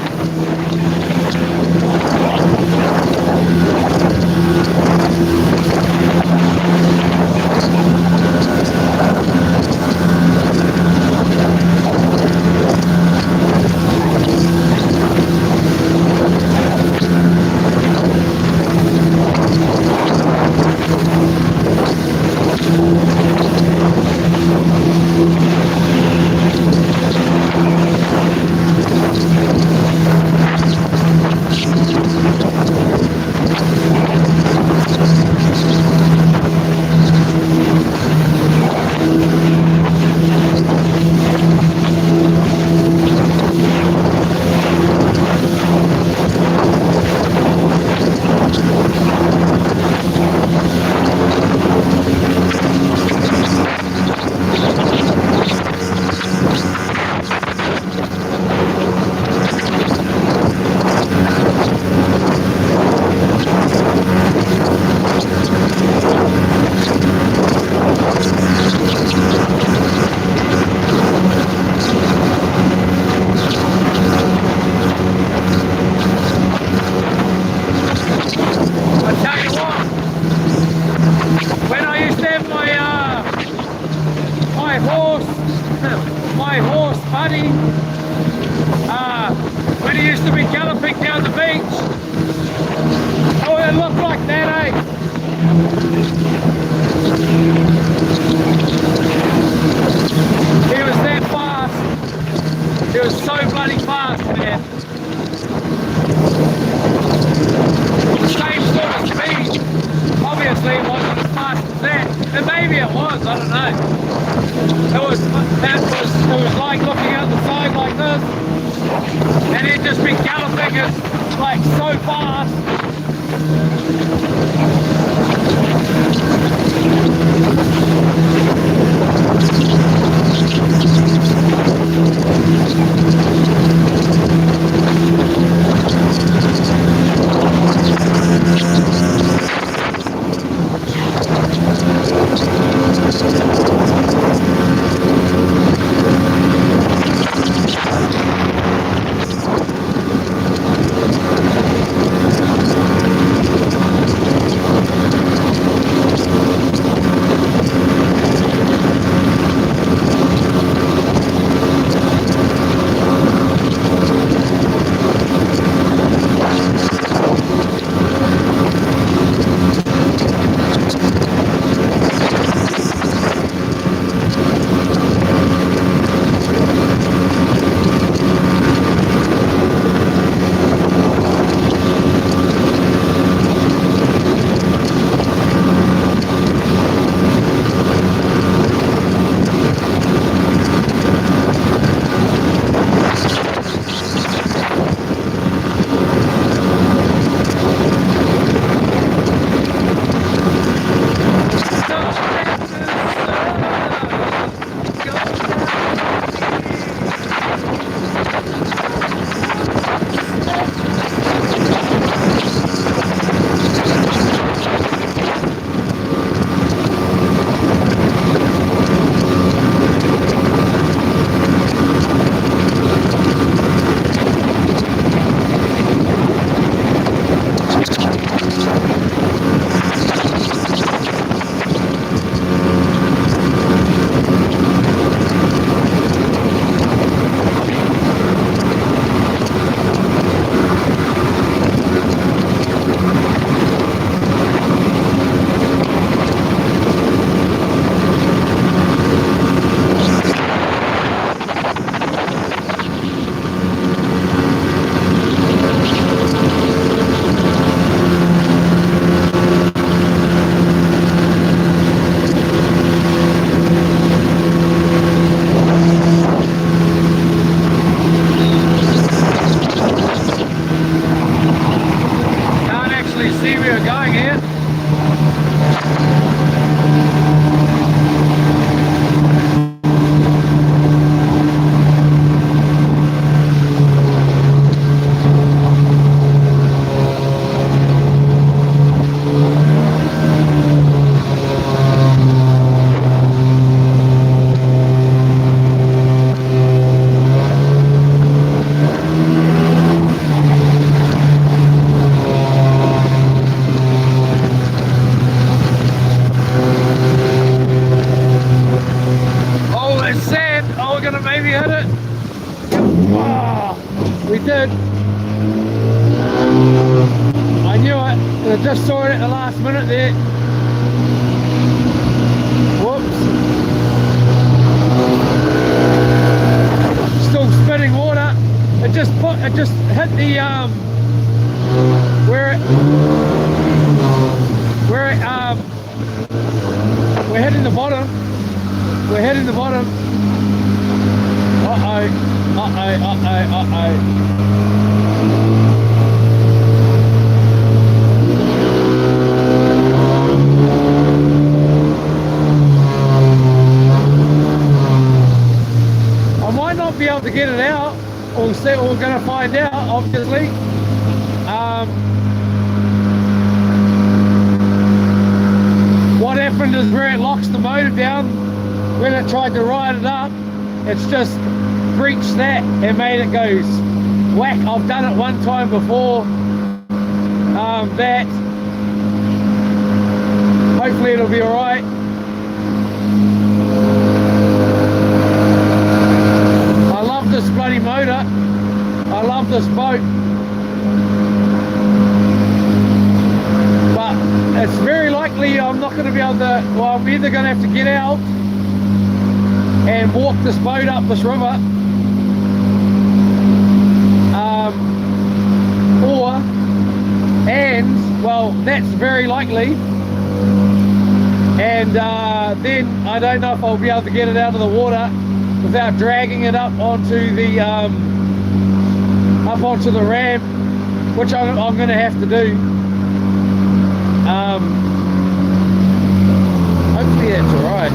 My horse Buddy, when he used to be galloping down the beach, oh, it looked like that, eh? He was that fast. He was so bloody fast, man. Same sort of speed. Obviously it wasn't as fast as that. And maybe it was, I don't know. It was like looking out the side like this. And he'd just be galloping it like so fast. hit it. Oh, we did. I knew it. I just saw it at the last minute there. Whoops. Still spitting water. It just hit the where we're hitting the bottom. We're hitting the bottom. Uh-oh. I might not be able to get it out. We'll see. We're going to find out, obviously. What happened is where it locks the motor down, when it tried to ride it up, it's just breached that and made it go whack. I've done it one time before. That hopefully it'll be alright. I love this bloody motor. I love this boat. But it's very likely I'm not going to be able to, well, I'm either going to have to get out and walk this boat up this river, well, that's very likely, and then I don't know if I'll be able to get it out of the water without dragging it up onto the ramp, which I'm going to have to do. Hopefully that's alright.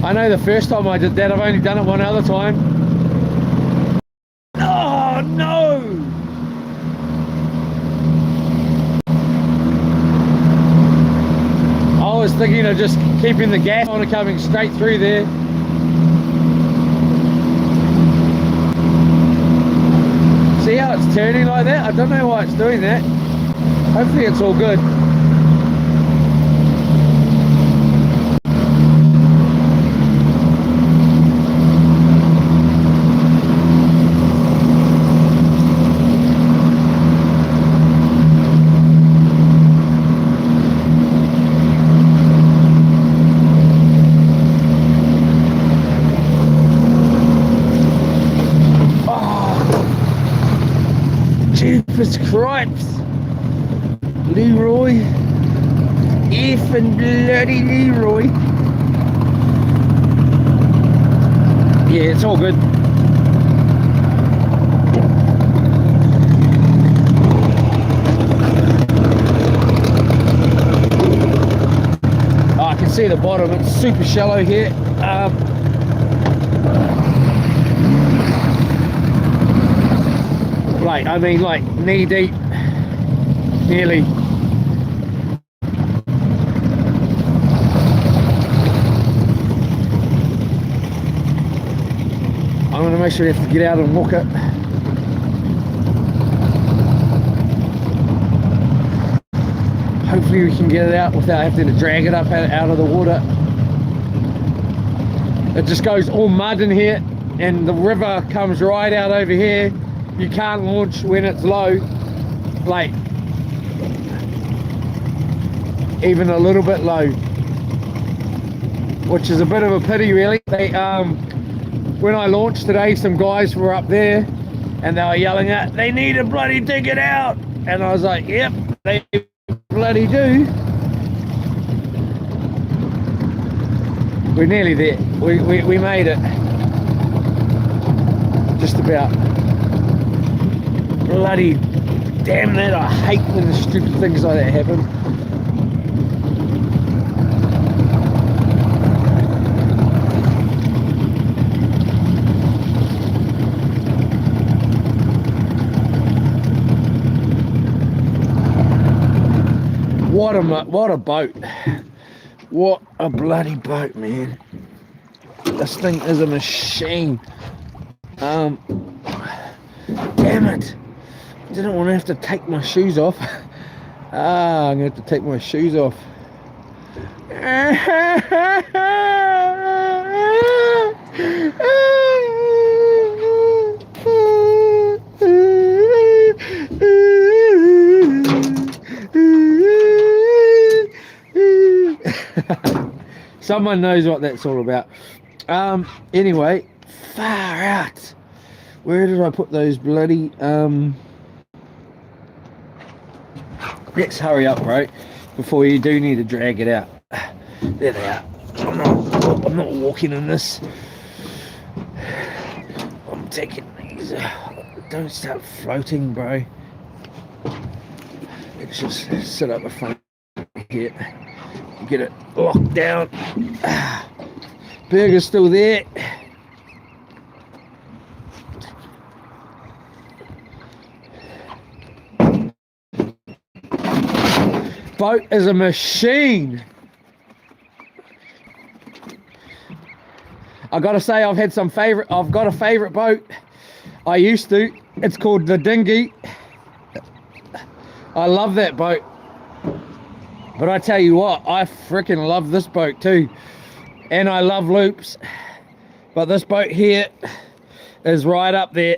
I know the first time I did that, I've only done it one other time. Oh no! I was thinking of just keeping the gas on and coming straight through there. See how it's turning like that? I don't know why it's doing that. Hopefully it's all good. Jeepers cripes, Leroy, effing bloody Leroy. Yeah, it's all good. Oh, I can see the bottom, it's super shallow here. Like, I mean, like knee deep, nearly. I'm going to make sure you have to get out and walk it. Hopefully we can get it out without having to drag it up out of the water. It just goes all mud in here, and the river comes right out over here. You can't launch when it's low, like even a little bit low, which is a bit of a pity really. They, when I launched today, some guys were up there and they were yelling out, they need to bloody dig it out, and I was like, yep, they bloody do. We're nearly there. We made it, just about. Bloody damn that, I hate when the stupid things like that happen. What a boat. What a bloody boat, man. This thing is a machine. Damn it. Didn't want to have to take my shoes off. I'm going to have to take my shoes off. Someone knows what that's all about. Anyway, far out. Where did I put those bloody let's hurry up, bro, before you do need to drag it out. There they are. I'm not walking in this. I'm taking these. Don't start floating, bro. Let's just sit up the front here. Get it locked down. Burger's still there. Boat is a machine. I gotta say, I've got a favorite boat. I used to. It's called the Dinghy. I love that boat. But I tell you what, I freaking love this boat too. And I love loops. But this boat here is right up there.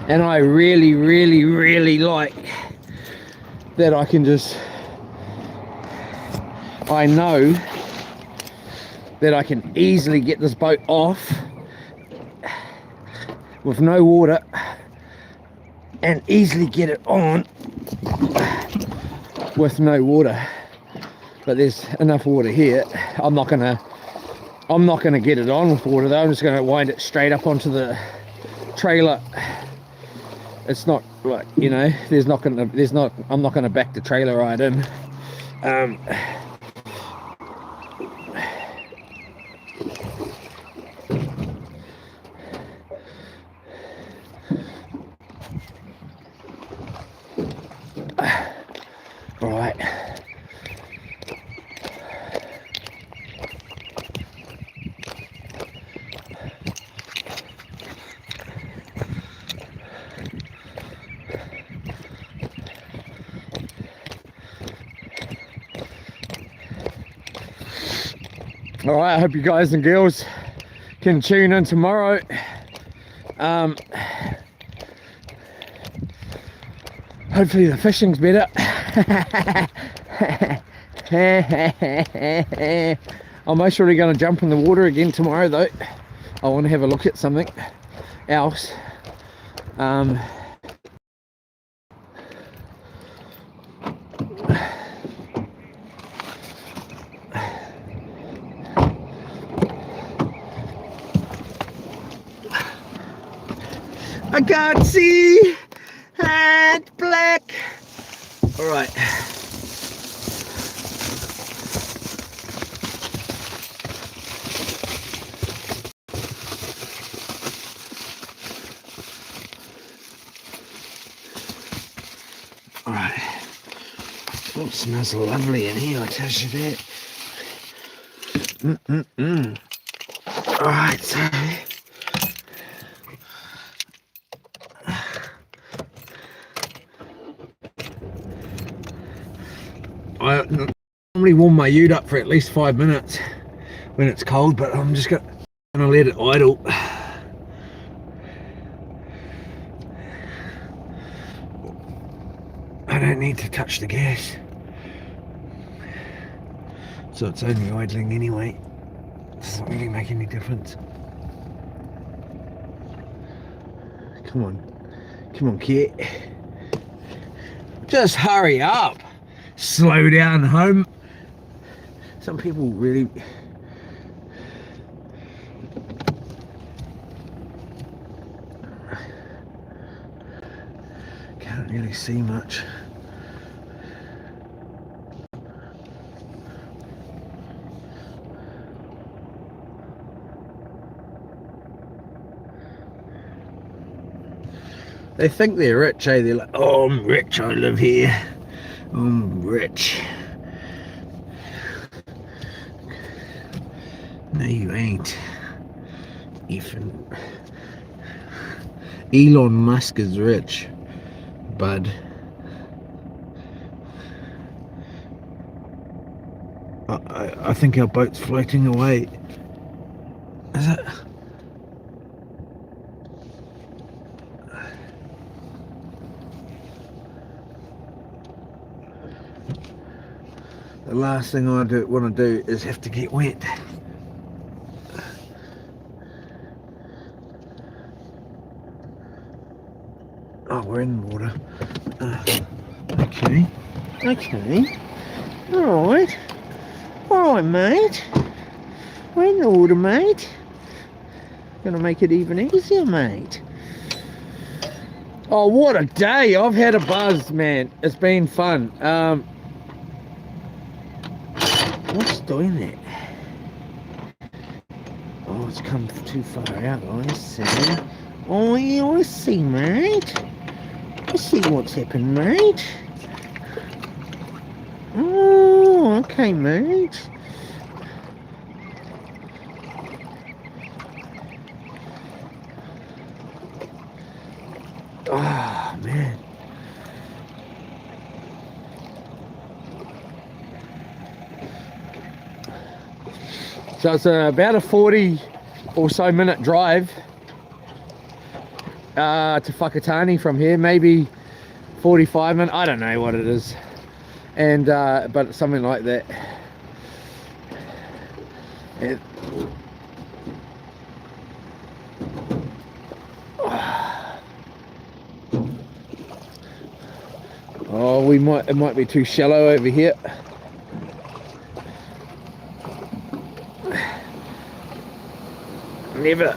And I really, really, really like that I can just, I know that I can easily get this boat off with no water and easily get it on with no water. But there's enough water here. I'm not gonna get it on with water though. I'm just gonna wind it straight up onto the trailer. It's not like, you know, I'm not gonna back the trailer right in. Right. All right, I hope you guys and girls can tune in tomorrow. Hopefully the fishing's better. I'm most surely going to jump in the water again tomorrow though. I want to have a look at something else. I can't see, and black. All right. All right. Oh, it smells lovely in here, I tell you that. All right, so. I normally warm my ute up for at least 5 minutes when it's cold, but I'm just gonna let it idle. I don't need to touch the gas, so it's only idling anyway. It doesn't really make any difference. Come on, kid. Just hurry up. Slow down home. Some people really can't really see much. They think they're rich, eh? They're like, oh, I'm rich, I live here. I'm rich. No, you ain't. Even Elon Musk is rich, bud. I think our boat's floating away. Is it? The last thing I want to do is have to get wet. Oh, we're in the water. Okay. Okay. Alright. Alright, mate. We're in the water, mate. Gonna make it even easier, mate. Oh, what a day. I've had a buzz, man. It's been fun. What's doing that? Oh, it's come too far out. I see. Oh, yeah, I see, mate. I see what's happened, mate. Oh, okay, mate. Oh, man. So it's about a 40 or so minute drive to Whakatane from here, maybe 45 minutes, I don't know what it is, and but something like that. Oh, it might be too shallow over here. Never.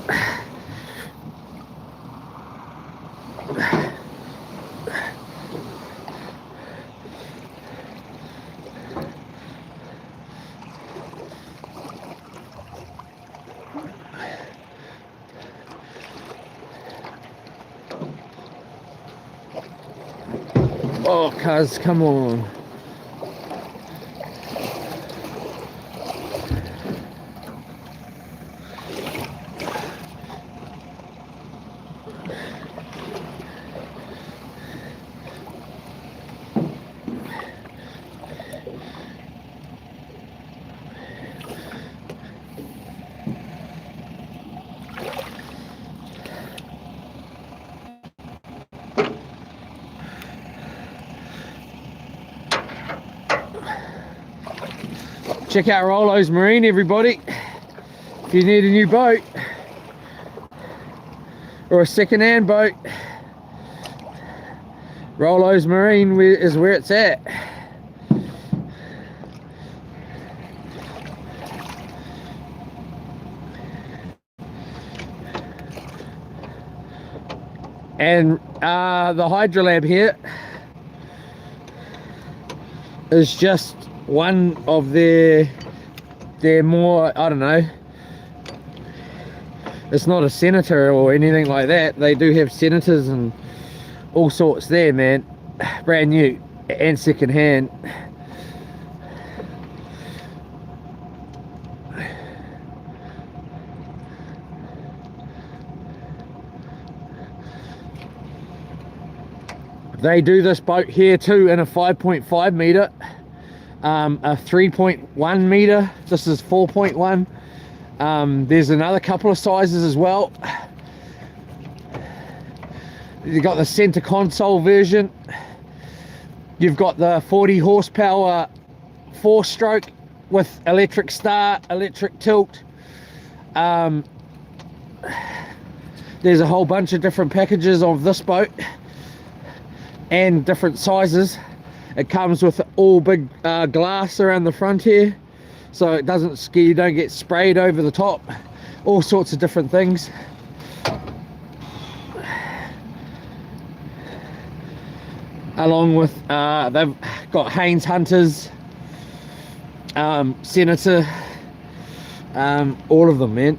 Oh, cuz, come on. Check out Rollo's Marine, everybody. If you need a new boat or a second-hand boat, Rollo's Marine is where it's at. And the Hydrolab here is just one of their more, I don't know, it's not a Senator or anything like that. They do have Senators and all sorts there, man, brand new and second hand. They do this boat here too in a 5.5 meter, a 3.1 meter. This is 4.1. There's another couple of sizes as well. You've got the center console version. You've got the 40 horsepower 4-stroke with electric start, electric tilt. There's a whole bunch of different packages of this boat and different sizes. It comes with all big glass around the front here, so it doesn't, you don't get sprayed over the top. All sorts of different things. Along with they've got Haynes Hunters, Senator, all of them, man.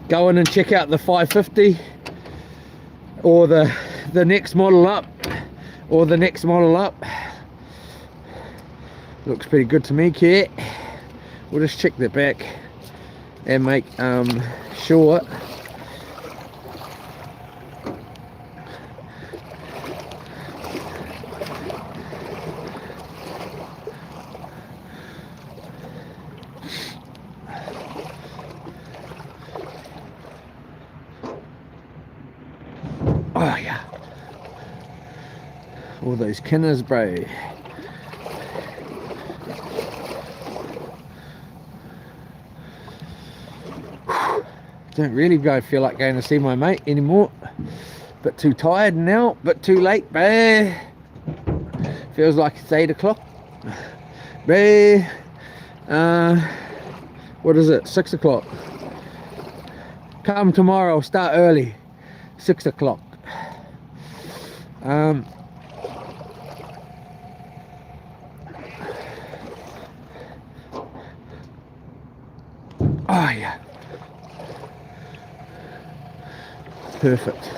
Go in and check out the 550 or the the next model up, or the next model up. Looks pretty good to me, Kit. We'll just check the back and make sure. Oh yeah, all those Kinners, bro. Don't really feel like going to see my mate anymore. Bit too tired now, but too late, bro. Feels like it's 8 o'clock, bro. What is it? 6 o'clock. Come tomorrow, start early. 6 o'clock. Oh yeah, perfect.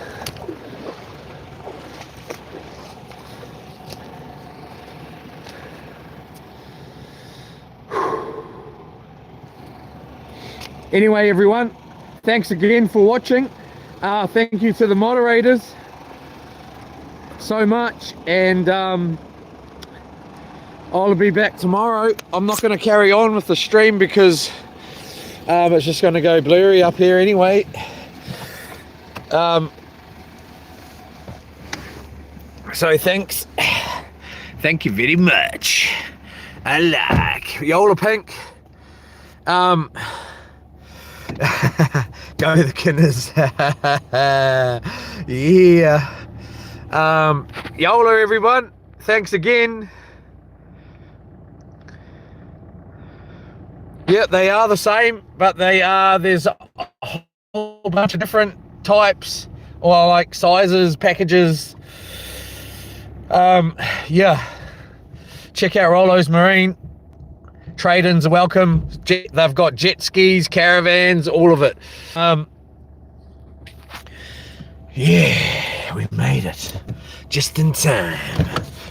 Anyway, everyone, thanks again for watching. Thank you to the moderators so much, and I'll be back tomorrow. I'm not going to carry on with the stream because it's just going to go blurry up here anyway. So thanks, thank you very much. I like Yola Pink. Go the Kinners. Yeah. Yola, everyone, thanks again. Yeah, they are the same, but there's a whole bunch of different types, or like sizes, packages. Yeah, check out Rollo's Marine. Trade-ins are welcome. They've got jet skis, caravans, all of it. Yeah, we made it just in time.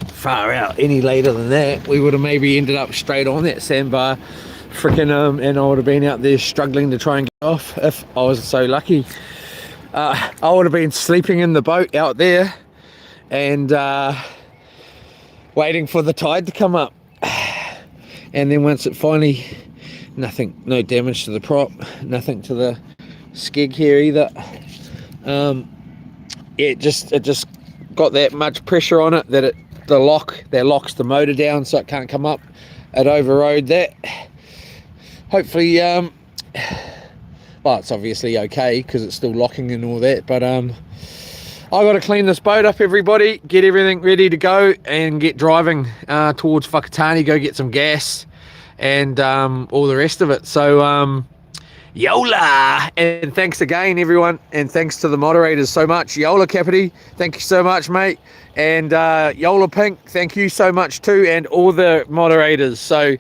Far out. Any later than that, we would have maybe ended up straight on that sandbar, freaking and I would have been out there struggling to try and get off if I was so lucky. I would have been sleeping in the boat out there and waiting for the tide to come up. And then once it finally, no damage to the prop, nothing to the skeg here either. It just got that much pressure on it that that locks the motor down so it can't come up. It overrode that. Hopefully, well, it's obviously okay because it's still locking and all that, but I got to clean this boat up, everybody, get everything ready to go and get driving towards Whakatane, go get some gas and all the rest of it. So Yola, and thanks again, everyone, and thanks to the moderators so much. Yola Kapiti, thank you so much, mate, and Yola Pink, thank you so much too, and all the moderators. So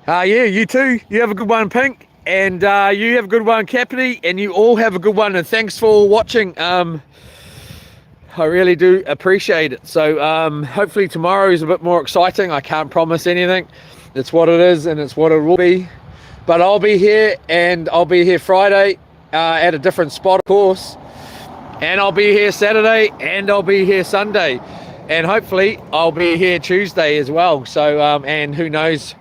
yeah, you too, you have a good one, Pink, and you have a good one, Kapiti, and you all have a good one, and thanks for watching. I really do appreciate it. So hopefully tomorrow is a bit more exciting. I can't promise anything. It's what it is and it's what it will be, but I'll be here, and I'll be here Friday at a different spot, of course, and I'll be here Saturday, and I'll be here Sunday, and hopefully I'll be here Tuesday as well. So and who knows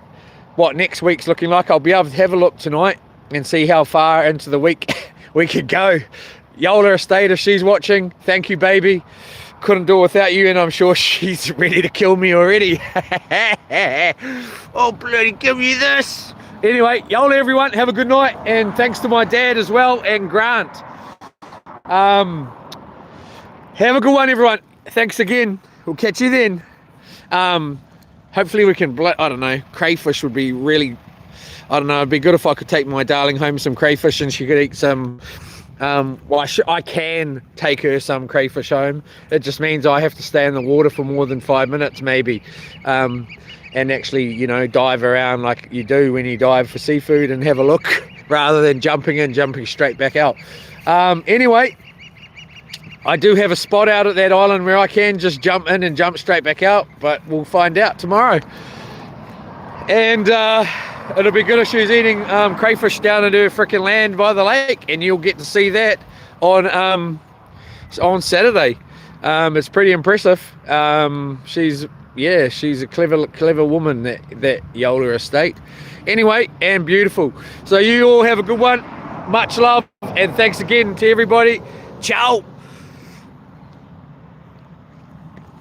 what next week's looking like. I'll be able to have a look tonight and see how far into the week we could go. Yola Estate, if she's watching, thank you, baby. Couldn't do it without you, and I'm sure she's ready to kill me already. Oh, bloody give me this. Anyway, Yola, everyone, have a good night, and thanks to my dad as well, and Grant. Have a good one, everyone. Thanks again. We'll catch you then. Hopefully we can, I don't know, crayfish would be really, I don't know, it'd be good if I could take my darling home some crayfish and she could eat some. Well, I can take her some crayfish home. It just means I have to stay in the water for more than 5 minutes maybe, and actually, you know, dive around like you do when you dive for seafood and have a look rather than jumping in, jumping straight back out. Anyway, I do have a spot out at that island where I can just jump in and jump straight back out, but we'll find out tomorrow. And it'll be good if she was eating crayfish down into her freaking land by the lake, and you'll get to see that on Saturday. It's pretty impressive. She's a clever woman, that Yola estate. Anyway, and beautiful. So you all have a good one. Much love, and thanks again to everybody. Ciao.